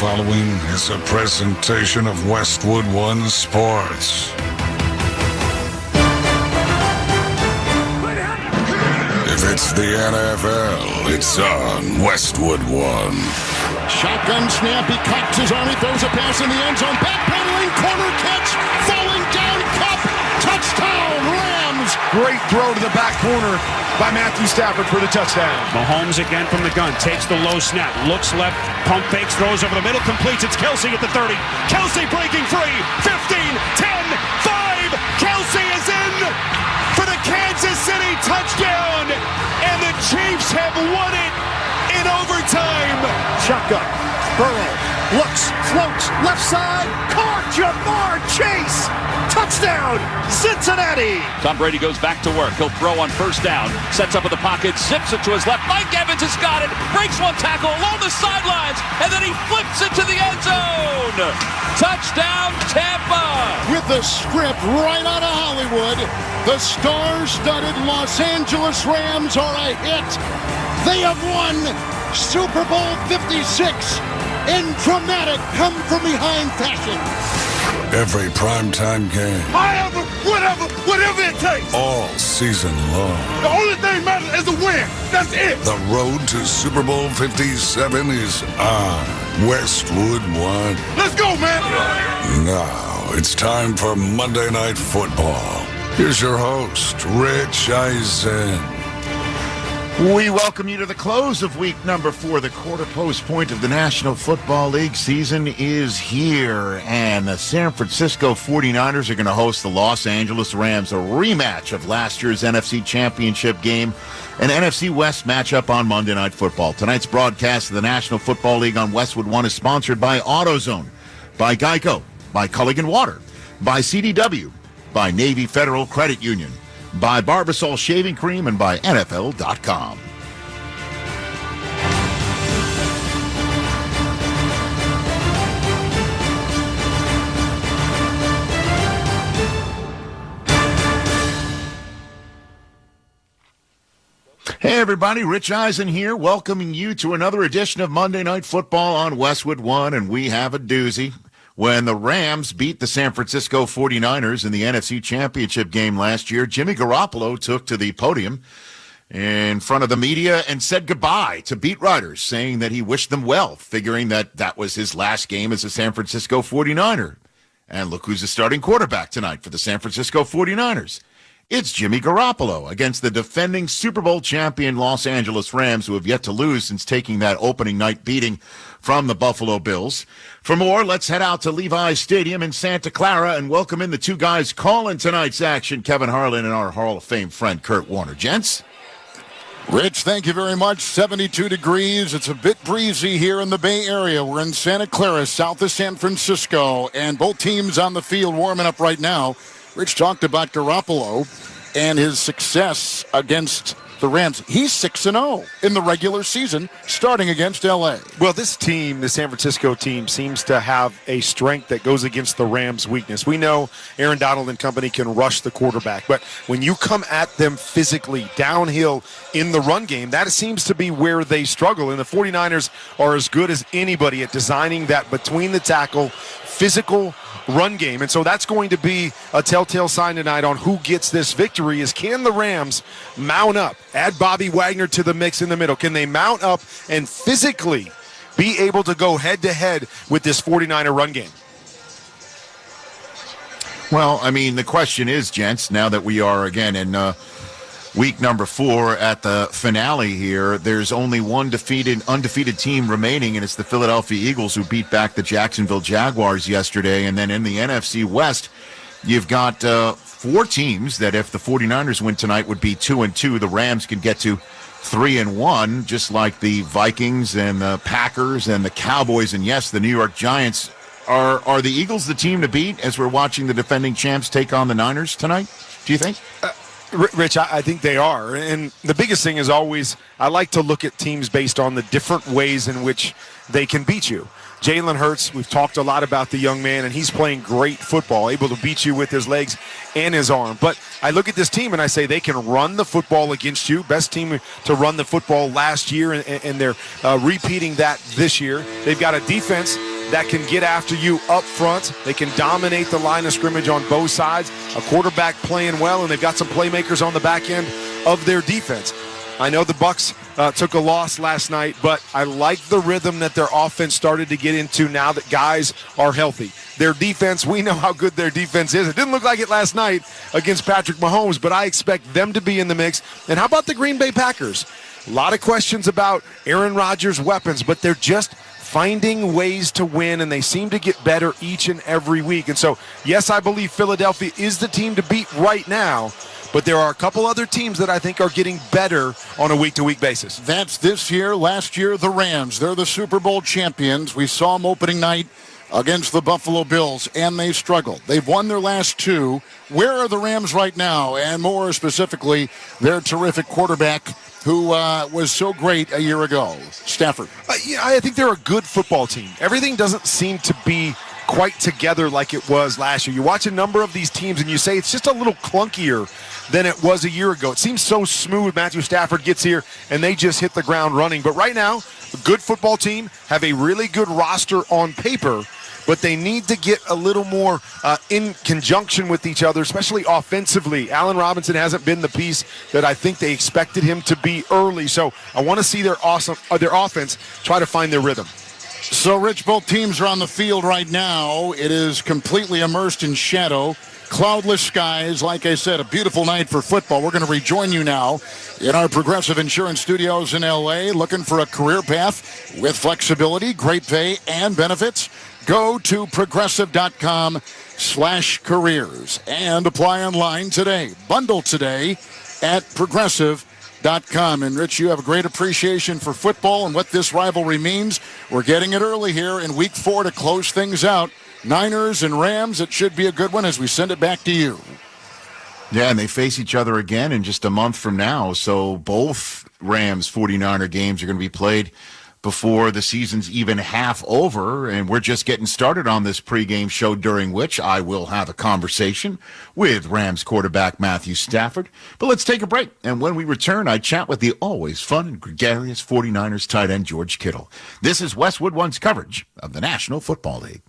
following is a presentation of Westwood One Sports. If it's the NFL, it's on Westwood One. Shotgun snap, he cocks his arm, he throws a pass in the end zone, backpedaling, corner catch, falling down, Cup, touchdown, Rams! Great throw to the back corner by Matthew Stafford for the touchdown. Mahomes again from the gun, takes the low snap, looks left, pump fakes, throws over the middle, completes, it's Kelsey at the 30, Kelsey breaking free, 15, 10, 5, Kelsey is in for the Kansas City touchdown, and the Chiefs have won it in overtime. Shotgun, Burrow, looks, floats, left side, caught, Jamar Chase, touchdown, Cincinnati. Tom Brady goes back to work. He'll throw on first down, sets up in the pocket, zips it to his left. Mike Evans has got it, breaks one tackle along the sidelines, and then he flips it to the end zone. Touchdown, Tampa. With the script right out of Hollywood, the star-studded Los Angeles Rams are a hit. They have won Super Bowl 56 in dramatic come-from-behind fashion. Every primetime game. Whatever it takes. All season long. The only thing matters is the win. That's it. The road to Super Bowl 57 is on Westwood One. Let's go, man. Now it's time for Monday Night Football. Here's your host, Rich Eisen. We welcome you to the close of week number 4. The quarter post point of the National Football League season is here, and the San Francisco 49ers are going to host the Los Angeles Rams, a rematch of last year's NFC Championship game, an NFC West matchup on Monday Night Football. Tonight's broadcast of the National Football League on Westwood One is sponsored by AutoZone, by Geico, by Culligan Water, by CDW, by Navy Federal Credit Union, by Barbasol Shaving Cream, and by NFL.com. Hey everybody, Rich Eisen here, welcoming you to another edition of Monday Night Football on Westwood One, and we have a doozy. When the Rams beat the San Francisco 49ers in the NFC Championship game last year, Jimmy Garoppolo took to the podium in front of the media and said goodbye to beat writers, saying that he wished them well, figuring that that was his last game as a San Francisco 49er. And look who's the starting quarterback tonight for the San Francisco 49ers. It's Jimmy Garoppolo against the defending Super Bowl champion Los Angeles Rams, who have yet to lose since taking that opening night beating from the Buffalo Bills. For more, let's head out to Levi's Stadium in Santa Clara and welcome in the two guys calling tonight's action, Kevin Harlan and our Hall of Fame friend Kurt Warner. Gents? Rich, thank you very much. 72 degrees. It's a bit breezy here in the Bay Area. We're in Santa Clara, south of San Francisco, and both teams on the field warming up right now. Rich talked about Garoppolo and his success against the Rams. He's 6-0 in the regular season, starting against L.A. Well, this team, the San Francisco team, seems to have a strength that goes against the Rams' weakness. We know Aaron Donald and company can rush the quarterback, but when you come at them physically, downhill in the run game, that seems to be where they struggle. And the 49ers are as good as anybody at designing that between the tackle, physical run game. And so that's going to be a telltale sign tonight on who gets this victory is, can the Rams mount up, add Bobby Wagner to the mix in the middle? Can they mount up and physically be able to go head-to-head with this 49er run game? Well, I mean, the question is, gents, now that we are again in week number 4 at the finale here, there's only one undefeated team remaining, and it's the Philadelphia Eagles, who beat back the Jacksonville Jaguars yesterday. And then in the NFC West, you've got 4 teams that if the 49ers win tonight would be 2-2. The Rams can get to 3-1, just like the Vikings and the Packers and the Cowboys, and yes, the New York Giants. Are the Eagles the team to beat as we're watching the defending champs take on the Niners tonight, do you think? Rich, I think they are. And the biggest thing is always, I like to look at teams based on the different ways in which they can beat you. Jalen Hurts, we've talked a lot about the young man, and he's playing great football, able to beat you with his legs and his arm. But I look at this team and I say they can run the football against you. Best team to run the football last year, and they're repeating that this year. They've got a defense that can get after you up front. They can dominate the line of scrimmage on both sides. A quarterback playing well, and they've got some playmakers on the back end of their defense. I know the Bucs took a loss last night, but I like the rhythm that their offense started to get into now that guys are healthy. Their defense, we know how good their defense is. It didn't look like it last night against Patrick Mahomes, but I expect them to be in the mix. And how about the Green Bay Packers? A lot of questions about Aaron Rodgers' weapons, but they're just finding ways to win, and they seem to get better each and every week. And so, yes, I believe Philadelphia is the team to beat right now, but there are a couple other teams that I think are getting better on a week-to-week basis. That's this year. Last year, the Rams. They're the Super Bowl champions. We saw them opening night against the Buffalo Bills, and they struggled. They've won their last two. Where are the Rams right now? And more specifically, their terrific quarterback who was so great a year ago, Stafford. I think they're a good football team. Everything doesn't seem to be quite together like it was last year. You watch a number of these teams and you say it's just a little clunkier than it was a year ago. It seems so smooth. Matthew Stafford gets here and they just hit the ground running. But right now, a good football team, have a really good roster on paper, but they need to get a little more in conjunction with each other, especially offensively. Allen Robinson hasn't been the piece that I think they expected him to be early. So I want to see their offense try to find their rhythm. So, Rich, both teams are on the field right now. It is completely immersed in shadow. Cloudless skies. Like I said, a beautiful night for football. We're going to rejoin you now in our Progressive Insurance Studios in L.A. Looking for a career path with flexibility, great pay, and benefits? Go to progressive.com/careers and apply online today. Bundle today at progressive.com. And Rich, you have a great appreciation for football and what this rivalry means. We're getting it early here in week 4 to close things out. Niners and Rams, it should be a good one as we send it back to you. Yeah, and they face each other again in just a month from now. So both Rams 49er games are going to be played before the season's even half over, and we're just getting started on this pregame show, during which I will have a conversation with Rams quarterback Matthew Stafford. But let's take a break, and when we return, I chat with the always fun and gregarious 49ers tight end George Kittle. This is Westwood One's coverage of the National Football League.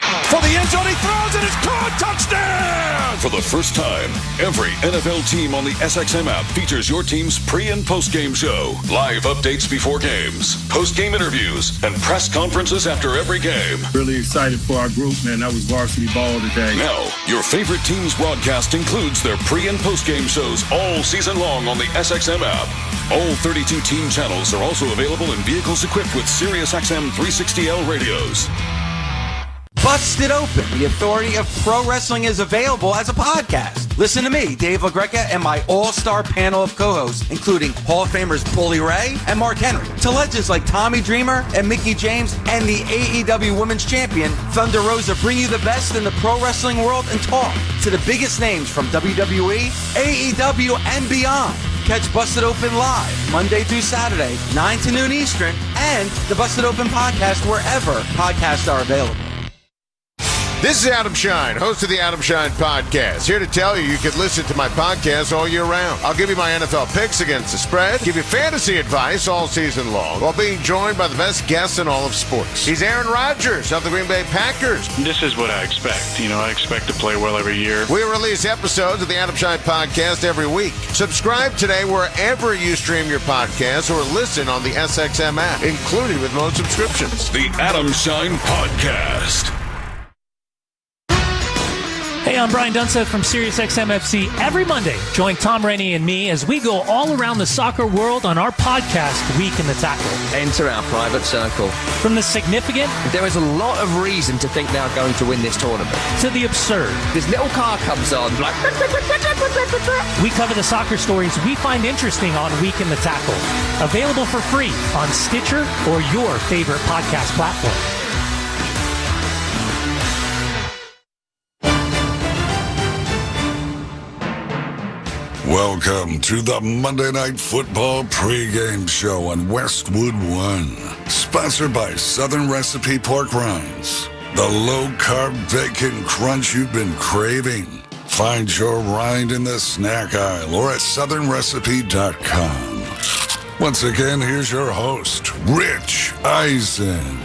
For the end zone, he throws it, it's caught, touchdown! For the first time, every NFL team on the SXM app features your team's pre- and post-game show. Live updates before games, post-game interviews, and press conferences after every game. Really excited for our group, man. That was varsity ball today. Now, your favorite team's broadcast includes their pre- and post-game shows all season long on the SXM app. All 32 team channels are also available in vehicles equipped with SiriusXM 360L radios. Busted Open, the authority of pro wrestling, is available as a podcast. Listen to me, Dave LaGreca, and my all-star panel of co-hosts, including Hall of Famers Bully Ray and Mark Henry, to legends like Tommy Dreamer and Mickie James, and the AEW Women's Champion, Thunder Rosa, bring you the best in the pro wrestling world and talk to the biggest names from WWE, AEW, and beyond. Catch Busted Open live Monday through Saturday, 9 to noon Eastern, and the Busted Open podcast wherever podcasts are available. This is Adam Shine, host of the Adam Shine Podcast. Here to tell you can listen to my podcast all year round. I'll give you my NFL picks against the spread, give you fantasy advice all season long, while being joined by the best guests in all of sports. He's Aaron Rodgers of the Green Bay Packers. This is what I expect. I expect to play well every year. We release episodes of the Adam Shine Podcast every week. Subscribe today wherever you stream your podcasts or listen on the SXM app, including with most subscriptions. The Adam Shine Podcast. Hey, I'm Brian Dunseth from SiriusXM FC. Every Monday, join Tom Rainey and me as we go all around the soccer world on our podcast, Week in the Tackle. Enter our private circle. From the significant... There is a lot of reason to think they're going to win this tournament. ...to the absurd. This little car comes on, like... We cover the soccer stories we find interesting on Week in the Tackle. Available for free on Stitcher or your favorite podcast platform. Welcome to the Monday Night Football pregame show on Westwood One. Sponsored by Southern Recipe Pork Rinds. The low-carb bacon crunch you've been craving. Find your rind in the snack aisle or at southernrecipe.com. Once again, here's your host, Rich Eisen.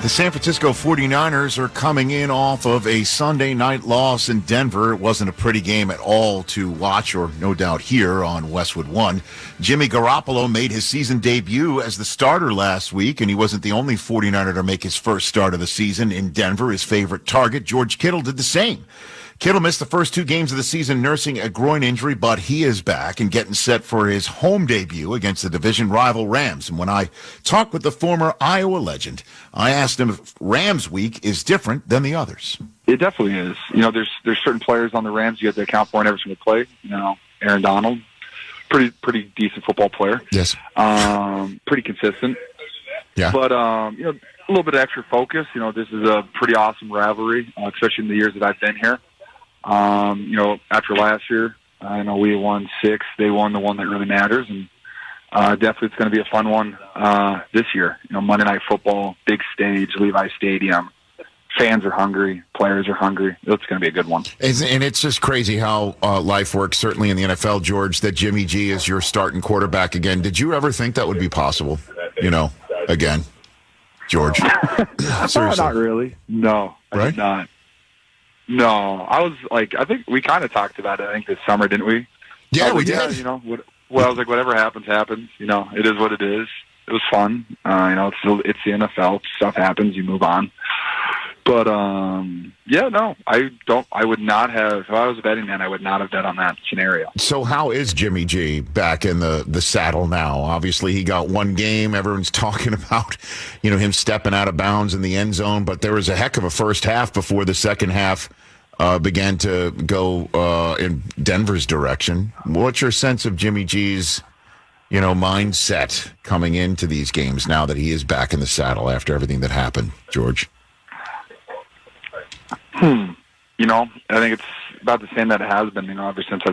The San Francisco 49ers are coming in off of a Sunday night loss in Denver. It wasn't a pretty game at all to watch, or no doubt here on Westwood One. Jimmy Garoppolo made his season debut as the starter last week, and he wasn't the only 49er to make his first start of the season in Denver. His favorite target, George Kittle, did the same. Kittle missed the first 2 games of the season nursing a groin injury, but he is back and getting set for his home debut against the division rival Rams. And when I talked with the former Iowa legend, I asked him if Rams week is different than the others. It definitely is. There's certain players on the Rams you have to account for in every single play. Aaron Donald, pretty decent football player. Yes. Pretty consistent. Yeah. But, a little bit of extra focus. This is a pretty awesome rivalry, especially in the years that I've been here. After last year, I know we won 6. They won the one that really matters, and definitely it's going to be a fun one this year. Monday Night Football, big stage, Levi Stadium. Fans are hungry, players are hungry. It's going to be a good one. And it's just crazy how life works, certainly in the NFL, George, that Jimmy G is your starting quarterback again. Did you ever think that would be possible, again, George? Seriously. Not really. No, I did not. No, I was like, I think we kind of talked about it, I think, this summer, didn't we? Yeah, we did. I was like, whatever happens, happens. It is what it is. It was fun. It's the NFL. Stuff happens. You move on. But, I would not have, if I was a betting man, I would not have bet on that scenario. So how is Jimmy G back in the saddle now? Obviously, he got one game. Everyone's talking about, him stepping out of bounds in the end zone, but there was a heck of a first half before the second half began to go in Denver's direction. What's your sense of Jimmy G's, mindset coming into these games now that he is back in the saddle after everything that happened, George? I think it's about the same that it has been, ever since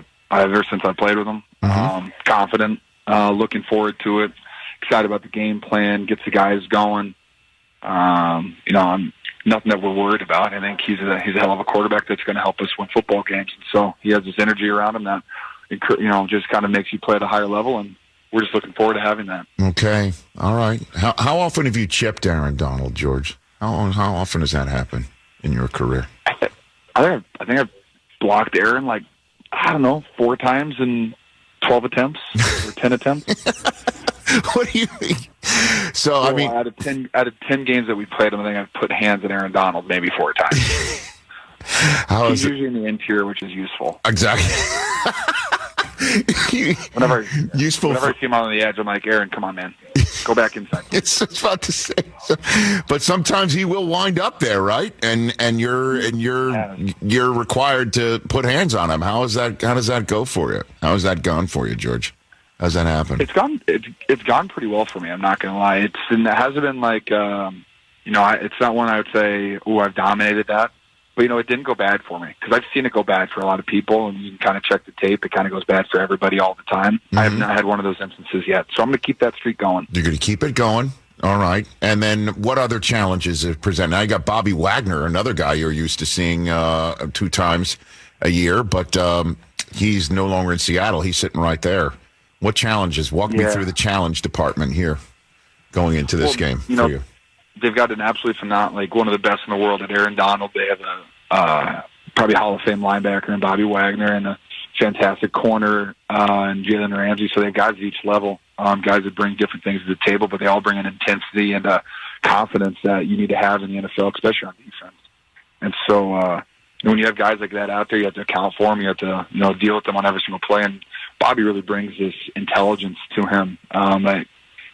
I played with him. Mm-hmm. Confident, looking forward to it, excited about the game plan, gets the guys going. Nothing that we're worried about. I think he's a hell of a quarterback that's going to help us win football games. And so he has this energy around him that, just kind of makes you play at a higher level, and we're just looking forward to having that. Okay. All right. How often have you chipped Aaron Donald, George? How often does that happen in your career? I think I've blocked Aaron 4 times in 12 attempts or 10 attempps. What do you mean? So I mean, out of 10 games that we played him, I think I've put hands on Aaron Donald maybe 4 times. He's usually in the interior, which is useful. Exactly. Whenever I see him on the edge, I'm like, Aaron, come on, man. Go back inside. It's about to say, but sometimes he will wind up there, right? And you're required to put hands on him. How does that go for you? How has that gone for you, George? How's that happen? It's gone pretty well for me. I'm not gonna lie. It hasn't been like it's not one I would say, oh, I've dominated that. But, it didn't go bad for me, because I've seen it go bad for a lot of people, and you can kind of check the tape. It kind of goes bad for everybody all the time. Mm-hmm. I have not had one of those instances yet, so I'm going to keep that streak going. You're going to keep it going? All right. And then what other challenges are presented? Now you got Bobby Wagner, another guy you're used to seeing 2 times a year, but he's no longer in Seattle. He's sitting right there. What challenges? Walk me through the challenge department here going into this game for you. They've got an absolutely phenomenal, one of the best in the world at Aaron Donald. They have a probably Hall of Fame linebacker in Bobby Wagner, and a fantastic corner in Jalen Ramsey. So they have guys at each level, guys that bring different things to the table, but they all bring an intensity and confidence that you need to have in the NFL, especially on defense. And so when you have guys like that out there, you have to account for them. You have to deal with them on every single play. And Bobby really brings this intelligence to him.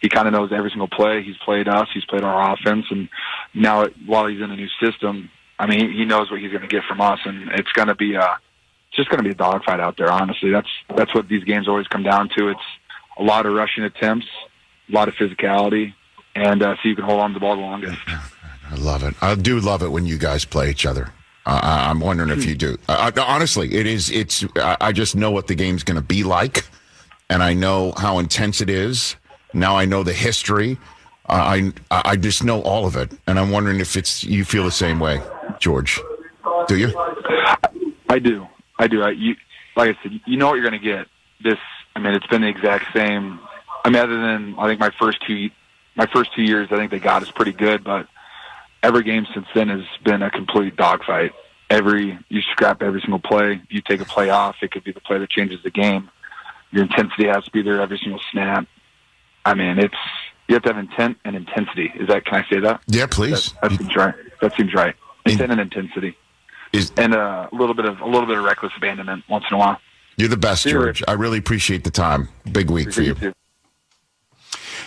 He kind of knows every single play. He's played us. He's played our offense. And now, while he's in a new system, he knows what he's going to get from us. And it's going to be just going to be a dogfight out there, honestly. That's what these games always come down to. It's a lot of rushing attempts, a lot of physicality, and so you can hold on to the ball the longest. I love it. I do love it when you guys play each other. I'm wondering if you do. Honestly, I just know what the game's going to be like, and I know how intense it is. Now I know the history. I just know all of it, and I'm wondering if you feel the same way, George. Do you? I do. Like I said, you know what you're going to get. It's been the exact same. Other than I think my first two years, I think they got us pretty good, but every game since then has been a complete dogfight. You scrap every single play. You take a play off, it could be the play that changes the game. Your intensity has to be there every single snap. I mean, you have to have intent and intensity. Can I say that? Yeah, please. That seems right. That seems right. Intent and intensity, and a little bit of reckless abandonment once in a while. You're the best, George. I really appreciate the time. Big week for you.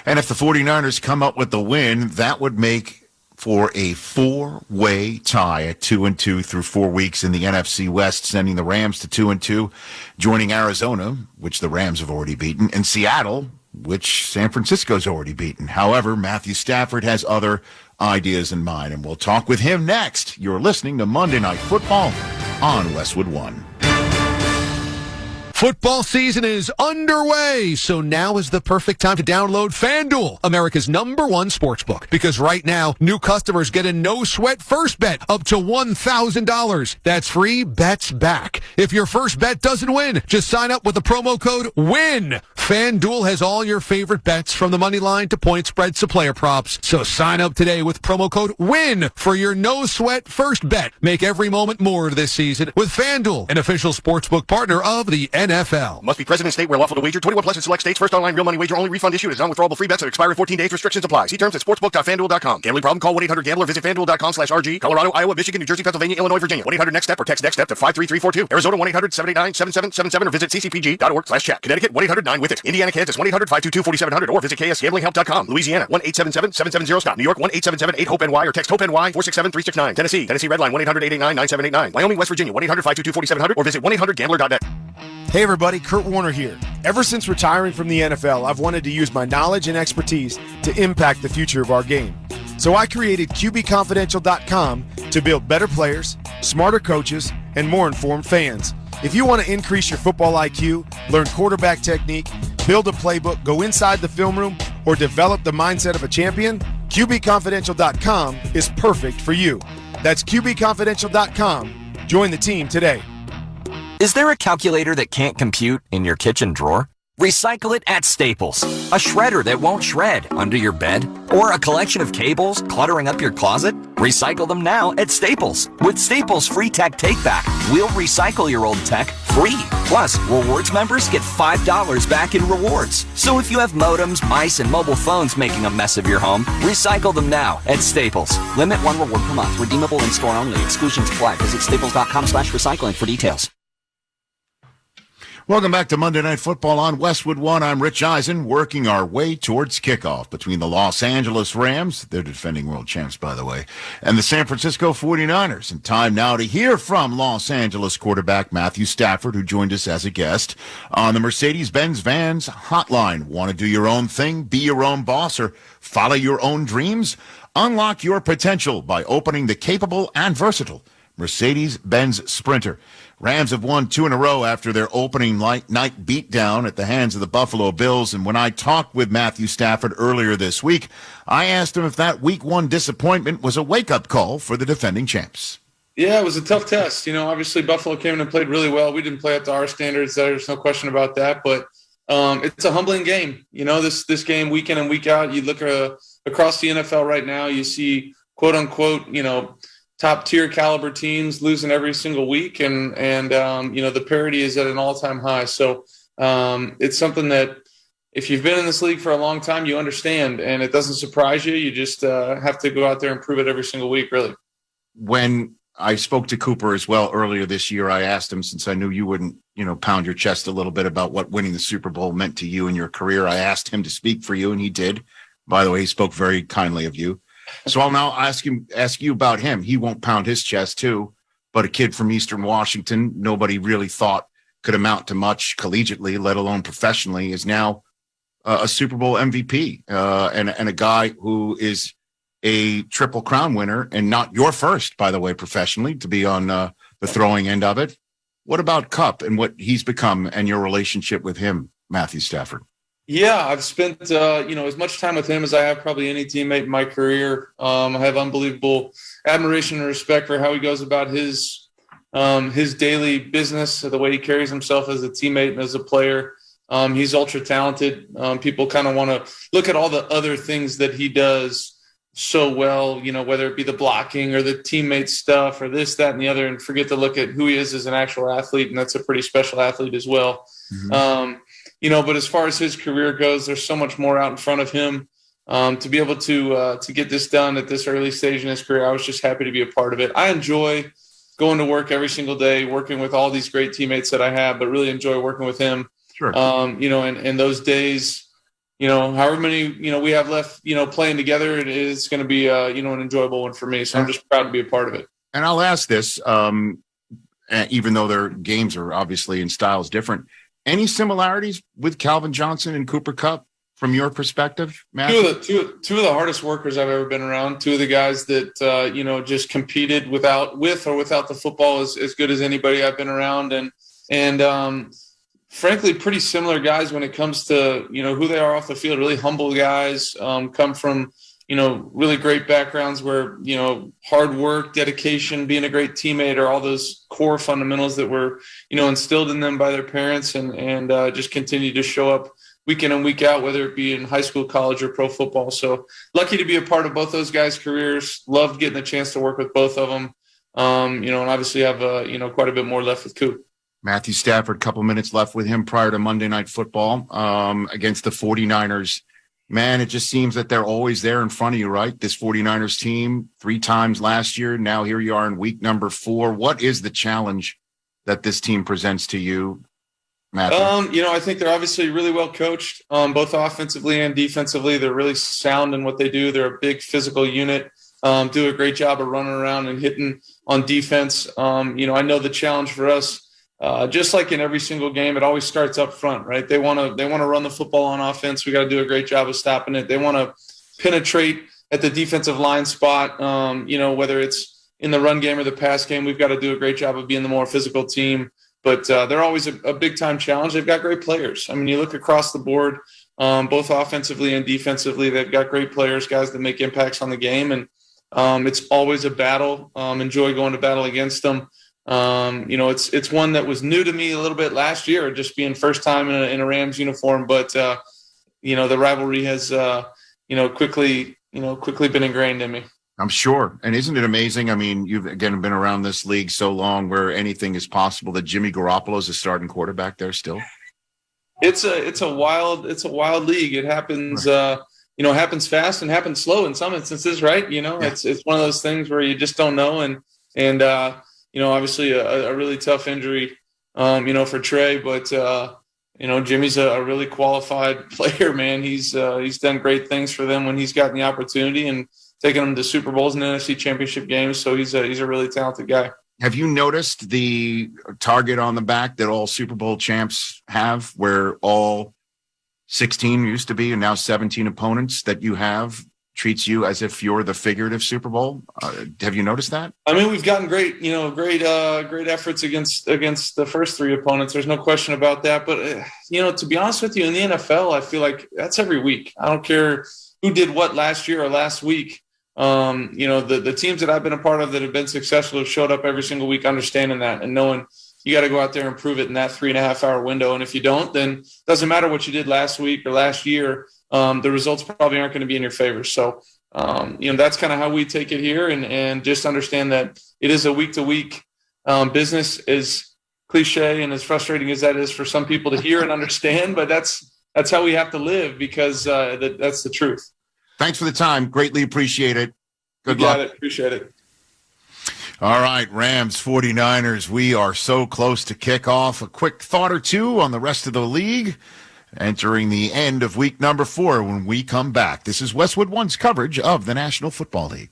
And if the 49ers come up with the win, that would make for a 4-way tie at 2-2 through 4 weeks in the NFC West, sending the Rams to 2-2, joining Arizona, which the Rams have already beaten, and Seattle, which San Francisco's already beaten. However, Matthew Stafford has other ideas in mind, and we'll talk with him next. You're listening to Monday Night Football on Westwood One. Football season is underway, so now is the perfect time to download FanDuel, America's #1 sportsbook. Because right now, new customers get a no-sweat first bet up to $1,000. That's free bets back. If your first bet doesn't win, just sign up with the promo code WIN. FanDuel has all your favorite bets from the money line to point spreads to player props. So sign up today with promo code WIN for your no-sweat first bet. Make every moment more this season with FanDuel, an official sportsbook partner of the NFL. Must be present in state where lawful to wager. 21 plus in select states. First online real money wager only. Refund issued as non-withdrawable free bets that expire in 14 days. Restrictions apply. See terms at sportsbook.fanduel.com. Gambling problem? Call 1-800-GAMBLER. Visit fanduel.com/RG. Colorado, Iowa, Michigan, New Jersey, Pennsylvania, Illinois, Virginia. 1-800-NEXT-STEP or text NEXT-STEP to 53342. Arizona 1-800-789-7777 or visit ccpg.org/chat. Connecticut 1-800-9-WITH-IT. Indiana, Kansas 1-800-522-4700 or visit ksgamblinghelp.com. Louisiana 1-877-770-STOP. New York 1-877-8-HOPE-NY or text HOPE-NY 467-369. Tennessee Redline 1-800-889-9789. Wyoming, West Virginia 1-800-522-4700 or visit 1-800-GAMBLER.net. Hey everybody, Kurt Warner here. Ever since retiring from the NFL, I've wanted to use my knowledge and expertise to impact the future of our game. So I created QBConfidential.com to build better players, smarter coaches, and more informed fans. If you want to increase your football IQ, learn quarterback technique, build a playbook, go inside the film room, or develop the mindset of a champion, QBConfidential.com is perfect for you. That's QBConfidential.com. Join the team today. Is there a calculator that can't compute in your kitchen drawer? Recycle it at Staples. A shredder that won't shred under your bed? Or a collection of cables cluttering up your closet? Recycle them now at Staples. With Staples Free Tech Takeback, we'll recycle your old tech free. Plus, rewards members get $5 back in rewards. So if you have modems, mice, and mobile phones making a mess of your home, recycle them now at Staples. Limit 1 reward per month. Redeemable in store only. Exclusions apply. Visit staples.com/recycling for details. Welcome back to Monday Night Football on Westwood One. I'm Rich Eisen, working our way towards kickoff between the Los Angeles Rams, they're defending world champs, by the way, and the San Francisco 49ers. And time now to hear from Los Angeles quarterback Matthew Stafford, who joined us as a guest on the Mercedes-Benz Vans hotline. Want to do your own thing, be your own boss, or follow your own dreams? Unlock your potential by opening the capable and versatile Mercedes-Benz Sprinter. Rams have won 2 in a row after their opening night beatdown at the hands of the Buffalo Bills. And when I talked with Matthew Stafford earlier this week, I asked him if that Week 1 disappointment was a wake-up call for the defending champs. Yeah, it was a tough test. Obviously Buffalo came in and played really well. We didn't play up to our standards. There's no question about that. But it's a humbling game. This game week in and week out, you look across the NFL right now, you see, quote unquote, top tier caliber teams losing every single week. And the parity is at an all-time high. So it's something that if you've been in this league for a long time, you understand, and it doesn't surprise you. You just have to go out there and prove it every single week, really. When I spoke to Cooper as well earlier this year, I asked him, since I knew you wouldn't, pound your chest a little bit about what winning the Super Bowl meant to you in your career, I asked him to speak for you, and he did. By the way, he spoke very kindly of you. So I'll now ask you about him. He won't pound his chest too, but a kid from Eastern Washington, nobody really thought could amount to much collegiately, let alone professionally, is now a Super Bowl MVP and a guy who is a Triple Crown winner, and not your first, by the way, professionally, to be on the throwing end of it. What about Kupp and what he's become and your relationship with him, Matthew Stafford? Yeah, I've spent as much time with him as I have probably any teammate in my career. I have unbelievable admiration and respect for how he goes about his daily business, the way he carries himself as a teammate and as a player. He's ultra talented. People kind of want to look at all the other things that he does so well, whether it be the blocking or the teammate stuff or this, that, and the other, and forget to look at who he is as an actual athlete. And that's a pretty special athlete as well. But as far as his career goes, there's so much more out in front of him. To be able to get this done at this early stage in his career, I was just happy to be a part of it. I enjoy going to work every single day, working with all these great teammates that I have, but really enjoy working with him. Sure. And those days, however many, we have left, playing together, it's going to be, an enjoyable one for me. So I'm just proud to be a part of it. And I'll ask this, even though their games are obviously in styles different, any similarities with Calvin Johnson and Cooper Kupp from your perspective, Matt? Two of the hardest workers I've ever been around. Two of the guys that, just competed with or without the football as good as anybody I've been around. And frankly, pretty similar guys when it comes to, who they are off the field. Really humble guys, come from, really great backgrounds where, hard work, dedication, being a great teammate are all those core fundamentals that were, instilled in them by their parents and just continue to show up week in and week out, whether it be in high school, college, or pro football. So lucky to be a part of both those guys' careers. Loved getting the chance to work with both of them. And obviously have, quite a bit more left with Coop. Matthew Stafford, couple minutes left with him prior to Monday Night Football against the 49ers. Man, it just seems that they're always there in front of you, right? This 49ers team, 3 times last year. Now here you are in week number 4. What is the challenge that this team presents to you, Matthew? I think they're obviously really well coached, both offensively and defensively. They're really sound in what they do. They're a big physical unit, do a great job of running around and hitting on defense. I know the challenge for us, just like in every single game, it always starts up front, right? They want to run the football on offense. We got to do a great job of stopping it. They want to penetrate at the defensive line spot, whether it's in the run game or the pass game. We've got to do a great job of being the more physical team. But they're always a big-time challenge. They've got great players. I mean, you look across the board, both offensively and defensively, they've got great players, guys that make impacts on the game. And it's always a battle. Enjoy going to battle against them. It's one that was new to me a little bit last year, just being first time in a Rams uniform. But, the rivalry has, quickly been ingrained in me. I'm sure. And isn't it amazing? I mean, you've, again, been around this league so long where anything is possible, that Jimmy Garoppolo's a starting quarterback there still. It's a wild league. It happens, happens fast and happens slow in some instances, right? It's one of those things where you just don't know. And obviously a really tough injury, for Trey, but, Jimmy's a really qualified player, man. He's done great things for them when he's gotten the opportunity and taking them to Super Bowls and NFC Championship games. So he's a really talented guy. Have you noticed the target on the back that all Super Bowl champs have, where all 16 used to be and now 17 opponents that you have treats you as if you're the figurative Super Bowl? Have you noticed that? I mean, we've gotten great efforts against the first 3 opponents. There's no question about that. But, to be honest with you, in the NFL, I feel like that's every week. I don't care who did what last year or last week. The teams that I've been a part of that have been successful have showed up every single week, understanding that and knowing you got to go out there and prove it in that 3.5 hour window. And if you don't, then it doesn't matter what you did last week or last year. The results probably aren't going to be in your favor. So, that's kind of how we take it here and just understand that it is a week to week business, as cliche and as frustrating as that is for some people to hear and understand, but that's how we have to live because that's the truth. Thanks for the time. Greatly appreciate it. Good luck. luck. Appreciate it. All right, Rams, 49ers. We are so close to kickoff. A quick thought or two on the rest of the league, entering the end of week number 4 when we come back. This is Westwood One's coverage of the National Football League.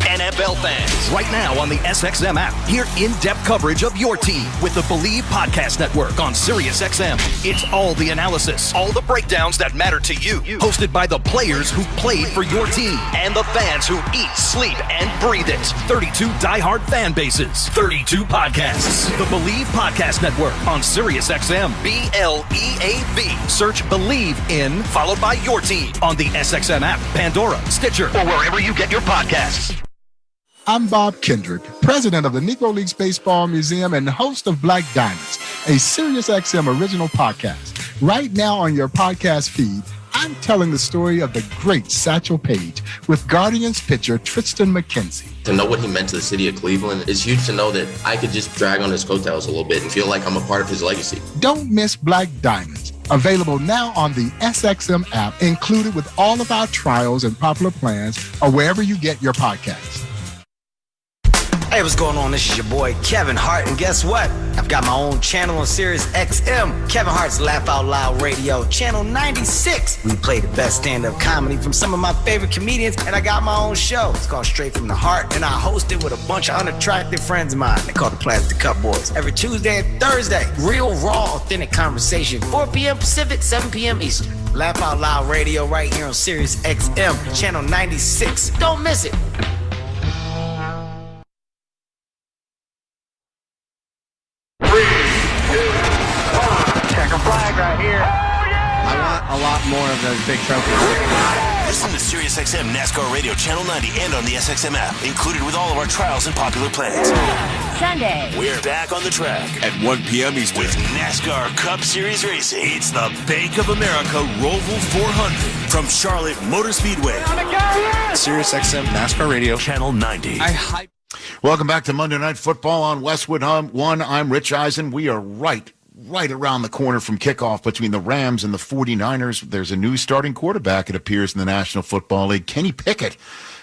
NFL fans, right now on the SXM app, hear in-depth coverage of your team with the Believe Podcast Network on SiriusXM. It's all the analysis, all the breakdowns that matter to you, hosted by the players who played for your team and the fans who eat, sleep, and breathe it. 32 diehard fan bases, 32 podcasts. The Believe Podcast Network on SiriusXM. BLEAV. Search Believe in, followed by your team on the SXM app, Pandora, Stitcher, or wherever you get your podcasts. I'm Bob Kendrick, president of the Negro Leagues Baseball Museum and host of Black Diamonds, a SiriusXM original podcast. Right now on your podcast feed, I I'm telling the story of the great Satchel Paige with Guardians pitcher Tristan McKenzie. To know what he meant to the city of Cleveland, it's huge to know that I could just drag on his coattails a little bit and feel like I'm a part of his legacy. Don't miss Black Diamonds. Available now on the SXM app, included with all of our trials and popular plans, or wherever you get your podcasts. Hey, what's going on? This is your boy Kevin Hart, and guess what? I've got my own channel on Sirius XM, Kevin Hart's Laugh Out Loud Radio, channel 96. We play the best stand-up comedy from some of my favorite comedians, and I got my own show. It's called Straight From The Heart, and I host it with a bunch of unattractive friends of mine. They call the Plastic Cup Boys. Every Tuesday and Thursday, real, raw, authentic conversation, 4 p.m. Pacific, 7 p.m. Eastern. Laugh Out Loud Radio right here on Sirius XM, channel 96. Don't miss it. Check a flag right here. I want a lot more of those big trophies. Listen to SiriusXM NASCAR Radio Channel 90 and on the SXM app, included with all of our trials and popular plans. Sunday. We're back on the track at 1 p.m. Eastern with NASCAR Cup Series Racing. It's the Bank of America Roval 400 from Charlotte Motor Speedway. SiriusXM NASCAR Radio Channel 90. Welcome back to Monday Night Football on Westwood 1. I'm Rich Eisen. We are right around the corner from kickoff between the Rams and the 49ers. There's a new starting quarterback, it appears, in the National Football League. Kenny Pickett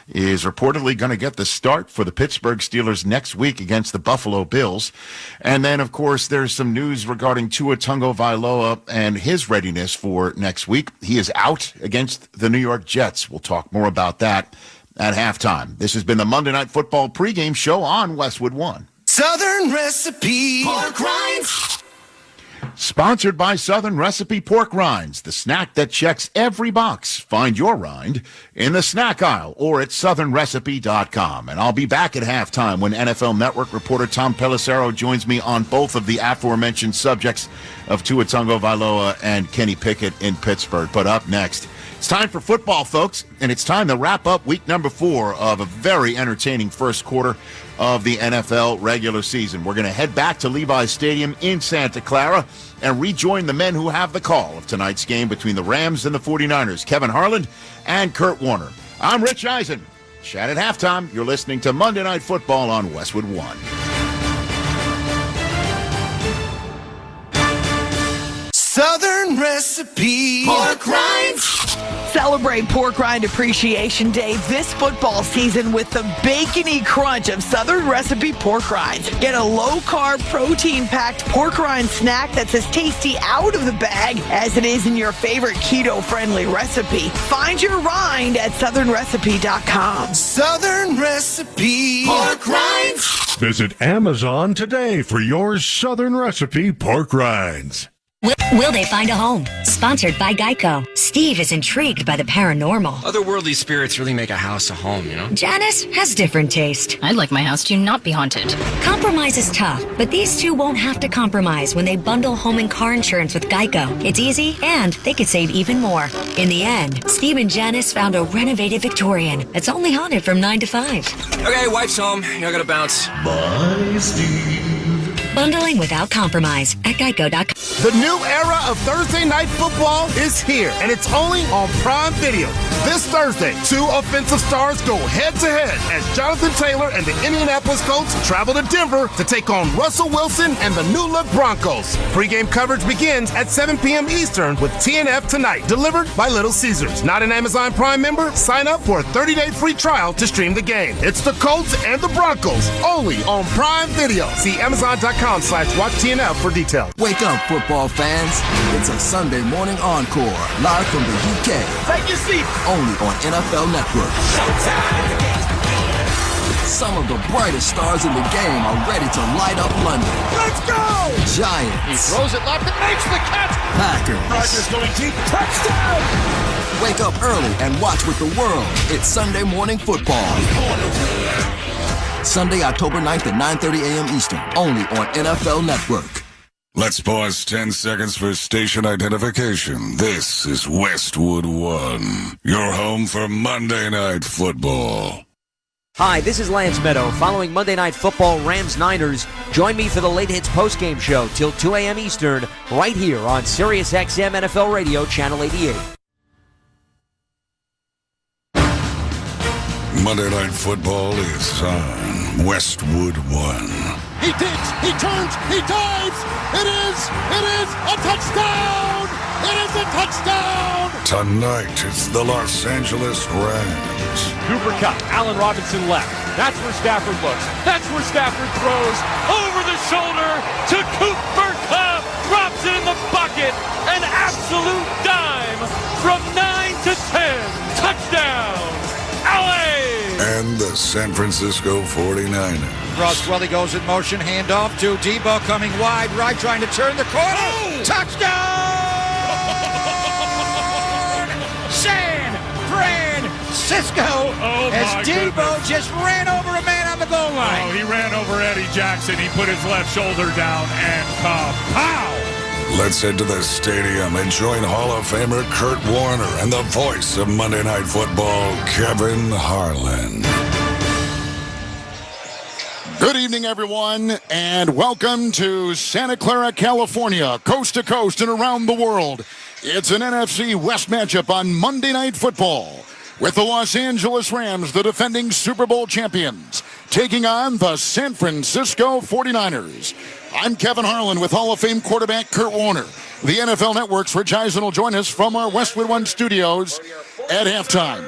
is reportedly going to get the start for the Pittsburgh Steelers next week against the Buffalo Bills. And then, of course, there's some news regarding Tua Tagovailoa and his readiness for next week. He is out against the New York Jets. We'll talk more about that at halftime. This has been the Monday Night Football pregame show on Westwood 1. Southern Recipe Pork Rinds. Sponsored by Southern Recipe Pork Rinds, the snack that checks every box. Find your rind in the snack aisle or at southernrecipe.com. And I'll be back at halftime when NFL Network reporter Tom Pelissero joins me on both of the aforementioned subjects of Tua Tagovailoa and Kenny Pickett in Pittsburgh. But up next, it's time for football, folks, and it's time to wrap up week number 4 of a very entertaining first quarter of the NFL regular season. We're going to head back to Levi's Stadium in Santa Clara and rejoin the men who have the call of tonight's game between the Rams and the 49ers, Kevin Harlan and Kurt Warner. I'm Rich Eisen. Chat at halftime. You're listening to Monday Night Football on Westwood 1. Southern Recipe Pork Rinds. Celebrate Pork Rind Appreciation Day this football season with the bacony crunch of Southern Recipe Pork Rinds. Get a low-carb, protein-packed pork rind snack that's as tasty out of the bag as it is in your favorite keto-friendly recipe. Find your rind at southernrecipe.com. Southern Recipe Pork Rinds. Visit Amazon today for your Southern Recipe Pork Rinds. Will they find a home? Sponsored by Geico. Steve is intrigued by the paranormal. Otherworldly spirits really make a house a home, you know? Janice has different taste. I'd like my house to not be haunted. Compromise is tough, but these two won't have to compromise when they bundle home and car insurance with Geico. It's easy, and they could save even more. In the end, Steve and Janice found a renovated Victorian that's only haunted from 9 to 5. Okay, wife's home. I gotta bounce. Bye, Steve. Bundling without compromise at geico.com. The new era of Thursday Night Football is here, and it's only on Prime Video. This Thursday, 2 offensive stars go head-to-head as Jonathan Taylor and the Indianapolis Colts travel to Denver to take on Russell Wilson and the new-look Broncos. Pre-game coverage begins at 7 p.m. Eastern with TNF Tonight, delivered by Little Caesars. Not an Amazon Prime member? Sign up for a 30-day free trial to stream the game. It's the Colts and the Broncos, only on Prime Video. See Amazon.com/watchtnf for details. Wake up, football fans. It's a Sunday morning encore, live from the UK. Take your seat. Only on NFL Network. Some of the brightest stars in the game are ready to light up London. Let's go! Giants. He throws it left and makes the catch. Packers. Rodgers going deep. Touchdown! Wake up early and watch with the world. It's Sunday Morning Football. Sunday, October 9th at 9:30 a.m. Eastern. Only on NFL Network. Let's pause 10 seconds for station identification. This is Westwood 1, your home for Monday Night Football. Hi, this is Lance Meadow. Following Monday Night Football Rams-Niners, join me for the Late Hits postgame show till 2 a.m. Eastern, right here on Sirius XM NFL Radio, Channel 88. Monday Night Football is on Westwood 1. He digs, he turns, he dives. It is a touchdown. It is a touchdown. Tonight, it's the Los Angeles Rams. Cooper Kupp, Allen Robinson left. That's where Stafford looks. That's where Stafford throws over the shoulder to Cooper Kupp. Drops it in the bucket. An absolute dime from 9 to 10. Touchdown, LA. And the San Francisco 49ers. Roswell goes in motion, handoff to Debo coming wide right, trying to turn the corner. Oh! Touchdown! San Francisco! As Debo just ran over a man on the goal line. Oh, he ran over Eddie Jackson. He put his left shoulder down and pow! Let's head to the stadium and join Hall of Famer Kurt Warner and the voice of Monday Night Football, Kevin Harlan. Good evening, everyone, and welcome to Santa Clara, California, coast to coast and around the world. It's an NFC West matchup on Monday Night Football with the Los Angeles Rams, the defending Super Bowl champions, taking on the San Francisco 49ers. I'm Kevin Harlan with Hall of Fame quarterback Kurt Warner. The NFL Network's Rich Eisen will join us from our Westwood One studios at halftime.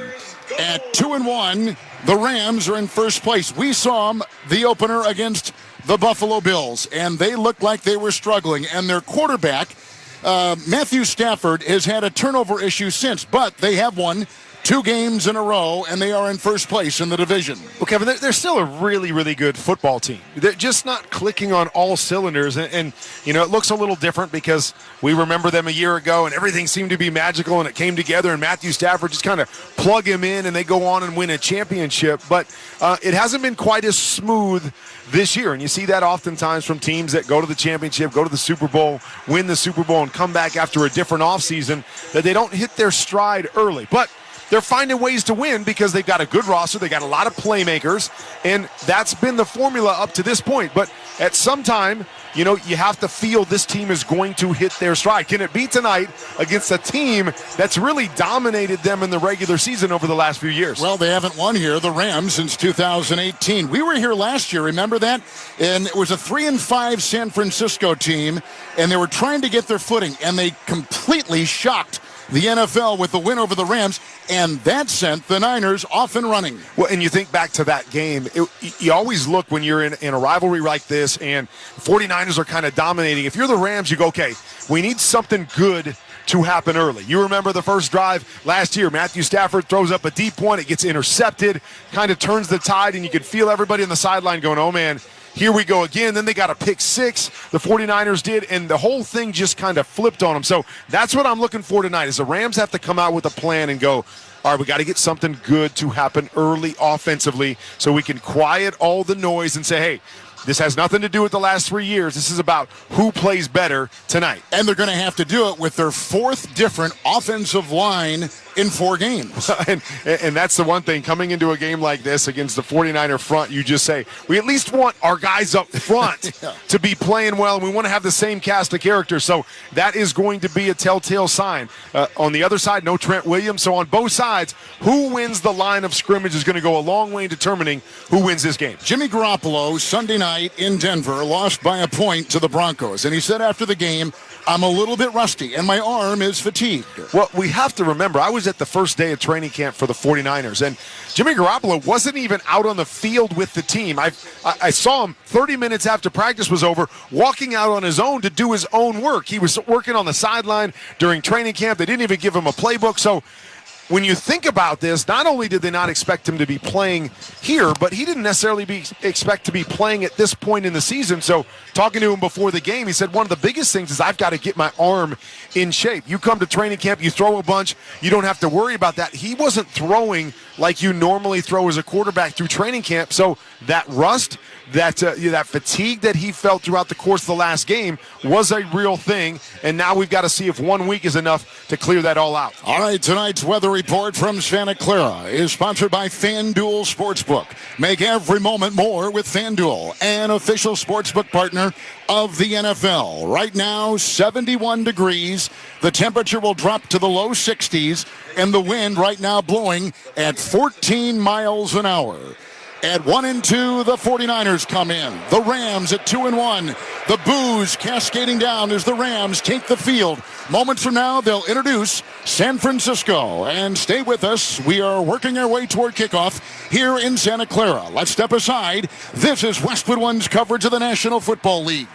At 2-1, the Rams are in first place. We saw them the opener against the Buffalo Bills, and they looked like they were struggling. And their quarterback, Matthew Stafford, has had a turnover issue since, but they have won 2 games in a row, and they are in first place in the division. Well, Kevin, they're still a really, really good football team. They're just not clicking on all cylinders. And you know, it looks a little different because we remember them a year ago, and everything seemed to be magical, and it came together, and Matthew Stafford just kind of plug him in, and they go on and win a championship. But it hasn't been quite as smooth this year, and you see that oftentimes from teams that go to the championship, go to the Super Bowl, win the Super Bowl, and come back after a different offseason, that they don't hit their stride early. But they're finding ways to win because they've got a good roster. They got a lot of playmakers, and that's been the formula up to this point. But at some time, you know, you have to feel this team is going to hit their stride. Can it be tonight against a team that's really dominated them in the regular season over the last few years? Well, they haven't won here, the Rams, since 2018. We were here last year, remember that? And it was a 3-5 San Francisco team, and they were trying to get their footing, and they completely shocked the NFL with the win over the Rams, and that sent the Niners off and running. Well, and you think back to that game, you always look when you're in a rivalry like this and 49ers are kind of dominating. If you're the Rams, you go, okay, we need something good to happen early. You remember the first drive last year, Matthew Stafford throws up a deep one, it gets intercepted, kind of turns the tide, and you could feel everybody on the sideline going, oh man, here we go again. Then they got a pick 6, the 49ers did, and the whole thing just kind of flipped on them. So that's what I'm looking for tonight is the Rams have to come out with a plan and go, all right, we got to get something good to happen early offensively so we can quiet all the noise and say, hey, this has nothing to do with the last 3 years. This is about who plays better tonight. And they're going to have to do it with their 4th different offensive line in 4 games. and that's the one thing, coming into a game like this against the 49er front, you just say, we at least want our guys up front to be playing well, and we want to have the same cast of characters. So that is going to be a telltale sign. On the other side, no Trent Williams. So on both sides, who wins the line of scrimmage is going to go a long way in determining who wins this game. Jimmy Garoppolo, Sunday night in Denver, lost by a point to the Broncos. And he said after the game, I'm a little bit rusty, and my arm is fatigued. Well, we have to remember, I was at the first day of training camp for the 49ers, and Jimmy Garoppolo wasn't even out on the field with the team. I saw him 30 minutes after practice was over, walking out on his own to do his own work. He was working on the sideline during training camp. They didn't even give him a playbook. So when you think about this, not only did they not expect him to be playing here, but he didn't necessarily expect to be playing at this point in the season. So talking to him before the game, he said one of the biggest things is I've got to get my arm in shape. You come to training camp, you throw a bunch, you don't have to worry about that. He wasn't throwing like you normally throw as a quarterback through training camp. So that rust, that fatigue that he felt throughout the course of the last game was a real thing, and now we've got to see if 1 week is enough to clear that all out. All right, tonight's weather report from Santa Clara is sponsored by FanDuel Sportsbook. Make every moment more with FanDuel, an official sportsbook partner of the NFL. Right now, 71 degrees. The temperature will drop to the low 60s, and the wind right now blowing at 14 miles an hour. At 1-2, the 49ers come in. The Rams at 2-1. The boos cascading down as the Rams take the field. Moments from now, they'll introduce San Francisco. And stay with us. We are working our way toward kickoff here in Santa Clara. Let's step aside. This is Westwood One's coverage of the National Football League.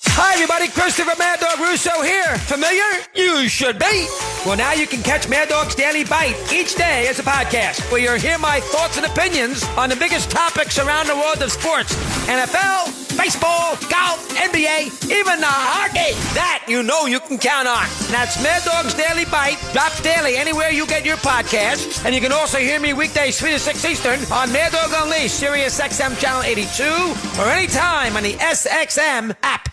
Hi, everybody. Christopher Mad Dog Russo here. Familiar? You should be. Well, now you can catch Mad Dog's Daily Bite each day as a podcast, where you'll hear my thoughts and opinions on the biggest topics around the world of sports. NFL, baseball, golf, NBA, even the hockey. That you know you can count on. That's Mad Dog's Daily Bite. Drops daily anywhere you get your podcasts. And you can also hear me weekdays 3 to 6 Eastern on Mad Dog Unleashed, Sirius XM Channel 82, or anytime on the SXM app.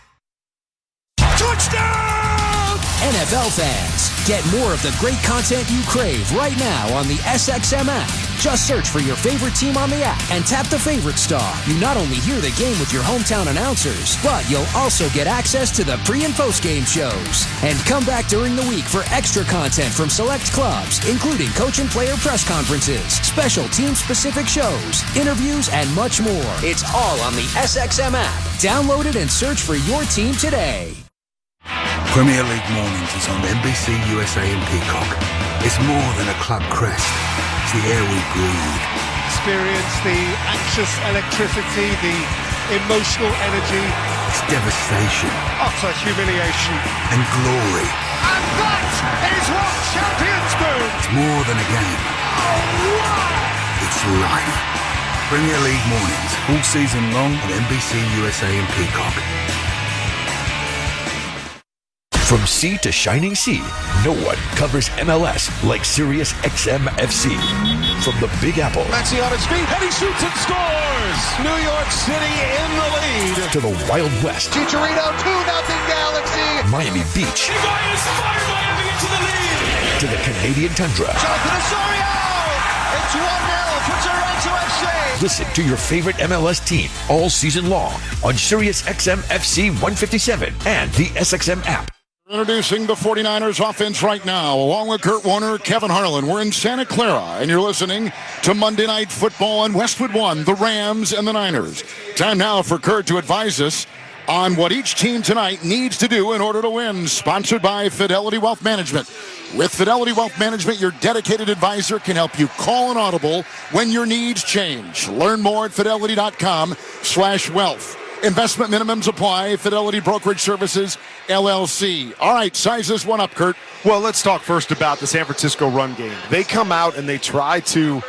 Touchdown! NFL fans, get more of the great content you crave right now on the SXM app. Just search for your favorite team on the app and tap the favorite star. You not only hear the game with your hometown announcers, but you'll also get access to the pre- and post-game shows. And come back during the week for extra content from select clubs, including coach and player press conferences, special team-specific shows, interviews, and much more. It's all on the SXM app. Download it and search for your team today. Premier League Mornings is on NBC, USA and Peacock. It's more than a club crest. It's the air we breathe. Experience the anxious electricity, the emotional energy. It's devastation. Utter humiliation. And glory. And that is what champions do! It's more than a game. Oh, wow! It's life. Premier League Mornings, all season long on NBC, USA and Peacock. From sea to shining sea, no one covers MLS like Sirius XM FC. From the Big Apple. Maxi on his feet, and he shoots and scores! New York City in the lead. To the Wild West. Chicharito, 2-0 Galaxy. Miami Beach. Higuain fired Miami into the lead. To the Canadian Tundra. Jonathan Osorio! It's 1-0 for Toronto FC. Listen to your favorite MLS team all season long on Sirius XM FC 157 and the SXM app. Introducing the 49ers offense right now, along with Kurt Warner, Kevin Harlan. We're in Santa Clara, and you're listening to Monday Night Football on Westwood One, the Rams and the Niners. Time now for Kurt to advise us on what each team tonight needs to do in order to win. Sponsored by Fidelity Wealth Management. With Fidelity Wealth Management, your dedicated advisor can help you call an audible when your needs change. Learn more at fidelity.com/wealth. Investment minimums apply. Fidelity Brokerage Services, LLC. All right, size this one up, Kurt. Well, let's talk first about the San Francisco run game. They come out and they try to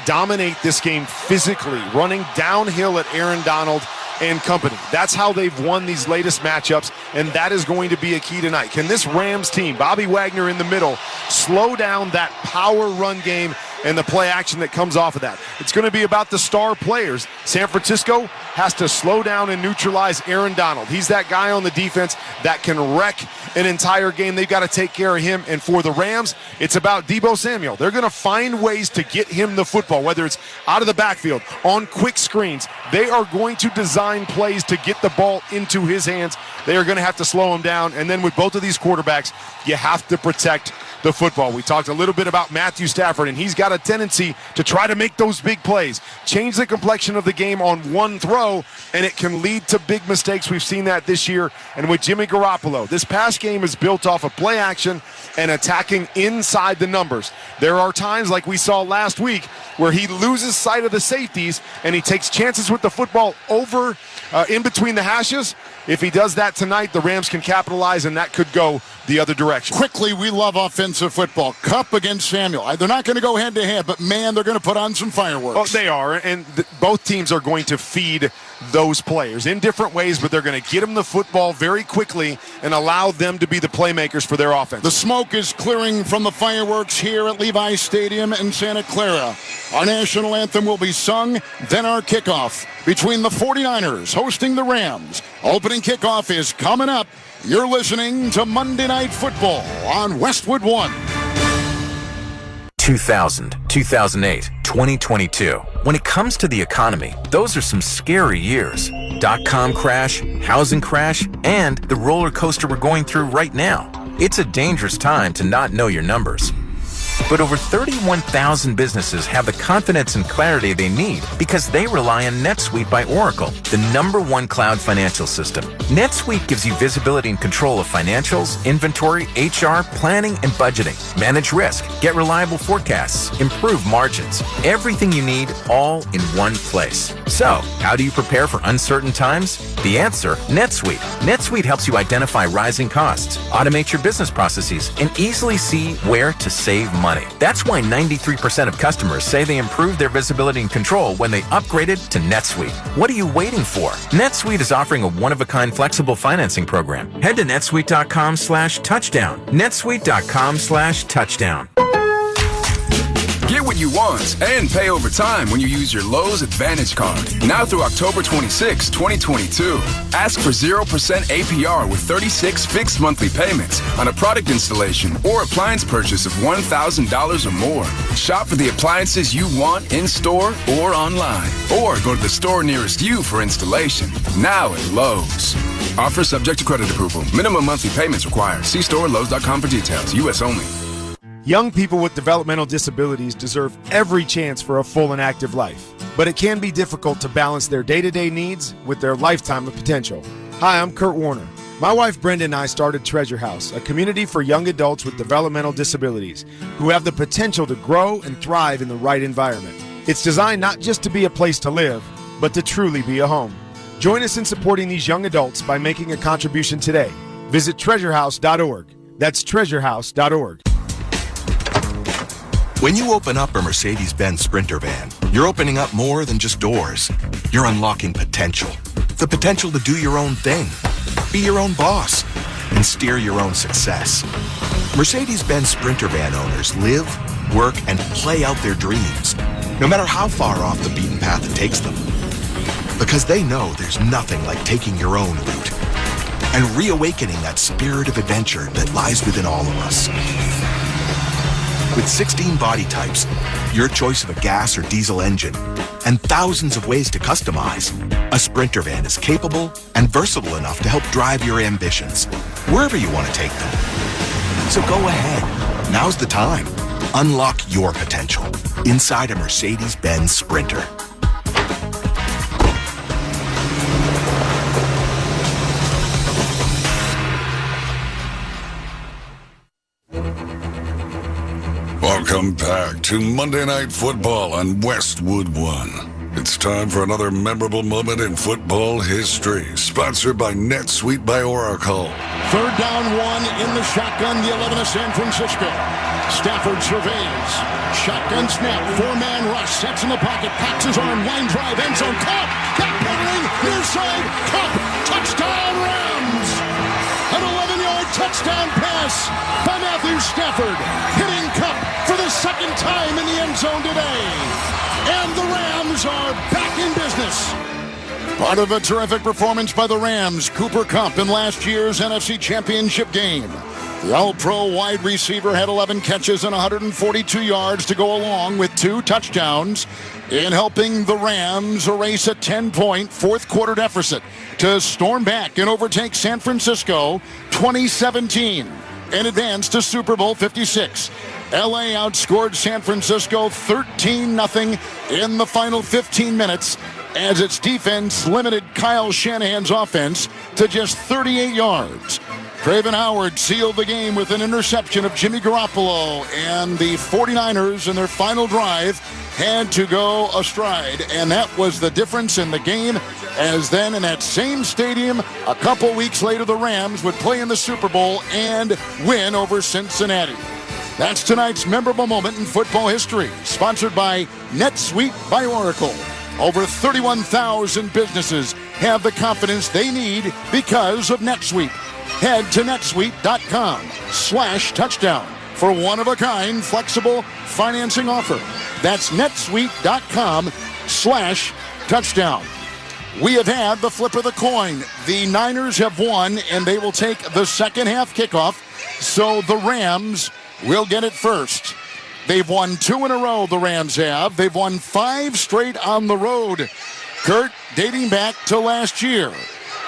dominate this game physically, running downhill at Aaron Donald and company. That's how they've won these latest matchups, and that is going to be a key tonight. Can this Rams team, Bobby Wagner in the middle, slow down that power run game and the play action that comes off of that? It's going to be about the star players. San Francisco has to slow down and neutralize Aaron Donald. He's that guy on the defense that can wreck an entire game. They've got to take care of him. And for the Rams, it's about Deebo Samuel. They're going to find ways to get him the football, whether it's out of the backfield, on quick screens. They are going to design plays to get the ball into his hands. They are going to have to slow him down. And then with both of these quarterbacks, you have to protect the football. We talked a little bit about Matthew Stafford, and he's got a tendency to try to make those big plays, change the complexion of the game on one throw, and it can lead to big mistakes. We've seen that this year. And with Jimmy Garoppolo, this pass game is built off of play action and attacking inside the numbers. There are times, like we saw last week, where he loses sight of the safeties and he takes chances with the football over in between the hashes. If he does that tonight, the Rams can capitalize, and that could go the other direction. Quickly, we love offensive football. Cup against Samuel. They're not going to go head-to-head, but, man, they're going to put on some fireworks. Oh, they are, and both teams are going to feed those players in different ways, but they're going to get them the football very quickly and allow them to be the playmakers for their offense. The smoke is clearing from the fireworks here at Levi Stadium in Santa Clara. Our national anthem will be sung, then our kickoff between the 49ers hosting the Rams. Opening kickoff is coming up. You're listening to Monday Night Football on Westwood One. 2000, 2008, 2022. When it comes to the economy, those are some scary years. .com crash, housing crash, and the roller coaster we're going through right now. It's a dangerous time to not know your numbers. But over 31,000 businesses have the confidence and clarity they need because they rely on NetSuite by Oracle, the #1 cloud financial system. NetSuite gives you visibility and control of financials, inventory, HR, planning, and budgeting. Manage risk, get reliable forecasts, improve margins. Everything you need all in one place. So, how do you prepare for uncertain times? The answer, NetSuite. NetSuite helps you identify rising costs, automate your business processes, and easily see where to save money. That's why 93% of customers say they improved their visibility and control when they upgraded to NetSuite. What are you waiting for? NetSuite is offering a one-of-a-kind flexible financing program. Head to netsuite.com/touchdown. netsuite.com/touchdown. Get what you want and pay over time when you use your Lowe's Advantage Card. Now through October 26, 2022. Ask for 0% APR with 36 fixed monthly payments on a product installation or appliance purchase of $1,000 or more. Shop for the appliances you want in-store or online. Or go to the store nearest you for installation. Now at Lowe's. Offer subject to credit approval. Minimum monthly payments required. See store at Lowe's.com for details. U.S. only. Young people with developmental disabilities deserve every chance for a full and active life, but it can be difficult to balance their day-to-day needs with their lifetime of potential. Hi, I'm Kurt Warner. My wife Brenda and I started Treasure House, a community for young adults with developmental disabilities who have the potential to grow and thrive in the right environment. It's designed not just to be a place to live, but to truly be a home. Join us in supporting these young adults by making a contribution today. Visit treasurehouse.org. That's treasurehouse.org. When you open up a Mercedes-Benz Sprinter van, you're opening up more than just doors. You're unlocking potential. The potential to do your own thing, be your own boss, and steer your own success. Mercedes-Benz Sprinter van owners live, work, and play out their dreams, no matter how far off the beaten path it takes them. Because they know there's nothing like taking your own route and reawakening that spirit of adventure that lies within all of us. With 16 body types, your choice of a gas or diesel engine, and thousands of ways to customize, a Sprinter van is capable and versatile enough to help drive your ambitions, wherever you want to take them. So go ahead. Now's the time. Unlock your potential inside a Mercedes-Benz Sprinter. Welcome back to Monday Night Football on Westwood One. It's time for another memorable moment in football history, sponsored by NetSuite by Oracle. Third down one in the shotgun, the 11 of San Francisco. Stafford surveys. Shotgun snap, four-man rush, sets in the pocket, packs his arm, line drive, end zone, Cup, backpedaling, near side, Cup, touchdown Rams! An 11-yard touchdown pass by Matthew Stafford, hitting Cup for the second time in the end zone today. And the Rams are back in business. Part of a terrific performance by the Rams, Cooper Kupp in last year's NFC Championship game. The All-Pro wide receiver had 11 catches and 142 yards to go along with 2 touchdowns in helping the Rams erase a 10-point fourth-quarter deficit to storm back and overtake San Francisco 2017 and advance to Super Bowl 56. LA outscored San Francisco 13-0 in the final 15 minutes as its defense limited Kyle Shanahan's offense to just 38 yards. Craven Howard sealed the game with an interception of Jimmy Garoppolo, and the 49ers in their final drive had to go astride, and that was the difference in the game, as then in that same stadium a couple weeks later the Rams would play in the Super Bowl and win over Cincinnati. That's tonight's memorable moment in football history, sponsored by NetSuite by Oracle. Over 31,000 businesses have the confidence they need because of NetSuite. Head to netsuite.com/touchdown for one-of-a-kind flexible financing offer. That's netsuite.com/touchdown. We have had the flip of the coin. The Niners have won, and they will take the second half kickoff, so the Rams will get it first. They've won 2 in a row, the Rams have. They've won 5 straight on the road, Kurt, dating back to last year.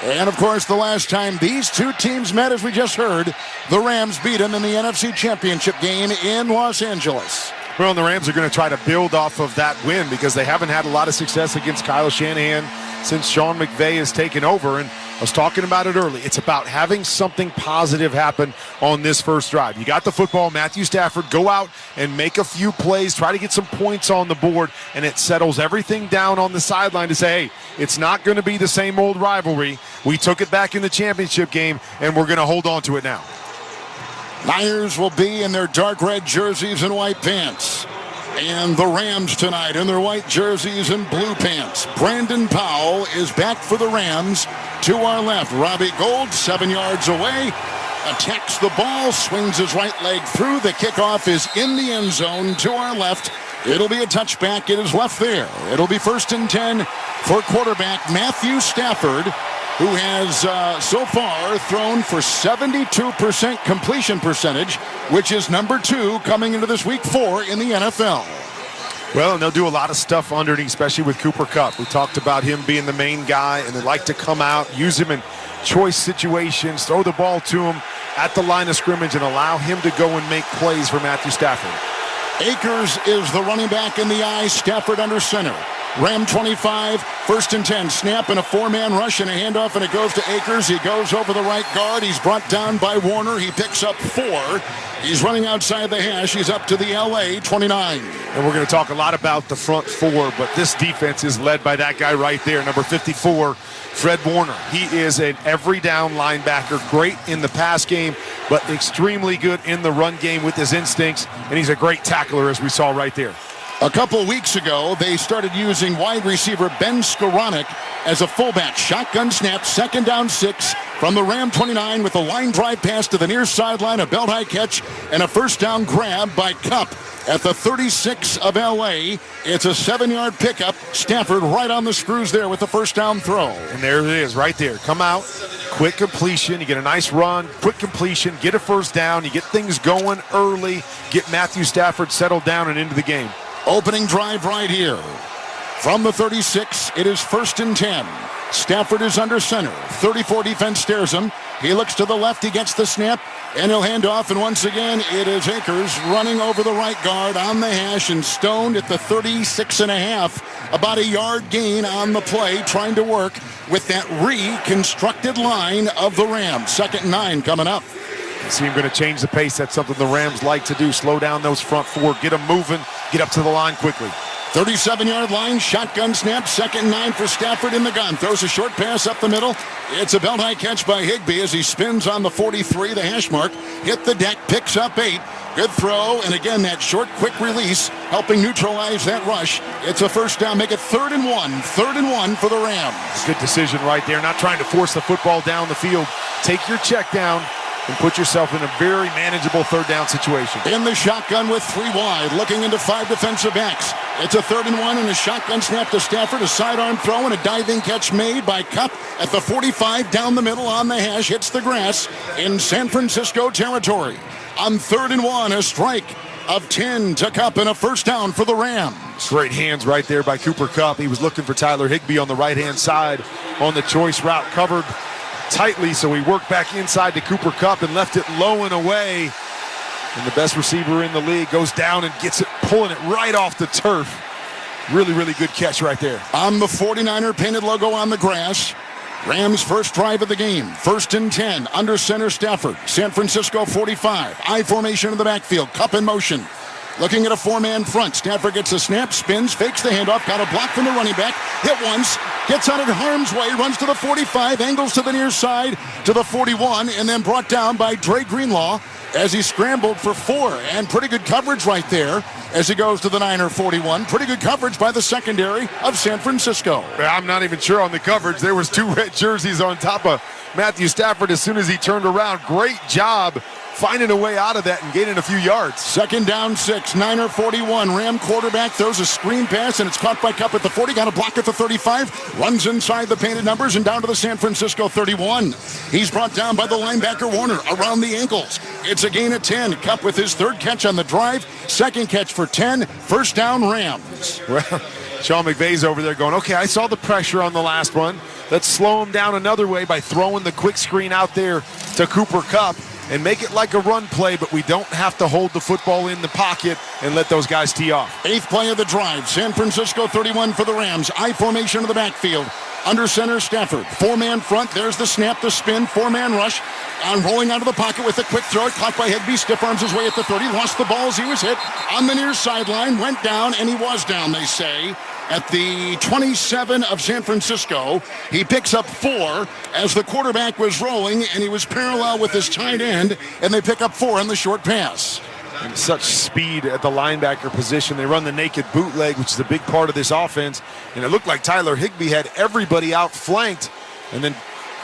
And, of course, the last time these two teams met, as we just heard, the Rams beat them in the NFC Championship game in Los Angeles. Well, and the Rams are going to try to build off of that win because they haven't had a lot of success against Kyle Shanahan since Sean McVay has taken over. And I was talking about it early. It's about having something positive happen on this first drive. You got the football. Matthew Stafford, go out and make a few plays, try to get some points on the board, and it settles everything down on the sideline to say, hey, it's not going to be the same old rivalry. We took it back in the championship game, and we're going to hold on to it now. Niners will be in their dark red jerseys and white pants. And the Rams tonight in their white jerseys and blue pants. Brandon Powell is back for the Rams. To our left, Robbie Gould, 7 yards away, attacks the ball, swings his right leg through. The kickoff is in the end zone. To our left, it'll be a touchback. It is left there. It'll be 1st and 10 for quarterback Matthew Stafford, who has so far thrown for 72% completion percentage, which is number 2 coming into this week 4 in the NFL. Well, and they'll do a lot of stuff underneath, especially with Cooper Kupp. We talked about him being the main guy, and they like to come out, use him in choice situations, throw the ball to him at the line of scrimmage, and allow him to go and make plays for Matthew Stafford. Akers is the running back in the eye. Stafford under center. Ram 25, 1st and 10. Snap and a 4-man rush and a handoff, and it goes to Akers. He goes over the right guard. He's brought down by Warner. He picks up 4. He's running outside the hash. He's up to the LA 29. And we're going to talk a lot about the front 4, but this defense is led by that guy right there, number 54, Fred Warner. He is an every down linebacker, great in the pass game, but extremely good in the run game with his instincts, and he's a great tackler, as we saw right there. A couple weeks ago, they started using wide receiver Ben Skoranek as a fullback. Shotgun snap, 2nd down 6 from the Ram 29 with a line drive pass to the near sideline, a belt-high catch, and a 1st down grab by Kupp at the 36 of L.A. It's a 7-yard pickup. Stafford right on the screws there with the 1st down throw. And there it is right there. Come out, quick completion. You get a nice run, quick completion, get a 1st down. You get things going early, get Matthew Stafford settled down and into the game. Opening drive right here. From the 36, it is 1st and 10. Stafford is under center. 34 defense stares him. He looks to the left. He gets the snap, and he'll hand off. And once again, it is Akers running over the right guard on the hash and stoned at the 36.5. About a yard gain on the play, trying to work with that reconstructed line of the Rams. 2nd and 9 coming up. See him going to change the pace. That's something the Rams like to do. Slow down those front 4. Get them moving. Get up to the line quickly. 37-yard line. Shotgun snap. 2nd and 9 for Stafford in the gun. Throws a short pass up the middle. It's a belt-high catch by Higbee as he spins on the 43, the hash mark. Hit the deck. Picks up 8. Good throw. And again, that short, quick release helping neutralize that rush. It's a 1st down. Make it 3rd and 1. 3rd and 1 for the Rams. Good decision right there. Not trying to force the football down the field. Take your check down and put yourself in a very manageable 3rd down situation. In the shotgun with 3 wide, looking into 5 defensive backs. It's a 3rd and 1 and a shotgun snap to Stafford, a sidearm throw and a diving catch made by Kupp at the 45 down the middle on the hash, hits the grass in San Francisco territory. On 3rd and 1, a strike of 10 to Kupp and a 1st down for the Rams. Great hands right there by Cooper Kupp. He was looking for Tyler Higbee on the right-hand side on the choice route, covered tightly, so he worked back inside to Cooper Kupp and left it low and away. And the best receiver in the league goes down and gets it, pulling it right off the turf. Really, really good catch right there. On the 49er painted logo on the grass, Rams' first drive of the game. 1st and 10, under center Stafford. San Francisco 45. I formation in the backfield. Kupp in motion. Looking at a 4-man front. Stafford gets a snap, spins, fakes the handoff, got a block from the running back, hit once, gets out of harm's way, runs to the 45, angles to the near side to the 41, and then brought down by Dre Greenlaw as he scrambled for 4. And pretty good coverage right there as he goes to the Niner 41. Pretty good coverage by the secondary of San Francisco. I'm not even sure on the coverage. There was 2 red jerseys on top of Matthew Stafford as soon as he turned around. Great job finding a way out of that and gaining a few yards. 2nd down 6, Niner 41. Ram quarterback throws a screen pass, and it's caught by Kupp at the 40. Got a block at the 35. Runs inside the painted numbers and down to the San Francisco 31. He's brought down by the linebacker Warner around the ankles. It's a gain of 10. Kupp with his 3rd catch on the drive. 2nd catch for 10. 1st down Rams. Well, Sean McVay's over there going, okay, I saw the pressure on the last one. Let's slow him down another way by throwing the quick screen out there to Cooper Kupp and make it like a run play, but we don't have to hold the football in the pocket and let those guys tee off. 8th play of the drive. San Francisco 31 for the Rams. I formation of the backfield. Under center, Stafford. 4-man front. There's the snap, the spin. 4-man rush. Rolling out of the pocket with a quick throw. Caught by Higbee. Stiff arms his way at the 30. Lost the ball as he was hit. On the near sideline. Went down, and he was down, they say, at the 27 of San Francisco. He picks up 4 as the quarterback was rolling, and he was parallel with his tight end, and they pick up 4 on the short pass. And such speed at the linebacker position. They run the naked bootleg, which is a big part of this offense. And it looked like Tyler Higbee had everybody outflanked. And then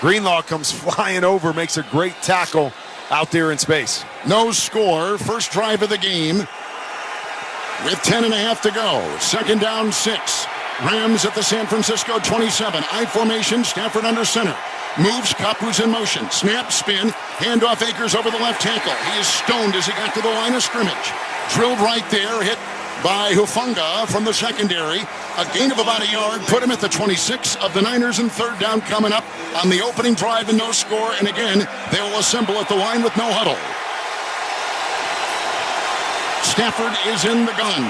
Greenlaw comes flying over, makes a great tackle out there in space. No score. First drive of the game with 10.5 to go. 2nd down 6. Rams at the San Francisco 27. I formation. Stafford under center. Moves, Kupp, who's in motion. Snap, spin, handoff Akers over the left tackle. He is stoned as he got to the line of scrimmage. Drilled right there, hit by Hufanga from the secondary. A gain of about a yard, put him at the 26 of the Niners, and 3rd down coming up on the opening drive and no score. And again, they will assemble at the line with no huddle. Stafford is in the gun.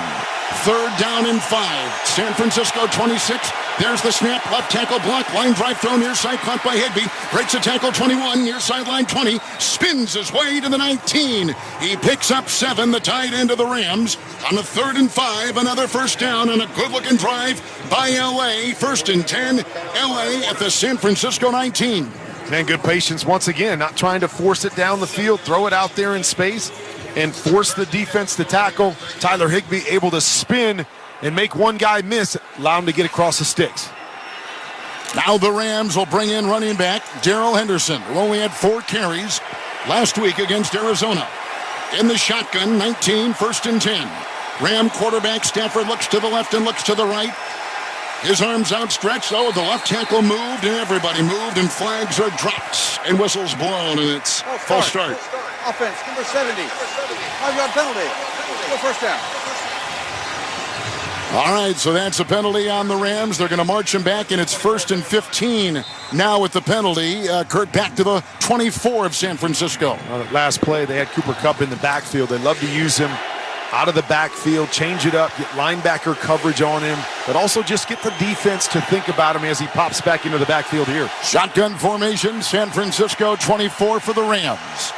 3rd down and 5. San Francisco 26. There's the snap, left tackle block, line drive throw near side, caught by Higbee. Breaks a tackle 21, near sideline 20. Spins his way to the 19. He picks up 7, the tight end of the Rams. On the 3rd and 5, another first down and a good-looking drive by L.A. 1st and 10, L.A. at the San Francisco 19. Man, good patience once again, not trying to force it down the field, throw it out there in space, and force the defense to tackle. Tyler Higbee able to spin and make one guy miss, allow him to get across the sticks. Now the Rams will bring in running back Darrell Henderson, who only had 4 carries last week against Arizona. In the shotgun, 19, 1st and 10. Ram quarterback Stafford looks to the left and looks to the right. His arms outstretched. Oh, the left tackle moved, and everybody moved, and flags are dropped, and whistles blown, and it's false start. Offense, number 70. 5-yard penalty. Go first down. All right, so that's a penalty on the Rams. They're going to march him back, and it's 1st and 15 now with the penalty. Kurt back to the 24 of San Francisco. Last play, they had Cooper Kupp in the backfield. They love to use him out of the backfield, change it up, get linebacker coverage on him, but also just get the defense to think about him as he pops back into the backfield here. Shotgun formation, San Francisco 24 for the Rams.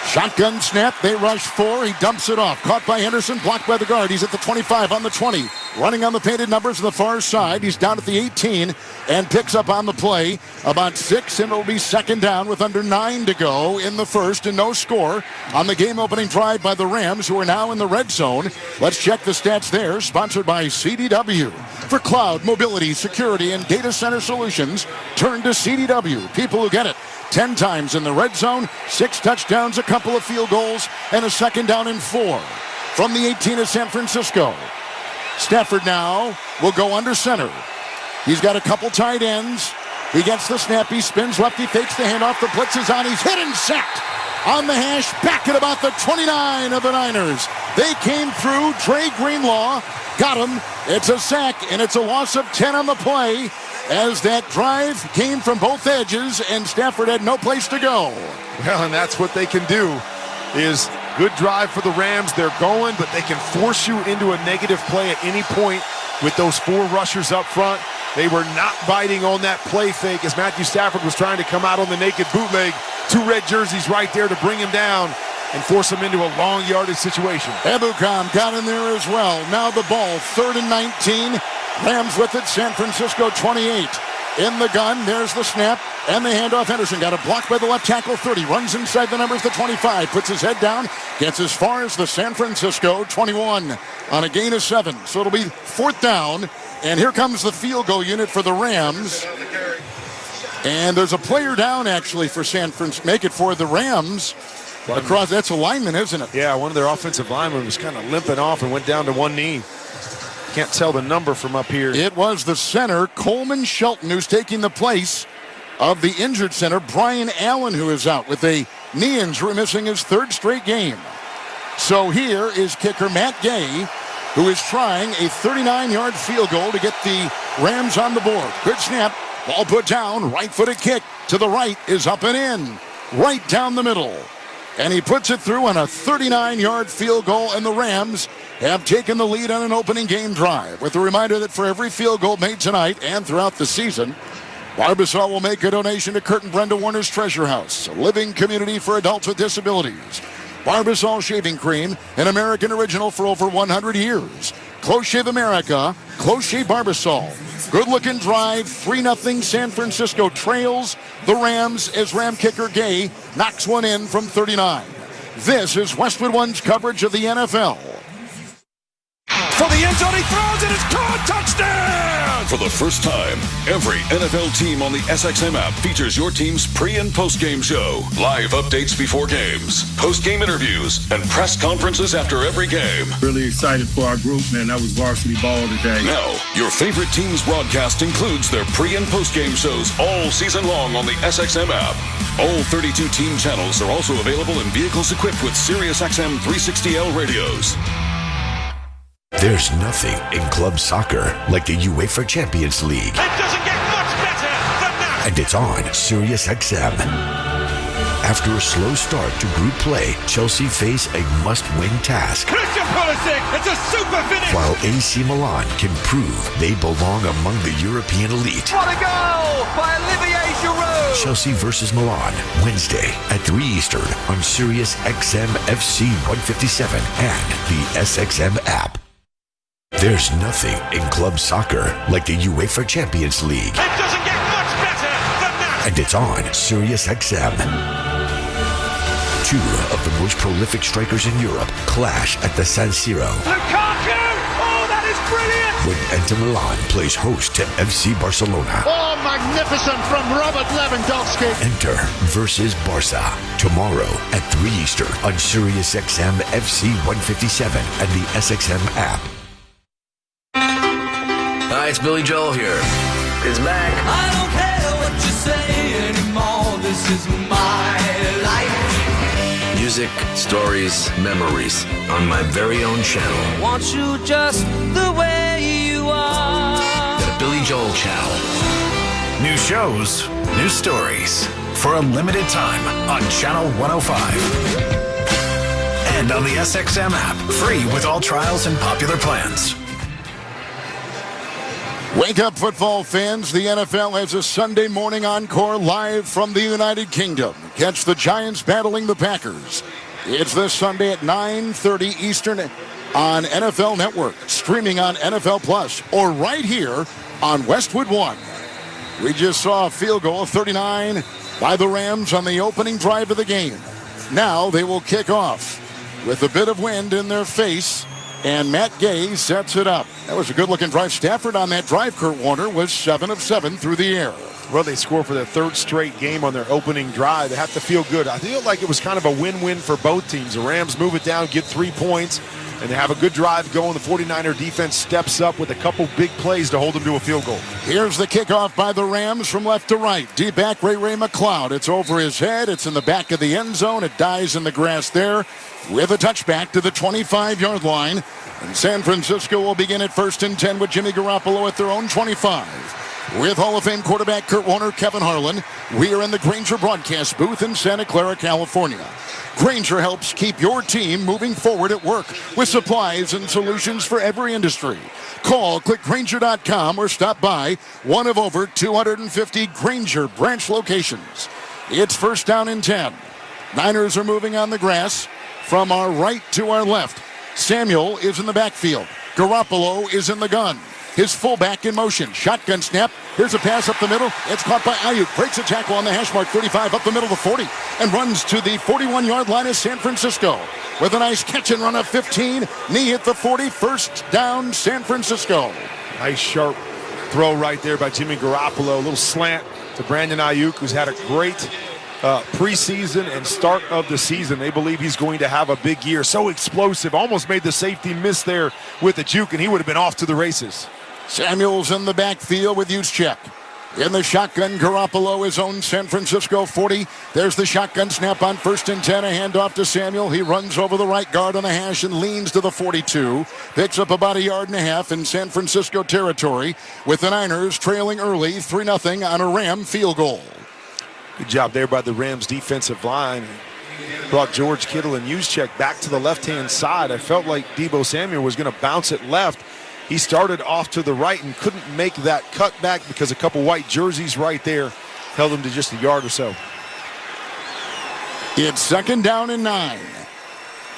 Shotgun snap, they rush 4, he dumps it off. Caught by Henderson, blocked by the guard. He's at the 25, on the 20. Running on the painted numbers on the far side. He's down at the 18 and picks up on the play about 6, and it'll be 2nd down with under 9 to go in the 1st, and no score on the game-opening drive by the Rams, who are now in the red zone. Let's check the stats there, sponsored by CDW. For cloud, mobility, security, and data center solutions, turn to CDW. People who get it. 10 times in the red zone, 6 touchdowns, a couple of field goals, and a 2nd down and 4. From the 18 of San Francisco. Stafford now will go under center. He's got a couple tight ends. He gets the snap, he spins left, he fakes the handoff, the blitz is on, he's hit and sacked. On the hash, back at about the 29 of the Niners. They came through, Trey Greenlaw got him. It's a sack, and it's a loss of 10 on the play, as that drive came from both edges, and Stafford had no place to go. Well, and that's what they can do, is good drive for the Rams. They're going, but they can force you into a negative play at any point with those 4 rushers up front. They were not biting on that play fake as Matthew Stafford was trying to come out on the naked bootleg. 2 red jerseys right there to bring him down and force him into a long yardage situation. Ebukam got in there as well. Now the ball, 3rd and 19. Rams with it, San Francisco 28. in the gun. There's the snap and the handoff. Henderson got a block by the left tackle. 30 runs inside the numbers. The 25 puts his head down, gets as far as the San Francisco 21 on a gain of 7. So it'll be 4th down. And here comes the field goal unit for the Rams. And there's a player down actually for San Francisco. Make it for the Rams. Across, that's a lineman, isn't it? Yeah, one of their offensive linemen was kind of limping off and went down to one knee. Can't tell the number from up here. It was the center, Coleman Shelton, who's taking the place of the injured center, Brian Allen, who is out with a knee injury, missing his 3rd straight game. So here is kicker Matt Gay, who is trying a 39-yard field goal to get the Rams on the board. Good snap, ball put down, right-footed kick to the right is up and in, right down the middle. And he puts it through on a 39-yard field goal, and the Rams have taken the lead on an opening game drive. With a reminder that for every field goal made tonight and throughout the season, Barbasol will make a donation to Kurt and Brenda Warner's Treasure House, a living community for adults with disabilities. Barbasol Shaving Cream, an American original for over 100 years. Close Shave America, Close Shave Barbasol. Good-looking drive, 3-0 San Francisco trails the Rams as Ram kicker Gay knocks one in from 39. This is Westwood One's coverage of the NFL. For the end zone, he throws it, it's caught, touchdown! For the first time, every NFL team on the SXM app features your team's pre- and post-game show, live updates before games, post-game interviews, and press conferences after every game. Really excited for our group, man. That was varsity ball today. Now, your favorite team's broadcast includes their pre- and post-game shows all season long on the SXM app. All 32 team channels are also available in vehicles equipped with SiriusXM 360L radios. There's nothing in club soccer like the UEFA Champions League. It doesn't get much better than that! And it's on SiriusXM. After a slow start to group play, Chelsea face a must-win task. Christian Pulisic, it's a super finish! While AC Milan can prove they belong among the European elite. What a goal by Olivier Giroud! Chelsea versus Milan, Wednesday at 3 Eastern on SiriusXM FC 157 and the SXM app. There's nothing in club soccer like the UEFA Champions League. It doesn't get much better than that! And it's on SiriusXM. 2 of the most prolific strikers in Europe clash at the San Siro. Lukaku! Oh, that is brilliant! When Inter Milan plays host to FC Barcelona. Oh, magnificent from Robert Lewandowski. Inter versus Barca. Tomorrow at 3 Eastern on SiriusXM FC 157 and the SXM app. Hi, it's Billy Joel here. It's back. I don't care what you say anymore. This is my life. Music, stories, memories on my very own channel. Want you just the way you are. The Billy Joel channel. New shows, new stories for a limited time on Channel 105. And on the SXM app, free with all trials and popular plans. Wake up, football fans. The NFL has a Sunday morning encore live from the United Kingdom. Catch the Giants battling the Packers. It's this Sunday at 9:30 Eastern on NFL Network, streaming on NFL Plus, or right here on Westwood One. We just saw a field goal, 39, by the Rams on the opening drive of the game. Now they will kick off with a bit of wind in their face. And Matt Gay sets it up. That was a good-looking drive. Stafford on that drive, Kurt Warner, was 7 of 7 through the air. Well, they score for their 3rd straight game on their opening drive. They have to feel good. I feel like it was kind of a win-win for both teams. The Rams move it down, get 3 points, and they have a good drive going. The 49er defense steps up with a couple big plays to hold them to a field goal. Here's the kickoff by the Rams from left to right. Deep back, Ray McLeod. It's over his head. It's in the back of the end zone. It dies in the grass there with a touchback to the 25-yard line. And San Francisco will begin at 1st and 10 with Jimmy Garoppolo at their own 25. With Hall of Fame quarterback Kurt Warner, Kevin Harlan, we are in the Grainger broadcast booth in Santa Clara, California. Grainger helps keep your team moving forward at work with supplies and solutions for every industry. Call, click Grainger.com, or stop by one of over 250 Grainger branch locations. It's 1st down and 10. Niners are moving on the grass from our right to our left. Samuel is in the backfield. Garoppolo is in the gun. his fullback in motion. Shotgun snap. Here's a pass up the middle. It's caught by Ayuk. Breaks a tackle on the hash mark, 35, up the middle of the 40, and runs to the 41-yard line of San Francisco with a nice catch and run of 15. Knee at the 40. First down, San Francisco. Nice sharp throw right there by Jimmy Garoppolo. A little slant to Brandon Ayuk, who's had a great preseason and start of the season. They believe he's going to have a big year. So explosive. Almost made the safety miss there with the juke, and he would have been off to the races. Samuels in the backfield with Juszczyk. In the shotgun, Garoppolo is on San Francisco 40. There's the shotgun snap on 1st and 10. A handoff to Samuel. He runs over the right guard on the hash and leans to the 42. Picks up about 1.5 yards in San Francisco territory with the Niners trailing early 3-0 on a Ram field goal. Good job there by the Rams defensive line. Brought George Kittle and Juszczyk back to the left-hand side. I felt like Deebo Samuel was going to bounce it left. He started off to the right and couldn't make that cut back because a couple white jerseys right there held him to just 1 yard or so. It's 2nd down and 9.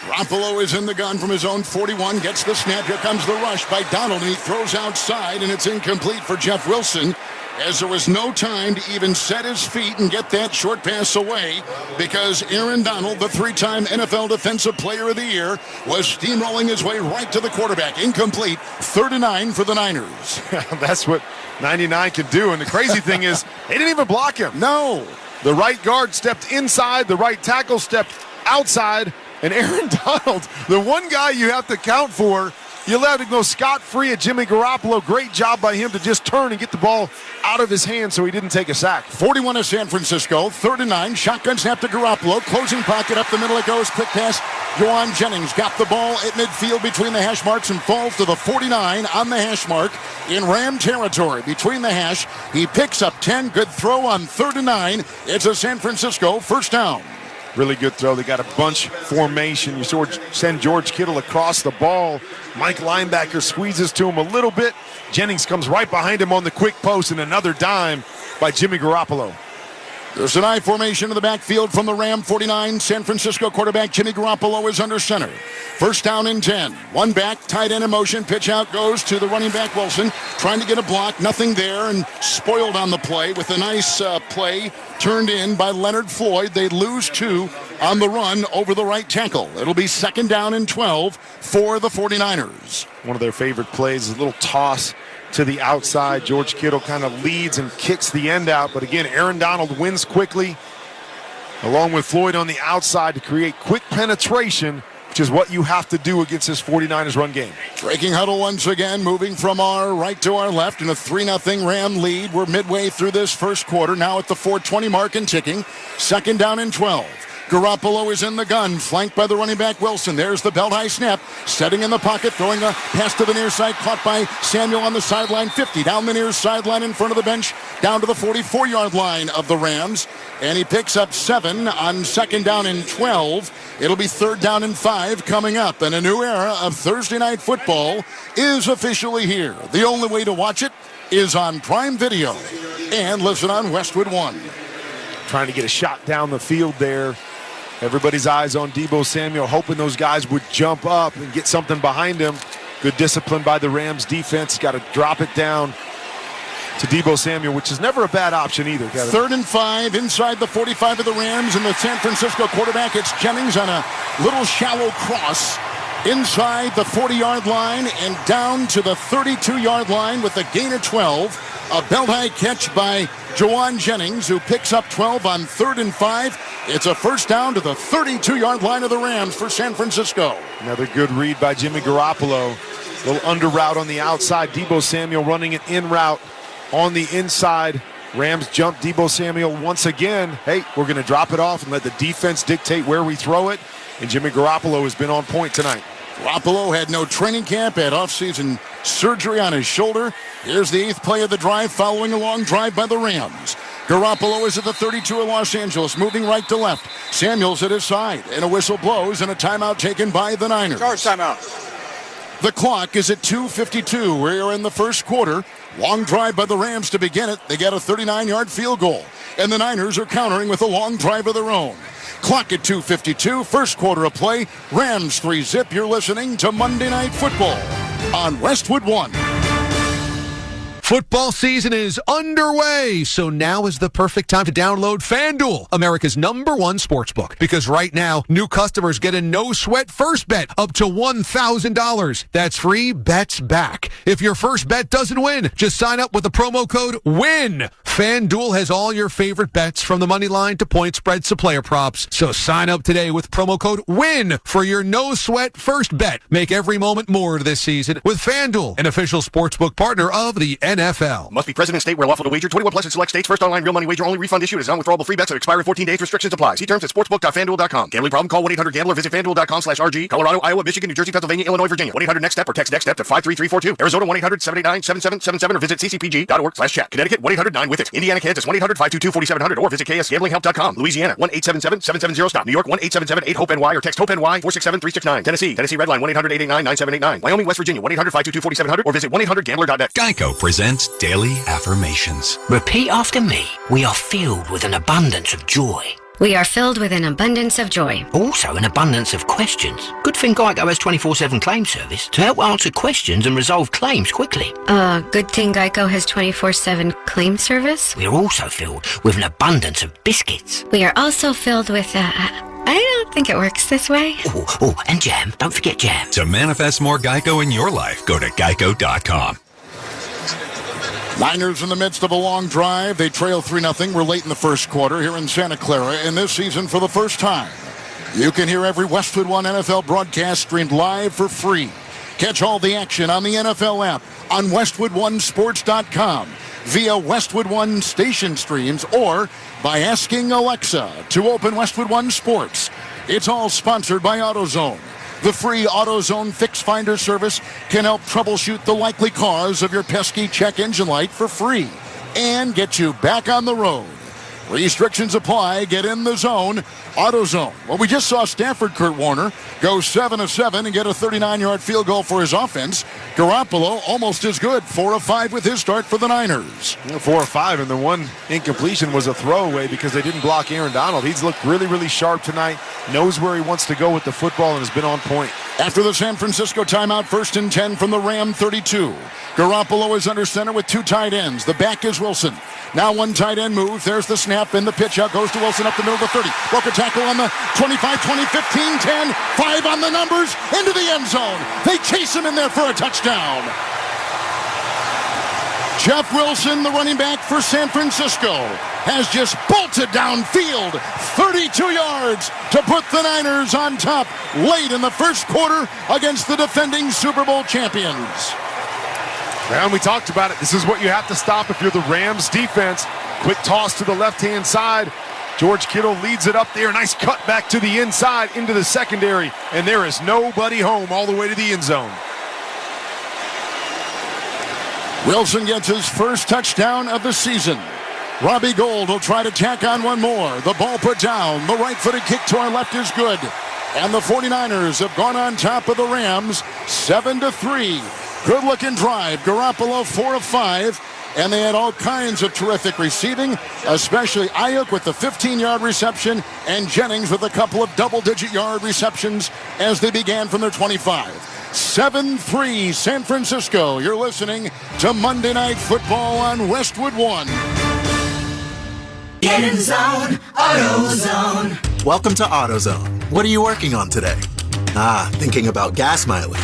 Garoppolo is in the gun from his own 41. Gets the snap. Here comes the rush by Donald, and he throws outside, and it's incomplete for Jeff Wilson, as there was no time to even set his feet and get that short pass away because Aaron Donald, the 3-time NFL Defensive Player of the Year, was steamrolling his way right to the quarterback. Incomplete. 3rd and 9 for the Niners. That's what 99 can do. And the crazy thing is, they didn't even block him. No. The right guard stepped inside. The right tackle stepped outside. And Aaron Donald, the one guy you have to count for, you allowed to go scot-free at Jimmy Garoppolo. Great job by him to just turn and get the ball out of his hand so he didn't take a sack. 41 of San Francisco, 3rd and 9. Shotgun snap to Garoppolo. Closing pocket up the middle it goes. Quick pass. Juwan Jennings got the ball at midfield between the hash marks and falls to the 49 on the hash mark in Ram territory. Between the hash, he picks up 10. Good throw on 3rd and 9. It's a San Francisco first down. Really good throw. They got a bunch formation. You send George Kittle across the ball. Mike linebacker squeezes to him a little bit. Jennings comes right behind him on the quick post, and another dime by Jimmy Garoppolo. There's an I formation in the backfield from the Ram 49. San Francisco quarterback Jimmy Garoppolo is under center. First down and 10. One back, tight end in motion. Pitch out goes to the running back Wilson. Trying to get a block. Nothing there, and spoiled on the play with a nice play turned in by Leonard Floyd. They lose 2 on the run over the right tackle. It'll be 2nd down and 12 for the 49ers. One of their favorite plays is a little toss to the outside. George Kittle kind of leads and kicks the end out. But again, Aaron Donald wins quickly, along with Floyd on the outside to create quick penetration, which is what you have to do against this 49ers run game. Breaking huddle once again, moving from our right to our left in a 3-0 Ram lead. We're midway through this first quarter, now at the 4:20 mark and ticking. 2nd down and 12. Garoppolo is in the gun, flanked by the running back Wilson. There's the belt high snap, setting in the pocket, throwing a pass to the near side, caught by Samuel on the sideline, 50, down the near sideline in front of the bench, down to the 44-yard line of the Rams, and he picks up 7 on 2nd down and 12. It'll be 3rd down and 5 coming up, and a new era of Thursday night football is officially here. The only way to watch it is on Prime Video, and listen on Westwood One. Trying to get a shot down the field there. Everybody's eyes on Deebo Samuel, hoping those guys would jump up and get something behind him. Good discipline by the Rams defense. Got to drop it down to Deebo Samuel, which is never a bad option either. 3rd and 5 inside the 45 of the Rams, and the San Francisco quarterback, it's Jennings on a little shallow cross inside the 40-yard line and down to the 32-yard line with a gain of 12. A belt-high catch by Juwan Jennings, who picks up 12 on 3rd and 5. It's a first down to the 32-yard line of the Rams for San Francisco. Another good read by Jimmy Garoppolo. Little under route on the outside. Deebo Samuel running an in route on the inside. Rams jump Deebo Samuel once again. Hey, we're going to drop it off and let the defense dictate where we throw it. And Jimmy Garoppolo has been on point tonight. Garoppolo had no training camp, had offseason surgery on his shoulder. Here's the 8th play of the drive, following a long drive by the Rams. Garoppolo is at the 32 of Los Angeles, moving right to left. Samuels at his side, and a whistle blows, and a timeout taken by the Niners. Charge timeout. The clock is at 2:52. We're in the first quarter. Long drive by the Rams to begin it. They get a 39-yard field goal, and the Niners are countering with a long drive of their own. Clock at 2:52. First quarter of play. Rams 3-0. You're listening to Monday Night Football on Westwood One. Football season is underway, so now is the perfect time to download FanDuel, America's #1 sportsbook. Because right now, new customers get a no-sweat first bet up to $1,000. That's free bets back. If your first bet doesn't win, just sign up with the promo code WIN. FanDuel has all your favorite bets from the money line to point spreads to player props. So sign up today with promo code WIN for your no-sweat first bet. Make every moment more this season with FanDuel, an official sportsbook partner of the NFL. Must be present in state where lawful to wager. 21 plus in select states. First online real money wager only. Refund issued is non-withdrawable free bets that expire in 14 days. Restrictions apply. See terms at sportsbook.fanduel.com. Gambling problem? Call 1-800-GAMBLER. Visit fanduel.com/RG. Colorado, Iowa, Michigan, New Jersey, Pennsylvania, Illinois, Virginia. 1-800-NEXT-STEP or text NEXT-STEP to 53342. Arizona 1-800-789-7777 or visit ccpg.org/chat. Connecticut 1-800-9-WITH-IT. Indiana, Kansas 1-800-522-4700 or visit ksgamblinghelp.com. Louisiana 1-877-770-STOP. New York 1-877-8-HOPE-NY or text HOPE-NY 467-369. Tennessee Redline 1-800-889-9789. Wyoming, West Virginia 1-800-522-4700 or visit 1-800-GAMBLER.net. Geico presents Daily Affirmations. Repeat after me. We are filled with an abundance of joy. We are filled with an abundance of joy. Also an abundance of questions. Good thing Geico has 24/7 claim service to help answer questions and resolve claims quickly. Good thing Geico has 24/7 claim service. We are also filled with an abundance of biscuits. We are also filled with, I don't think it works this way. Oh, and jam. Don't forget jam. To manifest more Geico in your life, go to geico.com. Niners in the midst of a long drive. They trail 3-0. We're late in the first quarter here in Santa Clara. And this season, for the first time, you can hear every Westwood One NFL broadcast streamed live for free. Catch all the action on the NFL app, on WestwoodOneSports.com, via Westwood One station streams, or by asking Alexa to open Westwood One Sports. It's all sponsored by AutoZone. The free AutoZone Fix Finder service can help troubleshoot the likely cause of your pesky check engine light for free and get you back on the road. Restrictions apply. Get in the zone. AutoZone. Well, we just saw Stafford Kurt Warner go 7 of 7 and get a 39-yard field goal for his offense. Garoppolo almost as good, 4 of 5 with his start for the Niners. 4 of 5, and the one incompletion was a throwaway because they didn't block Aaron Donald. He's looked really, really sharp tonight, knows where he wants to go with the football, and has been on point. After the San Francisco timeout, 1st and 10 from the Ram 32. Garoppolo is under center with 2 tight ends. The back is Wilson. Now 1 tight end move. There's the snap and the pitch out. Goes to Wilson up the middle of the 30. Broke a tackle on the 25, 20, 15, 10. 5 on the numbers. Into the end zone. They chase him in there for a touchdown. Jeff Wilson, the running back for San Francisco, has just bolted downfield 32 yards to put the Niners on top late in the first quarter against the defending Super Bowl champions. And we talked about it. This is what you have to stop if you're the Rams defense. Quick toss to the left-hand side. George Kittle leads it up there. Nice cut back to the inside into the secondary. And there is nobody home all the way to the end zone. Wilson gets his first touchdown of the season. Robbie Gould will try to tack on one more. The ball put down. The right-footed kick to our left is good. And the 49ers have gone on top of the Rams 7-3. Good-looking drive. Garoppolo 4 of 5. And they had all kinds of terrific receiving, especially Ayuk with the 15-yard reception and Jennings with a couple of double-digit yard receptions as they began from their 25. 7-3 San Francisco. You're listening to Monday Night Football on Westwood One. Get in zone, AutoZone. Welcome to AutoZone. What are you working on today? Thinking about gas mileage.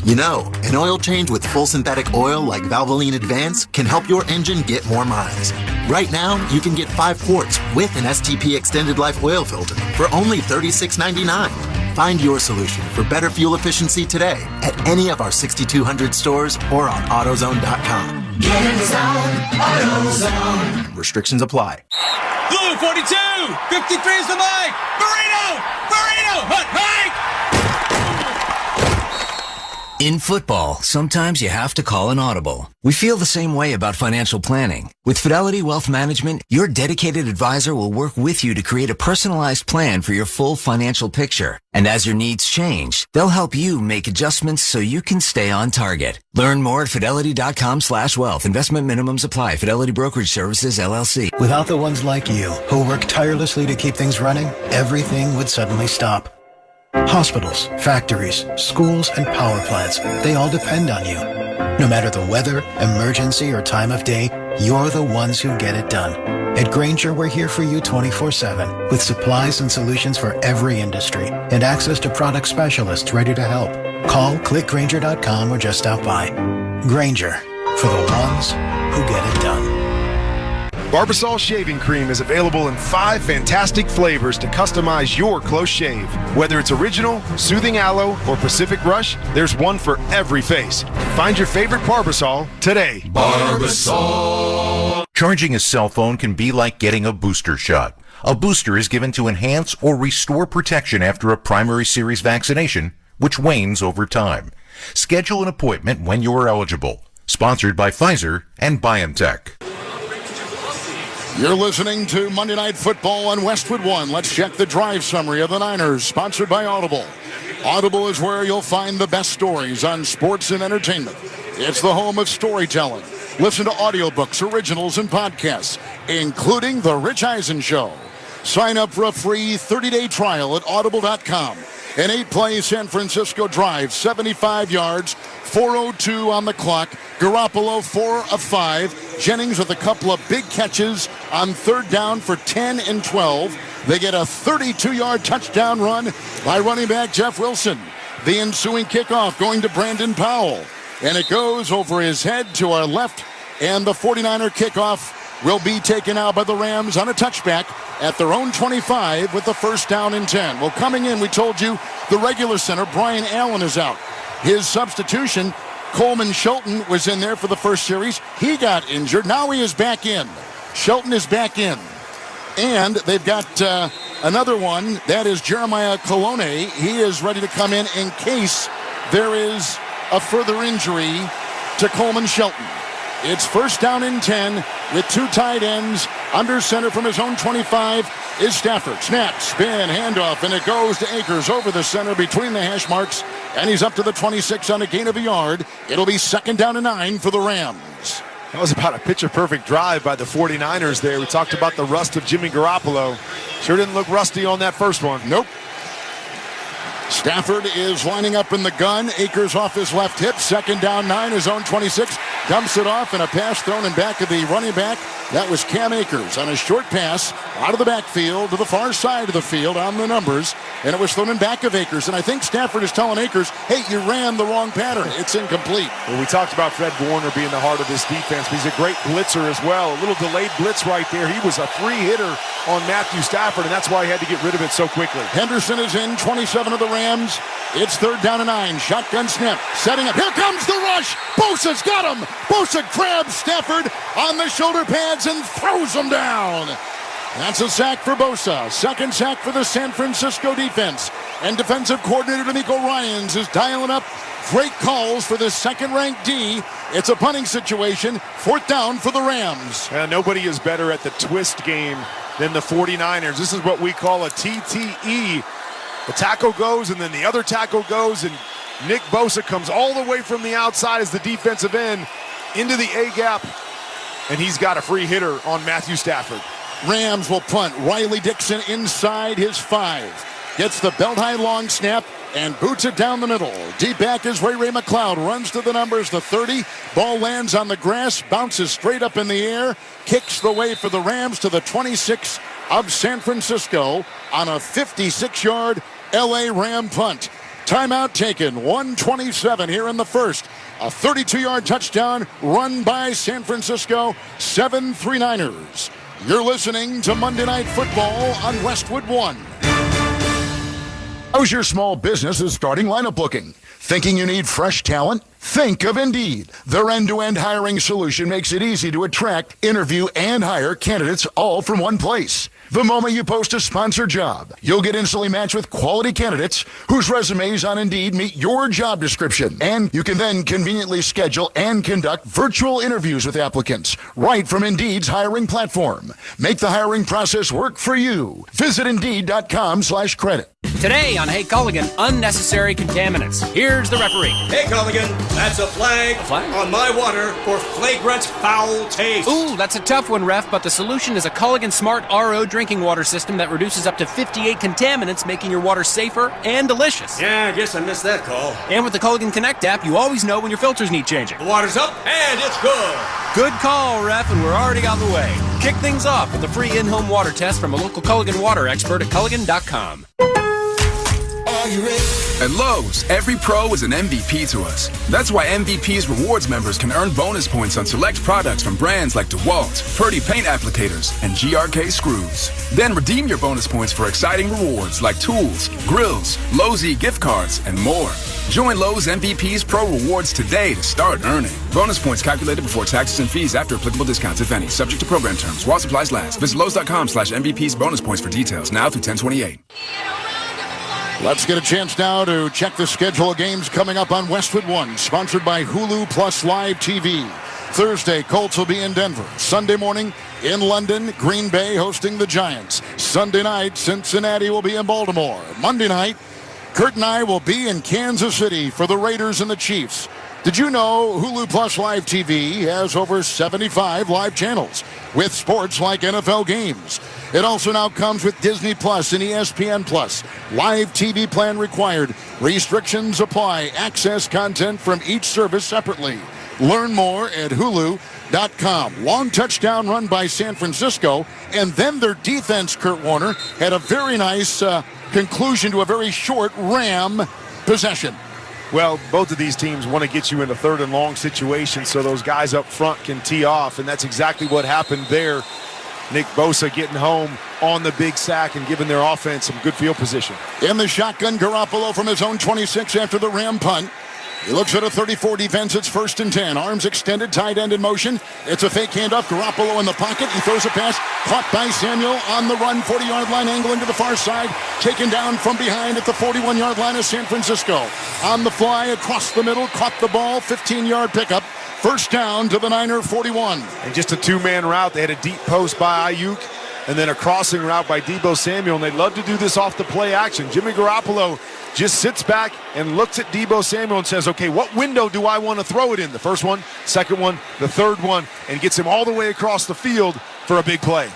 You know, an oil change with full synthetic oil like Valvoline Advance can help your engine get more miles. Right now, you can get 5 quarts with an STP Extended Life oil filter for only $36.99. Find your solution for better fuel efficiency today at any of our 6,200 stores or on AutoZone.com. Get in zone, AutoZone. Restrictions apply. Blue 42, 53 is the mic. Burrito, hut. In football, sometimes you have to call an audible. We feel the same way about financial planning. With Fidelity Wealth Management, your dedicated advisor will work with you to create a personalized plan for your full financial picture. And as your needs change, they'll help you make adjustments so you can stay on target. Learn more at fidelity.com/wealth. Investment minimums apply. Fidelity Brokerage Services, LLC. Without the ones like you, who work tirelessly to keep things running, everything would suddenly stop. Hospitals, factories, schools, and power plants, they all depend on you. No matter the weather, emergency, or time of day, you're the ones who get it done. At Grainger, we're here for you 24/7 with supplies and solutions for every industry and access to product specialists ready to help. Call, click Grainger.com, or just stop by. Grainger, for the ones who get it done. Barbasol Shaving Cream is available in 5 fantastic flavors to customize your close shave. Whether it's original, soothing aloe, or Pacific Rush, there's one for every face. Find your favorite Barbasol today. Barbasol. Charging a cell phone can be like getting a booster shot. A booster is given to enhance or restore protection after a primary series vaccination, which wanes over time. Schedule an appointment when you are eligible. Sponsored by Pfizer and BioNTech. You're listening to Monday Night Football on Westwood One. Let's check the drive summary of the Niners, sponsored by Audible. Audible is where you'll find the best stories on sports and entertainment. It's the home of storytelling. Listen to audiobooks, originals, and podcasts, including The Rich Eisen Show. Sign up for a free 30-day trial at audible.com. An 8-play San Francisco drive, 75 yards, 4:02 on the clock. Garoppolo 4 of 5. Jennings with a couple of big catches on 3rd down for 10 and 12. They get a 32-yard touchdown run by running back Jeff Wilson. The ensuing kickoff going to Brandon Powell. And it goes over his head to our left. And the 49er kickoff will be taken out by the Rams on a touchback at their own 25 with the 1st down and 10. Well, coming in, we told you the regular center, Brian Allen, is out. His substitution, Coleman Shelton, was in there for the first series. He got injured. Now he is back in. Shelton is back in. And they've got another one. That is Jeremiah Colonna. He is ready to come in case there is a further injury to Coleman Shelton. It's 1st down and 10 with 2 tight ends. Under center from his own 25 is Stafford. Snap, spin, handoff, and it goes to Akers over the center between the hash marks. And he's up to the 26 on a gain of a yard. It'll be 2nd down and 9 for the Rams. That was about a picture-perfect drive by the 49ers there. We talked about the rust of Jimmy Garoppolo. Sure didn't look rusty on that first one. Nope. Stafford is lining up in the gun. Akers off his left hip. 2nd down 9, his own 26. Dumps it off, and a pass thrown in back of the running back. That was Cam Akers on a short pass out of the backfield to the far side of the field on the numbers. And it was thrown in back of Akers. And I think Stafford is telling Akers, hey, you ran the wrong pattern. It's incomplete. Well, we talked about Fred Warner being the heart of this defense. He's a great blitzer as well. A little delayed blitz right there. He was a 3-hitter on Matthew Stafford, and that's why he had to get rid of it so quickly. Henderson is in, 27 of the Rams. It's 3rd down and 9. Shotgun snap. Setting up. Here comes the rush. Bosa's got him. Bosa grabs Stafford on the shoulder pads and throws him down. That's a sack for Bosa. 2nd sack for the San Francisco defense. And defensive coordinator D'Amico Ryans is dialing up great calls for the 2nd-ranked D. It's a punting situation. 4th down for the Rams. Nobody is better at the twist game than the 49ers. This is what we call a TTE. The tackle goes, and then the other tackle goes, and Nick Bosa comes all the way from the outside as the defensive end into the A-gap, and he's got a free hitter on Matthew Stafford. Rams will punt. Riley Dixon inside his 5. Gets the belt-high long snap and boots it down the middle. Deep back is Ray McLeod. Runs to the numbers, the 30. Ball lands on the grass, bounces straight up in the air, kicks the way for the Rams to the 26 of San Francisco on a 56-yard L.A. Ram punt. Timeout taken, 1:27 here in the first. A 32-yard touchdown run by San Francisco, 7-3 Niners. You're listening to Monday Night Football on Westwood One. How's your small business's starting lineup looking? Thinking you need fresh talent? Think of Indeed. Their end-to-end hiring solution makes it easy to attract, interview, and hire candidates all from one place. The moment you post a sponsored job, you'll get instantly matched with quality candidates whose resumes on Indeed meet your job description. And you can then conveniently schedule and conduct virtual interviews with applicants right from Indeed's hiring platform. Make the hiring process work for you. Visit Indeed.com/credit. Today on Hey Culligan, unnecessary contaminants. Here's the referee. Hey Culligan, that's a flag, on my water for flagrant foul taste. Ooh, that's a tough one, ref, but the solution is a Culligan Smart RO drinking water system that reduces up to 58 contaminants, making your water safer and delicious. Yeah, I guess I missed that call. And with the Culligan Connect app, you always know when your filters need changing. The water's up and it's good. Good call, ref, and we're already on the way. Kick things off with a free in-home water test from a local Culligan water expert at Culligan.com. At Lowe's, every pro is an MVP to us. That's why MVP's rewards members can earn bonus points on select products from brands like DeWalt, Purdy paint applicators, and GRK screws. Then redeem your bonus points for exciting rewards like tools, grills, Lowe's gift cards, and more. Join Lowe's MVP's Pro Rewards today to start earning. Bonus points calculated before taxes and fees after applicable discounts, if any. Subject to program terms. While supplies last. Visit Lowe's.com/MVP's bonus points for details. Now through 10/28. Let's get a chance now to check the schedule of games coming up on Westwood One, sponsored by Hulu Plus Live TV. Thursday, Colts will be in Denver. Sunday morning, in London, Green Bay hosting the Giants. Sunday night, Cincinnati will be in Baltimore. Monday night, Kurt and I will be in Kansas City for the Raiders and the Chiefs. Did you know Hulu Plus Live TV has over 75 live channels with sports like NFL games? It also now comes with Disney Plus and ESPN Plus. Live TV plan required. Restrictions apply. Access content from each service separately. Learn more at Hulu.com. Long touchdown run by San Francisco, and then their defense, Kurt Warner, had a very nice conclusion to a very short Ram possession. Well, both of these teams want to get you into third and long situations so those guys up front can tee off, and that's exactly what happened there. Nick Bosa getting home on the big sack and giving their offense some good field position. In the shotgun, Garoppolo from his own 26 after the Ram punt. He looks at a 34 defense. It's 1st and 10. Arms extended, tight end in motion. It's a fake handoff. Garoppolo in the pocket. He throws a pass. Caught by Samuel on the run. 40-yard line, angling to the far side. Taken down from behind at the 41-yard line of San Francisco. On the fly, across the middle. Caught the ball. 15-yard pickup. First down to the Niner 41. And just a two-man route. They had a deep post by Ayuk and then a crossing route by Deebo Samuel. And they love to do this off the play action. Jimmy Garoppolo just sits back and looks at Deebo Samuel and says, okay, what window do I want to throw it in? The first one, second one, the third one, and gets him all the way across the field for a big play.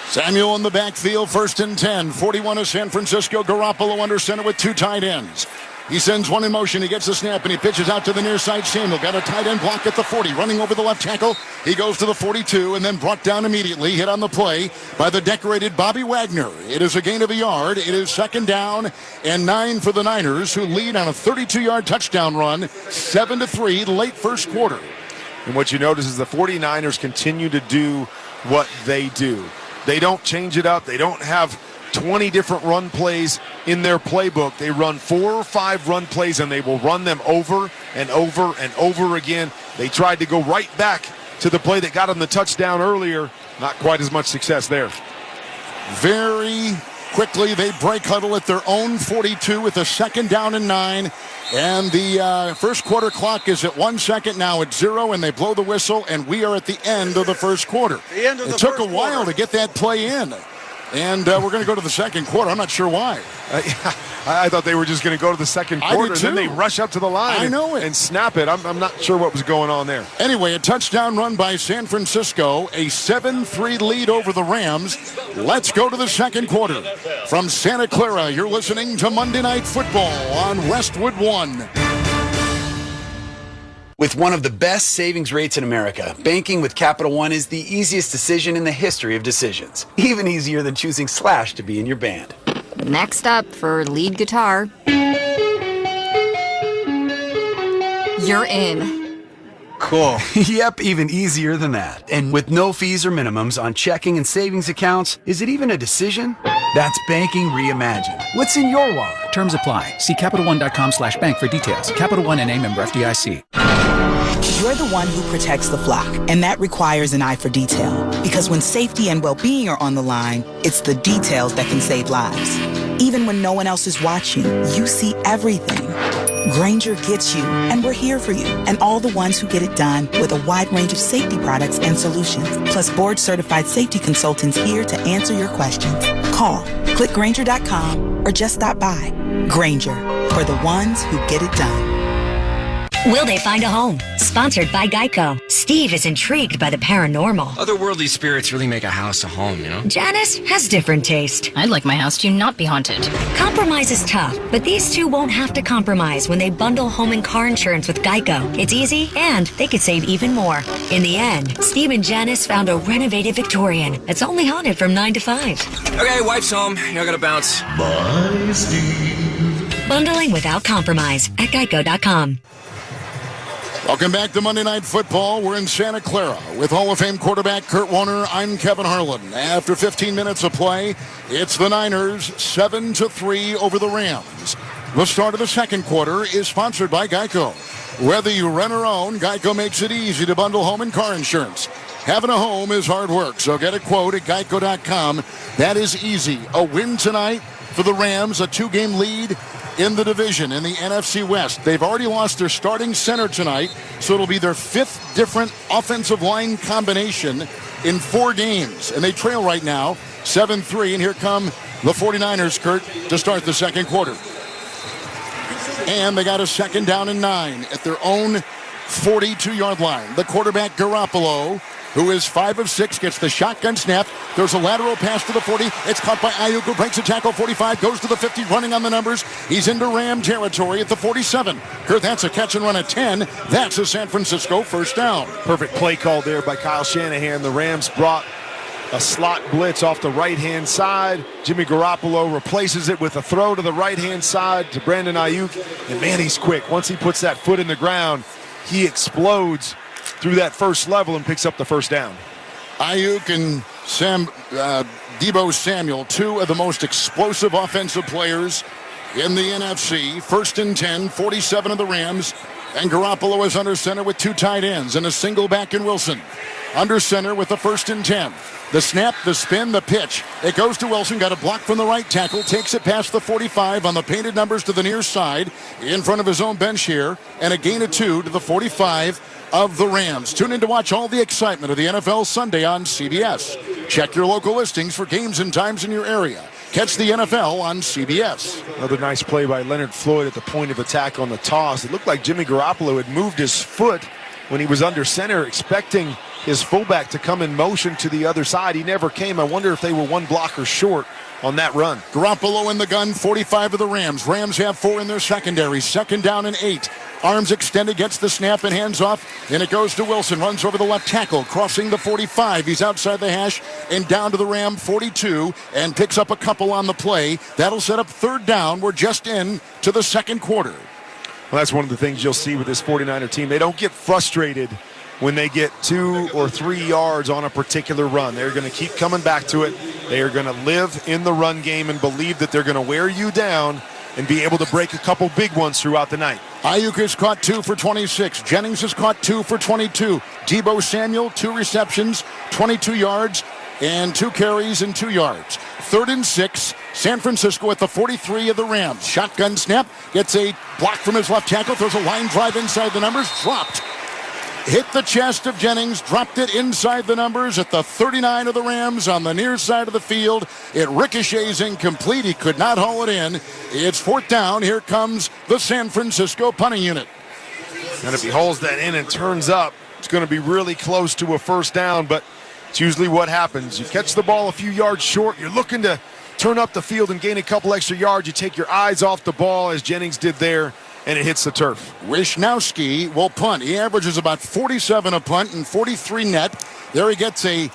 Samuel in the backfield, 1st and 10. 41 of San Francisco. Garoppolo under center with two tight ends. He sends one in motion. He gets the snap, and he pitches out to the near side. Samuel got a tight end block at the 40. Running over the left tackle. He goes to the 42 and then brought down immediately. Hit on the play by the decorated Bobby Wagner. It is a gain of a yard. It is 2nd down and 9 for the Niners, who lead on a 32-yard touchdown run, 7-3, late first quarter. And what you notice is the 49ers continue to do what they do. They don't change it up. They don't have 20 different run plays in their playbook. They run 4 or 5 run plays, and they will run them over and over and over again. They tried to go right back to the play that got them the touchdown earlier. Not quite as much success there. Very quickly, they break huddle at their own 42 with a 2nd down and 9. And the first quarter clock is at 1 second. Now it's 0, and they blow the whistle, and we are at the end of the first quarter. It took a while to get that play in. And we're going to go to the second quarter. I'm not sure why. I thought they were just going to go to the second quarter, and then they rush up to the line and snap it. I'm not sure what was going on there. Anyway, a touchdown run by San Francisco, a 7-3 lead over the Rams. Let's go to the second quarter. From Santa Clara, you're listening to Monday Night Football on Westwood One. With one of the best savings rates in America, banking with Capital One is the easiest decision in the history of decisions. Even easier than choosing Slash to be in your band. Next up for lead guitar. You're in. Cool. Yep, even easier than that. And with no fees or minimums on checking and savings accounts, is it even a decision? That's banking reimagined. What's in your wallet? Terms apply. See CapitalOne.com/bank for details. Capital One N.A. member FDIC. You're the one who protects the flock, and that requires an eye for detail. Because when safety and well-being are on the line, it's the details that can save lives. Even when no one else is watching, you see everything. Grainger gets you, and we're here for you, and all the ones who get it done with a wide range of safety products and solutions, plus board-certified safety consultants here to answer your questions. Call, click Grainger.com, or just stop by. Grainger, for the ones who get it done. Will they find a home? Sponsored by Geico. Steve is intrigued by the paranormal. Otherworldly spirits really make a house a home, you know? Janice has different taste. I'd like my house to not be haunted. Compromise is tough, but these two won't have to compromise when they bundle home and car insurance with Geico. It's easy, and they could save even more. In the end, Steve and Janice found a renovated Victorian that's only haunted from 9 to 5. Okay, wife's home. I gotta bounce. Bye, Steve. Bundling without compromise at Geico.com. Welcome back to Monday Night Football. We're in Santa Clara with Hall of Fame quarterback Kurt Warner. I'm Kevin Harlan. After 15 minutes of play, it's the Niners 7-3 over the Rams. The start of the second quarter is sponsored by Geico. Whether you rent or own, Geico makes it easy to bundle home and car insurance. Having a home is hard work, so get a quote at Geico.com. That is easy. A win tonight for the Rams, a 2-game lead in the division in the NFC West. They've already lost their starting center tonight, so it'll be their 5th different offensive line combination in 4 games. And they trail right now 7-3, and here come the 49ers, Kurt, to start the second quarter. And they got a second down and 9 at their own 42-yard line. The quarterback, Garoppolo, who is 5 of 6, gets the shotgun snap. There's a lateral pass to the 40. It's caught by Ayuk, who breaks a tackle. 45, goes to the 50, running on the numbers. He's into Ram territory at the 47. Kurt, that's a catch and run at 10. That's a San Francisco first down. Perfect play call there by Kyle Shanahan. The Rams brought a slot blitz off the right-hand side. Jimmy Garoppolo replaces it with a throw to the right-hand side to Brandon Ayuk. And man, he's quick. Once he puts that foot in the ground, he explodes through that first level and picks up the first down. Ayuk and Deebo Samuel, 2 of the most explosive offensive players in the NFC. First and 10, 47 of the Rams. And Garoppolo is under center with 2 tight ends and a single back in Wilson. Under center with the first and 10. The snap, the spin, the pitch. It goes to Wilson, got a block from the right tackle, takes it past the 45 on the painted numbers to the near side, in front of his own bench here, and a gain of 2 to the 45 of the Rams. Tune in to watch all the excitement of the NFL Sunday on CBS. Check your local listings for games and times in your area. Catch the NFL on CBS. Another nice play by Leonard Floyd at the point of attack on the toss. It looked like Jimmy Garoppolo had moved his foot when he was under center, expecting his fullback to come in motion to the other side. He never came. I wonder if they were one blocker short on that run. Garoppolo in the gun, 45 of the Rams. Rams have 4 in their secondary. Second down and 8. Arms extended, gets the snap and hands off, and it goes to Wilson. Runs over the left tackle, crossing the 45. He's outside the hash and down to the Ram 42 and picks up a couple on the play. That'll set up third down. We're just in to the second quarter. Well, that's one of the things you'll see with this 49er team. They don't get frustrated when they get 2 or 3 yards on a particular run. They're going to keep coming back to it. They are going to live in the run game and believe that they're going to wear you down and be able to break a couple big ones throughout the night. Ayuk has caught 2 for 26. Jennings has caught 2 for 22. Deebo Samuel, 2 receptions, 22 yards, and 2 carries and 2 yards. 3rd and 6. San Francisco at the 43 of the Rams. Shotgun snap. Gets a block from his left tackle. Throws a line drive inside the numbers. Dropped. Hit the chest of Jennings. Dropped it inside the numbers at the 39 of the Rams on the near side of the field. It ricochets incomplete. He could not haul it in. It's 4th down. Here comes the San Francisco punting unit. And if he hauls that in and turns up, it's going to be really close to a first down, but it's usually what happens. You catch the ball a few yards short. You're looking to turn up the field and gain a couple extra yards. You take your eyes off the ball, as Jennings did there, and it hits the turf. Wishnowski will punt. He averages about 47 a punt and 43 net. There he gets a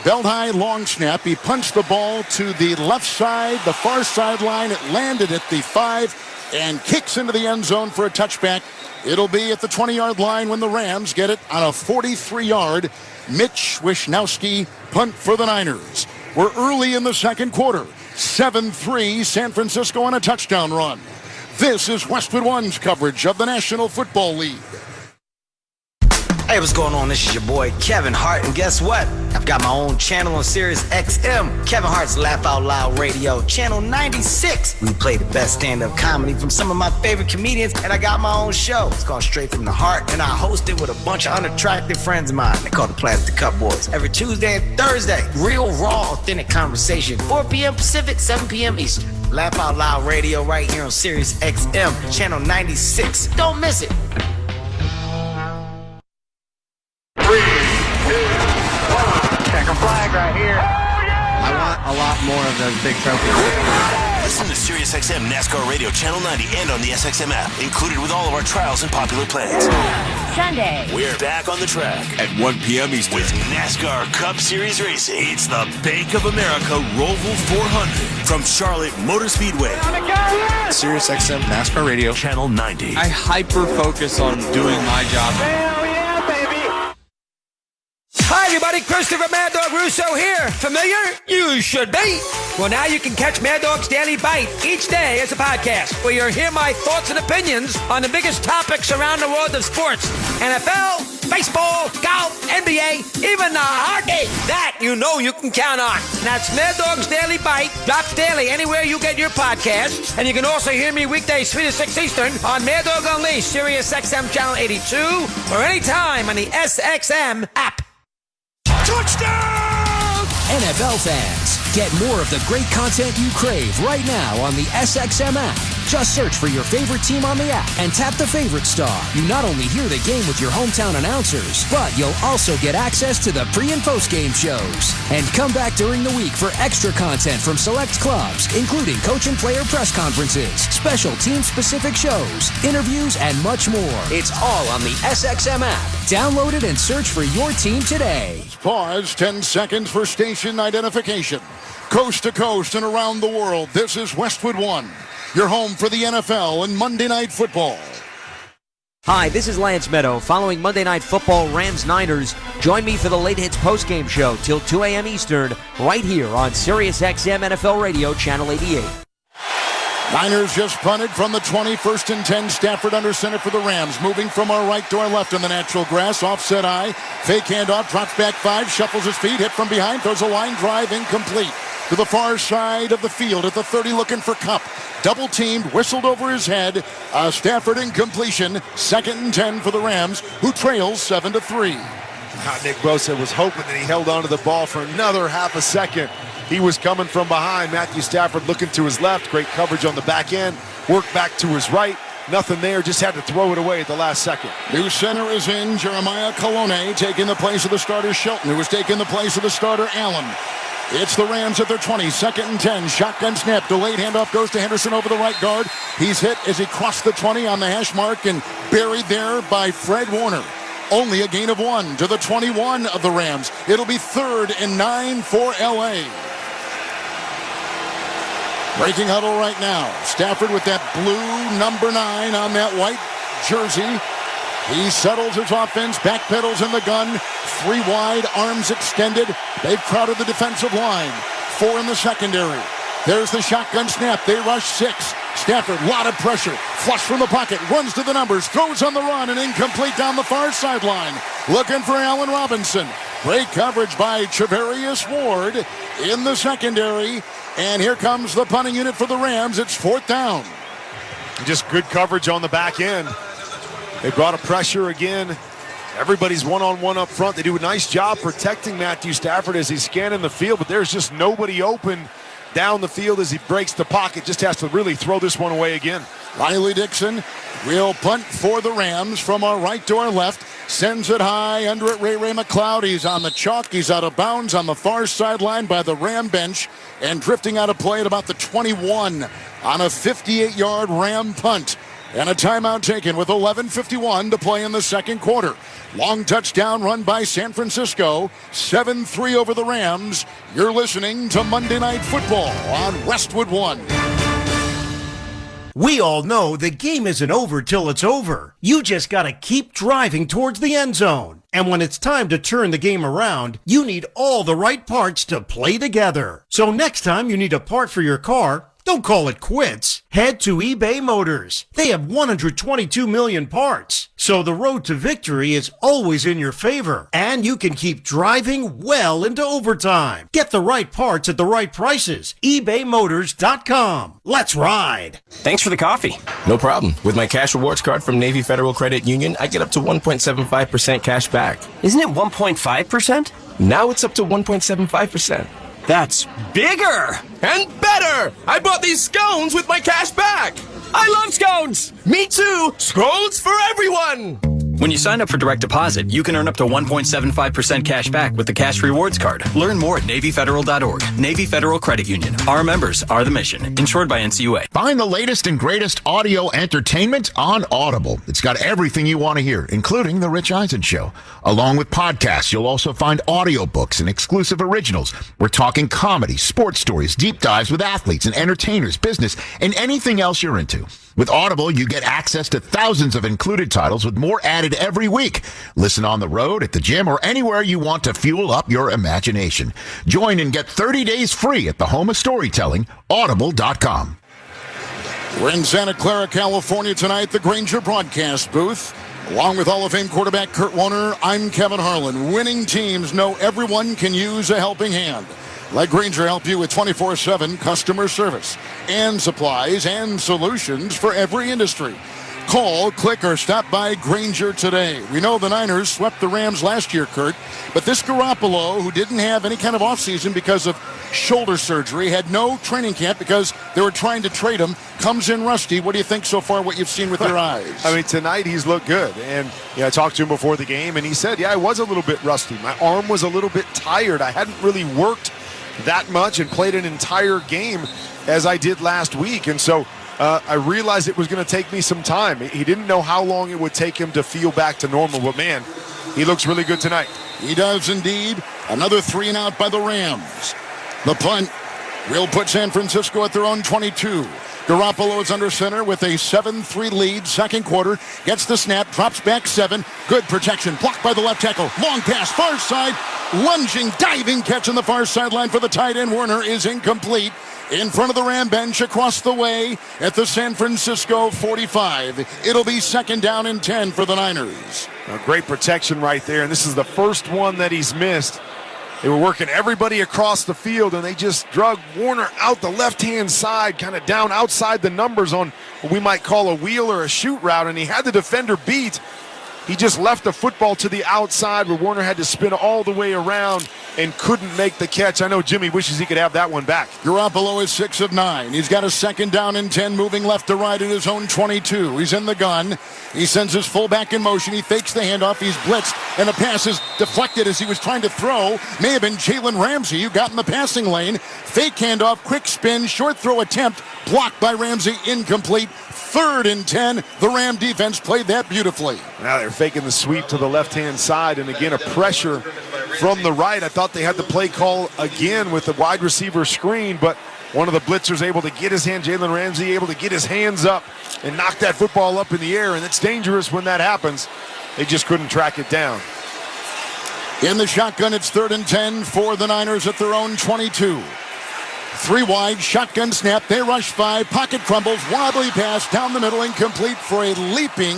belt-high long snap. He punched the ball to the left side, the far sideline. It landed at the 5 and kicks into the end zone for a touchback. It'll be at the 20-yard line when the Rams get it on a 43-yard Mitch Wishnowski punt for the Niners. We're early in the second quarter. 7-3 San Francisco on a touchdown run. This is Westwood One's coverage of the National Football League. Hey, what's going on? This is your boy Kevin Hart, and guess what? I've got my own channel on Sirius XM, Kevin Hart's Laugh Out Loud Radio, channel 96. We play the best stand-up comedy from some of my favorite comedians, and I got my own show. It's called Straight From the Heart, and I host it with a bunch of unattractive friends of mine. They call the Plastic Cup Boys. Every Tuesday and Thursday, real, raw, authentic conversation, 4 p.m. Pacific, 7 p.m. Eastern. Laugh Out Loud Radio right here on Sirius XM, channel 96. Don't miss it. 3, 2, 1. Check a flag right here. I want a lot more of those big trophies. Listen to SiriusXM NASCAR Radio Channel 90 and on the SXM app, included with all of our trials and popular plans. Sunday. We're back on the track At 1 p.m. Eastern. with NASCAR Cup Series Racing. It's the Bank of America Roval 400 from Charlotte Motor Speedway. SiriusXM NASCAR Radio Channel 90. I hyper-focus on doing my job. Hi, everybody. Christopher Mad Dog Russo here. Familiar? You should be. Well, now you can catch Mad Dog's Daily Bite each day as a podcast, where you'll hear my thoughts and opinions on the biggest topics around the world of sports. NFL, baseball, golf, NBA, even the hockey. That you know you can count on. That's Mad Dog's Daily Bite. Drops daily anywhere you get your podcasts. And you can also hear me weekdays 3 to 6 Eastern on Mad Dog Unleashed, Sirius XM Channel 82, or anytime on the SXM app. Touchdown! NFL fans, get more of the great content you crave right now on the SXM app. Just search for your favorite team on the app and tap the favorite star. You not only hear the game with your hometown announcers, but you'll also get access to the pre- and post-game shows. And come back during the week for extra content from select clubs, including coach and player press conferences, special team-specific shows, interviews, and much more. It's all on the SXM app. Download it and search for your team today. Pause 10 seconds for station identification. Coast to coast and around the world, this is Westwood 1. Your home for the NFL and Monday Night Football. Hi, this is Lance Meadow. Following Monday Night Football Rams-Niners, join me for the Late Hits postgame show till 2 a.m. Eastern, right here on Sirius XM NFL Radio, Channel 88. Niners just punted from the 21st and 10. Stafford under center for the Rams. Moving from our right to our left in the natural grass. Offset eye. Fake handoff. Drops back 5. Shuffles his feet. Hit from behind. Throws a line drive. Incomplete. To the far side of the field at the 30 looking for Kupp. Double teamed. Whistled over his head. Stafford incompletion. 2nd and 10 for the Rams, who trails 7-3. Nick Bosa was hoping that he held onto the ball for another half a second. He was coming from behind. Matthew Stafford looking to his left. Great coverage on the back end. Worked back to his right. Nothing there. Just had to throw it away at the last second. New center is in. Jeremiah Colonna taking the place of the starter Shelton, who was taking the place of the starter Allen. It's the Rams at their 20. 2nd and 10. Shotgun snap. Delayed handoff goes to Henderson over the right guard. He's hit as he crossed the 20 on the hash mark and buried there by Fred Warner. Only a gain of 1 to the 21 of the Rams. It'll be 3rd and 9 for L.A. Breaking huddle right now. Stafford with that blue number 9 on that white jersey. He settles his offense, backpedals in the gun. 3 wide, arms extended. They've crowded the defensive line. 4 in the secondary. There's the shotgun snap. They rush 6. Stafford, lot of pressure. Flush from the pocket. Runs to the numbers. Throws on the run and incomplete down the far sideline. Looking for Allen Robinson. Great coverage by Charvarius Ward in the secondary. And here comes the punting unit for the Rams. It's 4th down. Just good coverage on the back end. They brought a pressure again. Everybody's one-on-one up front. They do a nice job protecting Matthew Stafford as he's scanning the field, but there's just nobody open down the field as he breaks the pocket. Just has to really throw this one away again. Riley Dixon will punt for the Rams from our right to our left. Sends it high under it. Ray McLeod. He's on the chalk. He's out of bounds on the far sideline by the Ram bench and drifting out of play at about the 21 on a 58-yard Ram punt. And a timeout taken with 11:51 to play in the second quarter. Long touchdown run by San Francisco. 7-3 over the Rams. You're listening to Monday Night Football on Westwood 1. We all know the game isn't over till it's over. You just got to keep driving towards the end zone. And when it's time to turn the game around, you need all the right parts to play together. So next time you need a part for your car, don't call it quits. Head to eBay Motors. They have 122 million parts. So the road to victory is always in your favor. And you can keep driving well into overtime. Get the right parts at the right prices. ebaymotors.com. Let's ride. Thanks for the coffee. No problem. With my cash rewards card from Navy Federal Credit Union, I get up to 1.75% cash back. Isn't it 1.5%? Now it's up to 1.75%. That's bigger! And better! I bought these scones with my cash back! I love scones! Me too! Scones for everyone! When you sign up for direct deposit, you can earn up to 1.75% cash back with the Cash Rewards Card. Learn more at NavyFederal.org. Navy Federal Credit Union. Our members are the mission. Insured by NCUA. Find the latest and greatest audio entertainment on Audible. It's got everything you want to hear, including The Rich Eisen Show. Along with podcasts, you'll also find audiobooks and exclusive originals. We're talking comedy, sports stories, deep dives with athletes and entertainers, business, and anything else you're into. With Audible, you get access to thousands of included titles with more added every week. Listen on the road, at the gym, or anywhere you want to fuel up your imagination. Join and get 30 days free at the home of storytelling, audible.com. We're in Santa Clara, California tonight, the Grainger broadcast booth. Along with Hall of Fame quarterback Kurt Warner, I'm Kevin Harlan. Winning teams know everyone can use a helping hand. Let Grainger help you with 24/7 customer service and supplies and solutions for every industry. Call, click, or stop by Grainger today. We know the Niners swept the Rams last year, Kurt, but this Garoppolo, who didn't have any kind of offseason because of shoulder surgery, had no training camp because they were trying to trade him, comes in rusty. What do you think so far, what you've seen with your eyes? I mean, tonight he's looked good. And I talked to him before the game, and he said, I was a little bit rusty. My arm was a little bit tired. I hadn't really worked that much and played an entire game as I did last week. And so I realized it was going to take me some time. He didn't know how long it would take him to feel back to normal, but man, he looks really good tonight. He does indeed. Another 3-and-out by the Rams. The punt will put San Francisco at their own 22. Garoppolo is under center with a 7-3 lead. Second quarter, gets the snap, drops back 7. Good protection, blocked by the left tackle. Long pass, far side, lunging, diving catch on the far sideline for the tight end. Werner is incomplete. In front of the Ram bench across the way at the San Francisco 45. It'll be 2nd down and 10 for the Niners. Great protection right there, and this is the first one that he's missed. They were working everybody across the field, and they just drug Warner out the left-hand side, kind of down outside the numbers on what we might call a wheel or a shoot route, and he had the defender beat. He just left the football to the outside where Warner had to spin all the way around and couldn't make the catch. I know Jimmy wishes he could have that one back. Garoppolo is 6 of 9. He's got a 2nd down and 10, moving left to right at his own 22. He's in the gun. He sends his fullback in motion. He fakes the handoff. He's blitzed, and the pass is deflected as he was trying to throw. May have been Jalen Ramsey who got in the passing lane. Fake handoff, quick spin, short throw attempt, blocked by Ramsey, incomplete. 3rd and 10. The Ram defense played that beautifully. Now they're faking the sweep to the left-hand side, and again a pressure from the right. I thought they had the play call again with the wide receiver screen, but one of the blitzers able to get his hand, Jalen Ramsey able to get his hands up and knock that football up in the air, and it's dangerous when that happens. They just couldn't track it down. In the shotgun, it's 3rd and 10 for the Niners at their own 22. 3 wide, shotgun snap, they rush 5, pocket crumbles, wobbly pass down the middle, incomplete for a leaping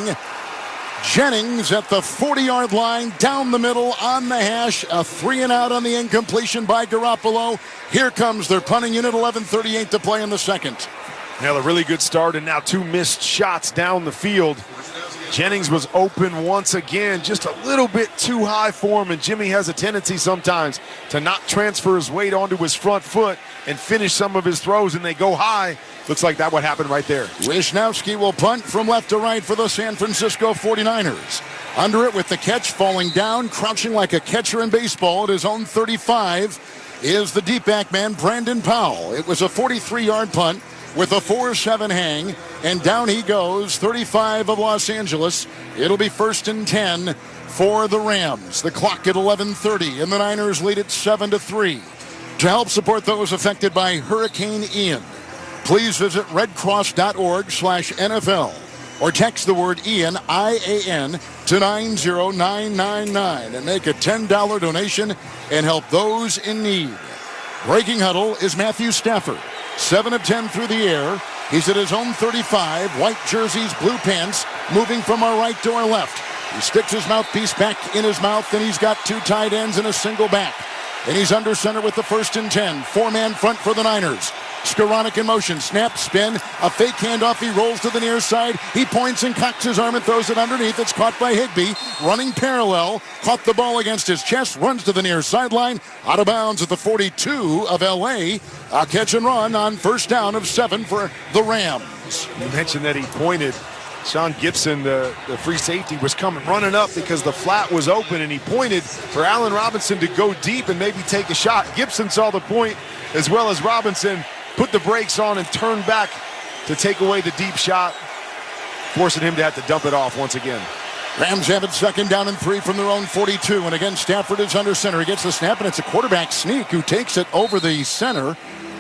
Jennings at the 40-yard line, down the middle on the hash, a 3-and-out on the incompletion by Garoppolo. Here comes their punting unit, 11:38 to play in the second. Now a really good start, and now 2 missed shots down the field. Jennings was open once again, just a little bit too high for him, and Jimmy has a tendency sometimes to not transfer his weight onto his front foot and finish some of his throws, and they go high. Looks like that would happen right there. Wisnowski will punt from left to right for the San Francisco 49ers. Under it with the catch, falling down, crouching like a catcher in baseball at his own 35 is the deep back man, Brandon Powell. It was a 43-yard punt with a 4-7 hang, and down he goes, 35 of Los Angeles. It'll be 1st and 10 for the Rams. The clock at 11:30, and the Niners lead it 7-3. To help support those affected by Hurricane Ian, please visit redcross.org/NFL or text the word Ian, I-A-N, to 90999 and make a $10 donation and help those in need. Breaking huddle is Matthew Stafford. 7 of 10 through the air. He's at his own 35. White jerseys, blue pants, moving from our right to our left. He sticks his mouthpiece back in his mouth, and he's got 2 tight ends and a single back. And he's under center with the 1st and 10. 4-man front for the Niners. Skoranek in motion. Snap, spin, a fake handoff. He rolls to the near side. He points and cocks his arm and throws it underneath. It's caught by Higbee. Running parallel. Caught the ball against his chest. Runs to the near sideline. Out of bounds at the 42 of L.A. A catch and run on first down of 7 for the Rams. You mentioned that he pointed. Sean Gibson, the free safety, was coming running up because the flat was open, and he pointed for Allen Robinson to go deep and maybe take a shot. Gibson saw the point as well as Robinson, put the brakes on and turned back to take away the deep shot, forcing him to have to dump it off once again. Rams have it 2nd down and 3 from their own 42. And again, Stafford is under center. He gets the snap, and it's a quarterback sneak who takes it over the center.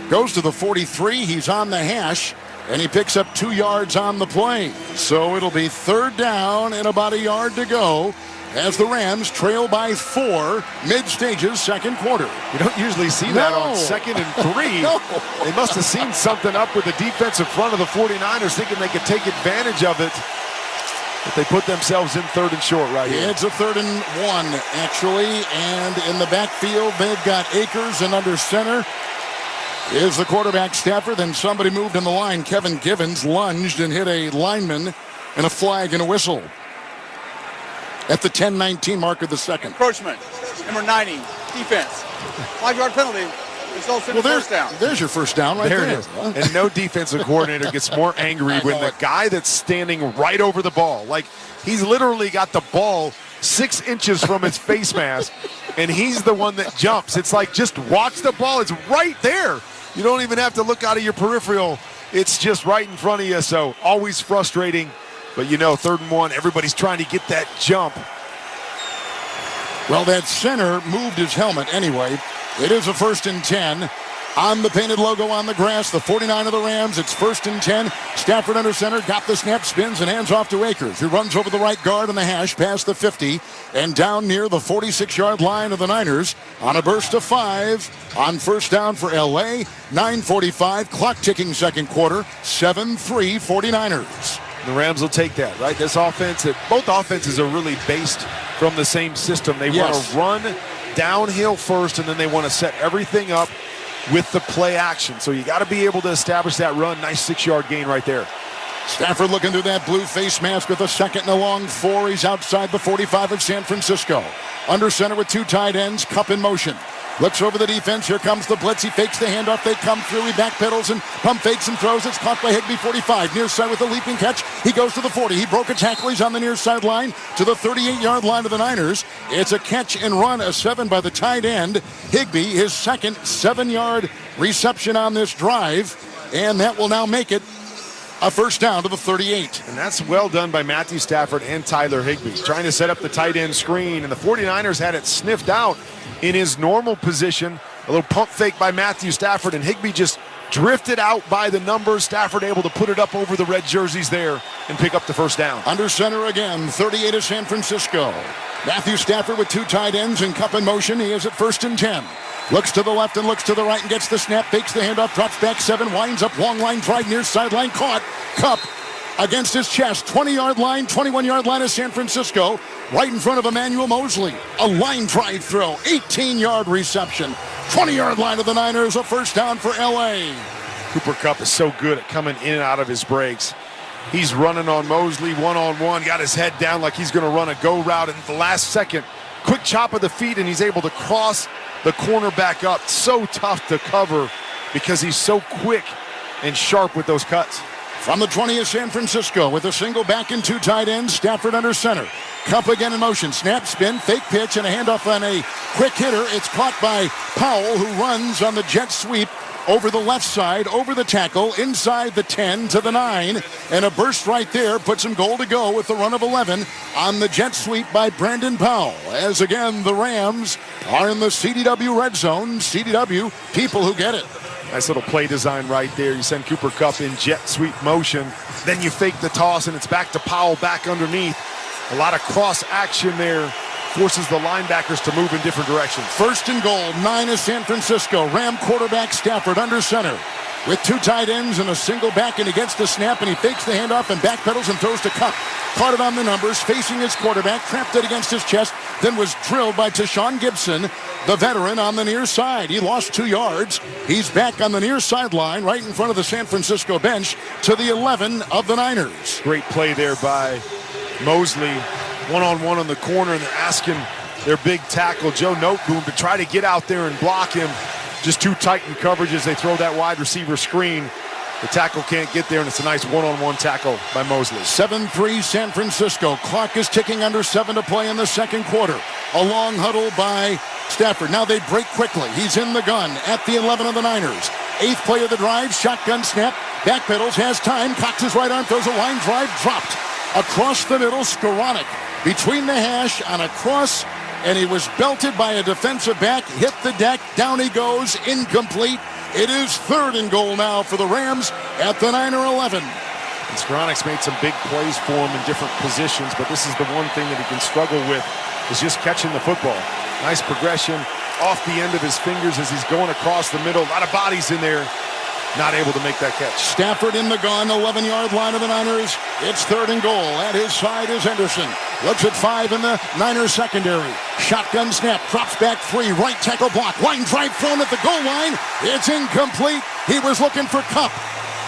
Goes to the 43. He's on the hash, and he picks up 2 yards on the play. So it'll be 3rd down and about a yard to go as the Rams trail by 4 mid-stages, 2nd quarter. You don't usually see that on 2nd and 3. No. They must have seen something up with the defensive front of the 49ers, thinking they could take advantage of it. But they put themselves in 3rd and short right here. It's a 3rd and 1, actually. And in the backfield, they've got Akers, and under center is the quarterback Stafford. Then somebody moved in the line. Kevin Givens lunged and hit a lineman, and a flag and a whistle at the 10-19 mark of the second. Encroachment, number 90, defense. 5-yard penalty. Results in first down. There's your first down right there. There it is. And no defensive coordinator gets more angry when the guy that's standing right over the ball, like he's literally got the ball 6 inches from his face mask, and he's the one that jumps. It's like, just watch the ball. It's right there. You don't even have to look out of your peripheral. It's just right in front of you. So always frustrating. But 3rd and 1, everybody's trying to get that jump. Well, that center moved his helmet anyway. It is a 1st and 10 on the painted logo on the grass. The 49 of the Rams. It's 1st and 10. Stafford under center. Got the snap, spins, and hands off to Akers, who runs over the right guard on the hash past the 50 and down near the 46-yard line of the Niners on a burst of 5 on first down for L.A. 9:45, clock ticking 2nd quarter. 7-3 49ers. The Rams will take that, right? This offense, both offenses are really based from the same system. They want to run downhill first, and then they want to set everything up with the play action. So you got to be able to establish that run. Nice 6-yard gain right there. Stafford looking through that blue face mask with a 2nd and a long 4. He's outside the 45 of San Francisco. Under center with 2 tight ends. Kupp in motion. Looks over the defense. Here comes the blitz. He fakes the handoff. They come through. He backpedals and pump fakes and throws. It's caught by Higbee, 45. Near side with a leaping catch. He goes to the 40. He broke a tackle. He's on the near sideline to the 38-yard line of the Niners. It's a catch and run, a 7 by the tight end. Higbee, his 2nd 7-yard reception on this drive. And that will now make it a first down to the 38. And that's well done by Matthew Stafford and Tyler Higbee, trying to set up the tight end screen. And the 49ers had it sniffed out in his normal position. A little pump fake by Matthew Stafford, and Higbee just drifted out by the numbers. Stafford able to put it up over the red jerseys there and pick up the first down. Under center again, 38 of San Francisco. Matthew Stafford with 2 tight ends and Kupp in motion. He is at 1st and 10. Looks to the left and looks to the right and gets the snap, fakes the handoff, drops back 7, winds up, long line drive near sideline, caught. Kupp against his chest, 20-yard line, 21-yard line of San Francisco, right in front of Emmanuel Mosley. A line drive throw, 18-yard reception, 20-yard line of the Niners, a first down for L.A. Cooper Kupp is so good at coming in and out of his breaks. He's running on Mosley one-on-one, got his head down like he's going to run a go route, and at the last second, quick chop of the feet, and he's able to cross the cornerback up. So tough to cover because he's so quick and sharp with those cuts. From the 20 of San Francisco with a single back and 2 tight ends, Stafford under center. Kupp again in motion, snap, spin, fake pitch, and a handoff on a quick hitter. It's caught by Powell, who runs on the jet sweep over the left side, over the tackle, inside the 10 to the 9, and a burst right there puts him goal to go with the run of 11 on the jet sweep by Brandon Powell. As again, the Rams are in the CDW red zone. CDW, people who get it. Nice little play design right there. You send Cooper Kupp in jet sweep motion, then you fake the toss, and it's back to Powell back underneath. A lot of cross action there. Forces the linebackers to move in different directions. 1st and goal, 9 of San Francisco. Ram quarterback Stafford under center with 2 tight ends and a single back, and he gets the snap, and he fakes the handoff and backpedals and throws to Kupp. Caught it on the numbers, facing his quarterback, trapped it against his chest, then was drilled by Tashawn Gibson, the veteran, on the near side. He lost 2 yards. He's back on the near sideline, right in front of the San Francisco bench, to the 11 of the Niners. Great play there by Mosley. One-on-one on the corner, and they're asking their big tackle, Joe Noteboom, to try to get out there and block him. Just too tight in coverage as they throw that wide receiver screen. The tackle can't get there, and it's a nice one-on-one tackle by Mosley. 7-3 San Francisco. Clock is ticking, under 7 to play in the second quarter. A long huddle by Stafford. Now they break quickly. He's in the gun at the 11 of the Niners. 8th play of the drive. Shotgun snap. Backpedals. Has time. Cocks his right arm. Throws a line drive. Dropped. Across the middle. Skoranek between the hash on a cross. And he was belted by a defensive back. Hit the deck. Down he goes. Incomplete. It is 3rd and goal now for the Rams at the Niner 11. And Skoranek's made some big plays for him in different positions, but this is the one thing that he can struggle with, is just catching the football. Nice progression off the end of his fingers as he's going across the middle. A lot of bodies in there. Not able to make that catch. Stafford in the gun, 11-yard line of the Niners. It's 3rd and goal. At his side is Henderson. Looks at 5 in the Niners secondary. Shotgun snap, drops back 3, right tackle block. Line drive thrown at the goal line. It's incomplete. He was looking for Kupp.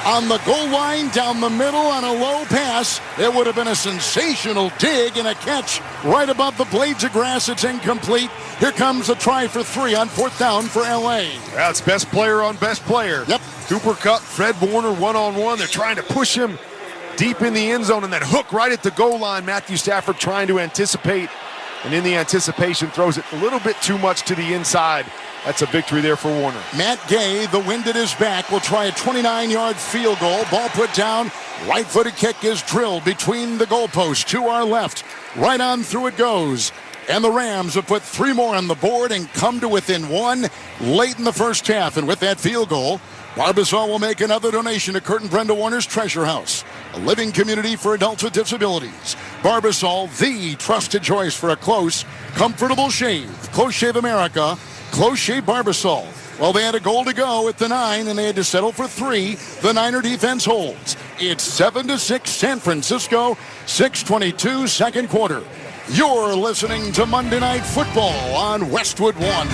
On the goal line, down the middle on a low pass. It would have been a sensational dig and a catch right above the blades of grass. It's incomplete. Here comes a try for 3 on 4th down for L.A. That's best player on best player. Yep. Cooper Kupp, Fred Warner, one-on-one. They're trying to push him deep in the end zone, and that hook right at the goal line. Matthew Stafford trying to anticipate, and in the anticipation throws it a little bit too much to the inside. That's a victory there for Warner. Matt Gay, the wind at his back, will try a 29-yard field goal. Ball put down. Right-footed kick is drilled between the goalposts to our left. Right on through it goes. And the Rams have put 3 more on the board and come to within 1 late in the first half. And with that field goal, Barbasol will make another donation to Kurt and Brenda Warner's Treasure House, a living community for adults with disabilities. Barbasol, the trusted choice for a close, comfortable shave. Close Shave America, Close Shave Barbasol. Well, they had a goal to go at the 9, and they had to settle for 3. The Niner defense holds. It's 7-6 San Francisco, 6:22 second quarter. You're listening to Monday Night Football on Westwood One.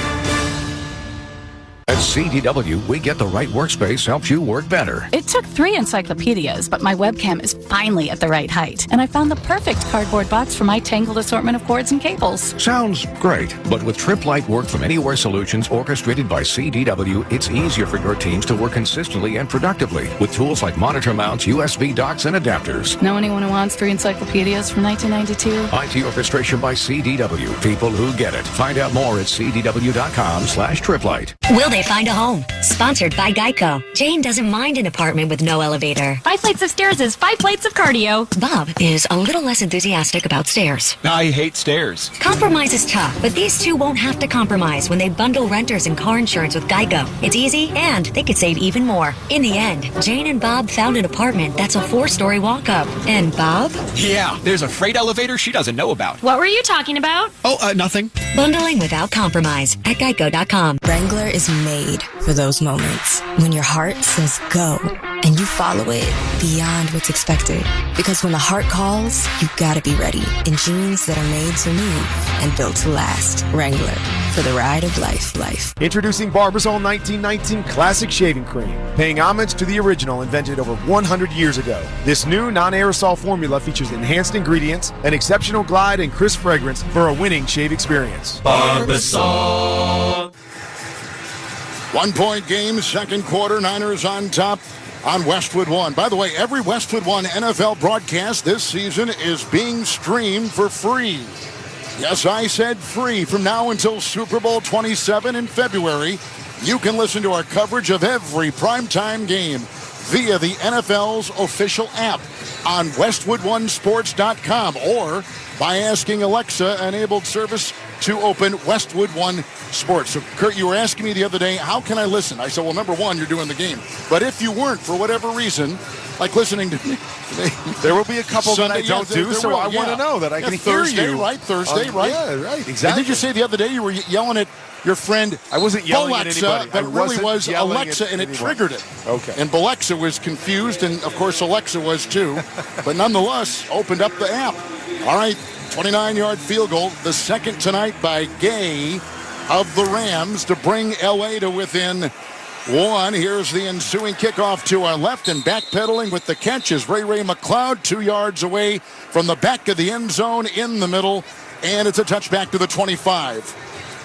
At CDW, we get the right workspace helps you work better. It took 3 encyclopedias, but my webcam is finally at the right height. And I found the perfect cardboard box for my tangled assortment of cords and cables. Sounds great, but with TripLight Work from Anywhere solutions orchestrated by CDW, it's easier for your teams to work consistently and productively with tools like monitor mounts, USB docks, and adapters. Know anyone who wants 3 encyclopedias from 1992? IT orchestration by CDW. People who get it. Find out more at cdw.com/TripLight. Will they find a home? Sponsored by Geico. Jane doesn't mind an apartment with no elevator. 5 flights of stairs is 5 plates of cardio. Bob is a little less enthusiastic about stairs. I hate stairs. Compromise is tough, but these two won't have to compromise when they bundle renters and car insurance with Geico. It's easy, and they could save even more. In the end, Jane and Bob found an apartment that's a 4-story walk-up. And Bob? Yeah, there's a freight elevator she doesn't know about. What were you talking about? Oh, nothing. Bundling without compromise at Geico.com. Wrangler is made for those moments when your heart says go and you follow it beyond what's expected. Because when the heart calls, you gotta be ready in jeans that are made to move and built to last. Wrangler, for the ride of life. Introducing Barbasol 1919 Classic Shaving Cream, paying homage to the original invented over 100 years ago. This new non-aerosol formula features enhanced ingredients, an exceptional glide, and crisp fragrance for a winning shave experience. Barbasol. 1-point game, second quarter. Niners on top on Westwood One. By the way, every Westwood One NFL broadcast this season is being streamed for free. Yes, I said free. From now until Super Bowl 27 in February, you can listen to our coverage of every primetime game via the NFL's official app on WestwoodOneSports.com or by asking Alexa-enabled service to open Westwood One Sports. So, Kurt, you were asking me the other day, how can I listen? I said, well, number one, you're doing the game. But if you weren't, for whatever reason, like listening to me today, there will be a couple Sunday, that I don't do, so I want to know that I can hear Thursday, you. Right? Thursday, right? Yeah, right, exactly. And did you say the other day you were yelling at your friend I wasn't yelling Alexa, at anybody. that really was Alexa, and it triggered it. Okay. And Alexa was confused, and of course Alexa was too. But nonetheless, opened up the app. All right, 29-yard field goal, the second tonight by Gay of the Rams to bring L.A. to within one. Here's the ensuing kickoff to our left, and backpedaling with the catch is Ray McLeod, 2 yards away from the back of the end zone in the middle, and it's a touchback to the 25.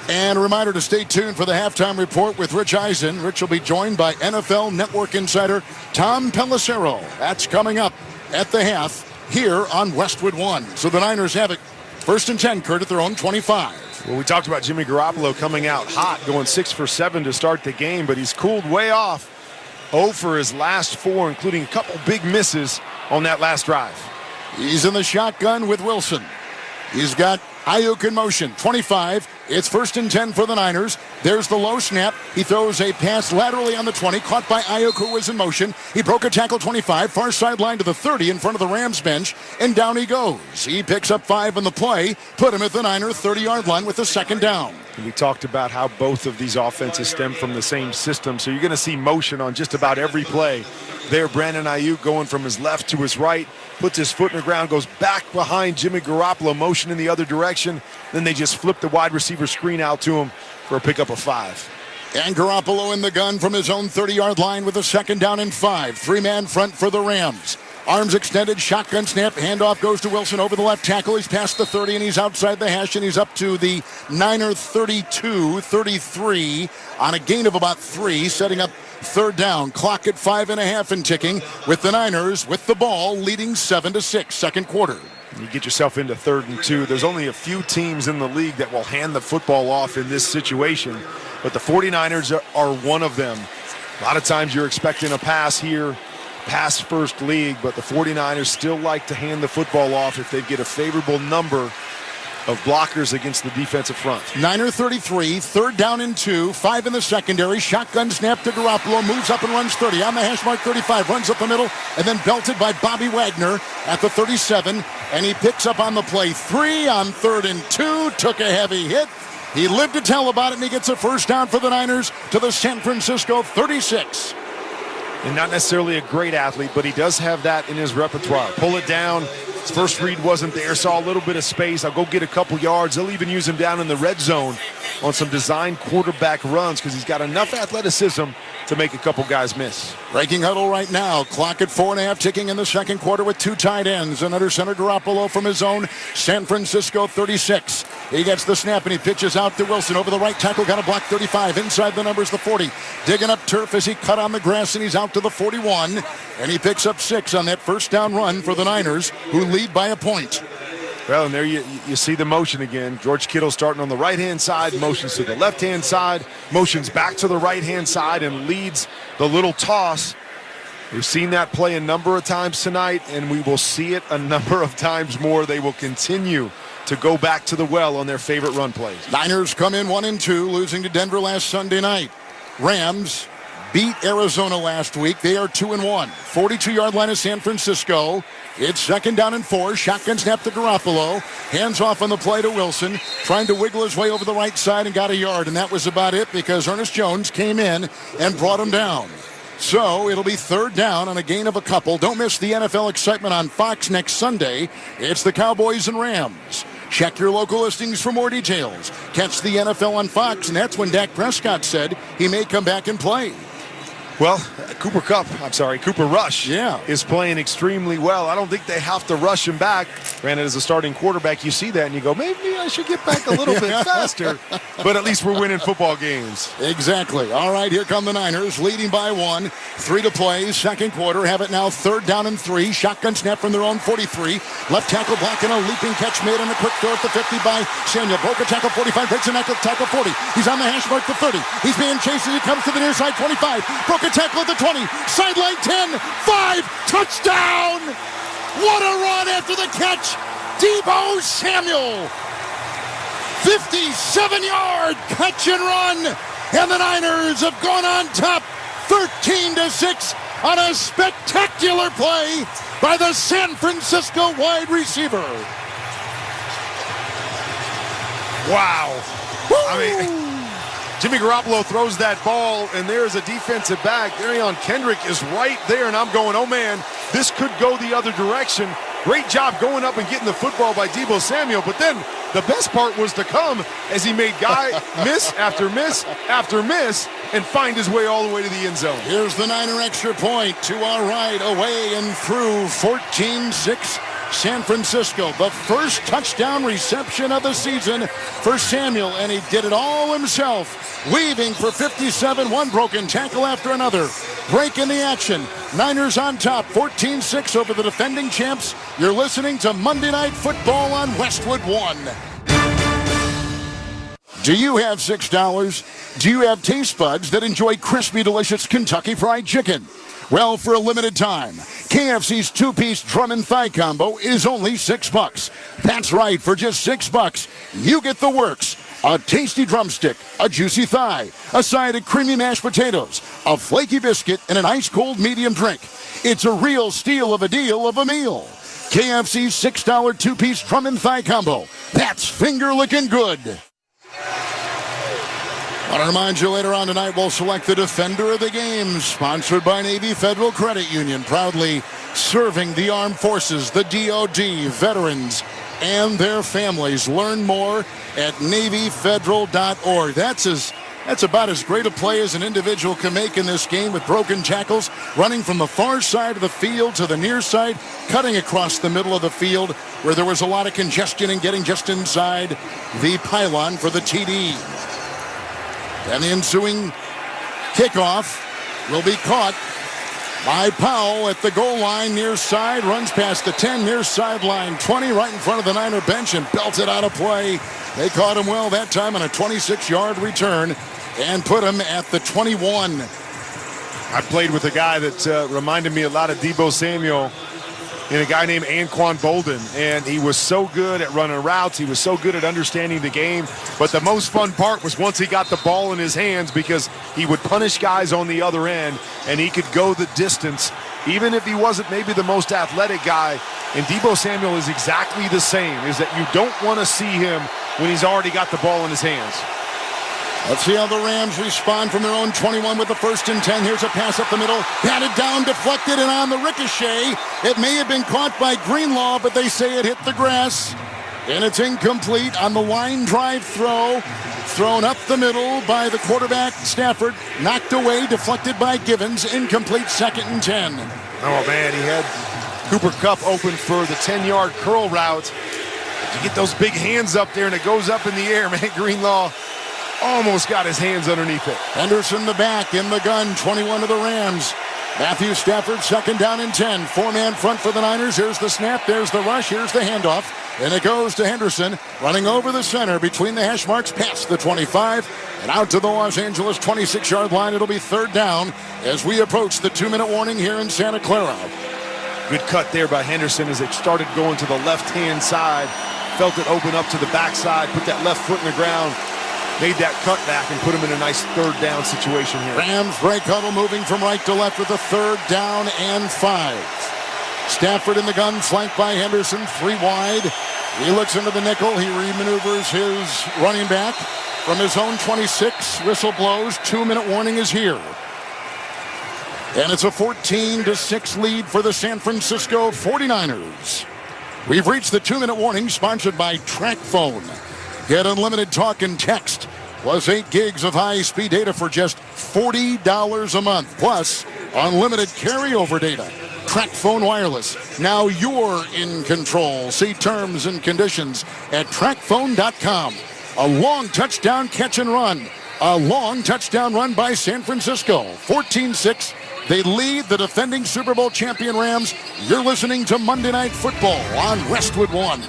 And a reminder to stay tuned for the halftime report with Rich Eisen. Rich will be joined by NFL Network insider Tom Pelissero. That's coming up at the half here on Westwood 1. So the Niners have it first and 10, Kurt, at their own 25. Well, we talked about Jimmy Garoppolo coming out hot, going 6 for 7 to start the game, but he's cooled way off. 0 for his last 4, including a couple big misses on that last drive. He's in the shotgun with Wilson. He's got Ayuk in motion. 25. It's first and 10 for the Niners. There's the low snap. He throws a pass laterally on the 20, caught by Ayuk, who was in motion. He broke a tackle 25, far sideline to the 30 in front of the Rams bench, and down he goes. He picks up 5 on the play, put him at the Niner 30-yard line with a second down. And we talked about how both of these offenses stem from the same system, so you're going to see motion on just about every play. There, Brandon Ayuk going from his left to his right, puts his foot in the ground, goes back behind Jimmy Garoppolo, motion in the other direction. Then they just flip the wide receiver screen out to him for a pickup of 5. And Garoppolo in the gun from his own 30-yard line with a second down and 5. 3-man front for the Rams. Arms extended, shotgun snap, handoff goes to Wilson over the left tackle. He's past the 30 and he's outside the hash, and he's up to the Niner 32-33 on a gain of about 3, setting up third down. Clock at 5.5 and ticking, with the Niners with the ball leading 7-6, second quarter. You get yourself into 3rd and 2. There's only a few teams in the league that will hand the football off in this situation, but the 49ers are one of them. A lot of times you're expecting a pass here, pass first league, but the 49ers still like to hand the football off if they get a favorable number of blockers against the defensive front. Niner 33, third down and 2, 5 in the secondary. Shotgun snap to Garoppolo, moves up and runs 30. On the hash mark 35, runs up the middle, and then belted by Bobby Wagner at the 37. And he picks up on the play 3 on 3rd and 2, took a heavy hit. He lived to tell about it, and he gets a first down for the Niners to the San Francisco 36. And not necessarily a great athlete, but he does have that in his repertoire. Pull it down. His first read wasn't there, saw a little bit of space. I'll go get a couple yards. They'll even use him down in the red zone on some designed quarterback runs because he's got enough athleticism to make a couple guys miss. Breaking huddle right now. Clock at 4.5 ticking in the second quarter with 2 tight ends. And under center Garoppolo from his own San Francisco 36. He gets the snap and he pitches out to Wilson over the right tackle. Got a block 35. Inside the numbers the 40. Digging up turf as he cut on the grass, and he's out to the 41. And he picks up 6 on that first down run for the Niners, who lead by a point. Well, and there you see the motion again. George Kittle starting on the right-hand side, motions to the left-hand side, motions back to the right-hand side, and leads the little toss. We've seen that play a number of times tonight, and we will see it a number of times more. They will continue to go back to the well on their favorite run plays. Niners come in 1-2, losing to Denver last Sunday night. Rams beat Arizona last week. They are 2-1. 42-yard line of San Francisco. It's second down and 4. Shotgun snap to Garoppolo. Hands off on the play to Wilson. Trying to wiggle his way over the right side and got a yard. And that was about it because Ernest Jones came in and brought him down. So it'll be third down on a gain of a couple. Don't miss the NFL excitement on Fox next Sunday. It's the Cowboys and Rams. Check your local listings for more details. Catch the NFL on Fox, and that's when Dak Prescott said he may come back and play. Well, Cooper Rush is playing extremely well. I don't think they have to rush him back. Granted, as a starting quarterback, you see that and you go, maybe I should get back a little bit faster. But at least we're winning football games. Exactly. All right, here come the Niners, leading by 1. 3 to play, second quarter. Have it now third down and 3. Shotgun snap from their own 43. Left tackle blocking a leaping catch made on a quick throw at the 50 by Samuel. Broke a tackle 45, breaks a tackle 40. He's on the hash mark to 30. He's being chased as he comes to the near side 25. Broke a tackle at the 20. Sideline 10. 5. Touchdown. What a run after the catch. Deebo Samuel. 57-yard catch and run. And the Niners have gone on top 13-6 on a spectacular play by the San Francisco wide receiver. Wow. I mean, Jimmy Garoppolo throws that ball, and there's a defensive back. Darion Kendrick is right there, and I'm going, oh, man, this could go the other direction. Great job going up and getting the football by Deebo Samuel, but then the best part was to come as he made guy miss after miss after miss and find his way all the way to the end zone. Here's the Niner extra point to our right, away and through, 14-6 San Francisco. The first touchdown reception of the season for Samuel, and he did it all himself, weaving for 57, one broken tackle after another. Break in the action. Niners on top, 14-6 over the defending champs. You're listening to Monday Night Football on Westwood One. Do you have $6? Do you have taste buds that enjoy crispy, delicious Kentucky Fried Chicken? Well, for a limited time, KFC's two-piece drum and thigh combo is only $6. That's right, for just $6, you get the works. A tasty drumstick, a juicy thigh, a side of creamy mashed potatoes, a flaky biscuit, and an ice-cold medium drink. It's a real steal of a deal of a meal. KFC's $6 two-piece drum and thigh combo. That's finger-licking good. I want to remind you later on tonight we'll select the Defender of the Game, sponsored by Navy Federal Credit Union, proudly serving the armed forces, the DOD, veterans, and their families. Learn more at NavyFederal.org. That's about as great a play as an individual can make in this game, with broken tackles, running from the far side of the field to the near side, cutting across the middle of the field where there was a lot of congestion and getting just inside the pylon for the TD. And the ensuing kickoff will be caught by Powell at the goal line near side, runs past the 10, near sideline 20, right in front of the Niner bench, and belted out of play. They caught him well that time on a 26-yard return and put him at the 21. I played with a guy that reminded me a lot of Deebo Samuel, and a guy named Anquan Bolden, and he was so good at running routes. He was so good at understanding the game. But the most fun part was once he got the ball in his hands, because he would punish guys on the other end, and he could go the distance, even if he wasn't maybe the most athletic guy. And Deebo Samuel is exactly the same, is that you don't want to see him when he's already got the ball in his hands. Let's see how the Rams respond from their own 21 with the 1st and 10. Here's a pass up the middle. Batted down, deflected, and on the ricochet. It may have been caught by Greenlaw, but they say it hit the grass. And it's incomplete on the line drive throw. Thrown up the middle by the quarterback, Stafford. Knocked away, deflected by Givens. Incomplete, 2nd and 10. Oh, man, he had Cooper Kupp open for the 10-yard curl route. You get those big hands up there, and it goes up in the air, man. Greenlaw almost got his hands underneath it. Henderson the back in the gun, 21 of the Rams. Matthew Stafford, 2nd down and 10. 4-man front for the Niners. Here's the snap, there's the rush, here's the handoff. And it goes to Henderson, running over the center between the hash marks, past the 25, and out to the Los Angeles 26-yard line. It'll be 3rd down as we approach the 2-minute warning here in Santa Clara. Good cut there by Henderson as it started going to the left-hand side. Felt it open up to the backside, put that left foot in the ground. Made that cutback and put him in a nice 3rd down situation here. Rams break huddle, moving from right to left with a 3rd down and 5. Stafford in the gun, flanked by Henderson, 3 wide. He looks into the nickel. He remaneuvers his running back from his own 26. Whistle blows. 2-minute warning is here. And it's a 14-6 lead for the San Francisco 49ers. We've reached the 2-minute warning, sponsored by TrackPhone. Get unlimited talk and text, plus 8 gigs of high-speed data for just $40 a month, plus unlimited carryover data. TrackPhone Wireless. Now you're in control. See terms and conditions at TrackPhone.com. A long touchdown catch and run. A long touchdown run by San Francisco. 14-6. They lead the defending Super Bowl champion Rams. You're listening to Monday Night Football on Westwood One.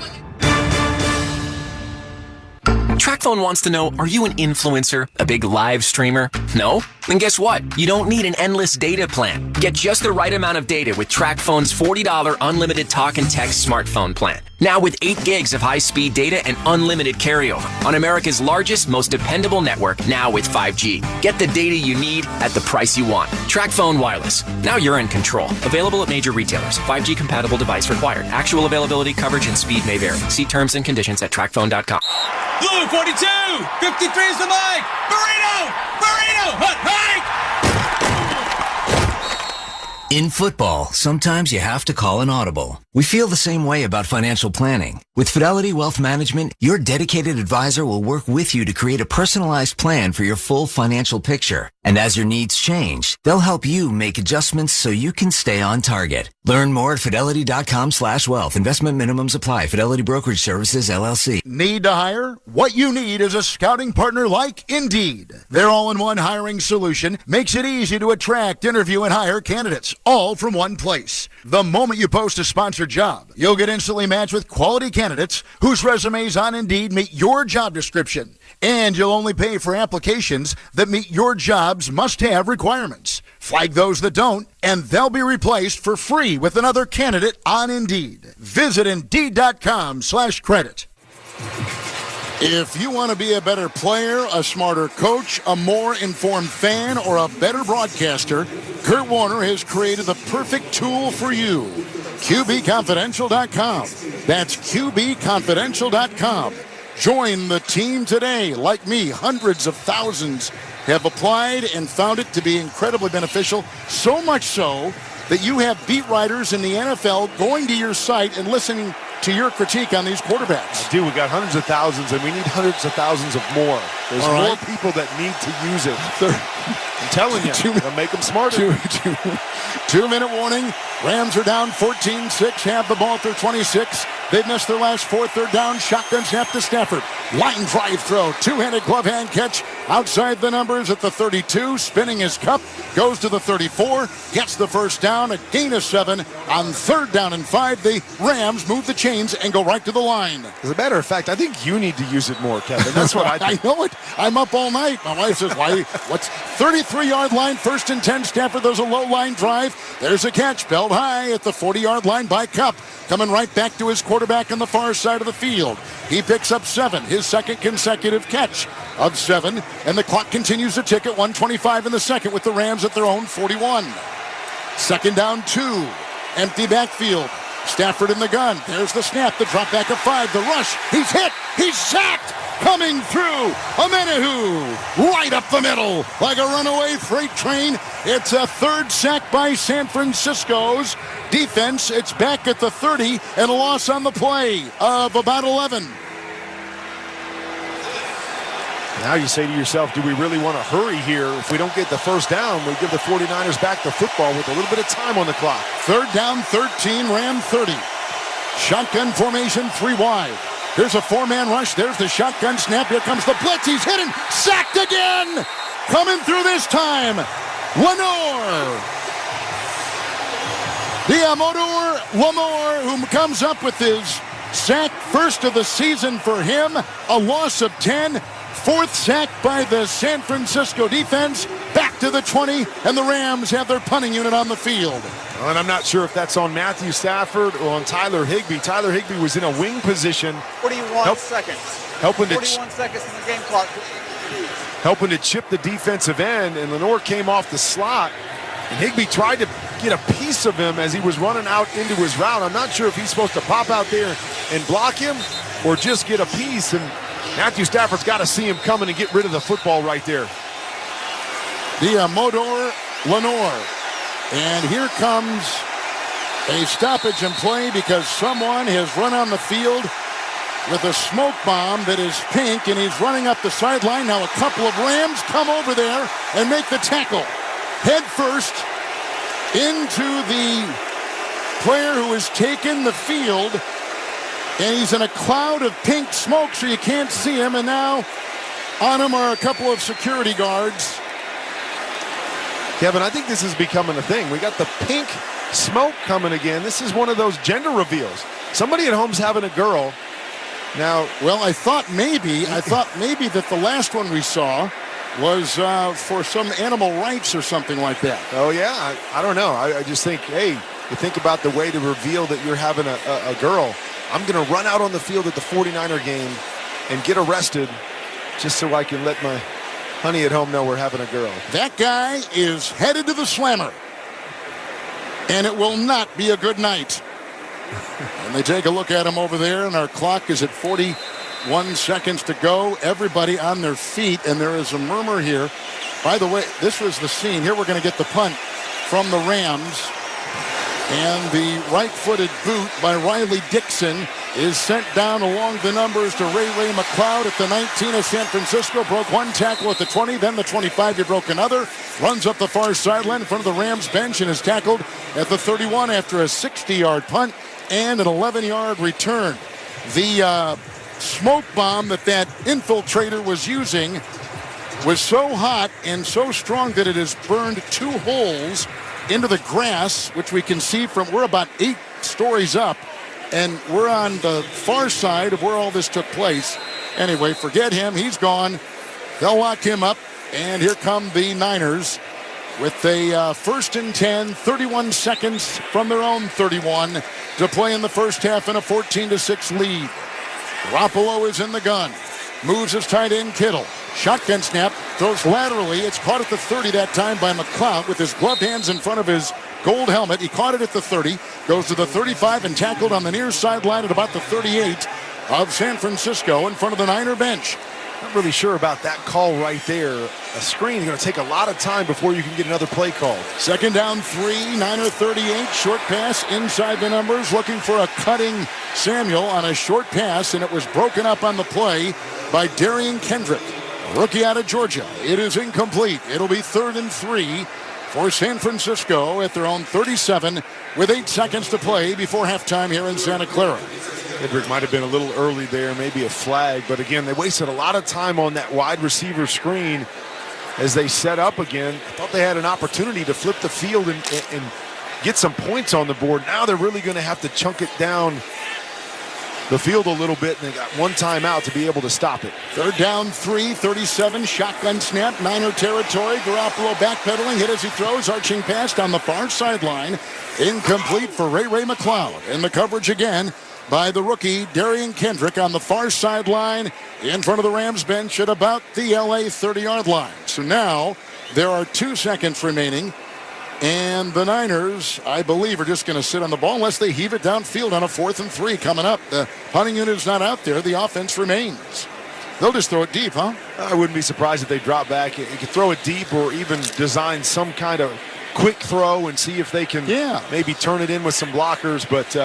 TrackPhone wants to know, are you an influencer? A big live streamer? No? Then guess what? You don't need an endless data plan. Get just the right amount of data with TrackPhone's $40 unlimited talk and text smartphone plan. Now with 8 gigs of high-speed data and unlimited carryover on America's largest, most dependable network, now with 5G. Get the data you need at the price you want. TrackPhone Wireless. Now you're in control. Available at major retailers. 5G compatible device required. Actual availability, coverage, and speed may vary. See terms and conditions at TrackPhone.com. Blue 42, 53 is the mic. Burrito, hot, hike. In football, sometimes you have to call an audible. We feel the same way about financial planning. With Fidelity Wealth Management, your dedicated advisor will work with you to create a personalized plan for your full financial picture. And as your needs change, they'll help you make adjustments so you can stay on target. Learn more at fidelity.com/wealth. Investment minimums apply. Fidelity Brokerage Services, LLC. Need to hire? What you need is a scouting partner like Indeed. Their all-in-one hiring solution makes it easy to attract, interview, and hire candidates, all from one place. The moment you post a sponsored job, you'll get instantly matched with quality candidates whose resumes on Indeed meet your job description. And you'll only pay for applications that meet your job's must-have requirements. Flag those that don't, and they'll be replaced for free with another candidate on Indeed. Visit Indeed.com/credit. If you want to be a better player, a smarter coach, a more informed fan, or a better broadcaster, Kurt Warner has created the perfect tool for you. QBConfidential.com. That's QBConfidential.com. Join the team today. Like me, hundreds of thousands have applied and found it to be incredibly beneficial, so much so that you have beat writers in the NFL going to your site and listening to your critique on these quarterbacks. Dude, we got hundreds of thousands, and we need hundreds of thousands of more. There's more people that need to use it. I'm telling you, it'll make them smarter. 2-minute warning. Rams are down 14-6, have the ball at their 26. They've missed their last 4 third down. Shotgun snap to Stafford. Line drive throw. Two-handed glove hand catch outside the numbers at the 32. Spinning his cup. Goes to the 34. Gets the first down. A gain of 7. On 3rd down and 5, the Rams move the chains and go right to the line. As a matter of fact, I think you need to use it more, Kevin. That's what I think. I know it. I'm up all night. My wife says, why? What's 33-yard line, 1st and 10. Stafford, there's a low line drive. There's a catch. Belled high at the 40-yard line by Cup. Coming right back to his quarterback on the far side of the field. He picks up 7, his second consecutive catch of 7, and the clock continues to tick at 1:25 in the second with the Rams at their own 41. 2nd down 2, empty backfield. Stafford in the gun. There's the snap, the drop back of 5, the rush. He's hit. He's sacked. Coming through. Amenahu right up the middle like a runaway freight train. It's a 3rd sack by San Francisco's defense. It's back at the 30 and a loss on the play of about 11. Now you say to yourself, do we really want to hurry here? If we don't get the first down, we give the 49ers back the football with a little bit of time on the clock. 3rd down, 13, Ram 30. Shotgun formation, 3 wide. Here's a 4-man rush. There's the shotgun snap. Here comes the blitz. He's hidden. Sacked again. Coming through this time. Lenore. The Amador Lamore, who comes up with his sack, first of the season for him. A loss of 10. 4th sack by the San Francisco defense. Back to the 20, and the Rams have their punting unit on the field. Well, and I'm not sure if that's on Matthew Stafford or on Tyler Higbee. Tyler Higbee was in a wing position. 41 seconds. 41 seconds in the game clock. Helping to chip the defensive end, and Lenore came off the slot. And Higbee tried to get a piece of him as he was running out into his route. I'm not sure if he's supposed to pop out there and block him or just get a piece. And Matthew Stafford's got to see him coming and get rid of the football right there. The Amador Lenore. And here comes a stoppage in play because someone has run on the field with a smoke bomb that is pink, and he's running up the sideline. Now a couple of Rams come over there and make the tackle. Head first into the player who has taken the field, and he's in a cloud of pink smoke so you can't see him, and now on him are a couple of security guards. Kevin, I think this is becoming a thing. We got the pink smoke coming again. This is one of those gender reveals. Somebody at home's having a girl. Now, well, I thought maybe that the last one we saw was for some animal rights or something like that. Oh, yeah. I don't know. I just think, hey, you think about the way to reveal that you're having a girl. I'm going to run out on the field at the 49er game and get arrested just so I can let my honey at home know we're having a girl. That guy is headed to the slammer. And it will not be a good night. And they take a look at him over there, and our clock is at 41 seconds to go. Everybody on their feet, and there is a murmur here. By the way, this was the scene. Here we're going to get the punt from the Rams. And the right-footed boot by Riley Dixon is sent down along the numbers to Ray McLeod at the 19 of San Francisco. Broke one tackle at the 20, then the 25. He broke another. Runs up the far sideline in front of the Rams bench and is tackled at the 31 after a 60-yard punt and an 11-yard return. The smoke bomb that infiltrator was using was so hot and so strong that it has burned 2 holes into the grass, which we can see from, we're about 8 stories up, and we're on the far side of where all this took place. Anyway, forget him. He's gone. They'll lock him up, and here come the Niners with a 1st and 10, 31 seconds from their own 31 to play in the first half in a 14-6 lead. Garoppolo is in the gun. Moves his tight end Kittle. Shotgun snap, throws laterally. It's caught at the 30 that time by McLeod with his gloved hands in front of his gold helmet. He caught it at the 30, goes to the 35 and tackled on the near sideline at about the 38 of San Francisco in front of the Niner bench. Not really sure about that call right there. A screen is going to take a lot of time before you can get another play called. 2nd down 3, Niner 38, short pass inside the numbers, looking for a cutting Samuel on a short pass, and it was broken up on the play by Darian Kendrick, rookie out of Georgia. It is incomplete. It'll be 3rd and 3 for San Francisco at their own 37 with 8 seconds to play before halftime here in Santa Clara. Kendrick might have been a little early there, maybe a flag, but again, they wasted a lot of time on that wide receiver screen as they set up again. I thought they had an opportunity to flip the field and get some points on the board. Now they're really going to have to chunk it down the field a little bit, and they got one timeout to be able to stop it. 3rd down 3, 37, shotgun snap, Niner territory. Garoppolo backpedaling, hit as he throws, arching pass down the far sideline. Incomplete for Ray McLeod. And the coverage again by the rookie Darian Kendrick on the far sideline in front of the Rams bench at about the LA 30-yard line. So now there are 2 seconds remaining, and the Niners, I believe, are just going to sit on the ball unless they heave it downfield on a 4th and 3 coming up. The punting unit is not out there. The offense remains. They'll just throw it deep, huh? I wouldn't be surprised if they drop back. You could throw it deep or even design some kind of quick throw and see if they can maybe turn it in with some blockers, but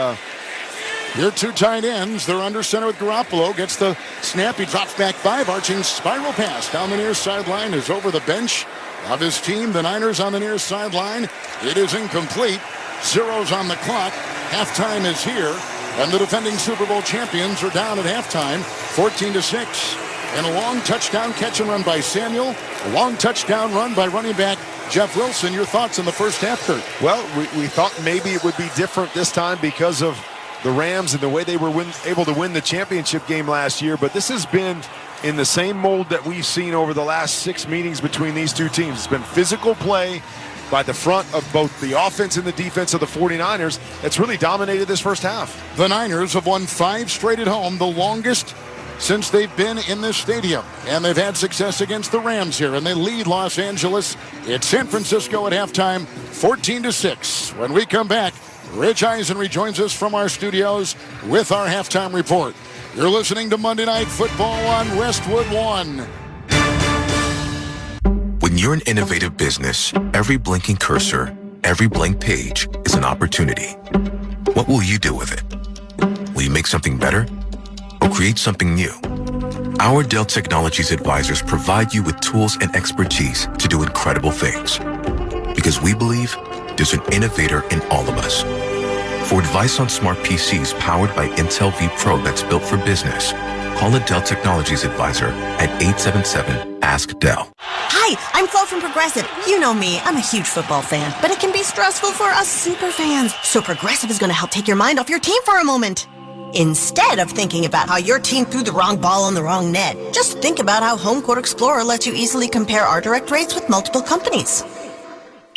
your 2 tight ends, they're under center with Garoppolo. Gets the snap. He drops back 5. Arching spiral pass down the near sideline is over the bench of his team. The Niners on the near sideline. It is incomplete. 0's on the clock. Halftime is here. And the defending Super Bowl champions are down at halftime, 14-6. And a long touchdown catch and run by Samuel. A long touchdown run by running back Jeff Wilson. Your thoughts on the first half, Kurt? Well, we thought maybe it would be different this time because of the Rams and the way they were able to win the championship game last year. But this has been in the same mold that we've seen over the last 6 meetings between these two teams. It's been physical play by the front of both the offense and the defense of the 49ers that's really dominated this first half. The Niners have won 5 straight at home, the longest since they've been in this stadium. And they've had success against the Rams here, and they lead Los Angeles. It's San Francisco at halftime, 14-6. When we come back, Rich Eisen rejoins us from our studios with our halftime report. You're listening to Monday Night Football on Westwood One. When you're an innovative business, every blinking cursor, every blank page is an opportunity. What will you do with it? Will you make something better or create something new? Our Dell Technologies advisors provide you with tools and expertise to do incredible things. Because we believe there's an innovator in all of us. For advice on smart PCs powered by Intel V Pro that's built for business, call a Dell Technologies advisor at 877-ASK-DELL. Hi, I'm Flo from Progressive. You know me, I'm a huge football fan, but it can be stressful for us super fans. So Progressive is going to help take your mind off your team for a moment. Instead of thinking about how your team threw the wrong ball on the wrong net, just think about how Home Court Explorer lets you easily compare our direct rates with multiple companies.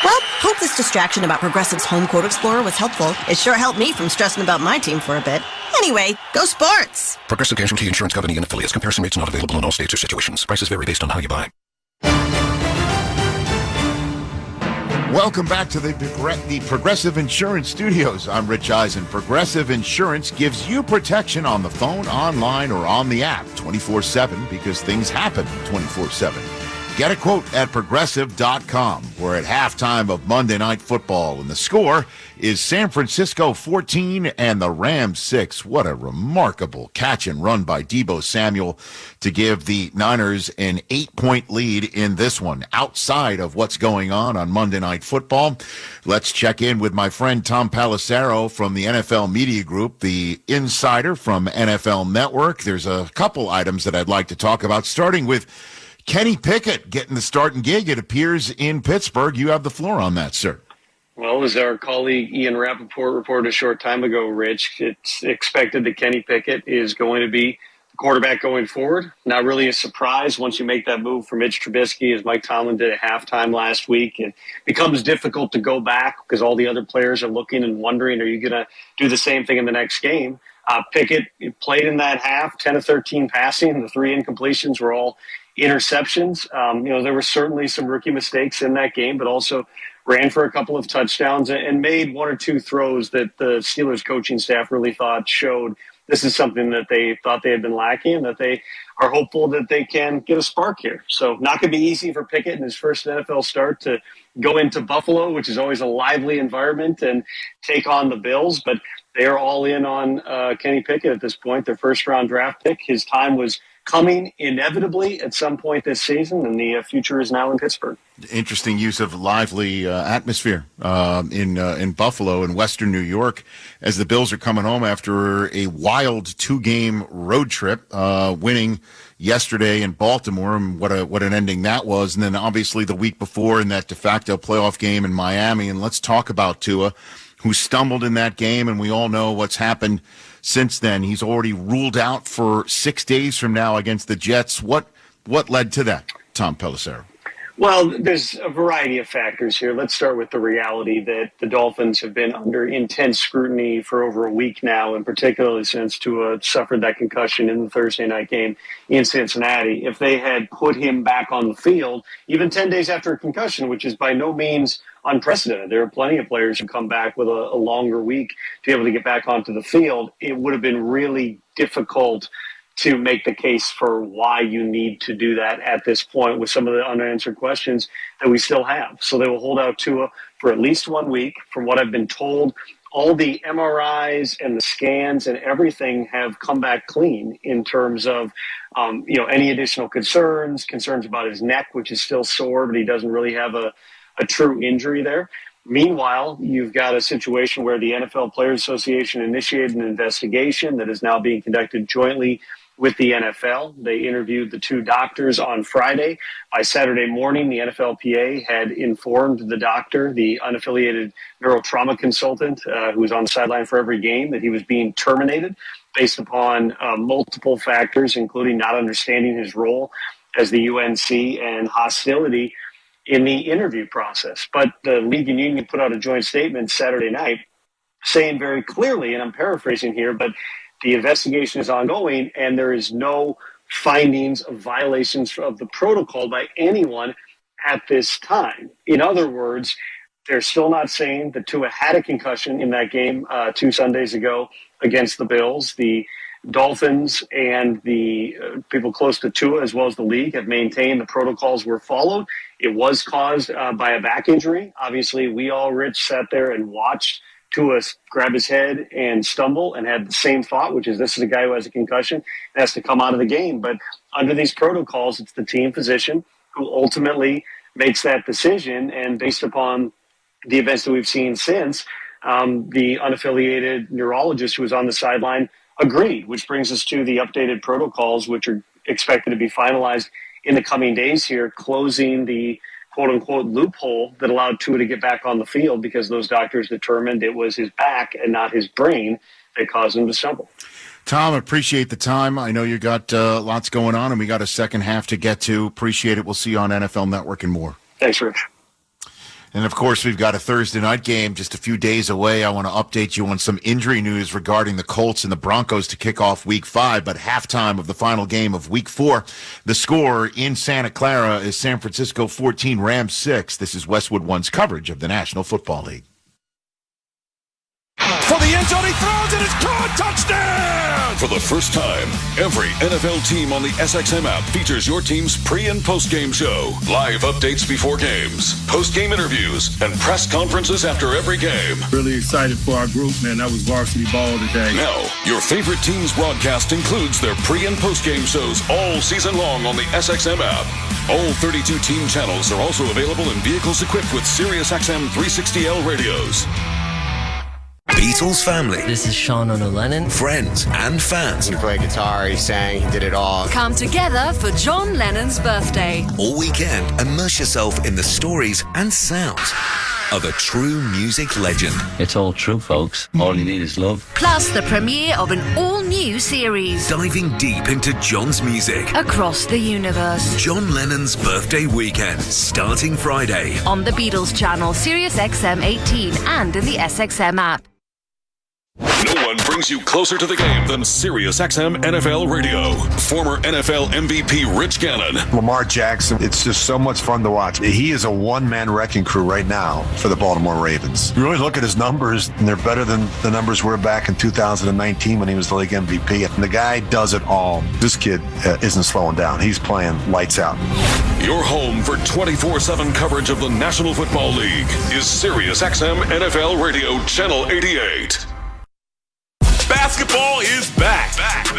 Well, hope this distraction about Progressive's Home Court Explorer was helpful. It sure helped me from stressing about my team for a bit. Anyway, go sports! Progressive Casualty Insurance Company and affiliates. Comparison rates not available in all states or situations. Prices vary based on how you buy. Welcome back to the Progressive Insurance Studios. I'm Rich Eisen. Progressive Insurance gives you protection on the phone, online, or on the app 24/7 because things happen 24/7. Get a quote at Progressive.com. We're at halftime of Monday Night Football, and the score is San Francisco 14 and the Rams 6. What a remarkable catch and run by Deebo Samuel to give the Niners an 8-point lead in this one. Outside of what's going on Monday Night Football, let's check in with my friend Tom Pelissero from the NFL Media Group, the insider from NFL Network. There's a couple items that I'd like to talk about, starting with Kenny Pickett getting the starting gig, it appears, in Pittsburgh. You have the floor on that, sir. Well, as our colleague Ian Rappaport reported a short time ago, Rich, it's expected that Kenny Pickett is going to be the quarterback going forward. Not really a surprise once you make that move for Mitch Trubisky, as Mike Tomlin did at halftime last week. It becomes difficult to go back because all the other players are looking and wondering, are you going to do the same thing in the next game? Pickett played in that half, 10 of 13 passing. The 3 incompletions were all interceptions. There were certainly some rookie mistakes in that game, but also ran for a couple of touchdowns and made 1 or 2 throws that the Steelers coaching staff really thought showed this is something that they thought they had been lacking, and that they are hopeful that they can get a spark here. So not going to be easy for Pickett in his first NFL start to go into Buffalo, which is always a lively environment, and take on the Bills, but they're all in on Kenny Pickett at this point, their first-round draft pick. His time was coming inevitably at some point this season, and the future is now in Pittsburgh. Interesting use of lively atmosphere in Buffalo and Western New York as the Bills are coming home after a wild 2-game road trip, winning yesterday in Baltimore, and what an ending that was. And then obviously the week before in that de facto playoff game in Miami. And let's talk about Tua, who stumbled in that game, and we all know what's happened since then. He's already ruled out for 6 days from now against the Jets. What led to that, Tom Pelissero? Well, there's a variety of factors here. Let's start with the reality that the Dolphins have been under intense scrutiny for over a week now, and particularly since Tua suffered that concussion in the Thursday night game in Cincinnati. If they had put him back on the field, even 10 days after a concussion, which is by no means unprecedented, there are plenty of players who come back with a longer week to be able to get back onto the field, it would have been really difficult to make the case for why you need to do that at this point with some of the unanswered questions that we still have. So they will hold out Tua for at least 1 week. From what I've been told, all the MRIs and the scans and everything have come back clean in terms of, any additional concerns about his neck, which is still sore, but he doesn't really have a true injury there. Meanwhile, you've got a situation where the NFL Players Association initiated an investigation that is now being conducted jointly with the NFL. They interviewed the 2 doctors on Friday. By Saturday morning, the NFLPA had informed the doctor, the unaffiliated neurotrauma consultant, who was on the sideline for every game, that he was being terminated based upon multiple factors, including not understanding his role as the UNC and hostility in the interview process. But the league and union put out a joint statement Saturday night saying very clearly, and I'm paraphrasing here, but the investigation is ongoing and there is no findings of violations of the protocol by anyone at this time. In other words, they're still not saying that Tua had a concussion in that game 2 Sundays ago against the Bills. The Dolphins and the people close to Tua, as well as the league, have maintained the protocols were followed. It was caused by a back injury. Obviously, we all, Rich, sat there and watched Tua grab his head and stumble and had the same thought, which is this is a guy who has a concussion and has to come out of the game. But under these protocols, it's the team physician who ultimately makes that decision. And based upon the events that we've seen since, the unaffiliated neurologist who was on the sideline agreed, which brings us to the updated protocols, which are expected to be finalized in the coming days here, closing the quote-unquote loophole that allowed Tua to get back on the field because those doctors determined it was his back and not his brain that caused him to stumble. Tom, appreciate the time. I know you got lots going on, and we got a second half to get to. Appreciate it. We'll see you on NFL Network and more. Thanks, Rich. And, of course, we've got a Thursday night game just a few days away. I want to update you on some injury news regarding the Colts and the Broncos to kick off Week 5. But halftime of the final game of Week 4, the score in Santa Clara is San Francisco 14, Rams 6. This is Westwood One's coverage of the National Football League. For the the end zone, he throws it, it's caught, touchdown! For the first time, every NFL team on the SXM app features your team's pre- and post-game show, live updates before games, post-game interviews, and press conferences after every game. Really excited for our group, man. That was varsity ball today. Now, your favorite team's broadcast includes their pre- and post-game shows all season long on the SXM app. All 32 team channels are also available in vehicles equipped with SiriusXM 360L radios. Beatles family. This is Sean Lennon. Friends and fans. He played guitar, he sang, he did it all. Come together for John Lennon's birthday. All weekend, immerse yourself in the stories and sounds of a true music legend. It's all true, folks. All you need is love. Plus the premiere of an all-new series. Diving deep into John's music. Across the universe. John Lennon's birthday weekend, starting Friday. On the Beatles channel, SiriusXM 18, and in the SXM app. No one brings you closer to the game than SiriusXM NFL Radio. Former NFL MVP Rich Gannon. Lamar Jackson, it's just so much fun to watch. He is a one-man wrecking crew right now for the Baltimore Ravens. You really look at his numbers, and they're better than the numbers were back in 2019 when he was the league MVP. And the guy does it all. This kid isn't slowing down. He's playing lights out. Your home for 24/7 coverage of the National Football League is SiriusXM NFL Radio Channel 88. Basketball is back,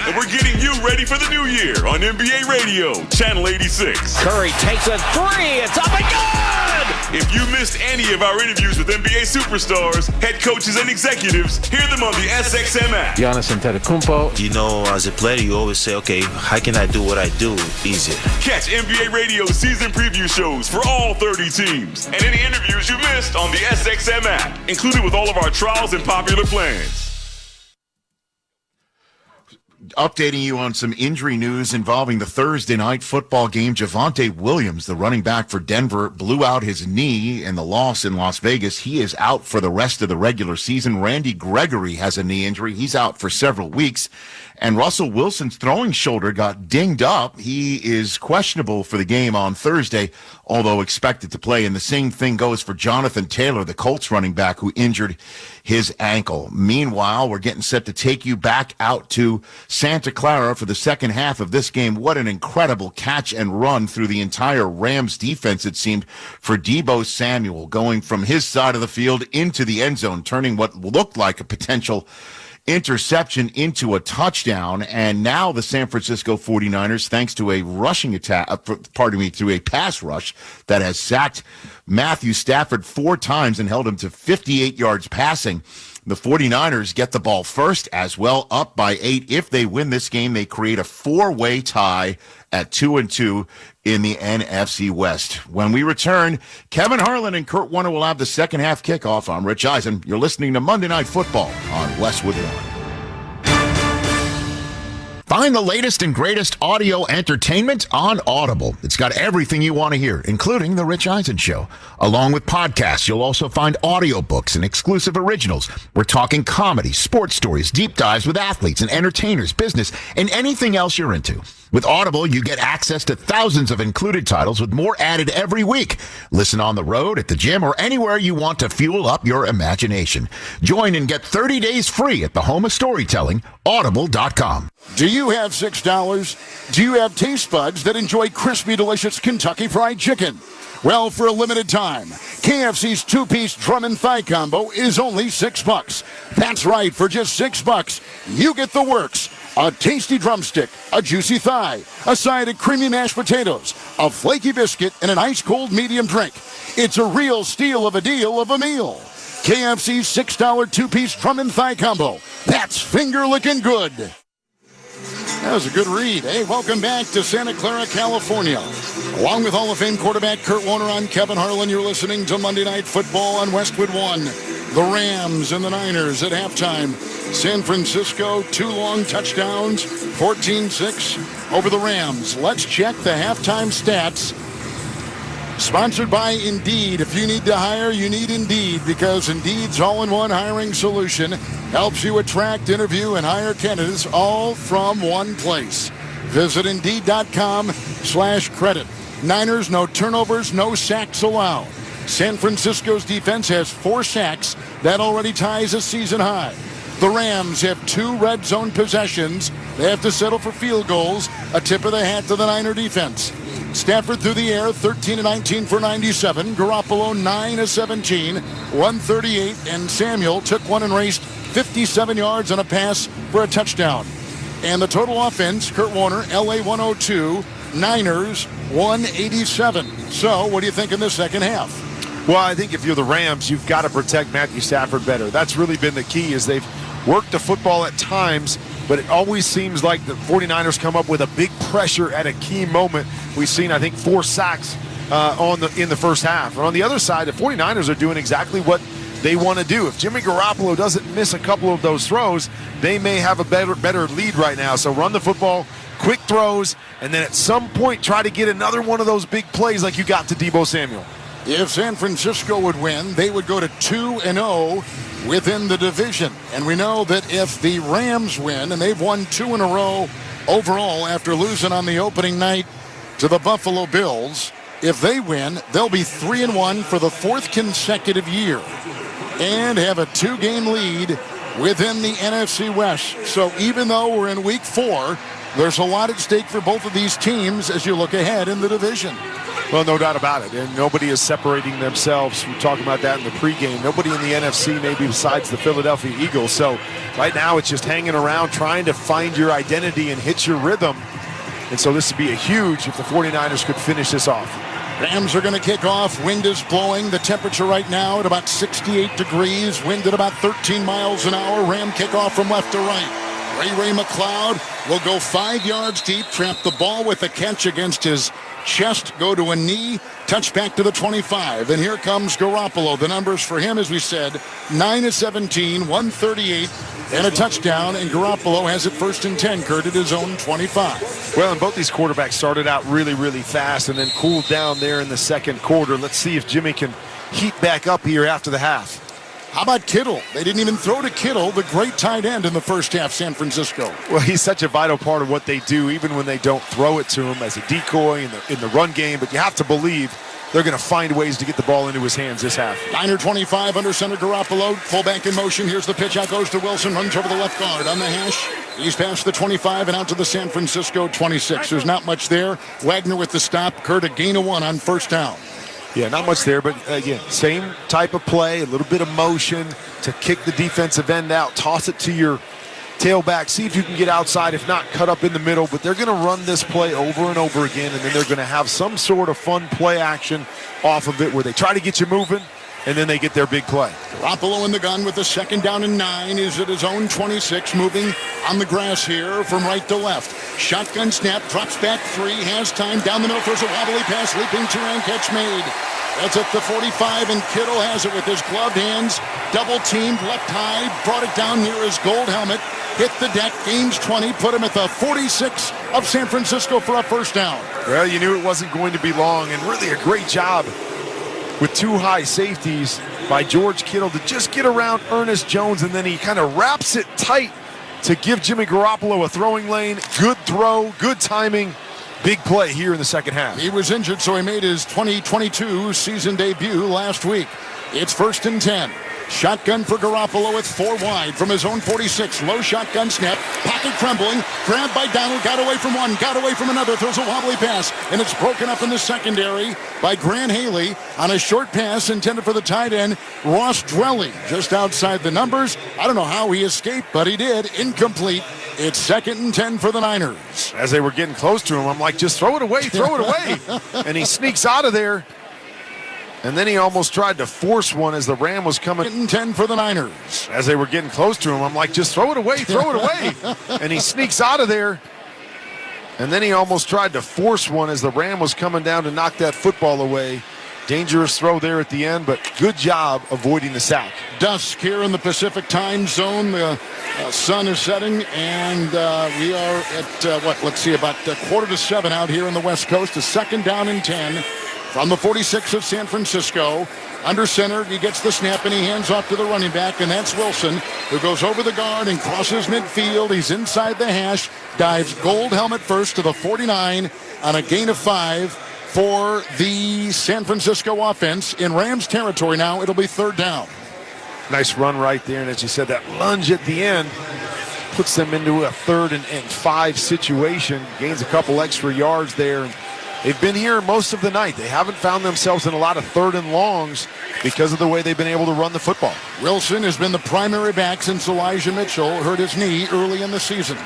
and we're getting you ready for the new year on NBA Radio, Channel 86. Curry takes a three, it's up and good! If you missed any of our interviews with NBA superstars, head coaches, and executives, hear them on the SXM app. Giannis Antetokounmpo. You know, as a player, you always say, okay, how can I do what I do easier? Catch NBA Radio season preview shows for all 30 teams, and any interviews you missed on the SXM app, included with all of our trials and popular plans. Updating you on some injury news involving the Thursday night football game. Javonte Williams, the running back for Denver, blew out his knee in the loss in Las Vegas. He is out for the rest of the regular season. Randy Gregory has a knee injury. He's out for several weeks. And Russell Wilson's throwing shoulder got dinged up. He is questionable for the game on Thursday, although expected to play. And the same thing goes for Jonathan Taylor, the Colts running back, who injured his ankle. Meanwhile, we're getting set to take you back out to Santa Clara for the second half of this game. What an incredible catch and run through the entire Rams defense, it seemed, for Deebo Samuel, going from his side of the field into the end zone, turning what looked like a potential interception into a touchdown. And now the San Francisco 49ers, thanks to a rushing attack, through a pass rush that has sacked Matthew Stafford 4 times and held him to 58 yards passing. The 49ers get the ball first as well, up by 8. If they win this game, they create a 4-way tie at 2-2 in the NFC West. When we return, Kevin Harlan and Kurt Warner will have the second half kickoff. I'm Rich Eisen. You're listening to Monday Night Football on Westwood One. Find the latest and greatest audio entertainment on Audible. It's got everything you want to hear, including The Rich Eisen Show. Along with podcasts, you'll also find audiobooks and exclusive originals. We're talking comedy, sports stories, deep dives with athletes and entertainers, business, and anything else you're into. With Audible, you get access to thousands of included titles with more added every week. Listen on the road, at the gym, or anywhere you want to fuel up your imagination. Join and get 30 days free at the home of storytelling, audible.com. Do you have $6? Do you have taste buds that enjoy crispy, delicious Kentucky Fried Chicken? Well, for a limited time, KFC's 2-piece drum and thigh combo is only $6. That's right, for just $6, you get the works. A tasty drumstick, a juicy thigh, a side of creamy mashed potatoes, a flaky biscuit, and an ice-cold medium drink. It's a real steal of a deal of a meal. KFC's $6 2-piece drum and thigh combo. That's finger-licking good. That was a good read. Hey, welcome back to Santa Clara, California. Along with Hall of Fame quarterback Kurt Warner, I'm Kevin Harlan. You're listening to Monday Night Football on Westwood One. The Rams and the Niners at halftime. San Francisco, 2 long touchdowns, 14-6 over the Rams. Let's check the halftime stats. Sponsored by Indeed. If you need to hire, you need Indeed, because Indeed's all-in-one hiring solution helps you attract, interview, and hire candidates all from one place. Visit Indeed.com/credit. Niners, no turnovers, no sacks allowed. San Francisco's defense has 4 sacks. That already ties a season high. The Rams have 2 red zone possessions. They have to settle for field goals. A tip of the hat to the Niner defense. Stafford through the air, 13-19 for 97. Garoppolo, 9-17, 138. And Samuel took one and raced 57 yards on a pass for a touchdown. And the total offense, Kurt Warner, LA 102, Niners 187. So what do you think in the second half? Well, I think if you're the Rams, you've got to protect Matthew Stafford better. That's really been the key, is they've worked the football at times, but it always seems like the 49ers come up with a big pressure at a key moment. We've seen, I think, 4 sacks in the first half. And on the other side, the 49ers are doing exactly what they want to do. If Jimmy Garoppolo doesn't miss a couple of those throws, they may have a better lead right now. So run the football, quick throws, and then at some point try to get another one of those big plays like you got to Deebo Samuel. If San Francisco would win, they would go to 2-0 within the division. And we know that if the Rams win, and they've won 2 in a row overall after losing on the opening night to the Buffalo Bills, if they win, they'll be 3-1 for the 4th consecutive year and have a 2-game lead within the NFC West. So even though we're in week 4, there's a lot at stake for both of these teams as you look ahead in the division. Well, no doubt about it. And nobody is separating themselves. We talked about that in the pregame. Nobody in the NFC, maybe besides the Philadelphia Eagles. So right now it's just hanging around, trying to find your identity and hit your rhythm. And so this would be a huge if the 49ers could finish this off. Rams are going to kick off. Wind is blowing. The temperature right now at about 68 degrees. Wind at about 13 miles an hour. Ram kickoff from left to right. Ray McLeod will go 5 yards deep, trap the ball with a catch against his chest, go to a knee, touch back to the 25. And here comes Garoppolo. The numbers for him, as we said, 9-17, 138, and a touchdown. And Garoppolo has it 1st and 10, Kurt, at his own 25. Well, and both these quarterbacks started out really, really fast and then cooled down there in the second quarter. Let's see if Jimmy can heat back up here after the half. How about Kittle? They didn't even throw to Kittle, the great tight end in the first half, San Francisco. Well, he's such a vital part of what they do, even when they don't throw it to him as a decoy in the run game. But you have to believe they're going to find ways to get the ball into his hands this half. Niner 25 under center Garoppolo. Fullback in motion. Here's the pitch. Out goes to Wilson. Runs over the left guard on the hash. He's past the 25 and out to the San Francisco 26. There's not much there. Wagner with the stop. Kurt, a gain of 1 on first down. Yeah, not much there, but again, same type of play, a little bit of motion to kick the defensive end out, toss it to your tailback, see if you can get outside, if not, cut up in the middle. But they're going to run this play over and over again, and then they're going to have some sort of fun play action off of it where they try to get you moving, and then they get their big play. Garoppolo in the gun with the 2nd down and 9. Is at his own 26, moving on the grass here from right to left. Shotgun snap, drops back 3, has time, down the middle, throws a wobbly pass, leaping 2-hand catch made. That's at the 45, and Kittle has it with his gloved hands. Double teamed, left high, brought it down near his gold helmet, hit the deck, gains 20, put him at the 46 of San Francisco for a first down. Well, you knew it wasn't going to be long, and really a great job with 2 high safeties by George Kittle to just get around Ernest Jones, and then he kind of wraps it tight to give Jimmy Garoppolo a throwing lane. Good throw, good timing, big play here in the second half. He was injured, so he made his 2022 season debut last week. It's 1st and 10. Shotgun for Garoppolo with 4 wide from his own 46. Low shotgun snap. Pocket crumbling. Grabbed by Donald. Got away from one. Got away from another. Throws a wobbly pass. And it's broken up in the secondary by Grant Haley on a short pass intended for the tight end, Ross Dwelly. Just outside the numbers. I don't know how he escaped, but he did. Incomplete. It's 2nd and 10 for the Niners. As they were getting close to him, I'm like, just throw it away, throw it away. And he sneaks out of there. And then he almost tried to force one as the Ram was coming. 2nd and 10 for the Niners. As they were getting close to him, I'm like, just throw it away, throw it away. And he sneaks out of there. And then he almost tried to force one as the Ram was coming down to knock that football away. Dangerous throw there at the end, but good job avoiding the sack. Dusk here in the Pacific time zone. The sun is setting, and we are at, let's see, about 6:45 out here on the West Coast. A 2nd down and 10 from the 46 of San Francisco. Under center, he gets the snap, and he hands off to the running back, and that's Wilson, who goes over the guard and crosses midfield. He's inside the hash, dives gold helmet first to the 49 on a gain of 5 for the San Francisco offense. In Rams territory now, it'll be 3rd down. Nice run right there, and as you said, that lunge at the end puts them into a 3rd and 5 situation, gains a couple extra yards there. And they've been here most of the night. They haven't found themselves in a lot of 3rd and longs because of the way they've been able to run the football. Wilson has been the primary back since Elijah Mitchell hurt his knee early in the season.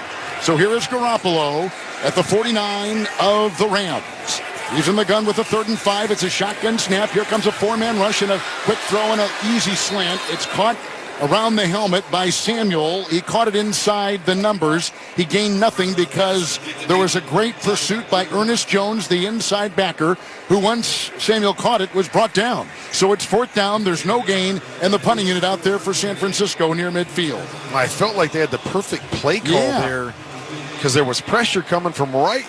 So here is Garoppolo at the 49 of the Rams. He's in the gun with a 3rd and 5. It's a shotgun snap. Here comes a 4-man rush and a quick throw and an easy slant. It's caught around the helmet by Samuel. He caught it inside the numbers. He gained nothing because there was a great pursuit by Ernest Jones, the inside backer, who once Samuel caught it was brought down. So it's 4th down. There's no gain, and the punting unit out there for San Francisco near midfield. I felt like they had the perfect play call there because there was pressure coming from right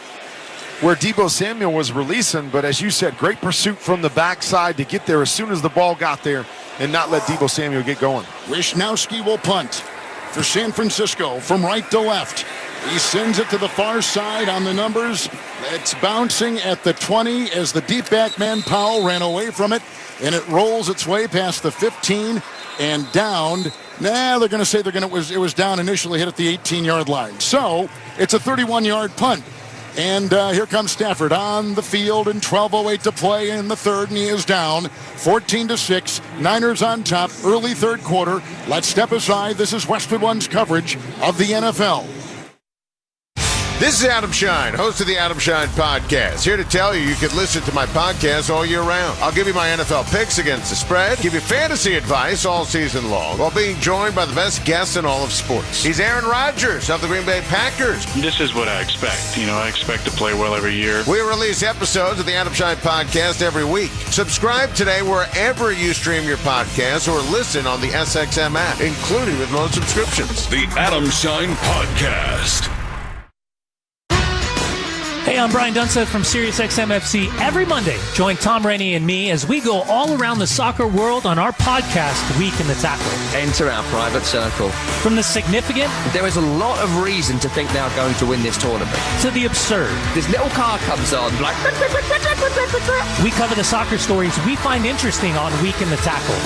where Deebo Samuel was releasing, but as you said, great pursuit from the backside to get there as soon as the ball got there and not let Deebo Samuel get going. Wisnowski will punt for San Francisco from right to left. He sends it to the far side on the numbers. It's bouncing at the 20 as the deep back man Powell ran away from it, and it rolls its way past the 15 and downed. They're going to say it was down initially, hit at the 18-yard line. So it's a 31-yard punt. And here comes Stafford on the field, and 12:08 to play in the 3rd, and he is down 14-6. Niners on top, early 3rd quarter. Let's step aside. This is Westwood One's coverage of the NFL. This is Adam Shine, host of the Adam Shine Podcast. Here to tell you can listen to my podcast all year round. I'll give you my NFL picks against the spread, give you fantasy advice all season long, while being joined by the best guests in all of sports. He's Aaron Rodgers of the Green Bay Packers. This is what I expect. I expect to play well every year. We release episodes of the Adam Shine Podcast every week. Subscribe today wherever you stream your podcasts or listen on the SXM app, including with most subscriptions. The Adam Shine Podcast. Hey, I'm Brian Dunseth from SiriusXM FC. Every Monday, join Tom Rainey and me as we go all around the soccer world on our podcast, Week in the Tackle. Enter our private circle. From the significant... There is a lot of reason to think they're going to win this tournament. ...to the absurd. This little car comes on, like... We cover the soccer stories we find interesting on Week in the Tackle.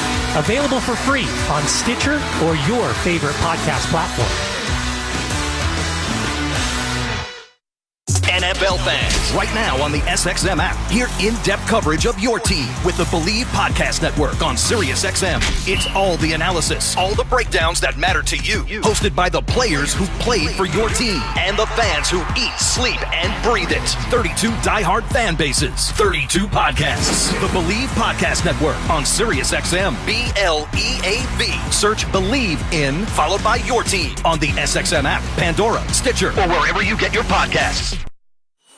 Available for free on Stitcher or your favorite podcast platform. NFL fans, right now on the SXM app, hear in-depth coverage of your team with the Believe Podcast Network on SiriusXM. It's all the analysis, all the breakdowns that matter to you, hosted by the players who played for your team and the fans who eat, sleep, and breathe it. 32 diehard fan bases, 32 podcasts. The Believe Podcast Network on SiriusXM. BLEAV. Search Believe in, followed by your team on the SXM app, Pandora, Stitcher, or wherever you get your podcasts.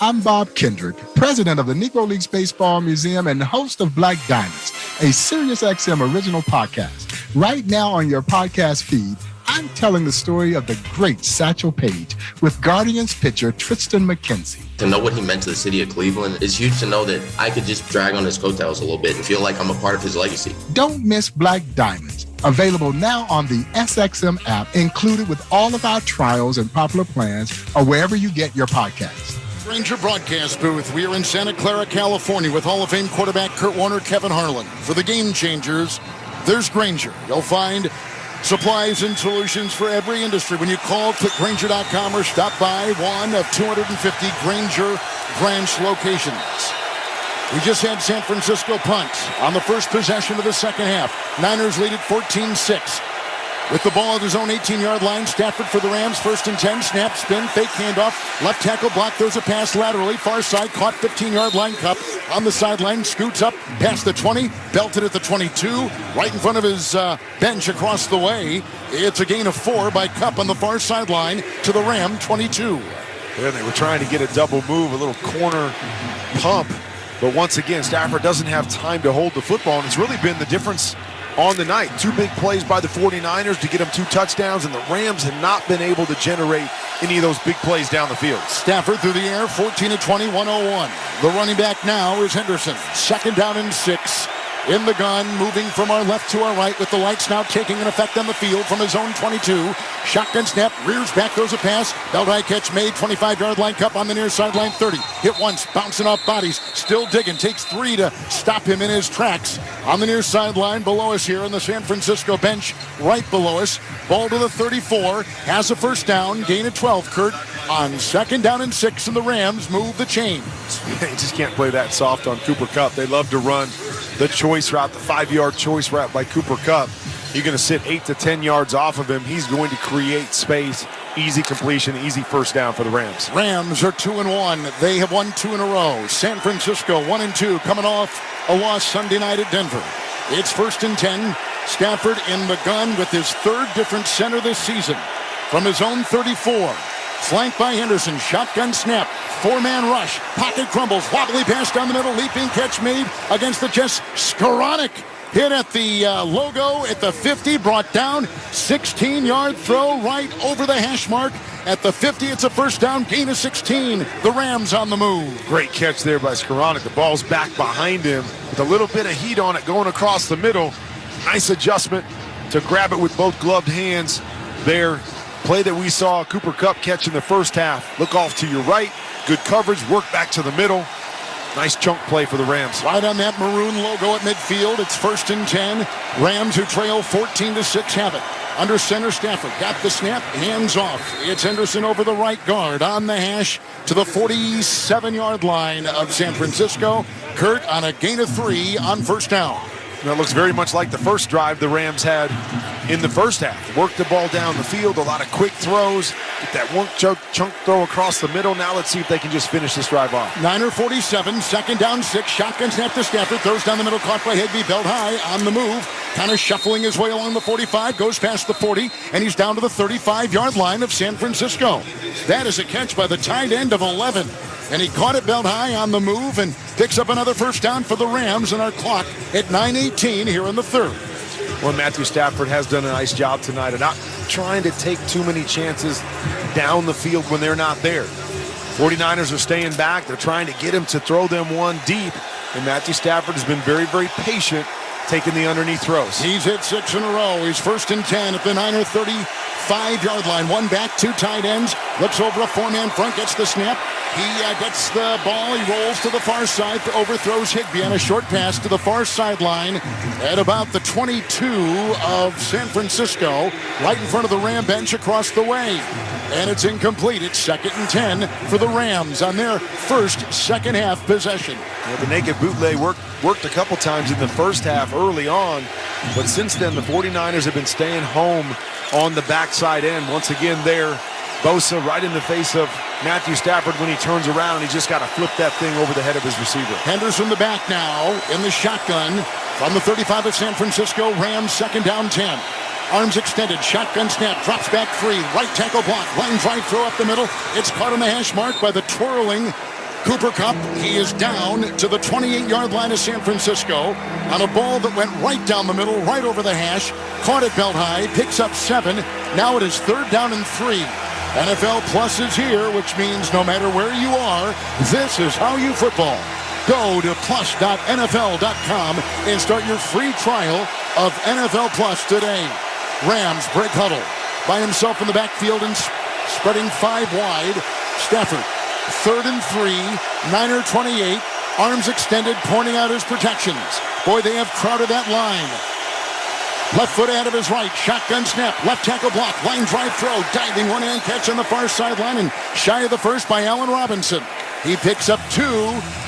I'm Bob Kendrick, president of the Negro Leagues Baseball Museum and host of Black Diamonds, a SiriusXM original podcast. Right now on your podcast feed, I'm telling the story of the great Satchel Paige with Guardians pitcher Tristan McKenzie. To know what he meant to the city of Cleveland is huge to know that I could just drag on his coattails a little bit and feel like I'm a part of his legacy. Don't miss Black Diamonds. Available now on the SXM app, included with all of our trials and popular plans, or wherever you get your podcasts. Granger broadcast booth. We are in Santa Clara, California with Hall of Fame quarterback Kurt Warner, Kevin Harlan. For the Game Changers, there's Granger. You'll find supplies and solutions for every industry. When you call, click Granger.com or stop by one of 250 Granger branch locations. We just had San Francisco punt on the first possession of the second half. Niners lead at 14-6. With the ball at his own 18-yard line, Stafford for the Rams, 1st and 10, snap, spin, fake handoff, left tackle block, throws a pass laterally, far side, caught 15-yard line, Cup on the sideline, scoots up, past the 20, belted at the 22, right in front of his bench across the way. It's a gain of 4 by Cup on the far sideline to the Ram 22. Yeah, they were trying to get a double move, a little corner pump, but once again, Stafford doesn't have time to hold the football, and it's really been the difference on the night. 2 big plays by the 49ers to get them 2 touchdowns, and the Rams have not been able to generate any of those big plays down the field. Stafford through the air, 14-20, 101. The running back now is Henderson. 2nd down and 6. in the gun, moving from our left to our right with the lights now taking an effect on the field from his own 22. Shotgun snap, rears back, goes a pass. Belt high catch made, 25-yard line, cup on the near sideline, 30. Hit once, bouncing off bodies, still digging. Takes 3 to stop him in his tracks. On the near sideline below us here in the San Francisco bench, right below us. Ball to the 34, has a first down, gain of 12, Kurt. On 2nd down and 6, and the Rams move the chains. You just can't play that soft on Cooper Kupp. They love to run the choice route, the 5-yard choice route by Cooper Kupp. You're going to sit 8 to 10 yards off of him. He's going to create space. Easy completion, easy first down for the Rams. Rams are 2-1. They have won 2 in a row. San Francisco 1-2, coming off a loss Sunday night at Denver. It's 1st and 10. Stafford in the gun with his 3rd different center this season. From his own 34. Flanked by Henderson, shotgun snap, 4-man rush, pocket crumbles, wobbly pass down the middle, leaping catch made against the chest. Skoranek hit at the logo at the 50, brought down, 16-yard throw right over the hash mark. At the 50, it's a first down, gain of 16. The Rams on the move. Great catch there by Skoranek. The ball's back behind him with a little bit of heat on it going across the middle. Nice adjustment to grab it with both gloved hands there. Play that we saw Cooper Kupp catch in the first half. Look off to your right. Good coverage. Work back to the middle. Nice chunk play for the Rams. Right on that maroon logo at midfield. It's 1st and 10. Rams, who trail 14-6, have it. Under center, Stafford got the snap. Hands off. It's Henderson over the right guard on the hash to the 47-yard line of San Francisco. Kurt on a gain of 3 on first down. That looks very much like the first drive the Rams had in the first half. Worked the ball down the field, a lot of quick throws. Get that one chunk throw across the middle. Now let's see if they can just finish this drive off. 9:47, 2nd down 6. Shotgun snap to Stafford. Throws down the middle, caught by Higbee. Belt high on the move. Kind of shuffling his way along the 45. Goes past the 40, and he's down to the 35-yard line of San Francisco. That is a catch by the tight end of 11. And he caught it belt high on the move and picks up another first down for the Rams, and our clock at 9:18 here in the 3rd. Well, Matthew Stafford has done a nice job tonight of not trying to take too many chances down the field when they're not there. 49ers are staying back. They're trying to get him to throw them one deep, and Matthew Stafford has been very, very patient taking the underneath throws. He's hit 6 in a row. He's 1st and 10 at the Niner 35-yard line. One back, 2 tight ends. Looks over a 4-man front, gets the snap. He gets the ball. He rolls to the far side, overthrows Higbee on a short pass to the far sideline at about the 22 of San Francisco, right in front of the Ram bench across the way. And it's incomplete. It's 2nd and 10 for the Rams on their first second half possession. Well, the naked bootleg worked a couple times in the first half early on, but since then the 49ers have been staying home on the backside end. Once again there, Bosa right in the face of Matthew Stafford when he turns around. He's just got to flip that thing over the head of his receiver. Henderson the back now in the shotgun from the 35 of San Francisco. Rams 2nd down 10. Arms extended, shotgun snap, drops back 3. Right tackle block, line drive throw up the middle. It's caught on the hash mark by the twirling Cooper Kupp. He is down to the 28-yard line of San Francisco on a ball that went right down the middle, right over the hash. Caught it belt high, picks up 7. Now it is 3rd down and 3. NFL Plus is here, which means no matter where you are, this is how you football. Go to plus.nfl.com and start your free trial of NFL Plus today. Rams break huddle by himself in the backfield and spreading 5 wide. Stafford, 3rd and 3, Niner 28, arms extended, pointing out his protections. Boy, they have crowded that line. Left foot ahead of his right, shotgun snap, left tackle block, line drive throw, diving one-hand catch on the far sideline, and shy of the first by Allen Robinson. He picks up 2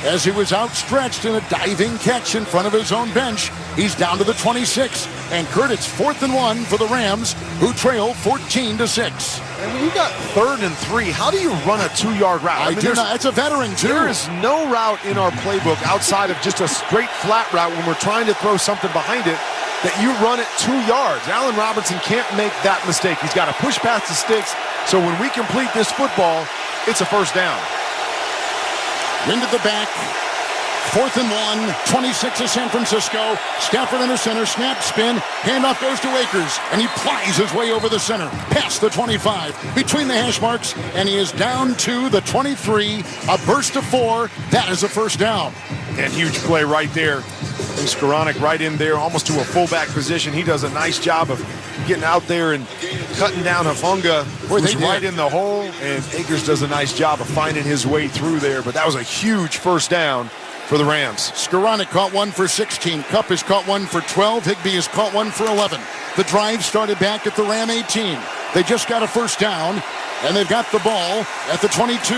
as he was outstretched in a diving catch in front of his own bench. He's down to the 26, and Kurt, it's 4th and 1 for the Rams, who trail 14-6. And when you got 3rd and 3, how do you run a 2-yard route? I do not. It's a veteran, too. There is no route in our playbook outside of just a straight flat route when we're trying to throw something behind it that you run it 2 yards. Allen Robinson can't make that mistake. He's got to push past the sticks. So when we complete this football, it's a first down. Wind at the back. 4th and 1, 26 of San Francisco. Stafford under center, snap, spin. Handoff goes to Akers, and he plies his way over the center, past the 25, between the hash marks, and he is down to the 23. A burst of 4. That is a first down. And huge play right there. Skoranek right in there, almost to a fullback position. He does a nice job of getting out there and cutting down Hafunga, who's right in the hole, and Akers does a nice job of finding his way through there. But that was a huge first down for the Rams. Skoranek caught one for 16. Kupp has caught one for 12. Higbee has caught one for 11. The drive started back at the Ram 18. They just got a first down, and they've got the ball at the 22.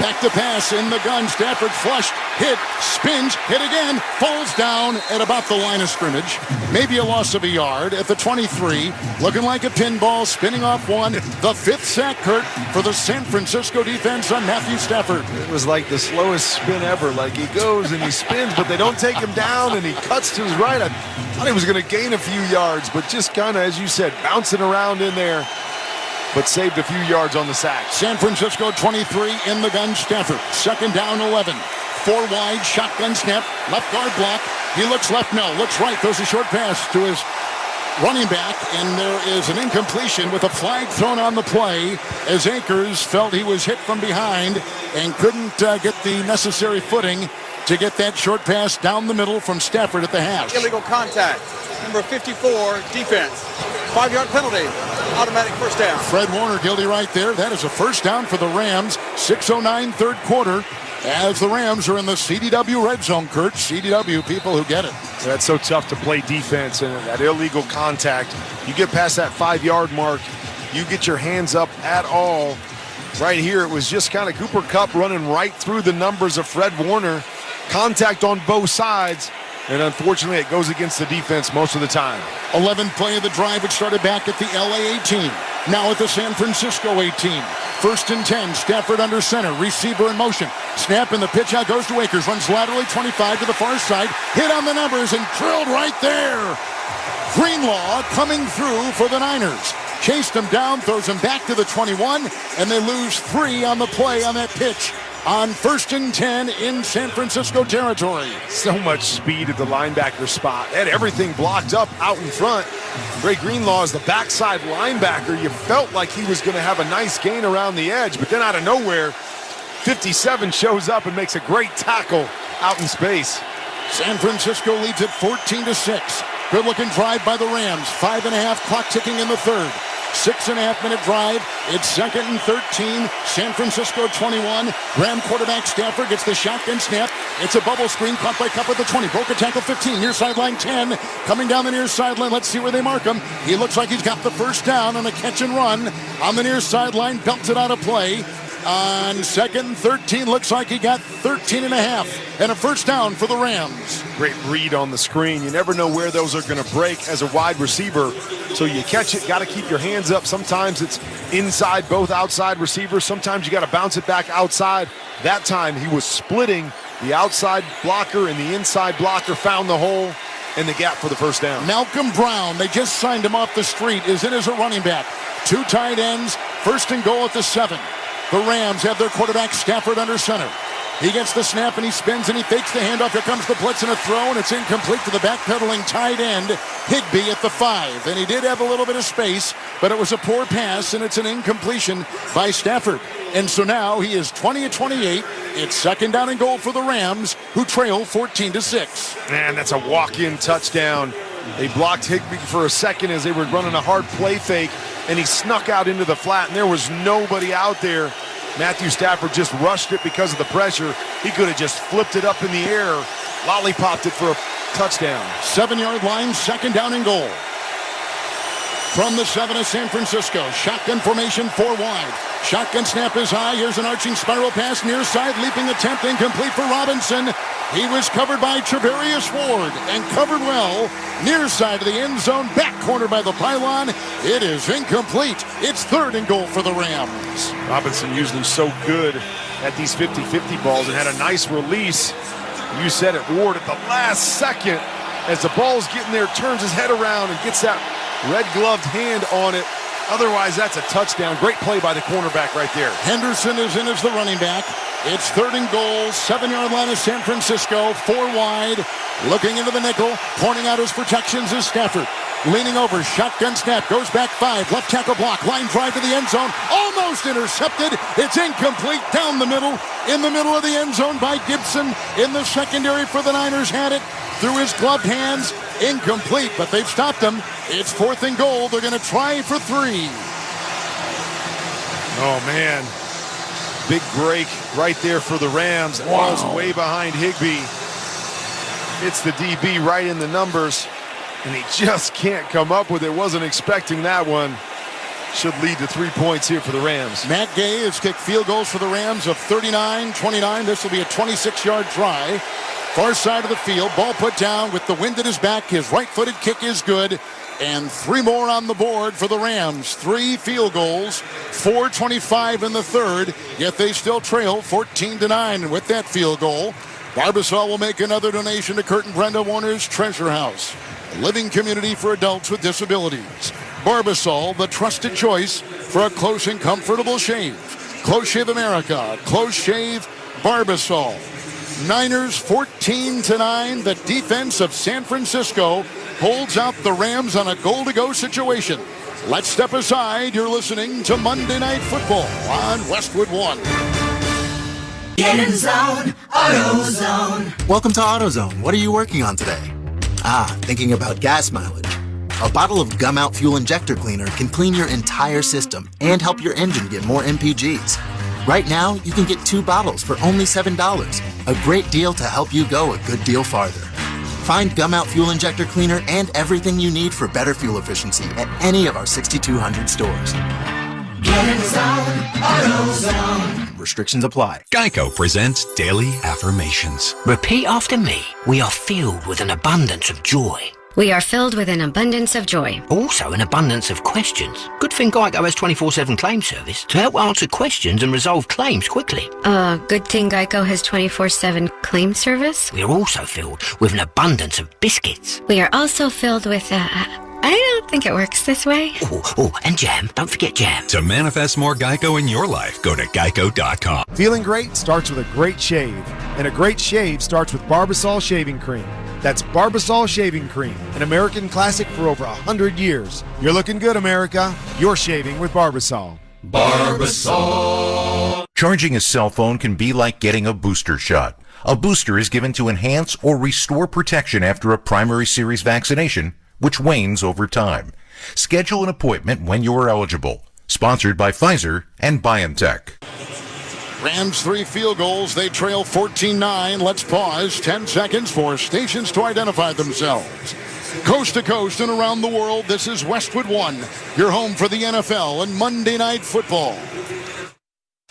Back to pass in the gun. Stafford flushed, hit, spins, hit again, falls down at about the line of scrimmage. Maybe a loss of a yard at the 23. Looking like a pinball, spinning off one. The fifth sack, Kurt, for the San Francisco defense on Matthew Stafford. It was like the slowest spin ever. Like he goes and he spins, but they don't take him down, and he cuts to his right. I thought he was going to gain a few yards, but just kind of, as you said, bouncing around in there, but saved a few yards on the sack. San Francisco 23 in the gun. Stafford, second down 11. 4 wide, shotgun snap, left guard block. He looks left, no, looks right, throws a short pass to his running back, and there is an incompletion with a flag thrown on the play as Akers felt he was hit from behind and couldn't get the necessary footing to get that short pass down the middle from Stafford at the hash. Illegal contact, number 54, defense. 5-yard penalty, automatic first down. Fred Warner guilty right there. That is a first down for the Rams. 6:09 third quarter as the Rams are in the CDW red zone, Kurt. CDW, people who get it. That's so tough to play defense, and that illegal contact. You get past that 5-yard mark, you get your hands up at all. Right here, it was just kind of Cooper Kupp running right through the numbers of Fred Warner. Contact on both sides, and unfortunately it goes against the defense most of the time. 11th play of the drive. It started back at the LA 18. Now at the San Francisco 18. First and 10. Stafford under center. Receiver in motion. Snap and the pitch out goes to Akers. Runs laterally 25 to the far side. Hit on the numbers and drilled right there. Greenlaw coming through for the Niners. Chased him down, throws him back to the 21, and they lose 3 on the play on that pitch. On first and 10 in San Francisco territory. So much speed at the linebacker spot. Had everything blocked up out in front. Ray Greenlaw is the backside linebacker. You felt like he was going to have a nice gain around the edge, but then out of nowhere, 57 shows up and makes a great tackle out in space. San Francisco leads at 14-6. Good-looking drive by the Rams. 5.5 clock ticking in the third. 6.5-minute drive. It's second and 13. San Francisco 21. Ram quarterback Stafford gets the shotgun snap. It's a bubble screen caught by Kupp at the 20. Broke a tackle 15. Near sideline 10. Coming down the near sideline. Let's see where they mark him. He looks like he's got the first down on a catch and run. On the near sideline. Belted out of play. On second and 13, looks like he got 13.5 and a first down for the Rams. Great read on the screen. You never know where those are going to break as a wide receiver. So you catch it, got to keep your hands up. Sometimes it's inside both outside receivers. Sometimes you got to bounce it back outside. That time he was splitting the outside blocker and the inside blocker, found the hole and the gap for the first down. Malcolm Brown, they just signed him off the street, is in as a running back. 2 tight ends, first and goal at the 7. The Rams have their quarterback Stafford under center. He gets the snap and he spins and he fakes the handoff. Here comes the blitz and a throw, and it's incomplete to the backpedaling tight end Higbee at the 5. And he did have a little bit of space, but it was a poor pass, and it's an incompletion by Stafford. And so now he is 20-28. It's second down and goal for the Rams, who trail 14-6. Man, that's a walk-in touchdown. They blocked Higbee for a second as they were running a hard play fake, and he snuck out into the flat, and there was nobody out there. Matthew Stafford just rushed it because of the pressure. He could have just flipped it up in the air, lollipopped it for a touchdown. 7-yard line, second down and goal. From the 7 of San Francisco, shotgun formation 4 wide. Shotgun snap is high. Here's an arching spiral pass near side, leaping attempt incomplete for Robinson. He was covered by Treverius Ward and covered well. Near side of the end zone, back corner by the pylon. It is incomplete. It's third and goal for the Rams. Robinson usually so good at these 50-50 balls and had a nice release. You said it, Ward at the last second as the ball's getting there, turns his head around and gets that red-gloved hand on it. Otherwise, that's a touchdown. Great play by the cornerback right there. Henderson is in as the running back. It's third and goal, 7-yard line of San Francisco, 4 wide. Looking into the nickel, pointing out his protections is Stafford. Leaning over, shotgun snap, goes back 5, left tackle block, line drive to the end zone, almost intercepted. It's incomplete down the middle, in the middle of the end zone by Gibson. In the secondary for the Niners had it. through his gloved hands. Incomplete, but they've stopped him. It's 4th and goal. They're going to try for 3. Oh, man. Big break right there for the Rams. Ball's way behind Higbee. It's the DB right in the numbers, and he just can't come up with it. Wasn't expecting that one. Should lead to 3 points here for the Rams. Matt Gay has kicked field goals for the Rams of 39-29. This will be a 26-yard try. Far side of the field. Ball put down with the wind at his back. His right-footed kick is good. And 3 more on the board for the Rams. 3 field goals. 4:25 in the third. Yet they still trail 14-9. And with that field goal, Barbasol will make another donation to Kurt and Brenda Warner's Treasure House, a living community for adults with disabilities. Barbasol, the trusted choice for a close and comfortable shave. Close Shave America. Close Shave Barbasol. Niners 14-9. The defense of San Francisco holds out the Rams on a goal-to-go situation. Let's step aside. You're listening to Monday Night Football on Westwood 1. Get in zone, AutoZone. Welcome to AutoZone. What are you working on today? Thinking about gas mileage. A bottle of Gum Out Fuel Injector Cleaner can clean your entire system and help your engine get more MPGs. Right now, you can get 2 bottles for only $7. A great deal to help you go a good deal farther. Find Gum Out Fuel Injector Cleaner and everything you need for better fuel efficiency at any of our 6,200 stores. Get in zone, AutoZone. Restrictions apply. Geico presents Daily Affirmations. Repeat after me. We are filled with an abundance of joy. We are filled with an abundance of joy. Also an abundance of questions. Good thing Geico has 24/7 claim service to help answer questions and resolve claims quickly. Good thing Geico has 24/7 claim service. We are also filled with an abundance of biscuits. We are also filled with, I don't think it works this way. Oh, and jam. Don't forget jam. To manifest more Geico in your life, go to geico.com. Feeling great starts with a great shave, and a great shave starts with Barbasol Shaving Cream. That's Barbasol Shaving Cream, an American classic for over 100 years. You're looking good, America. You're shaving with Barbasol. Barbasol. Charging a cell phone can be like getting a booster shot. A booster is given to enhance or restore protection after a primary series vaccination, which wanes over time. Schedule an appointment when you are eligible. Sponsored by Pfizer and BioNTech. Rams 3 field goals. They trail 14-9. Let's pause 10 seconds for stations to identify themselves. Coast to coast and around the world, this is Westwood 1, your home for the NFL and Monday Night Football.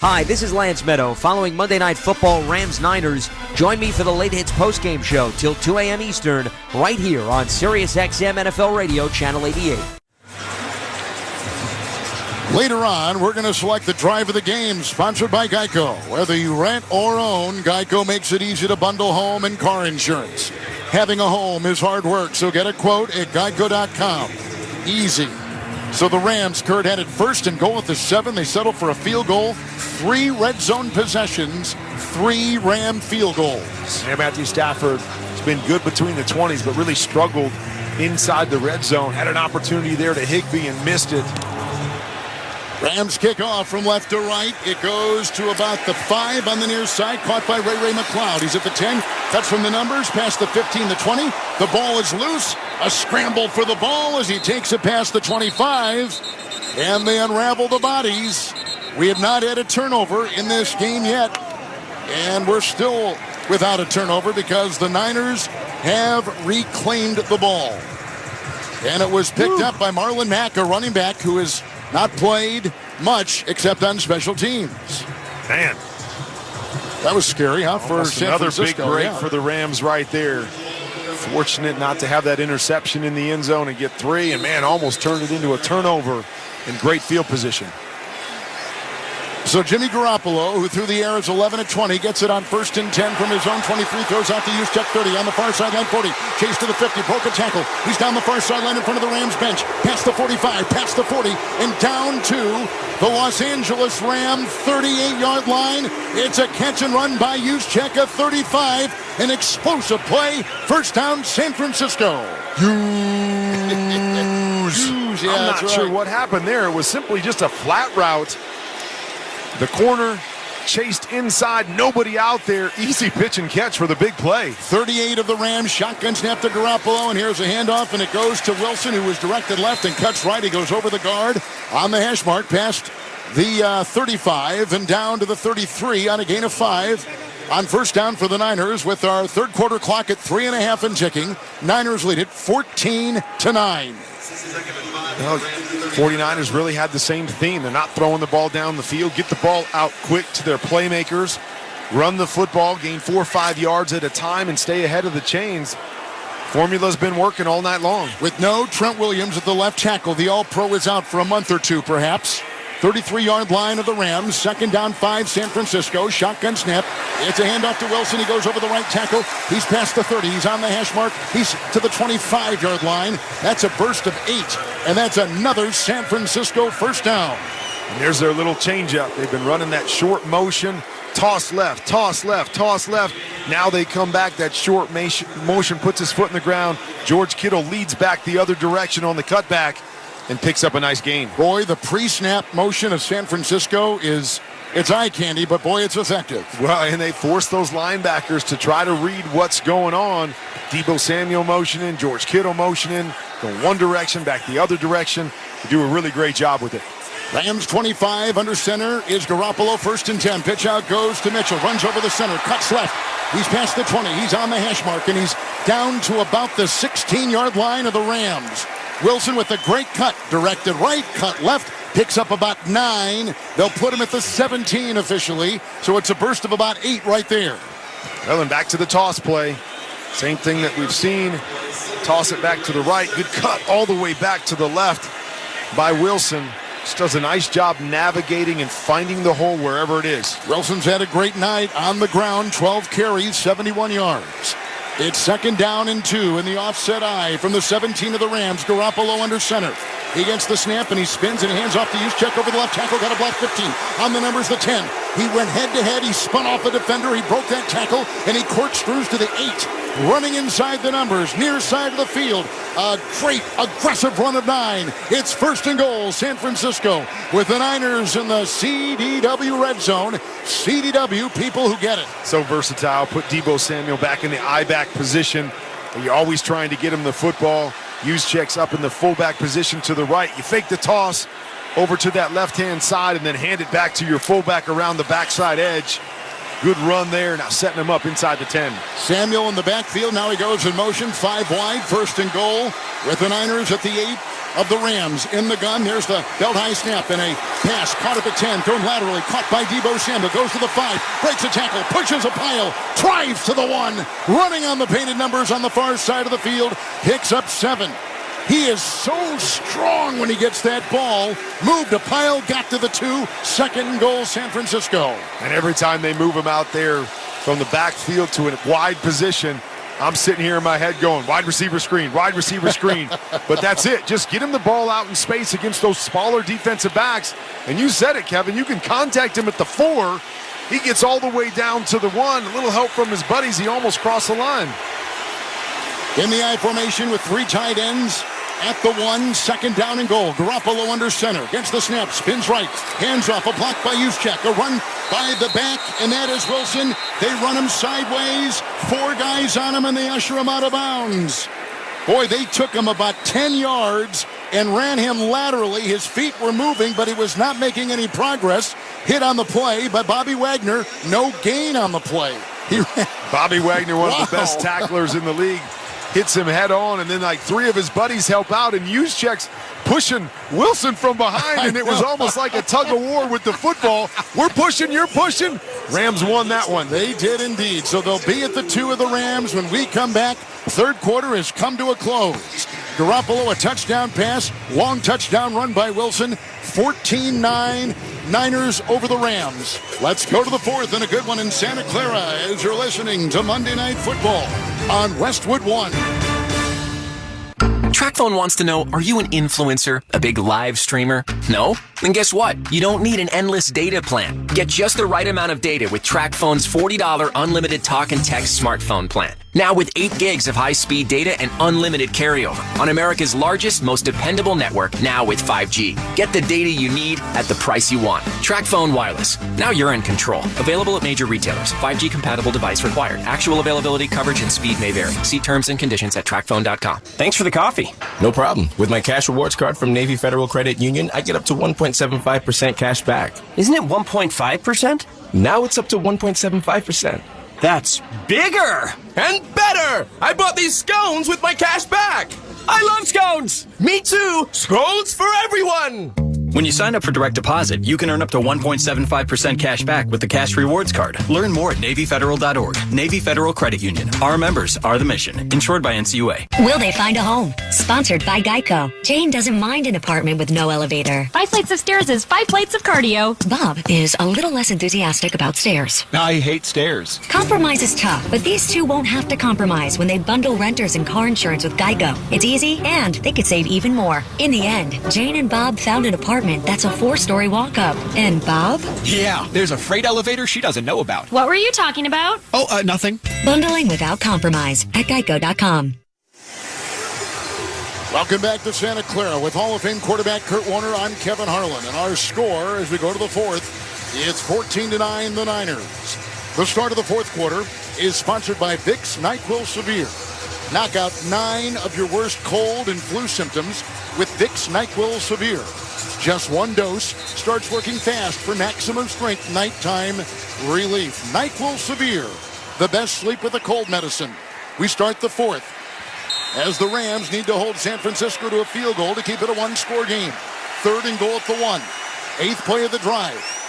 Hi, this is Lance Meadow. Following Monday Night Football Rams-Niners, join me for the Late Hits postgame show till 2 a.m. Eastern, right here on SiriusXM NFL Radio, Channel 88. Later on, we're going to select the drive of the game, sponsored by Geico. Whether you rent or own, Geico makes it easy to bundle home and car insurance. Having a home is hard work, so get a quote at geico.com. Easy. So the Rams, Kurt, had it 1st and goal at the 7. They settled for a field goal. 3 red zone possessions, 3 Ram field goals. And Matthew Stafford has been good between the 20s, but really struggled inside the red zone. Had an opportunity there to Higbee and missed it. Rams kick off from left to right. It goes to about the 5 on the near side. Caught by Ray McLeod. He's at the 10. Cuts from the numbers. Past the 15, the 20. The ball is loose. A scramble for the ball as he takes it past the 25. And they unravel the bodies. We have not had a turnover in this game yet. And we're still without a turnover because the Niners have reclaimed the ball. And it was picked up by Marlon Mack, a running back who has not played much except on special teams. Man. That was scary, huh? For San Francisco. Another big break for the Rams right there. Fortunate not to have that interception in the end zone and get 3. And, man, almost turned it into a turnover in great field position. So Jimmy Garoppolo, who threw the air is 11 of 20, gets it on 1st and 10 from his own 23, throws out to Juszczyk 30 on the far sideline 40, chase to the 50, broke a tackle. He's down the far sideline in front of the Rams bench, past the 45, past the 40, and down to the Los Angeles Rams 38-yard line. It's a catch and run by Juszczyk at 35, an explosive play, first down San Francisco. I'm not sure what happened there. It was simply just a flat route. The corner chased inside, nobody out there. Easy pitch and catch for the big play. 38 of the Rams, shotgun snap to Garoppolo, and here's a handoff, and it goes to Wilson, who was directed left and cuts right. He goes over the guard on the hash mark, past the 35 and down to the 33 on a gain of 5. On first down for the Niners with our third quarter clock at 3.5 and ticking. Niners lead it 14-9. 49ers really had the same theme. They're not throwing the ball down the field. Get the ball out quick to their playmakers. Run the football, gain 4 or 5 yards at a time, and stay ahead of the chains. Formula's been working all night long. With no Trent Williams at the left tackle, the All-Pro is out for a month or two, perhaps. 33-yard line of the Rams. Second down 5, San Francisco. Shotgun snap. It's a handoff to Wilson. He goes over the right tackle. He's past the 30. He's on the hash mark. He's to the 25-yard line. That's a burst of 8. And that's another San Francisco first down. And there's their little changeup. They've been running that short motion. Toss left, toss left, toss left. Now they come back. That short motion puts his foot in the ground. George Kittle leads back the other direction on the cutback and picks up a nice gain. Boy, the pre-snap motion of San Francisco it's eye candy, but boy, it's effective. Well, and they force those linebackers to try to read what's going on. Deebo Samuel motioning, George Kittle motioning, going one direction, back the other direction. They do a really great job with it. Rams 25 under center is Garoppolo, 1st and 10. Pitch out goes to Mitchell, runs over the center, cuts left. He's past the 20. He's on the hash mark, and he's down to about the 16-yard line of the Rams. Wilson with a great cut, directed right, cut left, picks up about 9. They'll put him at the 17 officially, so it's a burst of about 8 right there. Well, and back to the toss play. Same thing that we've seen. Toss it back to the right. Good cut all the way back to the left by Wilson. Just does a nice job navigating and finding the hole wherever it is. Wilson's had a great night on the ground, 12 carries, 71 yards. It's second down and 2 in the offset eye from the 17 of the Rams. Garoppolo under center. He gets the snap, and he spins and hands off the Juszczyk over the left tackle. Got a block 15. On the numbers, the 10. He went head-to-head. He spun off the defender. He broke that tackle, and he corkscrews to the 8. Running inside the numbers, near side of the field. A great, aggressive run of 9. It's 1st and goal, San Francisco, with the Niners in the CDW red zone. CDW, people who get it. So versatile. Put Deebo Samuel back in the I-back position. You're always trying to get him the football. Juszczyk's up in the fullback position to the right. You fake the toss over to that left-hand side and then hand it back to your fullback around the backside edge. Good run there. Now setting him up inside the 10. Samuel in the backfield. Now he goes in motion. 5 wide. 1st and goal with the Niners at the 8 of the Rams. In the gun. There's the belt-high snap and a pass caught at the 10. Thrown laterally. Caught by Deebo Samuel. Goes to the 5. Breaks a tackle. Pushes a pile. Drives to the 1. Running on the painted numbers on the far side of the field. Picks up 7. He is so strong when he gets that ball. Moved a pile, got to the 2. 2nd and goal, San Francisco. And every time they move him out there from the backfield to a wide position, I'm sitting here in my head going, wide receiver screen, wide receiver screen. But that's it. Just get him the ball out in space against those smaller defensive backs. And you said it, Kevin. You can contact him at the 4. He gets all the way down to the 1. A little help from his buddies. He almost crossed the line. In the I formation with 3 tight ends. At the 1, 2nd down and goal. Garoppolo under center. Gets the snap. Spins right. Hands off. A block by Juszczyk. A run by the back. And that is Wilson. They run him sideways. 4 guys on him, and they usher him out of bounds. Boy, they took him about 10 yards and ran him laterally. His feet were moving, but he was not making any progress. Hit on the play by Bobby Wagner. No gain on the play. Bobby Wagner, one of the best tacklers in the league. Hits him head on, and then like 3 of his buddies help out, and Juszczyk's pushing Wilson from behind, and it was almost like a tug of war with the football. We're pushing, you're pushing. Rams won that one. They did indeed. So they'll be at the 2 of the Rams when we come back. Third quarter has come to a close. Garoppolo, a touchdown pass, long touchdown run by Wilson. 14-9, Niners over the Rams. Let's go to the 4th, and a good one in Santa Clara as you're listening to Monday Night Football on Westwood 1. TrackPhone wants to know, are you an influencer? A big live streamer? No? And guess what? You don't need an endless data plan. Get just the right amount of data with TracFone's $40 unlimited talk and text smartphone plan. Now with 8 gigs of high-speed data and unlimited carryover on America's largest, most dependable network, now with 5G. Get the data you need at the price you want. TracFone Wireless. Now you're in control. Available at major retailers. 5G compatible device required. Actual availability, coverage, and speed may vary. See terms and conditions at TracFone.com. Thanks for the coffee. No problem. With my cash rewards card from Navy Federal Credit Union, I get up to 1.75% cash back. Isn't it 1.5%? Now it's up to 1.75%. That's bigger! And better! I bought these scones with my cash back! I love scones! Me too! Scones for everyone! When you sign up for direct deposit, you can earn up to 1.75% cash back with the Cash Rewards Card. Learn more at NavyFederal.org. Navy Federal Credit Union. Our members are the mission. Insured by NCUA. Will they find a home? Sponsored by Geico. Jane doesn't mind an apartment with no elevator. 5 flights of stairs is 5 plates of cardio. Bob is a little less enthusiastic about stairs. I hate stairs. Compromise is tough, but these two won't have to compromise when they bundle renters and car insurance with Geico. It's easy, and they could save even more. In the end, Jane and Bob found an apartment that's a 4-story walk-up. And Bob? Yeah, there's a freight elevator she doesn't know about. What were you talking about? Oh, nothing. Bundling without compromise at Geico.com. Welcome back to Santa Clara with Hall of Fame quarterback Kurt Warner. I'm Kevin Harlan, and our score as we go to the fourth, it's 14-9 the Niners. The start of the fourth quarter is sponsored by Vicks NyQuil Severe. Knock out 9 of your worst cold and flu symptoms with Vicks NyQuil Severe. Just 1 dose starts working fast for maximum strength nighttime relief. NyQuil Severe, the best sleep with a cold medicine. We start the fourth as the Rams need to hold San Francisco to a field goal to keep it a 1-score game. 3rd and goal at the 1. 8th play of the drive.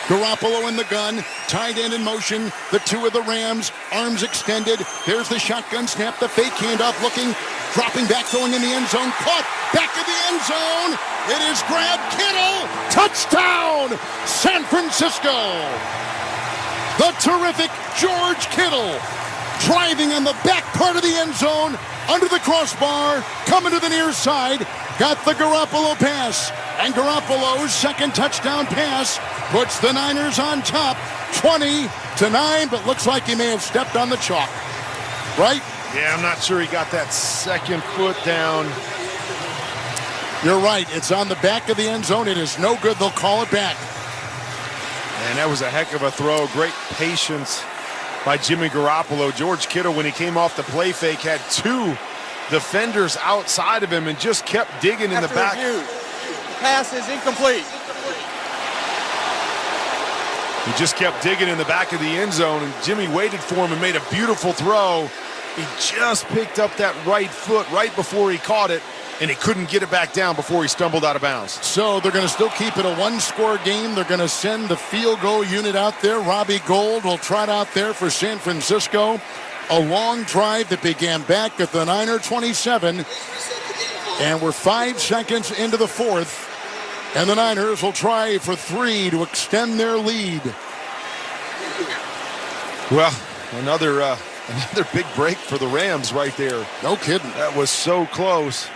Garoppolo in the gun, tight end in motion, the 2 of the Rams, arms extended. There's the shotgun snap, the fake handoff looking, dropping back, throwing in the end zone, caught, back of the end zone. It is grabbed, Kittle, touchdown, San Francisco. The terrific George Kittle, driving on the back part of the end zone, under the crossbar, coming to the near side, got the Garoppolo pass, and Garoppolo's second touchdown pass puts the Niners on top, 20-9, but looks like he may have stepped on the chalk, right? Yeah, I'm not sure he got that second foot down. You're right, it's on the back of the end zone. It is no good, they'll call it back. And that was a heck of a throw, great patience by Jimmy Garoppolo. George Kittle, when he came off the play fake, had 2 defenders outside of him and just kept digging in the back. Review. Pass is incomplete. He just kept digging in the back of the end zone, and Jimmy waited for him and made a beautiful throw. He just picked up that right foot right before he caught it, and he couldn't get it back down before he stumbled out of bounds. So they're going to still keep it a 1-score game. They're going to send the field goal unit out there. Robbie Gould will trot out there for San Francisco. A long drive that began back at the Niner 27. And we're 5 seconds into the fourth. And the Niners will try for 3 to extend their lead. Well, another big break for the Rams right there. No kidding. That was so close.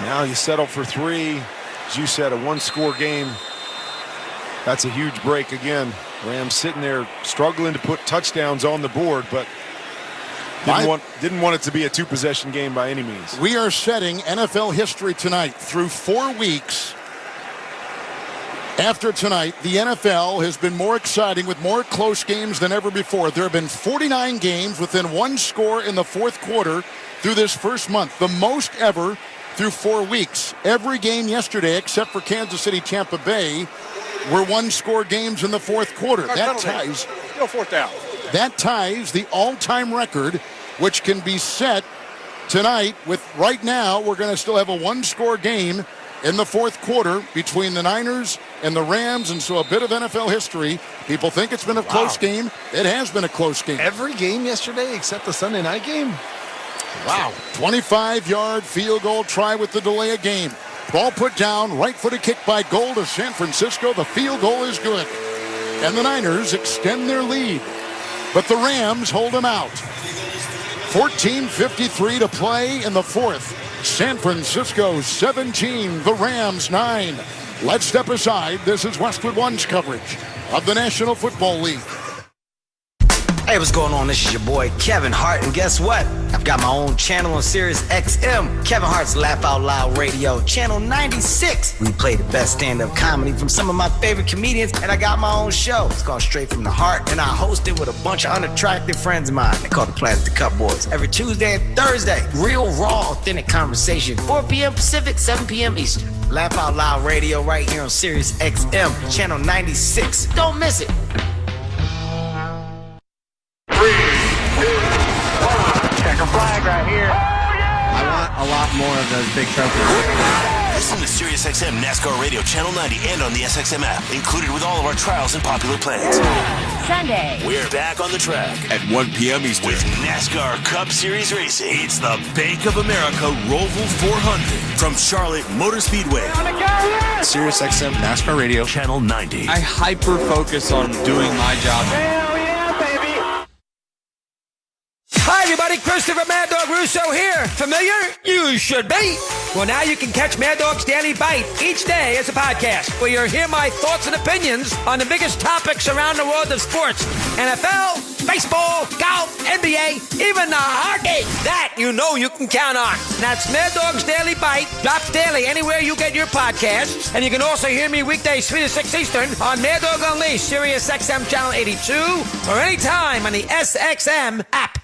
Now you settle for 3. As you said, a 1-score game. That's a huge break again. Rams sitting there struggling to put touchdowns on the board, but didn't want it to be a 2-possession game by any means. We are setting NFL history tonight. Through 4 weeks after tonight, the NFL has been more exciting with more close games than ever before. There have been 49 games within 1 score in the fourth quarter through this first month, the most ever through 4 weeks. Every game yesterday, except for Kansas City, Tampa Bay, were 1-score games in the fourth quarter. That ties. Still 4th down. That ties the all-time record, which can be set tonight with, right now, we're going to still have a 1-score game in the fourth quarter between the Niners and the Rams, and so a bit of NFL history. People think it's been a close game. It has been a close game. Every game yesterday except the Sunday night game? Wow. 25-yard field goal try with the delay of game. Ball put down, right-footed kick by Gould of San Francisco. The field goal is good. And the Niners extend their lead. But the Rams hold them out. 14:53 to play in the fourth. San Francisco 17, the Rams 9. Let's step aside. This is Westwood One's coverage of the National Football League. Hey, what's going on? This is your boy Kevin Hart, and guess what? I've got my own channel on Sirius XM, Kevin Hart's Laugh Out Loud Radio, channel 96. We play the best stand-up comedy from some of my favorite comedians, and I got my own show. It's called Straight from the Heart, and I host it with a bunch of unattractive friends of mine. They call the Plastic Cup Boys. Every Tuesday and Thursday, real, raw, authentic conversation. 4 p.m. Pacific, 7 p.m. Eastern. Laugh Out Loud Radio right here on Sirius XM, channel 96. Don't miss it. Check a flag right here. I want a lot more of those big trophies. Listen to SiriusXM NASCAR Radio Channel 90 and on the SXM app, included with all of our trials and popular plans. Sunday. We're back on the track at 1 p.m. Eastern with NASCAR Cup Series Racing. It's the Bank of America Roval 400 from Charlotte Motor Speedway. SiriusXM NASCAR Radio Channel 90. I hyper-focus on doing my job. Hi, everybody. Christopher Mad Dog Russo here. Familiar? You should be. Well, now you can catch Mad Dog's Daily Bite each day as a podcast, where you'll hear my thoughts and opinions on the biggest topics around the world of sports. NFL, baseball, golf, NBA, even the hockey. That you know you can count on. That's Mad Dog's Daily Bite. Drops daily anywhere you get your podcasts. And you can also hear me weekdays 3 to 6 Eastern on Mad Dog Unleashed, Sirius XM Channel 82, or anytime on the SXM app.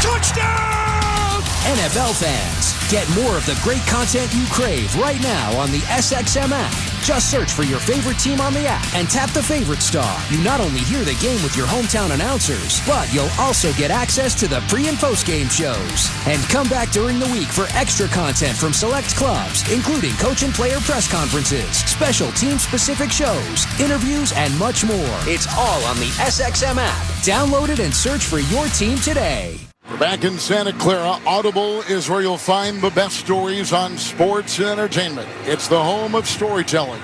Touchdown! NFL fans, get more of the great content you crave right now on the SXM app. Just search for your favorite team on the app and tap the favorite star. You not only hear the game with your hometown announcers, but you'll also get access to the pre- and post-game shows. And come back during the week for extra content from select clubs, including coach and player press conferences, special team-specific shows, interviews, and much more. It's all on the SXM app. Download it and search for your team today. We're back in Santa Clara. Audible is where you'll find the best stories on sports and entertainment. It's the home of storytelling.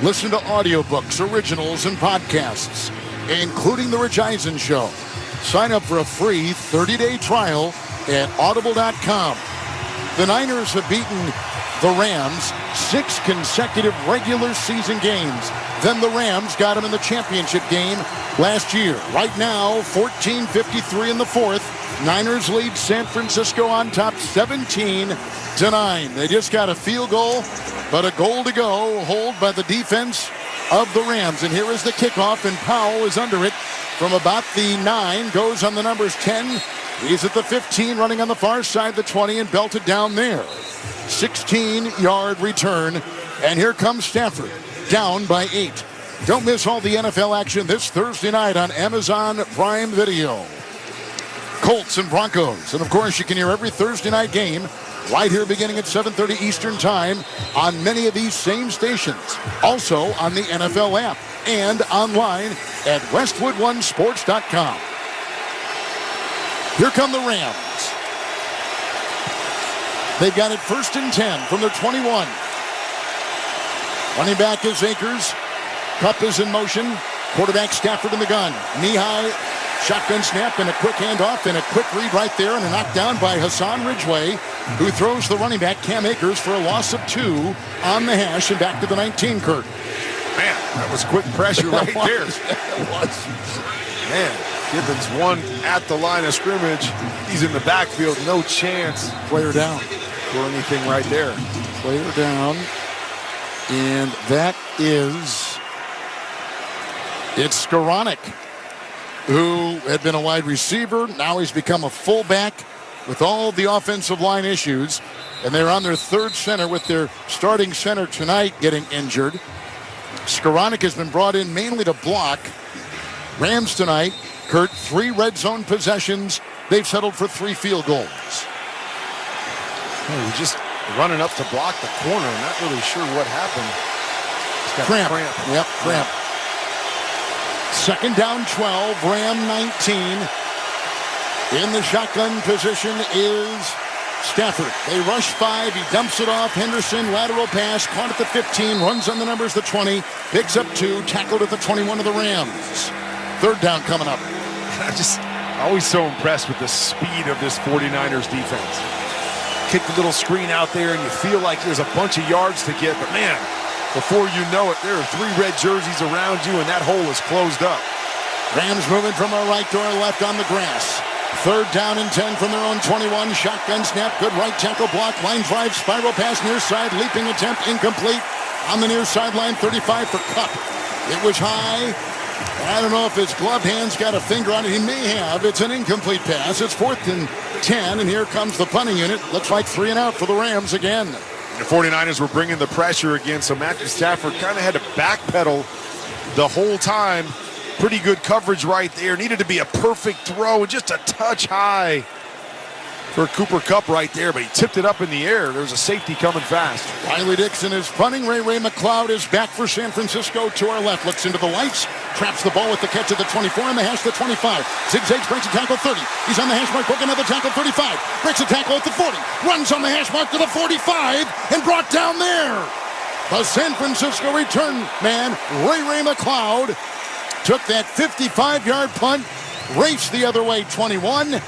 Listen to audiobooks, originals, and podcasts, including The Rich Eisen Show. Sign up for a free 30-day trial at audible.com. The Niners have beaten the Rams 6 consecutive regular season games. Then the Rams got them in the championship game last year. Right now, 14:53 in the fourth. Niners lead San Francisco on top 17-9. They just got a field goal, but a goal to go. Hold by the defense of the Rams. And here is the kickoff, and Powell is under it from about the 9. Goes on the numbers 10. He's at the 15, running on the far side, the 20, and belted down there. 16-yard return. And here comes Stafford, down by 8. Don't miss all the NFL action this Thursday night on Amazon Prime Video. Colts and Broncos. And, of course, you can hear every Thursday night game right here beginning at 7:30 Eastern Time on many of these same stations. Also on the NFL app and online at westwoodonesports.com. Here come the Rams. They've got it 1st and 10 from their 21. Running back is Akers. Kupp is in motion. Quarterback Stafford in the gun. Knee-high. Shotgun snap and a quick handoff and a quick read right there and a knockdown by Hassan Ridgeway, who throws the running back Cam Akers for a loss of 2 on the hash and back to the 19, Kurt. Man, that was quick pressure right there. It was. Man, Gibbons one at the line of scrimmage. He's in the backfield, no chance. Player down. For anything right there. Player down. And that is... It's Skoranek, who had been a wide receiver. Now he's become a fullback with all the offensive line issues. And they're on their 3rd center with their starting center tonight getting injured. Skoranek has been brought in mainly to block. Rams tonight, Kurt, 3 red zone possessions. They've settled for 3 field goals. Oh, he's just running up to block the corner. I'm not really sure what happened. He's got cramp. cramp. Yep, cramp. 2nd down 12, Ram 19. In the shotgun position is Stafford. They rush 5. He dumps it off. Henderson, lateral pass, caught at the 15, runs on the numbers, the 20, picks up 2, tackled at the 21 of the Rams. 3rd down coming up. I'm just always so impressed with the speed of this 49ers defense. kick the little screen out there, and you feel like there's a bunch of yards to get. But, man, before you know it, there are 3 red jerseys around you, and that hole is closed up. Rams moving from our right to our left on the grass. 3rd down and 10 from their own 21. Shotgun snap. Good right tackle block. Line drive. Spiral pass near side. Leaping attempt. Incomplete. On the near sideline. 35 for Kupp. It was high. I don't know if his gloved hand's got a finger on it. He may have. It's an incomplete pass. It's 4th and 10. And here comes the punting unit. Looks like 3 and out for the Rams again. The 49ers were bringing the pressure again. So Matthew Stafford kind of had to backpedal the whole time. Pretty good coverage right there. Needed to be a perfect throw and just a touch high for Cooper Kupp right there, but he tipped it up in the air. There's a safety coming fast. Riley Dixon is punting. Ray McLeod is back for San Francisco to our left. Looks into the lights. Traps the ball with the catch at the 24 and the hash, the 25. Zigzags, breaks a tackle, 30. He's on the hash mark, broke another tackle, 35. Breaks a tackle at the 40. Runs on the hash mark to the 45 and brought down there. The San Francisco return man, Ray McLeod, took that 55-yard punt, raced the other way, 21,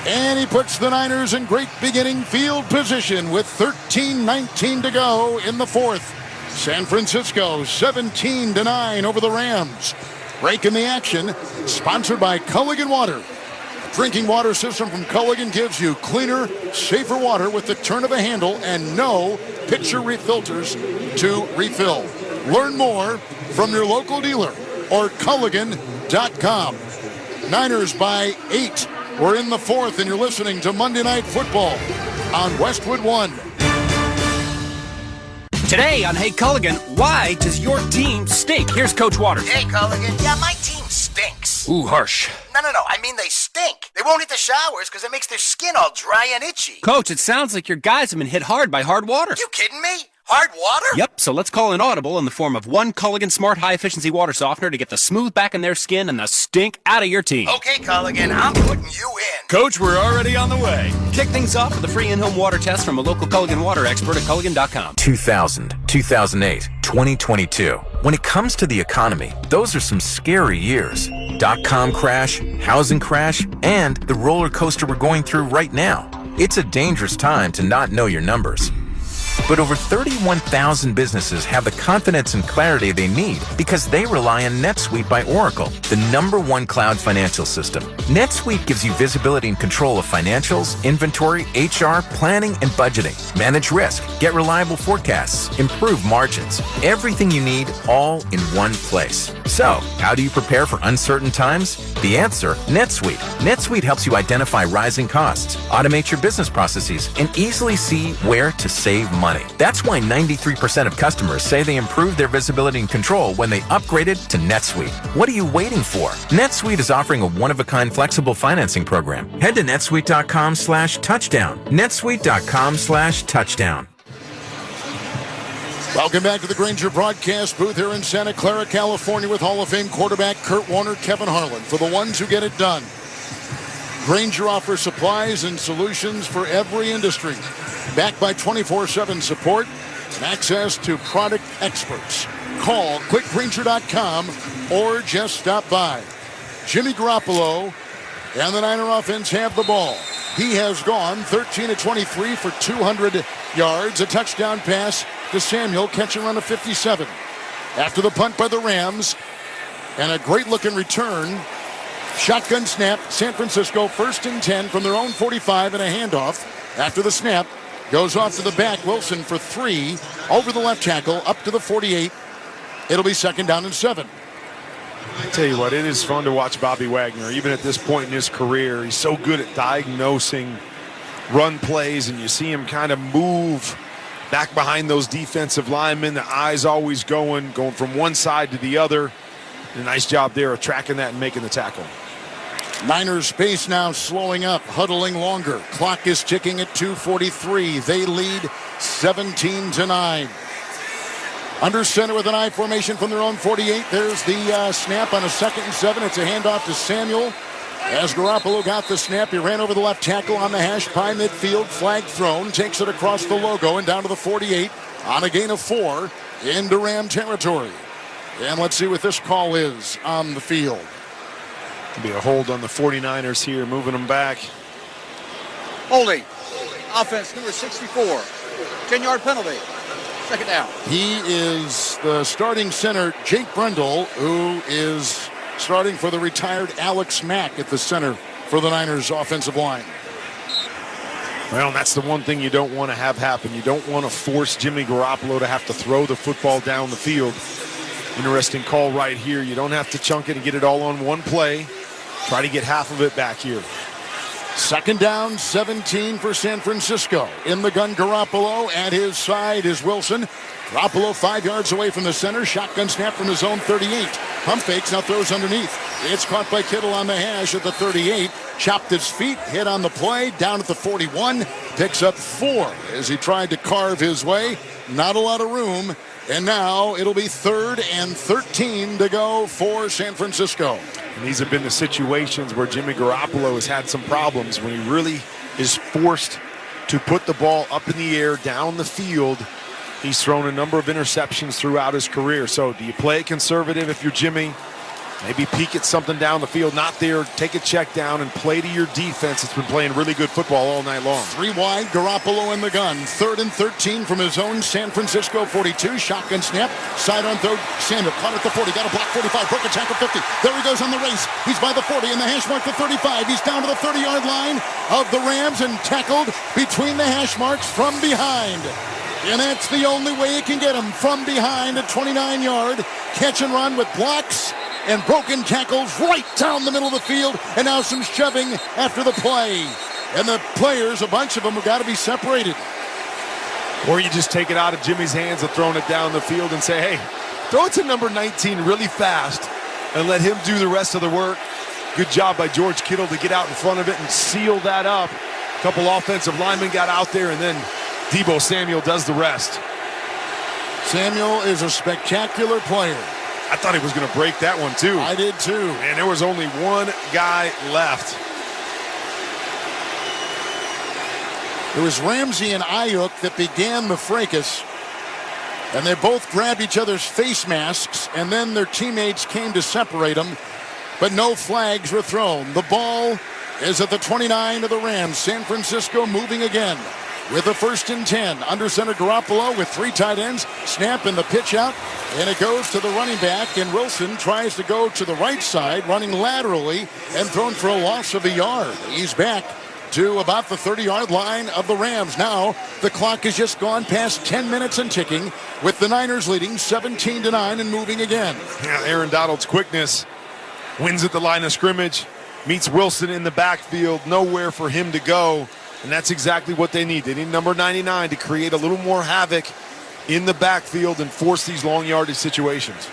and he puts the Niners in great beginning field position with 13:19 to go in the 4th. San Francisco 17-9 over the Rams. Break in the action, sponsored by Culligan Water. A drinking water system from Culligan gives you cleaner, safer water with the turn of a handle and no pitcher refilters to refill. Learn more from your local dealer or Culligan.com. Niners by 8. We're in the 4th, and you're listening to Monday Night Football on Westwood 1. Today on Hey Culligan, why does your team stink? Here's Coach Waters. Hey, Culligan. Yeah, my team stinks. Ooh, harsh. No. I mean, they stink. They won't hit the showers because it makes their skin all dry and itchy. Coach, it sounds like your guys have been hit hard by hard water. You kidding me? Hard water? Yep, so let's call an audible in the form of 1 Culligan Smart High-Efficiency Water Softener to get the smooth back in their skin and the stink out of your team. Okay, Culligan, I'm putting you in. Coach, we're already on the way. Kick things off with a free in-home water test from a local Culligan water expert at Culligan.com. 2000, 2008, 2022. When it comes to the economy, those are some scary years. Dot-com crash, housing crash, and the roller coaster we're going through right now. It's a dangerous time to not know your numbers. But over 31,000 businesses have the confidence and clarity they need because they rely on NetSuite by Oracle, the #1 cloud financial system. NetSuite gives you visibility and control of financials, inventory, HR, planning, and budgeting. Manage risk, get reliable forecasts, improve margins. Everything you need all in one place. So, how do you prepare for uncertain times? The answer, NetSuite. NetSuite helps you identify rising costs, automate your business processes, and easily see where to save money. That's why 93% of customers say they improved their visibility and control when they upgraded to NetSuite. What are you waiting for? NetSuite is offering a one-of-a-kind flexible financing program. Head to netsuite.com/touchdown. netsuite.com/touchdown. Welcome back to the Grainger broadcast booth here in Santa Clara, California, with Hall of Fame quarterback Kurt Warner, Kevin Harlan. For the ones who get it done, Grainger offers supplies and solutions for every industry, backed by 24/7 support and access to product experts. Call quickgrainger.com or just stop by. Jimmy Garoppolo and the Niner offense have the ball. He has gone 13 of 23 for 200 yards, a touchdown pass to Samuel, catch and run of 57. After the punt by the Rams and a great-looking return, shotgun snap, San Francisco 1st and 10 from their own 45 and a handoff. After the snap, goes off to the back. Wilson for 3 over the left tackle up to the 48. It'll be 2nd down and 7. I tell you what, it is fun to watch Bobby Wagner. Even at this point in his career, he's so good at diagnosing run plays, and you see him kind of move back behind those defensive linemen. The eyes always going from one side to the other. A nice job there of tracking that and making the tackle. Niners pace now slowing up, huddling longer. Clock is ticking at 2:43. They lead 17-9. Under center with an I formation from their own 48. There's the snap on a 2nd and 7. It's a handoff to Samuel. As Garoppolo got the snap, he ran over the left tackle on the hash pie midfield. Flag thrown, takes it across the logo and down to the 48 on a gain of 4 into Ram territory. And let's see what this call is on the field. Be a hold on the 49ers here, moving them back. Holding. Offense, number 64. 10-yard penalty. Second down. He is the starting center, Jake Brendel, who is starting for the retired Alex Mack at the center for the Niners offensive line. Well, that's the one thing you don't want to have happen. You don't want to force Jimmy Garoppolo to have to throw the football down the field. Interesting call right here. You don't have to chunk it and get it all on one play. Try to get half of it back here. Second down, 17 for San Francisco. In the gun, Garoppolo. At his side is Wilson. Garoppolo 5 yards away from the center. Shotgun snap from his own 38. Pump fakes, now throws underneath. It's caught by Kittle on the hash at the 38. Chopped his feet, hit on the play, down at the 41. Picks up 4 as he tried to carve his way. Not a lot of room. And now it'll be 3rd and 13 to go for San Francisco. And these have been the situations where Jimmy Garoppolo has had some problems when he really is forced to put the ball up in the air, down the field. He's thrown a number of interceptions throughout his career. So do you play it conservative if you're Jimmy? Maybe peek at something down the field, not there, take a check down and play to your defense. It's been playing really good football all night long. 3 wide, Garoppolo in the gun. 3rd and 13 from his own San Francisco 42. Shotgun snap, side on throw. Samuel caught at the 40, got a block 45, broke a tackle 50. There he goes on the race. He's by the 40 and the hash mark the 35. He's down to the 30-yard line of the Rams and tackled between the hash marks from behind. And that's the only way you can get him, from behind at 29-yard. Catch and run with blocks and broken tackles right down the middle of the field, and now some shoving after the play. And the players, a bunch of them, have got to be separated. Or you just take it out of Jimmy's hands and throw it down the field and say, hey, throw it to number 19 really fast and let him do the rest of the work. Good job by George Kittle to get out in front of it and seal that up. A couple offensive linemen got out there, and then Deebo Samuel does the rest. Samuel is a spectacular player. I thought he was going to break that one, too. I did, too. And there was only one guy left. It was Ramsey and Ayuk that began the fracas. And they both grabbed each other's face masks, and then their teammates came to separate them. But no flags were thrown. The ball is at the 29 of the Rams. San Francisco moving again with the 1st and 10. Under center, Garoppolo with 3 tight ends. Snap and the pitch out. And it goes to the running back. And Wilson tries to go to the right side, running laterally and thrown for a loss of a yard. He's back to about the 30-yard line of the Rams. Now the clock has just gone past 10 minutes and ticking, with the Niners leading 17-9 and moving again. Yeah, Aaron Donald's quickness wins at the line of scrimmage, meets Wilson in the backfield, nowhere for him to go. And that's exactly what they need. They need number 99 to create a little more havoc in the backfield and force these long yardage situations.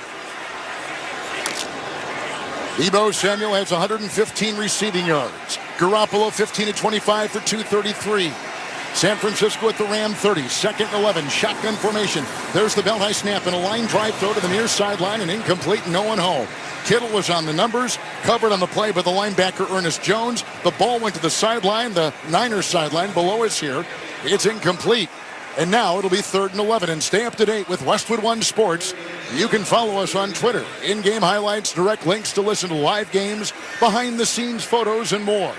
Deebo Samuel has 115 receiving yards. Garoppolo 15-25 for 233. San Francisco at the Ram 30. 2nd and 11. Shotgun formation. There's the belt high snap and a line drive throw to the near sideline and incomplete. No one home. Kittle was on the numbers, covered on the play by the linebacker Ernest Jones. The ball went to the sideline, the Niners sideline below us here. It's incomplete. And now it'll be 3rd and 11. And stay up to date with Westwood One Sports. You can follow us on Twitter. In-game highlights, direct links to listen to live games, behind-the-scenes photos, and more.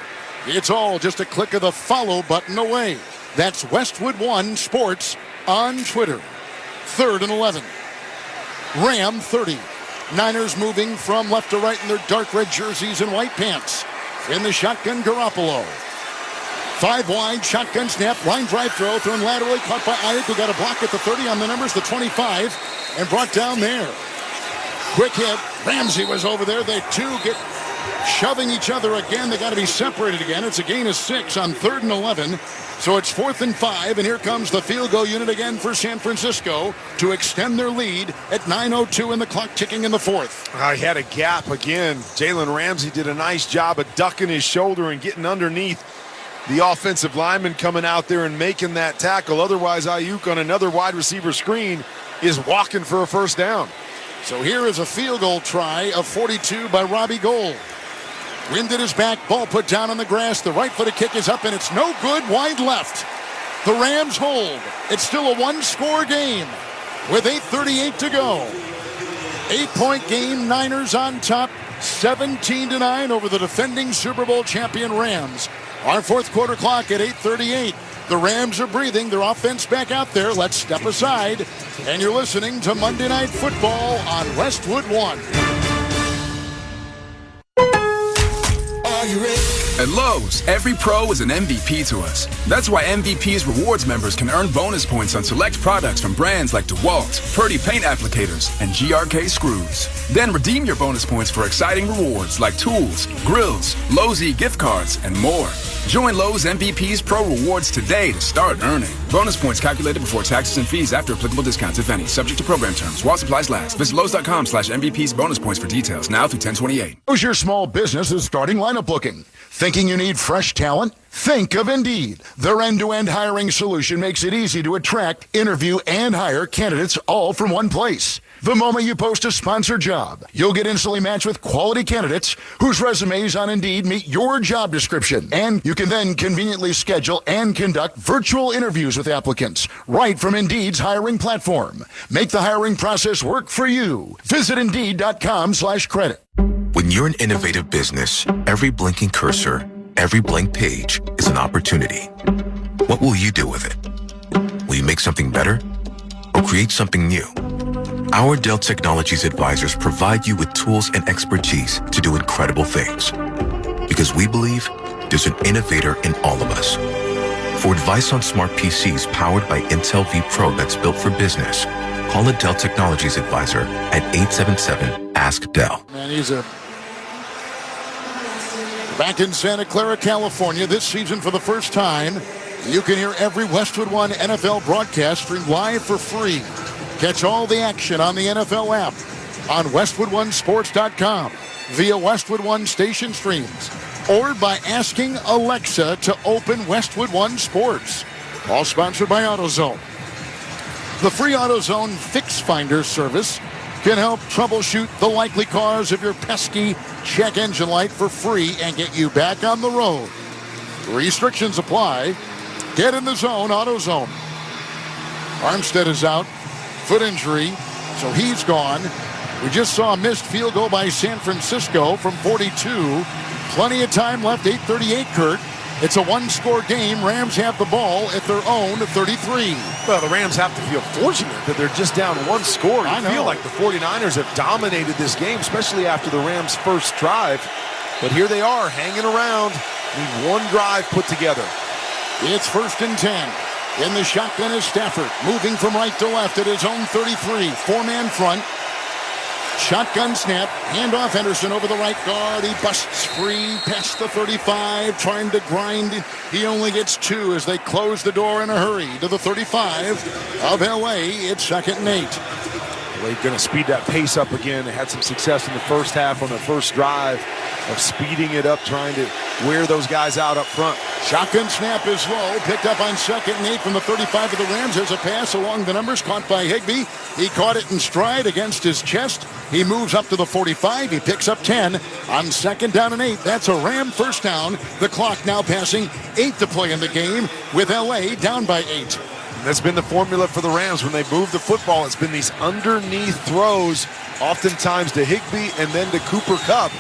It's all just a click of the follow button away. That's Westwood One Sports on Twitter. 3rd and 11. Ram 30. Niners moving from left to right in their dark red jerseys and white pants. In the shotgun, Garoppolo. 5 wide, shotgun snap, line drive throw, thrown laterally, caught by Ayuk, who got a block at the 30 on the numbers, the 25, and brought down there. Quick hit. Ramsey was over there. They two get shoving each other again. They got to be separated again. It's a gain of 6 on 3rd and 11. So it's 4th and 5, and here comes the field goal unit again for San Francisco to extend their lead at 9:02 and the clock ticking in the 4th. He had a gap again. Jalen Ramsey did a nice job of ducking his shoulder and getting underneath the offensive lineman coming out there and making that tackle. Otherwise, Ayuk on another wide receiver screen is walking for a 1st down. So here is a field goal try of 42 by Robbie Gould. Wind at his back, ball put down on the grass. The right-footed kick is up, and it's no good, wide left. The Rams hold. It's still a 1-score game with 8:38 to go. 8-point game, Niners on top, 17-9 over the defending Super Bowl champion Rams. Our fourth quarter clock at 8:38. The Rams are breathing. Their offense back out there. Let's step aside. And you're listening to Monday Night Football on Westwood One. Are you ready? At Lowe's, every pro is an MVP to us. That's why MVP's rewards members can earn bonus points on select products from brands like DeWalt, Purdy Paint Applicators, and GRK Screws. Then redeem your bonus points for exciting rewards like tools, grills, Lowe's gift cards, and more. Join Lowe's MVP's Pro Rewards today to start earning. Bonus points calculated before taxes and fees after applicable discounts, if any. Subject to program terms. While supplies last. Visit Lowe's.com/MVP's bonus points for details. Now through 10/28. How's your small business's starting lineup looking? Thinking you need fresh talent? Think of Indeed. Their end-to-end hiring solution makes it easy to attract, interview, and hire candidates all from one place. The moment you post a sponsored job, you'll get instantly matched with quality candidates whose resumes on Indeed meet your job description. And you can then conveniently schedule and conduct virtual interviews with applicants right from Indeed's hiring platform. Make the hiring process work for you. Visit Indeed.com/credit. When you're an innovative business, every blinking cursor, every blank page is an opportunity. What will you do with it? Will you make something better or create something new? Our Dell Technologies advisors provide you with tools and expertise to do incredible things. Because we believe there's an innovator in all of us. For advice on smart PCs powered by Intel vPro that's built for business, call a Dell Technologies advisor at 877-ASK-DELL. And he's back in Santa Clara, California this season for the first time. You can hear every Westwood One NFL broadcast streamed live for free. Catch all the action on the NFL app, on WestwoodOneSports.com, via Westwood One station streams, or by asking Alexa to open Westwood One Sports. All sponsored by AutoZone. The free AutoZone Fix Finder service can help troubleshoot the likely cause of your pesky check engine light for free and get you back on the road. Restrictions apply. Get in the zone, AutoZone. Armstead is out. Foot injury, so he's gone. We just saw a missed field goal by San Francisco from 42. Plenty of time left, 8:38, Kurt. It's a one-score game. Rams have the ball at their own 33. Well, the Rams have to feel fortunate that they're just down one score. You feel like the 49ers have dominated this game, especially after the Rams' first drive. But here they are, hanging around. Need one drive put together. It's 1st and 10. In the shotgun is Stafford, moving from right to left at his own 33. Four-man front. Shotgun snap. Handoff Henderson over the right guard. He busts free past the 35, trying to grind. He only gets 2 as they close the door in a hurry to the 35 of L.A. It's 2nd and 8. They're going to speed that pace up again. They had some success in the first half on their first drive of speeding it up, trying to wear those guys out up front. Shotgun snap is low. Picked up on 2nd and 8 from the 35 of the Rams. There's a pass along the numbers caught by Higbee. He caught it in stride against his chest. He moves up to the 45. He picks up 10 on 2nd down and 8. That's a Ram first down. The clock now passing 8 to play in the game with L.A. down by 8. That's been the formula for the Rams when they move the football. It's been these underneath throws, oftentimes to Higbee and then to Cooper Kupp.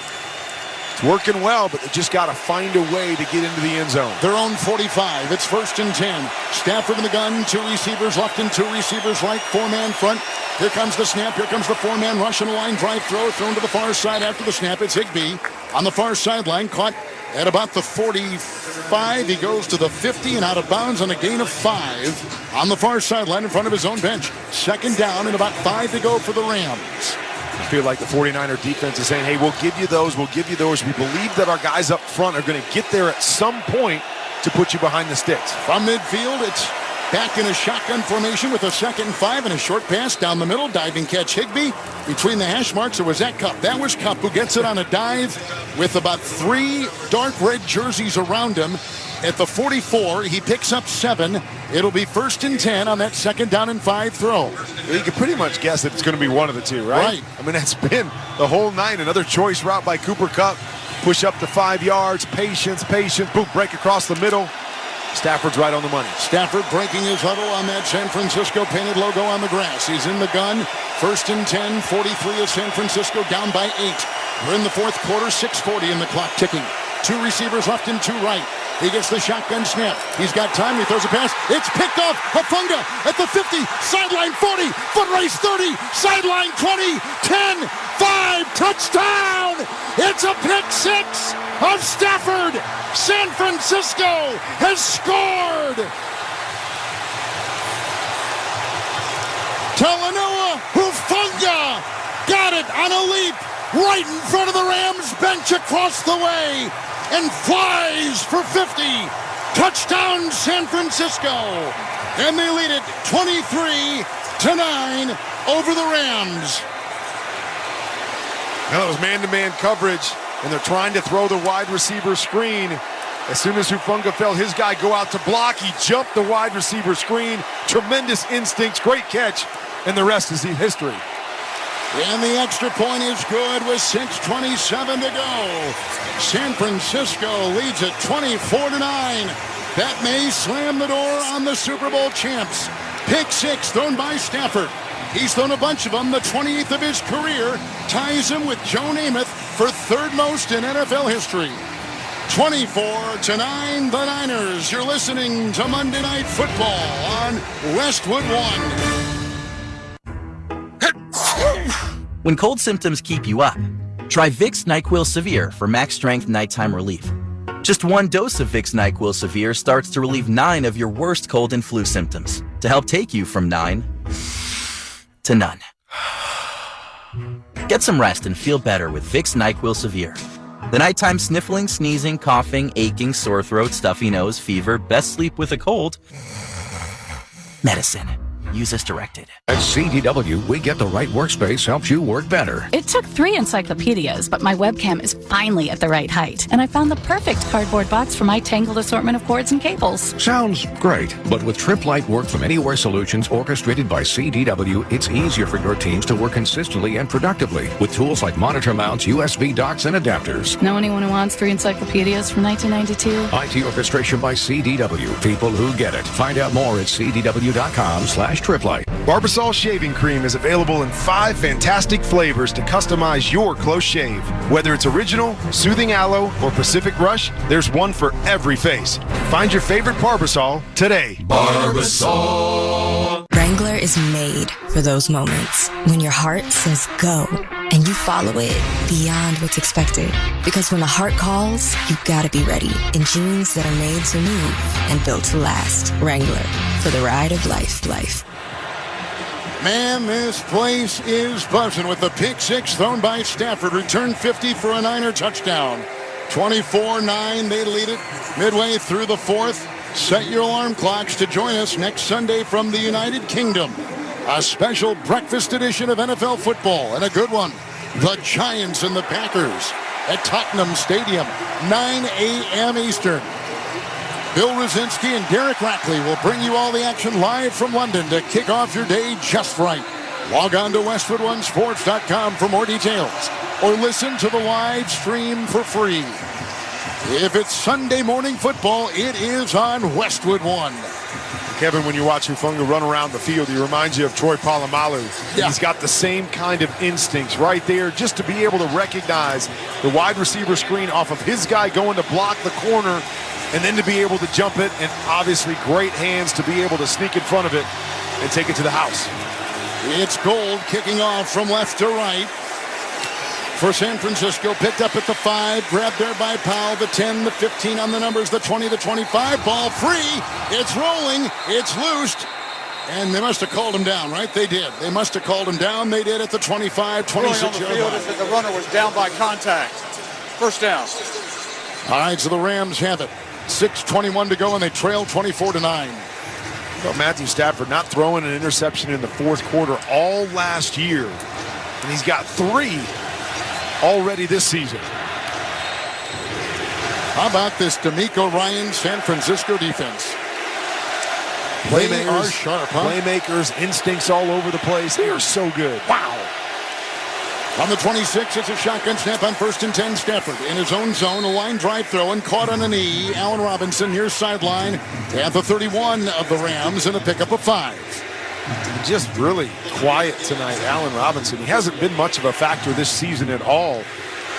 It's working well, but they just got to find a way to get into the end zone. Their own 45. It's 1st and 10. Stafford in the gun. 2 receivers left and 2 receivers right. 4-man front. Here comes the snap. Here comes the 4-man rush and a line drive throw. Thrown to the far side after the snap. It's Higbee on the far sideline. Caught at about the 45. He goes to the 50 and out of bounds on a gain of 5 on the far sideline in front of his own bench. 2nd down and about 5 to go for the Rams. I feel like the 49er defense is saying, hey, we'll give you those. We'll give you those. We believe that our guys up front are going to get there at some point to put you behind the sticks. From midfield, it's back in a shotgun formation with a 2nd and 5 and a short pass down the middle. Diving catch Higbee. Between the hash marks, it was that Kupp. That was Kupp who gets it on a dive with about 3 dark red jerseys around him. At the 44, he picks up 7. It'll be 1st and 10 on that 2nd down and 5 throw. You can pretty much guess that it's going to be one of the two, right? Right. I mean, that's been the whole night. Another choice route by Cooper Kupp. Push up to 5 yards. Patience. Boom, break across the middle. Stafford's right on the money. Stafford breaking his huddle on that San Francisco painted logo on the grass. He's in the gun. 1st and 10, 43 of San Francisco down by 8. We're in the 4th quarter, 6:40 in the clock ticking. 2 receivers left and 2 right. He gets the shotgun snap. He's got time. He throws a pass. It's picked off. Hufanga at the 50. Sideline 40. Foot race 30. Sideline 20. 10. 5. Touchdown. It's a pick six of Stafford. San Francisco has scored. Talanoa Hufanga got it on a leap right in front of the Rams bench across the way and flies for 50. Touchdown San Francisco. And they lead it 23-9 over the Rams. Now it was man-to-man coverage, and they're trying to throw the wide receiver screen. As soon as Hufanga felt his guy go out to block, he jumped the wide receiver screen. Tremendous instincts, great catch, and the rest is history. And the extra point is good with 6:27 to go. San Francisco leads it 24-9. That may slam the door on the Super Bowl champs. Pick six thrown by Stafford. He's thrown a bunch of them. The 28th of his career ties him with Joe Namath for third most in NFL history. 24-9, the Niners. You're listening to Monday Night Football on Westwood One. When cold symptoms keep you up, try Vicks NyQuil Severe for max strength nighttime relief. Just one dose of Vicks NyQuil Severe starts to relieve 9 of your worst cold and flu symptoms to help take you from 9 to none. Get some rest and feel better with Vicks NyQuil Severe. The nighttime sniffling, sneezing, coughing, aching, sore throat, stuffy nose, fever, best sleep with a cold. Medicine. Use as directed. At CDW, we get the right workspace helps you work better. It took 3 encyclopedias, but my webcam is finally at the right height. And I found the perfect cardboard box for my tangled assortment of cords and cables. Sounds great, but with TripLight Work from Anywhere solutions orchestrated by CDW, it's easier for your teams to work consistently and productively with tools like monitor mounts, USB docks, and adapters. Know anyone who wants 3 encyclopedias from 1992? IT orchestration by CDW. People who get it. Find out more at cdw.com/TripLight. Barbasol Shaving Cream is available in 5 fantastic flavors to customize your close shave. Whether it's original, soothing aloe, or Pacific Rush, there's one for every face. Find your favorite Barbasol today. Barbasol. Wrangler is made for those moments when your heart says go and you follow it beyond what's expected. Because when the heart calls, you gotta be ready in jeans that are made to move and built to last. Wrangler, for the ride of life. Man, this place is buzzing with the pick six thrown by Stafford. Return 50 for a Niner touchdown. 24-9, they lead it midway through the fourth. Set your alarm clocks to join us next Sunday from the United Kingdom. A special breakfast edition of NFL football, and a good one. The Giants and the Packers at Tottenham Stadium, 9 a.m. Eastern. Bill Rosinski and Derek Rackley will bring you all the action live from London to kick off your day just right. Log on to WestwoodOneSports.com for more details, or listen to the live stream for free. If it's Sunday morning football, it is on Westwood One. Kevin, when you watch Hufanga run around the field, he reminds you of Troy Polamalu. Yeah. He's got the same kind of instincts right there, just to be able to recognize the wide receiver screen off of his guy going to block the corner, and then to be able to jump it, and obviously great hands to be able to sneak in front of it and take it to the house. It's Gold kicking off from left to right for San Francisco. Picked up at the 5, grabbed there by Powell. The 10, the 15 on the numbers, the 20, the 25. Ball free. It's rolling. It's loosed. And they must have called him down, right? They did. They must have called him down. They did at the 25, 26 on the field is that the runner was down by contact. First down. All right, so the Rams have it. 6:21 to go, and they trail 24-9. Well, Matthew Stafford not throwing an interception in the fourth quarter all last year. And he's got 3 already this season. How about this D'Amico Ryan San Francisco defense? Playmakers, they are sharp, huh? Playmakers, instincts all over the place. They are so good. Wow. On the 26, it's a shotgun snap on 1st and 10. Stafford in his own zone, a line drive throw, and caught on a knee. Allen Robinson near sideline at the 31 of the Rams, and a pickup of 5. Just really quiet tonight, Allen Robinson. He hasn't been much of a factor this season at all.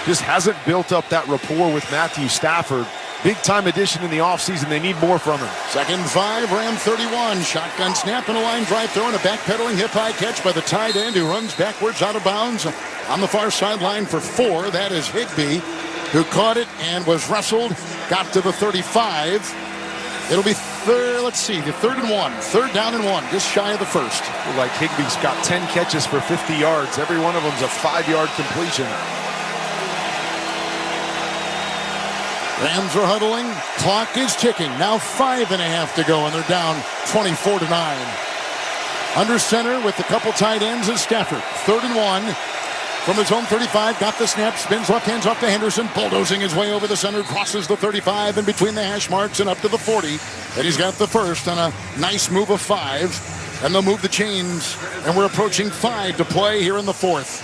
Just hasn't built up that rapport with Matthew Stafford. big-time addition in the offseason. They need more from him. 2nd and 5, Ram 31. Shotgun snap and a line drive throw and a backpedaling hip-high catch by the tight end who runs backwards out of bounds on the far sideline for 4. That is Higbee, who caught it and was wrestled, got to the 35. It'll be the 3rd and 1. 3rd down and 1, just shy of the first. Like Higbee's got 10 catches for 50 yards. Every one of them's a 5-yard completion. Rams are huddling. Clock is ticking. Now 5.5 to go, and they're down 24-9. Under center with a couple tight ends is Stafford. 3rd and 1. From his own 35, got the snap, spins left hands off to Henderson, bulldozing his way over the center, crosses the 35 and between the hash marks and up to the 40. And he's got the first on a nice move of 5. And they'll move the chains, and we're approaching 5 to play here in the 4th.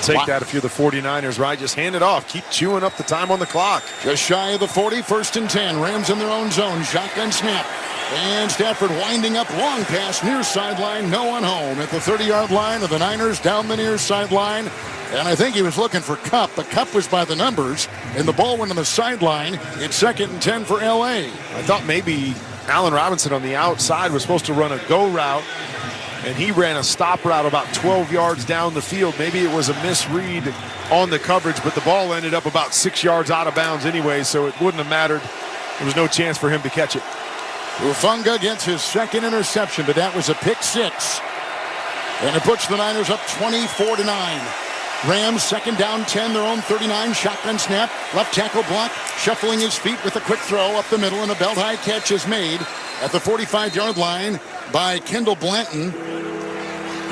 Take that if you're the 49ers, right? Just hand it off. Keep chewing up the time on the clock. Just shy of the 40, 1st and 10. Rams in their own zone. Shotgun snap. And Stafford winding up, long pass, near sideline, no one home at the 30-yard line of the Niners, down the near sideline. And I think he was looking for Kupp, but Kupp was by the numbers, and the ball went on the sideline. It's 2nd and 10 for L.A. I thought maybe Allen Robinson on the outside was supposed to run a go route, and he ran a stop route about 12 yards down the field. Maybe it was a misread on the coverage, but the ball ended up about 6 yards out of bounds anyway, so it wouldn't have mattered. There was no chance for him to catch it. Ufunga gets his 2nd interception, but that was a pick 6. And it puts the Niners up 24-9. Rams 2nd down 10, their own 39, shotgun snap, left tackle block, shuffling his feet with a quick throw up the middle, and a belt-high catch is made at the 45-yard line by Kendall Blanton.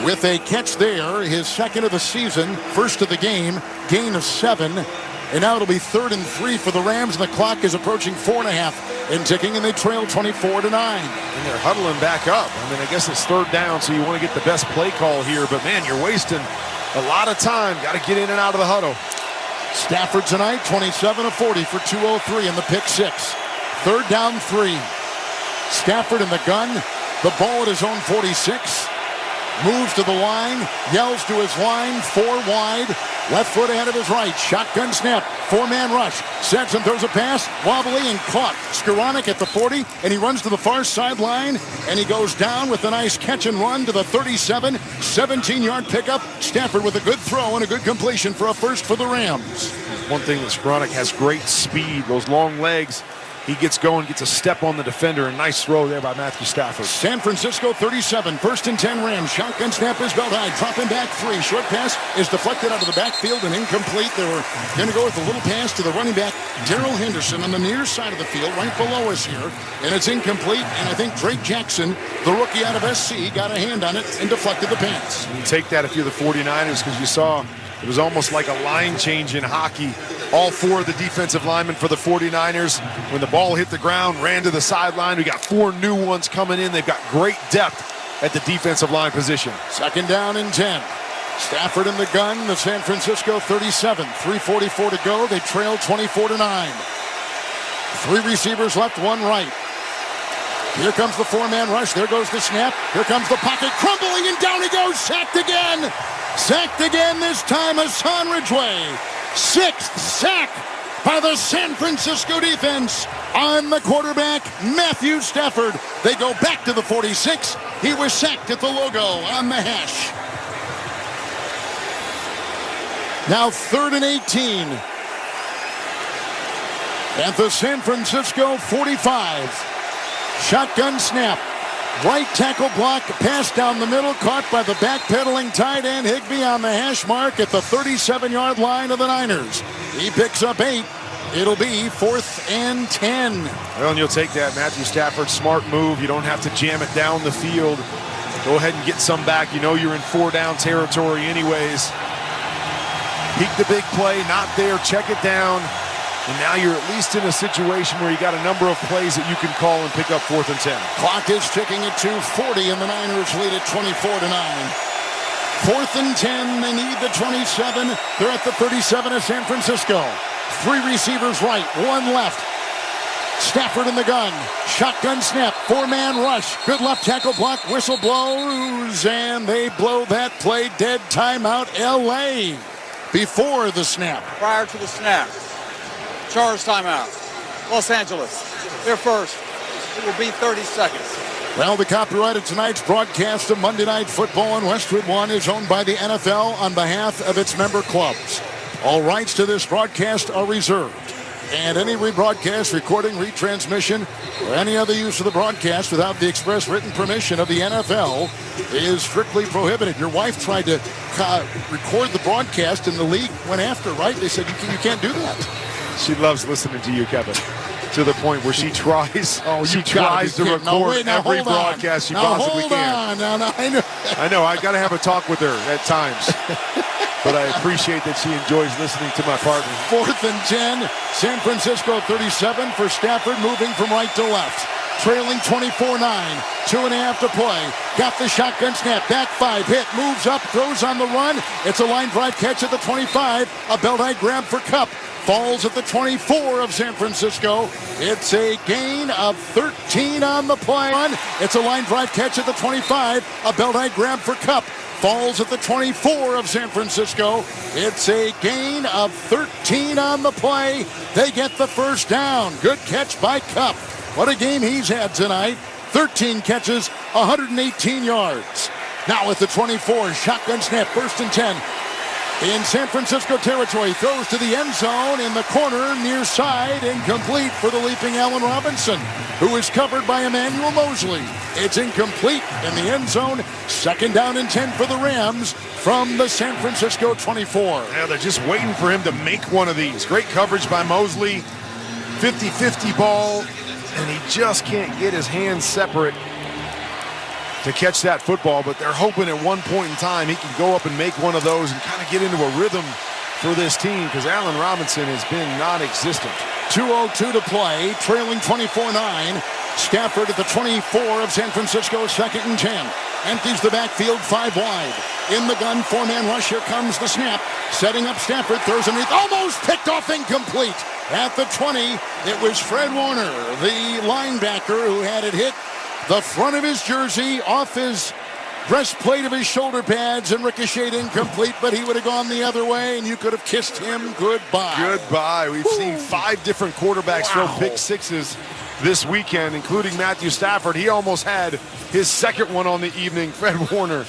With a catch there, his 2nd of the season, 1st of the game, gain of 7. And now it'll be 3rd and 3 for the Rams, and the clock is approaching 4.5 and ticking, and they trail 24-9. And they're huddling back up. I mean, I guess it's 3rd down, so you want to get the best play call here. But, man, you're wasting a lot of time. Got to get in and out of the huddle. Stafford tonight, 27 of 40 for 203 in the pick 6. 3rd down 3. Stafford in the gun. The ball at his own 46. Moves to the line, yells to his line, 4 wide, left foot ahead of his right, shotgun snap, 4-man rush, sets and throws a pass, wobbly and caught. Skoranek at the 40, and he runs to the far sideline, and he goes down with a nice catch and run to the 37, 17-yard pickup. Stafford with a good throw and a good completion for a first for the Rams. One thing that Skoranek has great speed, those long legs. He gets going, gets a step on the defender. A nice throw there by Matthew Stafford. San Francisco 37, 1st and 10 Rams. Shotgun snap is belt high, dropping back 3. Short pass is deflected out of the backfield and incomplete. They were going to go with a little pass to the running back, Darrell Henderson, on the near side of the field, right below us here. And it's incomplete, and I think Drake Jackson, the rookie out of SC, got a hand on it and deflected the pass. You take that if you're the 49ers, because you saw it was almost like a line change in hockey. All 4 of the defensive linemen for the 49ers, when the ball hit the ground, ran to the sideline. We got 4 new ones coming in. They've got great depth at the defensive line position. 2nd down and 10. Stafford in the gun, the San Francisco 37. 3:44 to go. They trail 24-9. 3 receivers left, 1 right. Here comes the 4-man rush. There goes the snap. Here comes the pocket crumbling, and down he goes. Sacked again. Sacked again, this time Hassan Ridgeway. 6th sack by the San Francisco defense on the quarterback, Matthew Stafford. They go back to the 46. He was sacked at the logo on the hash. Now 3rd and 18. At the San Francisco 45. Shotgun snap. Right tackle block, pass down the middle, caught by the backpedaling tight end Higbee on the hash mark at the 37-yard line of the Niners. He picks up 8. It'll be 4th and 10. Well, and you'll take that. Matthew Stafford, smart move. You don't have to jam it down the field. Go ahead and get some back. You know you're in 4-down territory anyways. Peek the big play, not there, check it down. And now you're at least in a situation where you got a number of plays that you can call and pick up 4th and 10. Clock is ticking at 2:40, and the Niners lead at 24-9. 4th and 10, they need the 27. They're at the 37 of San Francisco. 3 receivers right, 1 left. Stafford in the gun. Shotgun snap, 4-man rush. Good left tackle block, whistle blows, and they blow that play dead. Timeout, L.A. before the snap. Prior to the snap. Charge timeout. Los Angeles. They're first. It will be 30 seconds. Well, the copyright of tonight's broadcast of Monday Night Football on Westwood One is owned by the NFL on behalf of its member clubs. All rights to this broadcast are reserved. And any rebroadcast, recording, retransmission, or any other use of the broadcast without the express written permission of the NFL is strictly prohibited. Your wife tried to record the broadcast and the league went after, right? They said, you can't do that. She loves listening to you, Kevin, to the point where she tries to record every broadcast she possibly can. I know. I got to have a talk with her at times. But I appreciate that she enjoys listening to my partner. 4th and 10. San Francisco 37 for Stafford, moving from right to left. Trailing 24-9. 2.5 to play. Got the shotgun snap. Back 5. Hit. Moves up. Throws on the run. It's a line drive catch at the 25. A belt-high grab for Kupp. Falls at the 24 of San Francisco. It's a gain of 13 on the play. It's a line drive catch at the 25. A belt-high grab for Kupp. Falls at the 24 of San Francisco. It's a gain of 13 on the play. They get the first down. Good catch by Kupp. What a game he's had tonight. 13 catches, 118 yards. Now at the 24, shotgun snap, 1st and 10. In San Francisco territory, throws to the end zone in the corner, near side, incomplete for the leaping Allen Robinson, who is covered by Emmanuel Mosley. It's incomplete in the end zone. 2nd down and 10 for the Rams from the San Francisco 24. Yeah, they're just waiting for him to make one of these. Great coverage by Mosley. 50-50 ball, and he just can't get his hands separate to catch that football, but they're hoping at one point in time he can go up and make one of those and kind of get into a rhythm for this team, because Allen Robinson has been non-existent. 2:02 to play, trailing 24-9. Stafford at the 24 of San Francisco, 2nd and 10. Empties the backfield, 5 wide. In the gun, 4-man rush. Here comes the snap. Setting up Stafford, throws underneath, almost picked off, incomplete. At the 20, it was Fred Warner, the linebacker, who had it hit the front of his jersey, off his breastplate of his shoulder pads, and ricocheted incomplete, but he would have gone the other way, and you could have kissed him goodbye. Goodbye. We've seen 5 different quarterbacks throw pick sixes this weekend, including Matthew Stafford. He almost had his 2nd one on the evening. Fred Warner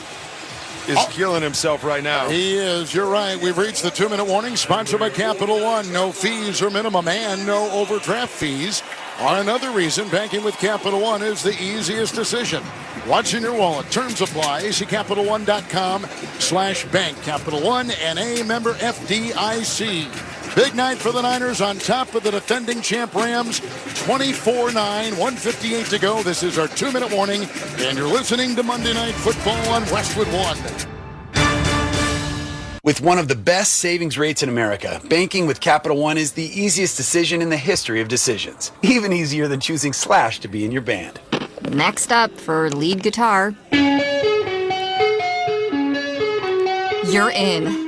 is killing himself right now. He is. You're right. We've reached the 2-minute warning, sponsored by Capital One. No fees or minimum, and no overdraft fees are another reason banking with Capital One is the easiest decision. What's in your wallet? Terms apply. See CapitalOne.com/bank. Capital One, NA, member FDIC. Big night for the Niners on top of the defending champ Rams. 24-9, 1:58 to go. This is our 2-minute warning, and you're listening to Monday Night Football on Westwood One. With one of the best savings rates in America, banking with Capital One is the easiest decision in the history of decisions. Even easier than choosing Slash to be in your band. Next up for lead guitar. You're in.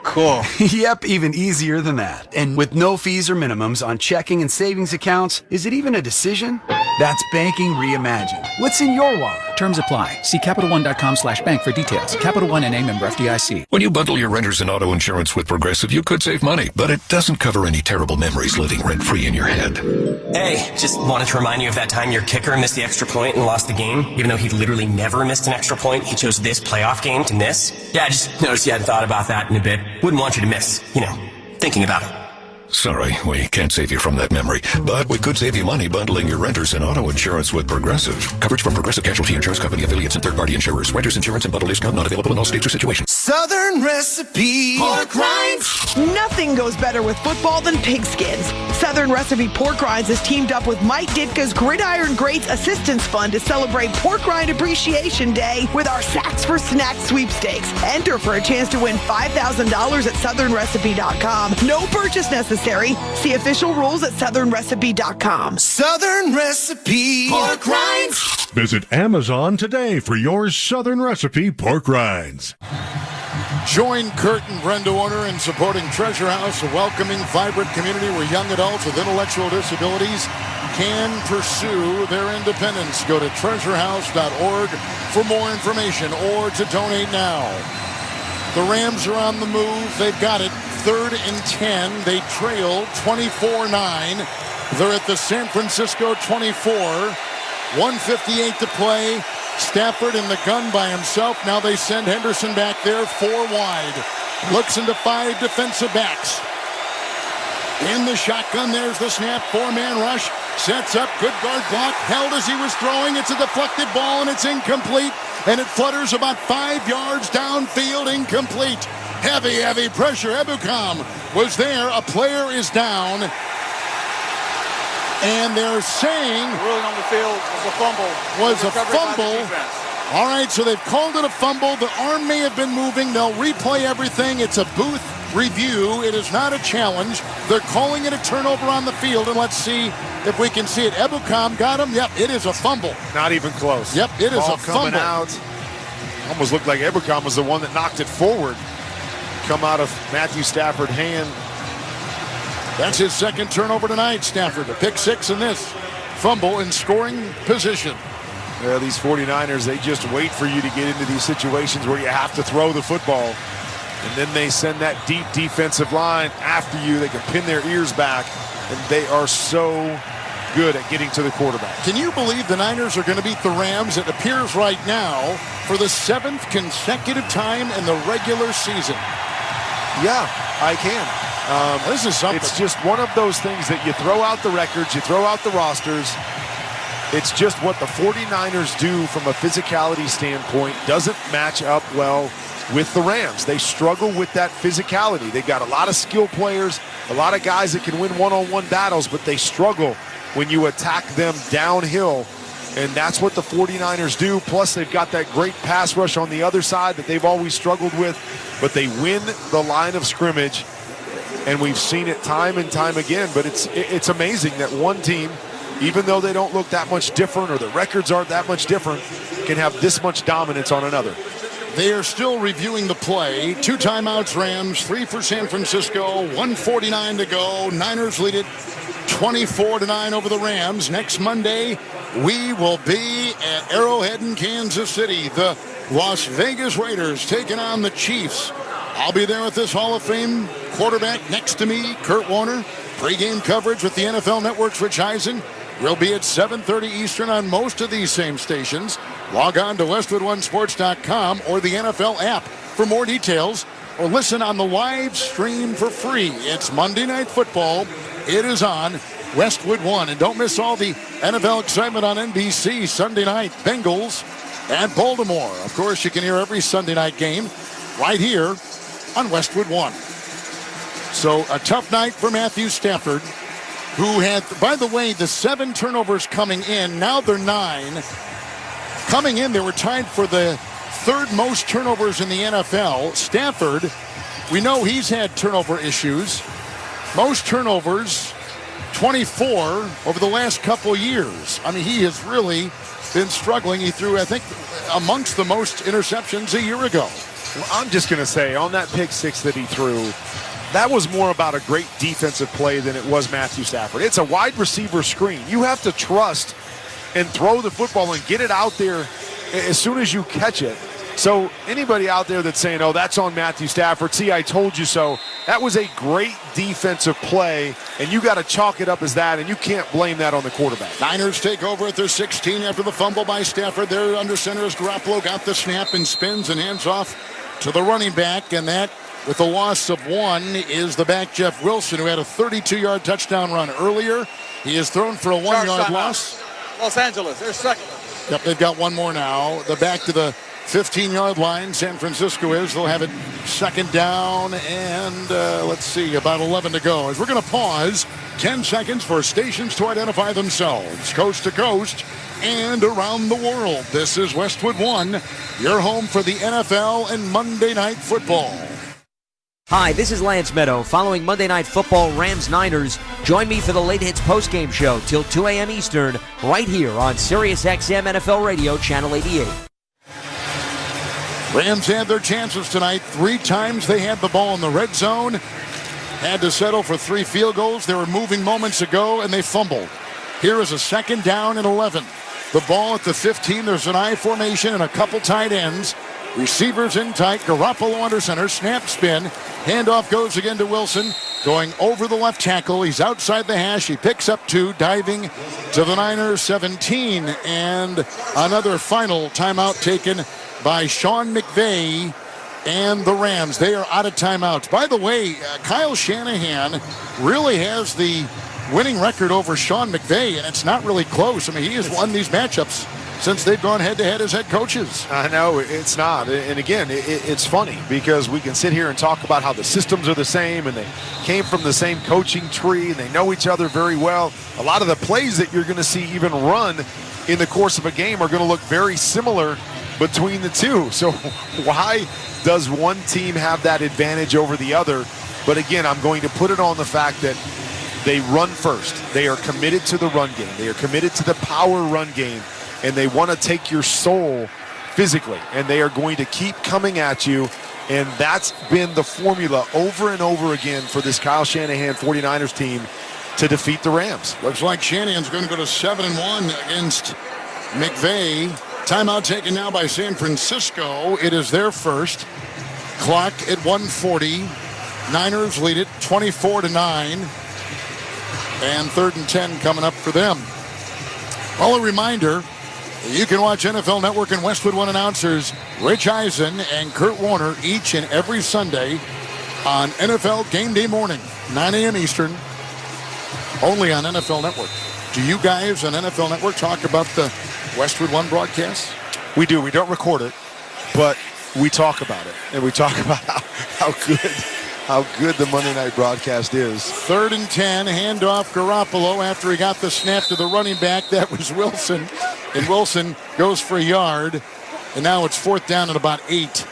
Cool. Yep, even easier than that. And with no fees or minimums on checking and savings accounts, is it even a decision? That's banking reimagined. What's in your wallet? Terms apply. See CapitalOne.com/bank for details. Capital One, NA, member FDIC. When you bundle your renters and auto insurance with Progressive, you could save money, but it doesn't cover any terrible memories living rent-free in your head. Hey, just wanted to remind you of that time your kicker missed the extra point and lost the game. Even though he literally never missed an extra point, he chose this playoff game to miss. Yeah, I just noticed you hadn't thought about that in a bit. Wouldn't want you to miss, thinking about it. Sorry, we can't save you from that memory, but we could save you money bundling your renters and auto insurance with Progressive. Coverage from Progressive Casualty Insurance Company, affiliates, and third-party insurers. Renters insurance and bundle discount not available in all states or situations. Southern Recipe Pork Rinds. Nothing goes better with football than pigskins. Southern Recipe Pork Rinds has teamed up with Mike Ditka's Gridiron Greats Assistance Fund to celebrate Pork Rind Appreciation Day with our Sacks for Snacks sweepstakes. Enter for a chance to win $5,000 at southernrecipe.com. No purchase necessary. See official rules at southernrecipe.com. Southern Recipe Pork Rinds. Visit Amazon today for your Southern Recipe Pork Rinds. Join Kurt and Brenda Warner in supporting Treasure House, a welcoming, vibrant community where young adults with intellectual disabilities can pursue their independence. Go to treasurehouse.org for more information or to donate now. The Rams are on the move. They've got it 3rd and 10. They trail 24-9. They're at the San Francisco 24. 1:58 to play. Stafford in the gun by himself. Now they send Henderson back there 4 wide. Looks into 5 defensive backs. In the shotgun, there's the snap. 4-man rush. Sets up. Good guard block. Held as he was throwing. It's a deflected ball, and it's incomplete. And it flutters about 5 yards downfield. Incomplete. Heavy pressure. Ebukam was there. A player is down. And they're saying... ruling on the field was a fumble. Was a fumble. All right, so they've called it a fumble. The arm may have been moving. They'll replay everything. It's a booth review. It is not a challenge. They're calling it a turnover on the field, and let's see if we can see it. Ebukam got him. Yep, it is a fumble. Not even close. Yep, it is Ball a fumble. Out. Almost looked like Ebukam was the one that knocked it forward. Come out of Matthew Stafford's hand. That's his second turnover tonight, Stafford. A pick 6 in this. Fumble in scoring position. Yeah, these 49ers, they just wait for you to get into these situations where you have to throw the football. And then they send that deep defensive line after you. They can pin their ears back. And they are so good at getting to the quarterback. Can you believe the Niners are going to beat the Rams, it appears right now, for the 7th consecutive time in the regular season? Yeah, I can. This is something. It's just one of those things that you throw out the records, you throw out the rosters. It's just what the 49ers do from a physicality standpoint doesn't match up well with the Rams. They struggle with that physicality. They've got a lot of skill players, a lot of guys that can win one-on-one battles, but they struggle when you attack them downhill. And that's what the 49ers do. Plus, they've got that great pass rush on the other side that they've always struggled with. But they win the line of scrimmage, and we've seen it time and time again. But it's amazing that one team, even though they don't look that much different or the records aren't that much different, can have this much dominance on another. They are still reviewing the play. 2 timeouts, Rams, 3 for San Francisco, 1:49 to go. Niners lead it 24-9 over the Rams. Next Monday, we will be at Arrowhead in Kansas City. The Las Vegas Raiders taking on the Chiefs. I'll be there with this Hall of Fame quarterback next to me, Kurt Warner. Pre-game coverage with the NFL Network's Rich Eisen. We'll be at 7:30 Eastern on most of these same stations. Log on to WestwoodOneSports.com or the NFL app for more details, or listen on the live stream for free. It's Monday Night Football. It is on Westwood One. And don't miss all the NFL excitement on NBC Sunday night. Bengals at Baltimore. Of course, you can hear every Sunday night game right here on Westwood One. So a tough night for Matthew Stafford, who had, by the way, the 7 turnovers coming in. Now they're 9. Coming in, they were tied for the 3rd most turnovers in the NFL. Stafford, we know he's had turnover issues. Most turnovers, 24 over the last couple years. I mean, he has really been struggling. He threw, I think, amongst the most interceptions a year ago. Well, I'm just going to say, on that pick 6 that he threw, that was more about a great defensive play than it was Matthew Stafford. It's a wide receiver screen. You have to trust and throw the football and get it out there as soon as you catch it. So anybody out there that's saying, oh, that's on Matthew Stafford, see, I told you so, that was a great defensive play, and you got to chalk it up as that, and you can't blame that on the quarterback. Niners take over at their 16 after the fumble by Stafford. They're under center as Garoppolo got the snap and spins and hands off to the running back, and that, with a loss of 1, is the back Jeff Wilson, who had a 32-yard touchdown run earlier. He is thrown for a 1-yard loss. Los Angeles, they're second. Yep, they've got one more now. The back to the 15-yard line. San Francisco is. They'll have it 2nd down and, let's see, about 11 to go. As we're going to pause 10 seconds for stations to identify themselves, coast to coast and around the world. This is Westwood One, your home for the NFL and Monday Night Football. Hi, this is Lance Meadow. Following Monday Night Football Rams-Niners, join me for the Late Hits postgame show till 2 a.m. Eastern, right here on Sirius XM NFL Radio, Channel 88. Rams had their chances tonight. 3 times they had the ball in the red zone. Had to settle for 3 field goals. They were moving moments ago, and they fumbled. Here is a 2nd down and 11. The ball at the 15. There's an I formation and a couple tight ends. Receivers in tight. Garoppolo under center. Snap spin. Handoff goes again to Wilson. Going over the left tackle. He's outside the hash. He picks up 2. Diving to the Niners 17. And another final timeout taken by Sean McVay and the Rams. They are out of timeouts. By the way, Kyle Shanahan really has the winning record over Sean McVay, and it's not really close. I mean, he has won these matchups since they've gone head-to-head as head coaches. I know, it's not. And again, it's funny because we can sit here and talk about how the systems are the same and they came from the same coaching tree and they know each other very well. A lot of the plays that you're going to see even run in the course of a game are going to look very similar between the two. So why does one team have that advantage over the other? But again, I'm going to put it on the fact that they run first. They are committed to the run game. They are committed to the power run game. And they want to take your soul physically. And they are going to keep coming at you. And that's been the formula over and over again for this Kyle Shanahan 49ers team to defeat the Rams. Looks like Shanahan's going to go to 7-1 against McVay. Timeout taken now by San Francisco. It is their first. Clock at 1:40. Niners lead it 24-9. And 3rd and 10 coming up for them. Well, a reminder, you can watch NFL Network and Westwood One announcers Rich Eisen and Kurt Warner each and every Sunday on NFL Game Day morning, 9 a.m. Eastern, only on NFL Network. Do you guys on NFL Network talk about the Westwood One broadcast? We do. We don't record it, but we talk about it. And we talk about how good the Monday night broadcast is. 3rd and 10, handoff Garoppolo after he got the snap to the running back. That was Wilson. And Wilson goes for a yard. And now it's 4th down at about 8.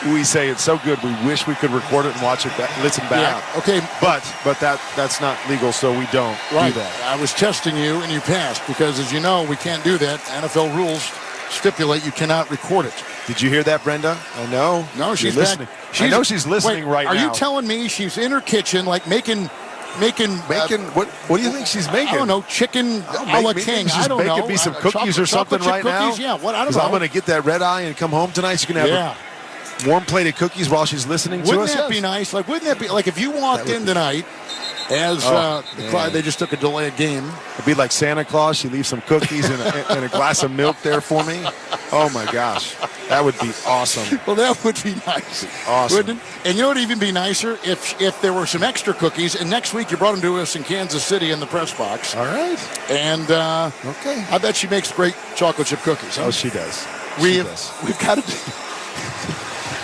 We say it's so good we wish we could record it and watch it listen back. Yeah, okay. But that's not legal, so we don't do that. I was testing you and you passed because, as you know, we can't do that. NFL rules stipulate you cannot record it. Did you hear that, Brenda? I know. No, she's listening. I know she's listening right now. Are you telling me she's in her kitchen, like making what do you think she's making? I don't know, chicken a la king. I don't know. Making me some cookies or something right cookies? now? Yeah, what? I don't know. I'm going to get that red eye and come home tonight. She's going to have a warm plate of cookies while she's listening to us. Wouldn't that be nice? Like, wouldn't that be like if you walked in tonight as they just took a delay of game? It'd be like Santa Claus. She leaves some cookies and a glass of milk there for me. Oh my gosh, that would be awesome. Well, that would be nice. Awesome. Wouldn't it? And you know what would even be nicer? If there were some extra cookies, and next week you brought them to us in Kansas City in the press box. All right. And okay, I bet she makes great chocolate chip cookies. Huh? Oh, she does. We've got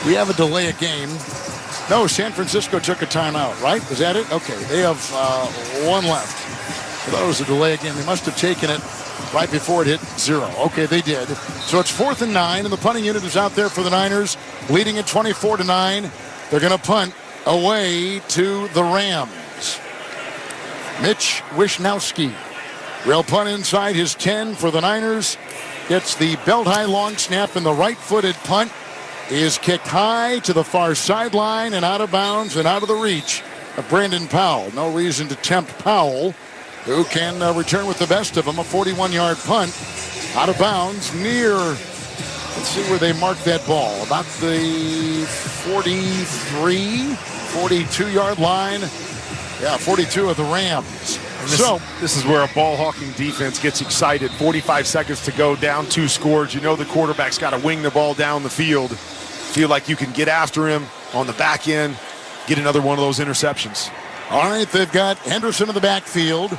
we have a delay of game. No, San Francisco took a timeout, right? Was that it? Okay, they have one left. I thought it was a delay again. They must have taken it right before it hit 0. Okay, they did. So it's 4th and 9, and the punting unit is out there for the Niners, leading at 24-9. They're going to punt away to the Rams. Mitch Wishnowski. Real punt inside his 10 for the Niners. Gets the belt-high long snap, and the right-footed punt is kicked high to the far sideline and out of bounds and out of the reach of Brandon Powell. No reason to tempt Powell, who can return with the best of them. A 41-yard punt out of bounds near, let's see where they marked that ball, about the 43, 42-yard line. Yeah, 42 of the Rams. This is where a ball-hawking defense gets excited. 45 seconds to go, down 2 scores. You know the quarterback's got to wing the ball down the field. Feel like you can get after him on the back end, get another one of those interceptions. All right, they've got Henderson in the backfield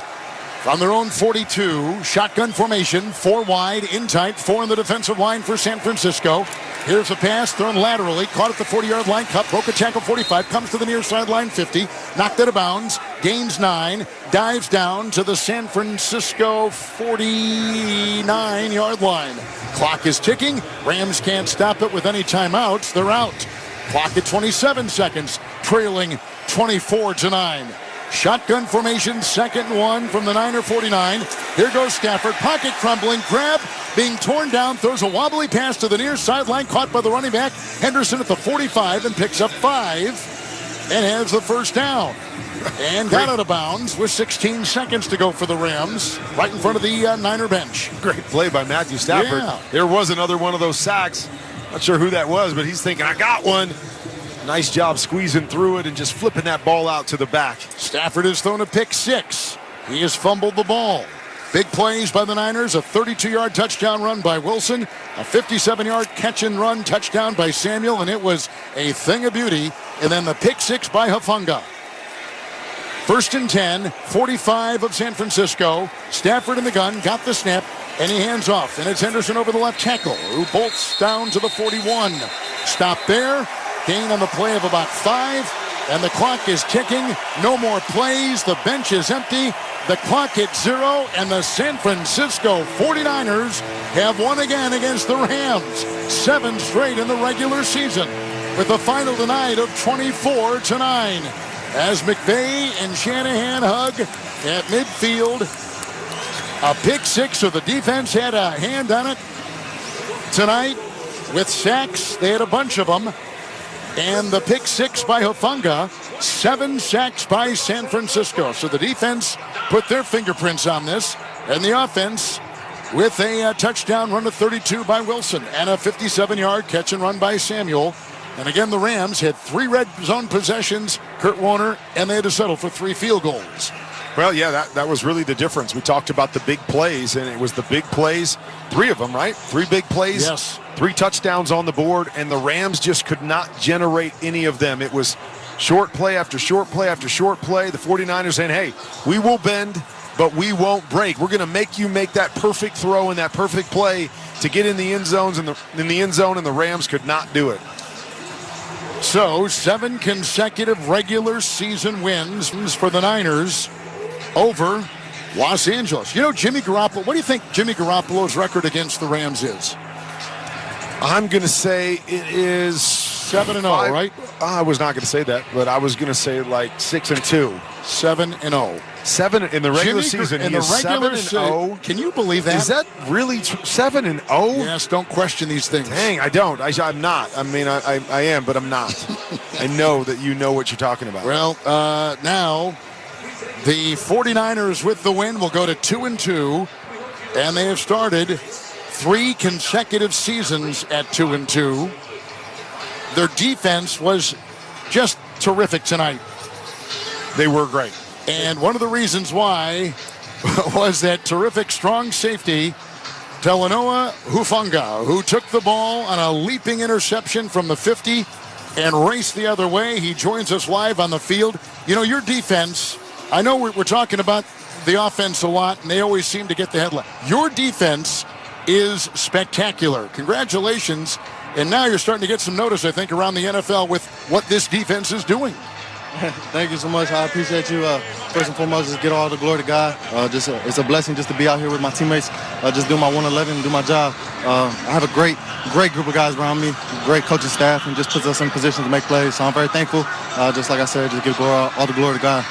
from their own 42. Shotgun formation, 4 wide, in tight, 4 in the defensive line for San Francisco. Here's a pass thrown laterally, caught at the 40-yard line. Cup broke a tackle, 45, comes to the near sideline, 50, knocked out of bounds, gains 9, dives down to the San Francisco 49-yard line. Clock is ticking. Rams can't stop it with any timeouts. They're out. Clock at 27 seconds, trailing 24-9. Shotgun formation, 2nd and 1 from the Niner 49. Here goes Stafford, pocket crumbling, grab, being torn down, throws a wobbly pass to the near sideline, caught by the running back, Henderson at the 45, and picks up 5, and has the first down. And got out of bounds with 16 seconds to go for the Rams, right in front of the Niner bench. Great play by Matthew Stafford. Yeah. There was another one of those sacks. Not sure who that was, but he's thinking, I got one. Nice job squeezing through it and just flipping that ball out to the back. Stafford has thrown a pick 6. He has fumbled the ball. Big plays by the Niners, a 32-yard touchdown run by Wilson, a 57-yard catch and run touchdown by Samuel, and it was a thing of beauty. And then the pick 6 by Hufanga. 1st and 10, 45 of San Francisco. Stafford in the gun, got the snap, and he hands off. And it's Henderson over the left tackle, who bolts down to the 41. Stop there. Gain on the play of about 5. And the clock is ticking. No more plays. The bench is empty. The clock hits 0. And the San Francisco 49ers have won again against the Rams. 7 straight in the regular season. With the final tonight of 24-9. As McVay and Shanahan hug at midfield. A pick 6, so the defense had a hand on it tonight. With sacks, they had a bunch of them. And the pick 6 by Hufanga, 7 sacks by San Francisco. So the defense put their fingerprints on this. And the offense with a touchdown run of 32 by Wilson and a 57-yard catch and run by Samuel. And again, the Rams had 3 red zone possessions, Kurt Warner, and they had to settle for 3 field goals. Well, yeah, that was really the difference. We talked about the big plays, and it was the big plays, 3 of them, right? 3 big plays. Yes. 3 touchdowns on the board, and the Rams just could not generate any of them. It was short play after short play after short play. The 49ers saying, hey, we will bend, but we won't break. We're going to make you make that perfect throw and that perfect play to get in the end zones and the Rams could not do it. So 7 consecutive regular season wins for the Niners over Los Angeles. You know, Jimmy Garoppolo, what do you think Jimmy Garoppolo's record against the Rams is? I'm going to say it is 7-0, right? I was not going to say that, but I was going to say like 6-2. 7-0. 7 in the regular season. In the regular 7-0. Can you believe that? Is that really 7-0? Yes. Don't question these things. Dang, I don't. I'm not. I mean, I am, but I'm not. I know that you know what you're talking about. Well, now the 49ers with the win will go to 2-2, and they have started 3 consecutive seasons at 2-2. Their defense was just terrific tonight. They were great. And one of the reasons why was that terrific strong safety, Talanoa Hufanga, who took the ball on a leaping interception from the 50 and raced the other way. He joins us live on the field. You know, your defense, I know we're talking about the offense a lot, and they always seem to get the headline. Your defense is spectacular. Congratulations. And now you're starting to get some notice, I think, around the NFL with what this defense is doing. Thank you so much. I appreciate you. First and foremost, just get all the glory to God. It's a blessing just to be out here with my teammates, just do my 111, do my job. I have a great group of guys around me, great coaching staff, and just puts us in position to make plays. So I'm very thankful. Just like I said, just give all the glory to God.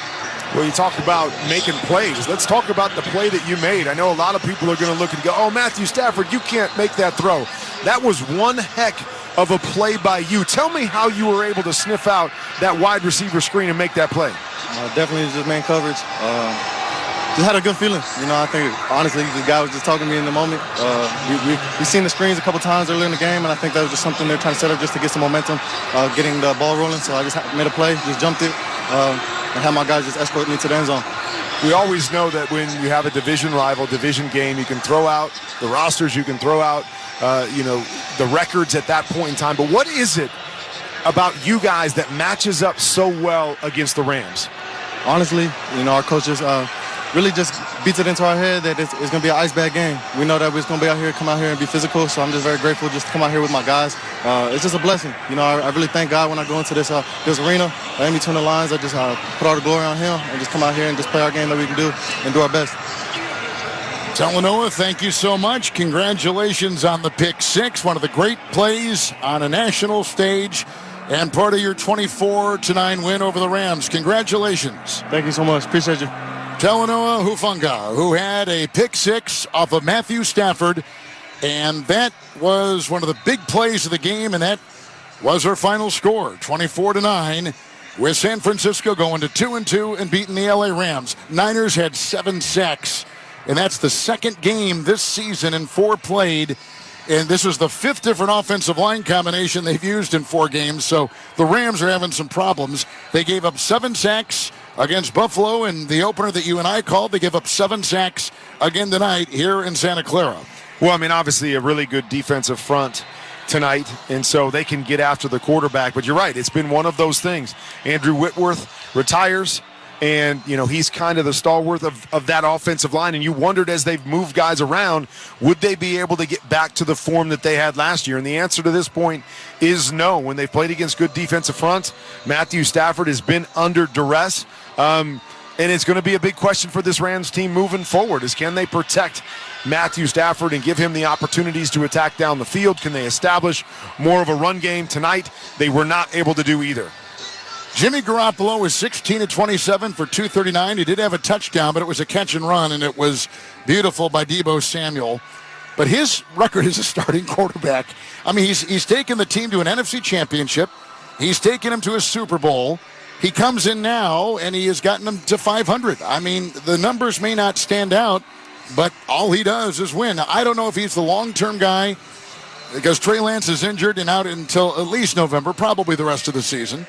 Well, you talk about making plays. Let's talk about the play that you made. I know a lot of people are going to look and go, oh, Matthew Stafford, you can't make that throw. That was one heck of a play by you. Tell me how you were able to sniff out that wide receiver screen and make that play. Definitely just man coverage. Just had a good feeling. You know, I think, honestly, the guy was just talking to me in the moment. We've seen the screens a couple times earlier in the game, and I think that was just something they're trying to set up just to get some momentum, getting the ball rolling. So I just made a play, just jumped it, and had my guys just escort me to the end zone. We always know that when you have a division rival, division game, you can throw out the rosters, you can throw out, the records at that point in time. But what is it about you guys that matches up so well against the Rams? Honestly, our coaches really just beats it into our head that it's going to be an ice bag game. We know that we're going to be out here, come out here and be physical. So I'm just very grateful just to come out here with my guys. It's just a blessing. I really thank God when I go into this arena. In between the lines, I just put all the glory on him and just come out here and just play our game that we can do and do our best. Talanoa, thank you so much. Congratulations on the pick 6, one of the great plays on a national stage and part of your 24-9 win over the Rams. Congratulations. Thank you so much. Appreciate you. Talanoa Hufanga, who had a pick 6 off of Matthew Stafford, and that was one of the big plays of the game, and that was our final score, 24-9, with San Francisco going to 2-2 and beating the LA Rams. Niners had 7 sacks, and that's the second game this season in 4 played And this is the 5th different offensive line combination they've used in 4 games. So the Rams are having some problems. They gave up 7 sacks against Buffalo in the opener that you and I called. They gave up 7 sacks again tonight here in Santa Clara. Well, I mean, obviously a really good defensive front tonight, and so they can get after the quarterback. But you're right, it's been one of those things. Andrew Whitworth retires, and, you know, he's kind of the stalwart of that offensive line, and you wondered as they've moved guys around, would they be able to get back to the form that they had last year? And the answer to this point is no. When they've played against good defensive fronts, Matthew Stafford has been under duress. And it's going to be a big question for this Rams team moving forward is, can they protect Matthew Stafford and give him the opportunities to attack down the field? Can they establish more of a run game? Tonight, they were not able to do either. Jimmy Garoppolo was 16 of 27 for 239. He did have a touchdown, but it was a catch and run, and it was beautiful by Deebo Samuel. But his record as a starting quarterback, I mean, he's taken the team to an NFC championship. He's taken him to a Super Bowl. He comes in now, and he has gotten them to 500. I mean, the numbers may not stand out, but all he does is win. Now, I don't know if he's the long-term guy because Trey Lance is injured and out until at least November, probably the rest of the season.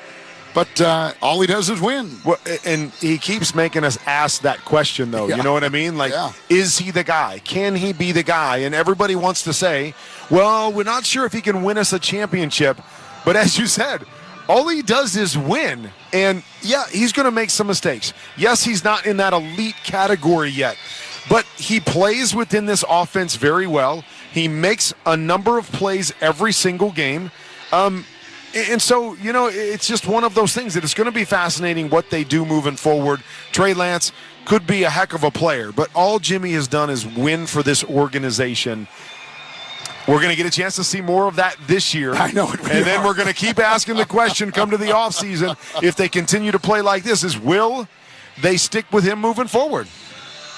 But all he does is win. Well, and he keeps making us ask that question, though. Yeah. You know what I mean? Like, Is he the guy? Can he be the guy? And everybody wants to say, well, we're not sure if he can win us a championship. But as you said, all he does is win. And, yeah, he's going to make some mistakes. Yes, he's not in that elite category yet. But he plays within this offense very well. He makes a number of plays every single game. And so, you know, it's just one of those things that it's going to be fascinating what they do moving forward. Trey Lance could be a heck of a player, but all Jimmy has done is win for this organization. We're going to get a chance to see more of that this year. I know it. And then we're going to keep asking the question come to the offseason, if they continue to play like this, is will they stick with him moving forward?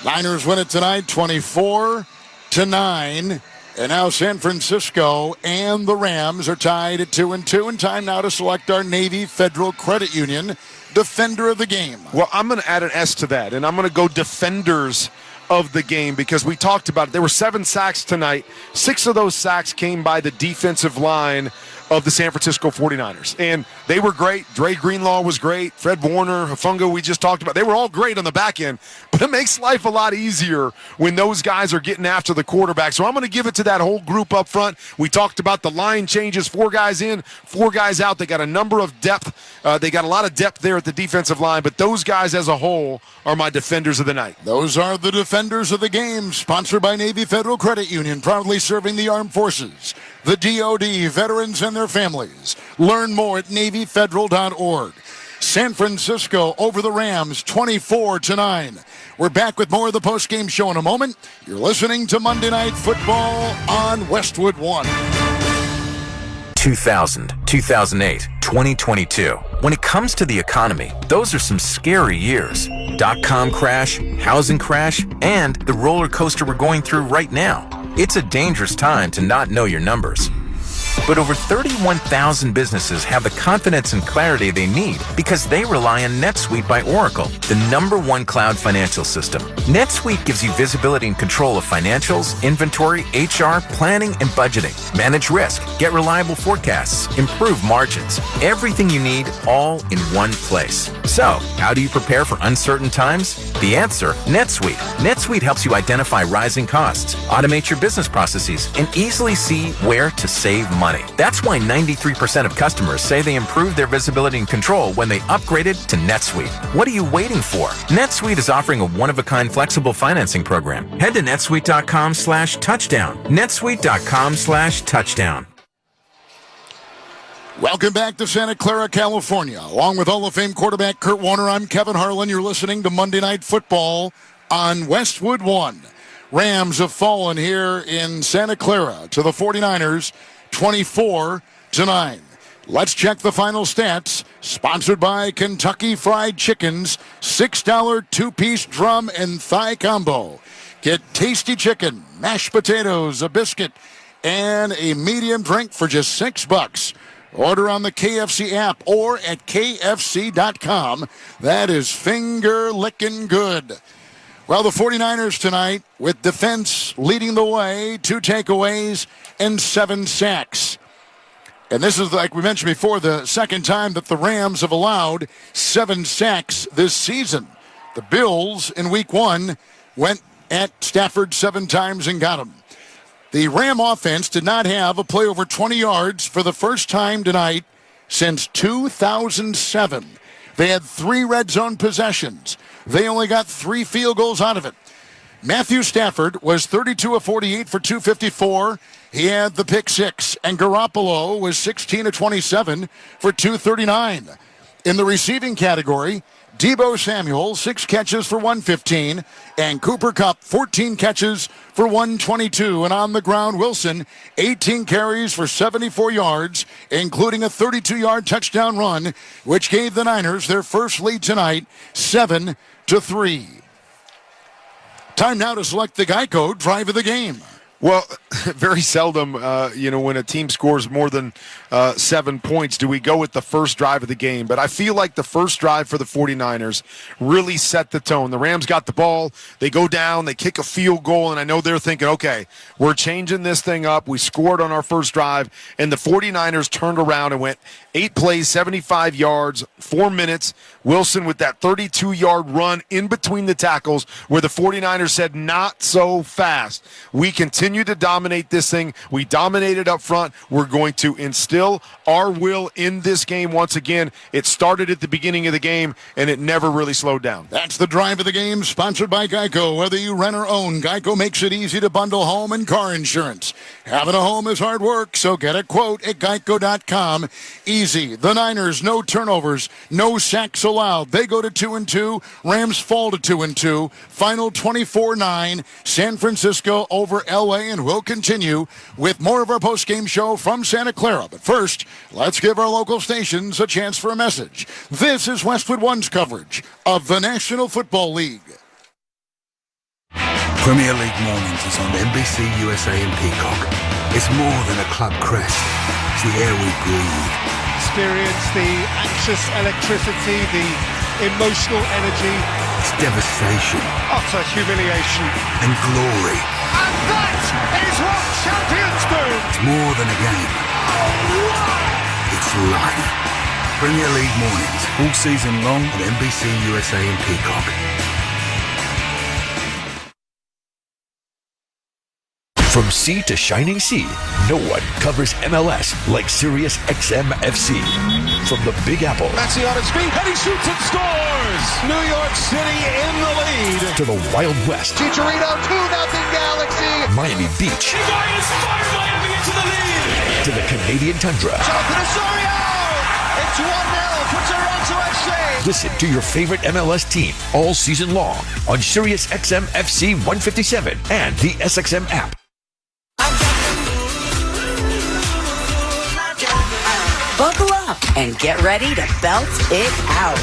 Niners win it tonight, 24-9. And now San Francisco and the Rams are tied at 2-2. And time now to select our Navy Federal Credit Union Defender of the Game. Well, I'm going to add an S to that, and I'm going to go Defenders of the Game because we talked about it. There were 7 sacks tonight. 6 of those sacks came by the defensive line of the San Francisco 49ers. And they were great. Dre Greenlaw was great. Fred Warner, Hufanga, we just talked about. They were all great on the back end. But it makes life a lot easier when those guys are getting after the quarterback. So I'm going to give it to that whole group up front. We talked about the line changes. 4 guys in, 4 guys out. They got a number of depth. They got a lot of depth there at the defensive line. But those guys as a whole are my defenders of the night. Those are the Defenders of the Game, sponsored by Navy Federal Credit Union, proudly serving the armed forces, the DoD, veterans, and their families. Learn more at NavyFederal.org. San Francisco over the Rams, 24-9. We're back with more of the postgame show in a moment. You're listening to Monday Night Football on Westwood One. 2000, 2008, 2022. When it comes to the economy, those are some scary years. .com crash, housing crash, and the roller coaster we're going through right now. It's a dangerous time to not know your numbers. But over 31,000 businesses have the confidence and clarity they need because they rely on NetSuite by Oracle, the #1 cloud financial system. NetSuite gives you visibility and control of financials, inventory, HR, planning, and budgeting. Manage risk, get reliable forecasts, improve margins. Everything you need all in one place. So, how do you prepare for uncertain times? The answer, NetSuite. NetSuite helps you identify rising costs, automate your business processes, and easily see where to save money. That's why 93% of customers say they improved their visibility and control when they upgraded to NetSuite. What are you waiting for? NetSuite is offering a one-of-a-kind flexible financing program. Head to netsuite.com/touchdown. netsuite.com/touchdown. Welcome back to Santa Clara, California. Along with Hall of Fame quarterback Kurt Warner, I'm Kevin Harlan. You're listening to Monday Night Football on Westwood One. Rams have fallen here in Santa Clara to the 49ers, 24-9. Let's check the final stats. Sponsored by Kentucky Fried Chicken's $6 two-piece drum and thigh combo. Get tasty chicken, mashed potatoes, a biscuit, and a medium drink for just $6. Order on the KFC app or at KFC.com. That is finger licking good. Well, the 49ers tonight with defense leading the way, 2 takeaways and 7 sacks. And this is, like we mentioned before, the second time that the Rams have allowed 7 sacks this season. The Bills in week 1 went at Stafford 7 times and got him. The Ram offense did not have a play over 20 yards for the first time tonight since 2007. They had 3 red zone possessions. They only got 3 field goals out of it. Matthew Stafford was 32 of 48 for 254. He had the pick 6. And Garoppolo was 16 of 27 for 239. In the receiving category, Deebo Samuel, 6 catches for 115. And Cooper Kupp, 14 catches for 122. And on the ground, Wilson, 18 carries for 74 yards, including a 32-yard touchdown run, which gave the Niners their first lead tonight, 7-3. Time now to select the Geico drive of the game. Well, very seldom, when a team scores more than 7 points, do we go with the first drive of the game. But I feel like the first drive for the 49ers really set the tone. The Rams got the ball. They go down. They kick a field goal. And I know they're thinking, okay, we're changing this thing up. We scored on our first drive. And the 49ers turned around and went 8 plays, 75 yards, 4 minutes. Wilson with that 32-yard run in between the tackles where the 49ers said, not so fast. We continue to dominate this thing. We dominated up front. We're going to instill our will in this game once again. It started at the beginning of the game, and it never really slowed down. That's the drive of the game, sponsored by Geico. Whether you rent or own, Geico makes it easy to bundle home and car insurance. Having a home is hard work, so get a quote at geico.com. Easy. The Niners, no turnovers, no sacks allowed. They go to 2-2. Rams fall to 2-2. Final 24-9. San Francisco over L.A. And we'll continue with more of our post-game show from Santa Clara. But first, let's give our local stations a chance for a message. This is Westwood One's coverage of the National Football League. Premier League Mornings is on NBC, USA and Peacock. It's more than a club crest. It's the air we breathe. Experience the anxious electricity, the emotional energy. It's devastation. Utter humiliation. And glory. And that is what champions do! It's more than a game. It's life. Premier League Mornings, all season long on NBC, USA and Peacock. From sea to shining sea, no one covers MLS like Sirius XM FC. From the Big Apple. Messi on his feet, and he shoots and scores! New York City in the lead. To the Wild West. Chicharito, 2-0 Galaxy. Miami Beach. Higuain fired Miami into the lead. To the Canadian Tundra. Jonathan Osorio! It's 1-0 for Toronto FC. Listen to your favorite MLS team all season long on Sirius XM FC 157 and the SXM app. Buckle up and get ready to belt it out.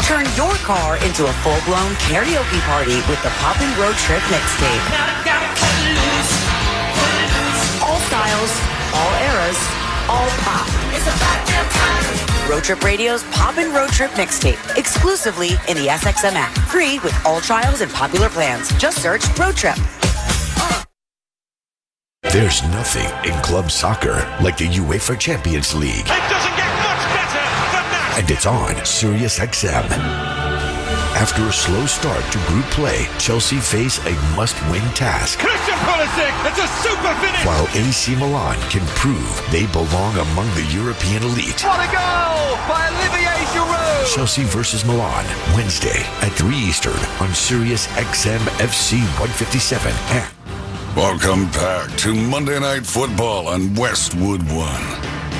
Turn your car into a full-blown karaoke party with the Poppin' Road Trip mixtape. All styles, all eras, all pop. Road Trip Radio's Poppin' Road Trip mixtape, exclusively in the SXM app. Free with all trials and popular plans. Just search Road Trip. There's nothing in club soccer like the UEFA Champions League. It doesn't get much better than that. And it's on Sirius XM. After a slow start to group play, Chelsea face a must-win task. Christian Pulisic, it's a super finish. While AC Milan can prove they belong among the European elite. What a goal by Olivier Giroud. Chelsea versus Milan, Wednesday at 3 Eastern on Sirius XM FC 157 app. Welcome back to Monday Night Football on Westwood One.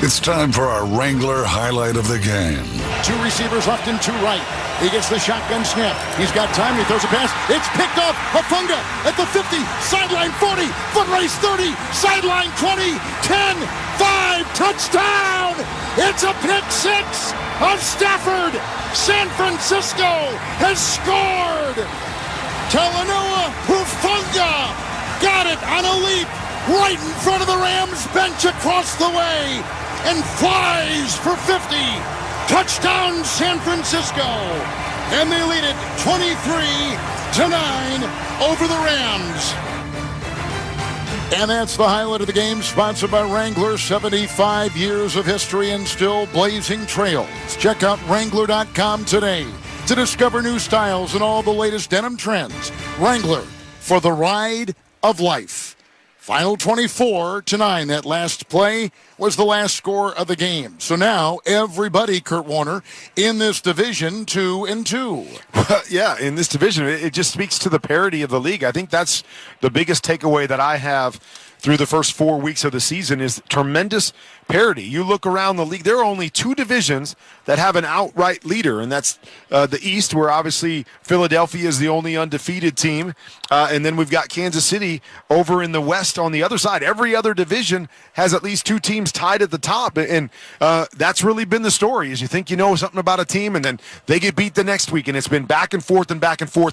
It's time for our Wrangler highlight of the game. 2 receivers left and 2 right. He gets the shotgun snap. He's got time. He throws a pass. It's picked off. Hafunga at the 50. Sideline 40. Foot race 30. Sideline 20. 10. 5. Touchdown. It's a pick 6 of Stafford. San Francisco has scored. Talanoa Hafunga got it on a leap right in front of the Rams bench across the way and flies for 50. Touchdown San Francisco. and they lead it 23-9 over the Rams. And that's the highlight of the game, sponsored by Wrangler. 75 years of history and still blazing trails. Check out Wrangler.com today to discover new styles and all the latest denim trends. Wrangler, for the ride of life. Final 24-9. That last play was the last score of the game. So now everybody, Kurt Warner, in this division 2-2. Yeah, in this division, it just speaks to the parity of the league. I think that's the biggest takeaway that I have through the first 4 weeks of the season is tremendous parity. You look around the league, there are only two divisions that have an outright leader, and that's the East, where obviously Philadelphia is the only undefeated team, and then we've got Kansas City over in the West on the other side. Every other division has at least two teams tied at the top, and that's really been the story, is you think you know something about a team, and then they get beat the next week, and it's been back and forth,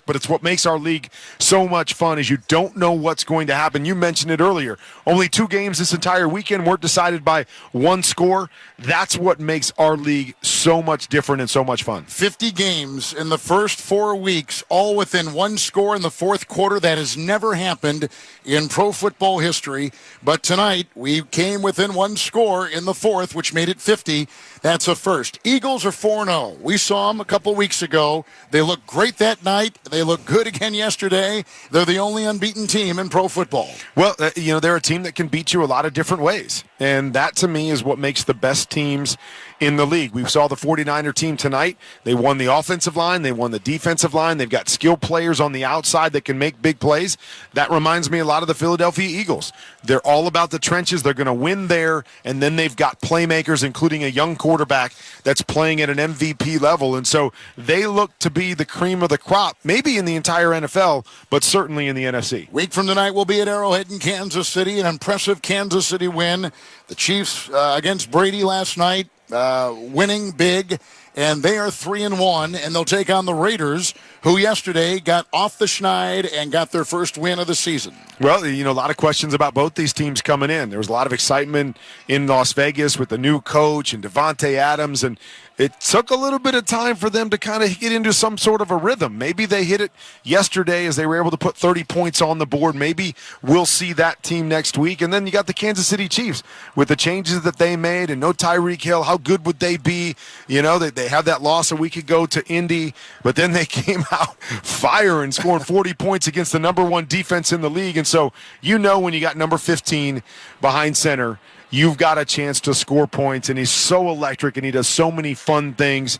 but it's what makes our league so much fun, is you don't know what's going to happen. You mentioned it earlier. Only two games this entire weekend weren't decided by one score. That's what makes our league so much different and so much fun. 50 games in the first 4 weeks, all within one score in the fourth quarter. That has never happened in pro football history. But tonight, we came within one score in the fourth, which made it 50. That's a first. Eagles are 4-0. We saw them a couple weeks ago. They looked great that night. They looked good again yesterday. They're the only unbeaten team in pro football. Well, they're a team that can beat you a lot of different ways. And that, to me, is what makes the best teams in the league. We saw the 49er team tonight. They won the offensive line. They won the defensive line. They've got skilled players on the outside that can make big plays. That reminds me a lot of the Philadelphia Eagles. They're all about the trenches. They're going to win there, and then they've got playmakers, including a young quarterback that's playing at an MVP level. And so they look to be the cream of the crop, maybe in the entire NFL, but certainly in the NFC. Week from tonight, we'll be at Arrowhead in Kansas City, an impressive Kansas City win. The Chiefs against Brady last night, winning big, and they are 3-1, and they'll take on the Raiders, who yesterday got off the schneid and got their first win of the season. Well, a lot of questions about both these teams coming in. There was a lot of excitement in Las Vegas with the new coach and Devontae Adams, and it took a little bit of time for them to kind of get into some sort of a rhythm. Maybe they hit it yesterday as they were able to put 30 points on the board. Maybe we'll see that team next week. And then you got the Kansas City Chiefs with the changes that they made and no Tyreek Hill. How good would they be? They had that loss a week ago to Indy, but then they came out fire and scored 40 points against the number one defense in the league. And so when you got number 15 behind center, you've got a chance to score points, and he's so electric, and he does so many fun things.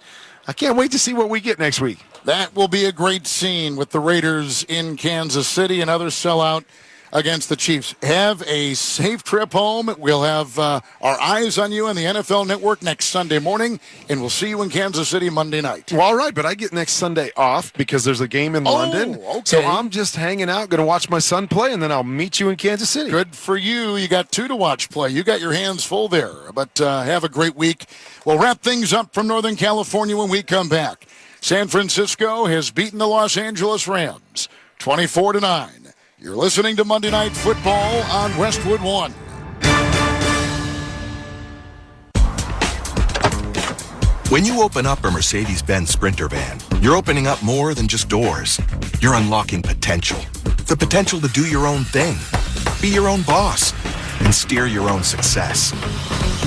I can't wait to see what we get next week. That will be a great scene with the Raiders in Kansas City, another sellout against the Chiefs. Have a safe trip home. We'll have our eyes on you on the NFL Network next Sunday morning, and we'll see you in Kansas City Monday night. Well, all right, but I get next Sunday off because there's a game in London. Okay. So I'm just hanging out, going to watch my son play, and then I'll meet you in Kansas City. Good for you. You got two to watch play. You got your hands full there. But have a great week. We'll wrap things up from Northern California when we come back. San Francisco has beaten the Los Angeles Rams 24-9. You're listening to Monday Night Football on Westwood One. When you open up a Mercedes-Benz Sprinter van, you're opening up more than just doors. You're unlocking potential. The potential to do your own thing, be your own boss, and steer your own success.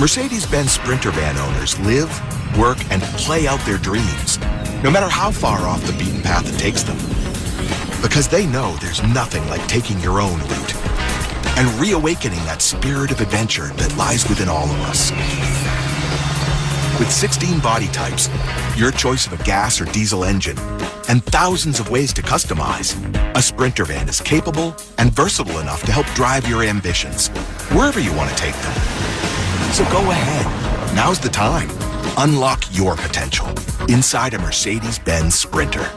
Mercedes-Benz Sprinter van owners live, work, and play out their dreams, no matter how far off the beaten path it takes them. Because they know there's nothing like taking your own route and reawakening that spirit of adventure that lies within all of us. With 16 body types, your choice of a gas or diesel engine, and thousands of ways to customize, a Sprinter van is capable and versatile enough to help drive your ambitions, wherever you want to take them. So go ahead. Now's the time. Unlock your potential inside a Mercedes-Benz Sprinter.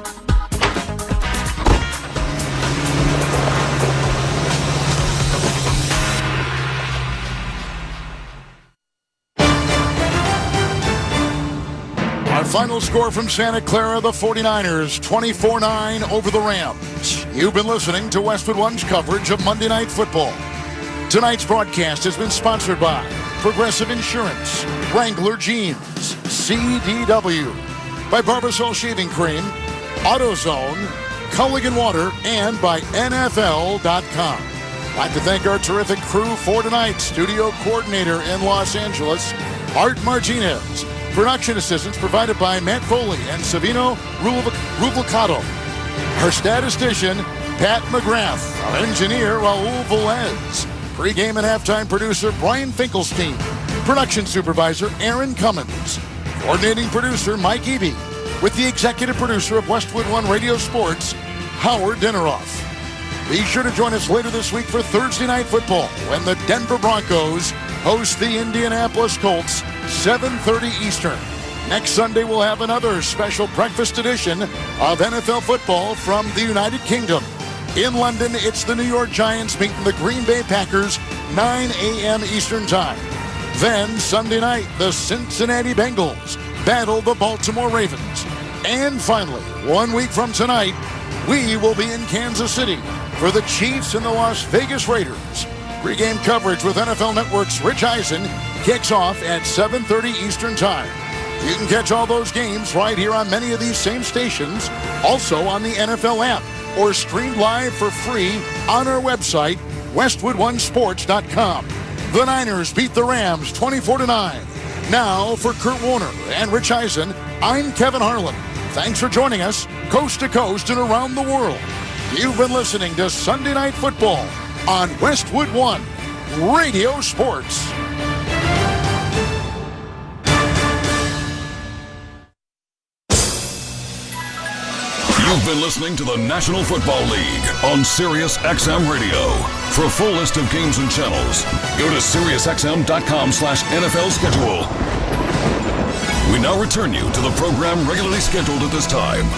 Our final score from Santa Clara, the 49ers, 24-9 over the Rams. You've been listening to Westwood One's coverage of Monday Night Football. Tonight's broadcast has been sponsored by Progressive Insurance, Wrangler Jeans, CDW, by Barbasol Shaving Cream, AutoZone, Culligan Water, and by NFL.com. I'd like to thank our terrific crew for tonight. Studio coordinator in Los Angeles, Art Martinez. Production assistance provided by Matt Foley and Savino Ruvalcato. Our statistician, Pat McGrath. Our engineer, Raul Velez. Pre-game and halftime producer, Brian Finkelstein. Production supervisor, Aaron Cummins. Coordinating producer, Mike Eby. With the executive producer of Westwood One Radio Sports, Howard Dinneroff. Be sure to join us later this week for Thursday Night Football when the Denver Broncos host the Indianapolis Colts, 7:30 Eastern. Next Sunday, we'll have another special breakfast edition of NFL football from the United Kingdom. In London, it's the New York Giants meeting the Green Bay Packers, 9 a.m. Eastern Time. Then, Sunday night, the Cincinnati Bengals battle the Baltimore Ravens. And finally, 1 week from tonight, we will be in Kansas City for the Chiefs and the Las Vegas Raiders. Pre-game coverage with NFL Network's Rich Eisen kicks off at 7:30 Eastern Time. You can catch all those games right here on many of these same stations, also on the NFL app, or streamed live for free on our website, westwoodonesports.com. The Niners beat the Rams 24-9. Now, for Kurt Warner and Rich Eisen, I'm Kevin Harlan. Thanks for joining us, coast to coast and around the world. You've been listening to Sunday Night Football on Westwood One Radio Sports. You've been listening to the National Football League on Sirius XM Radio. For a full list of games and channels, go to SiriusXM.com/NFL schedule. We now return you to the program regularly scheduled at this time.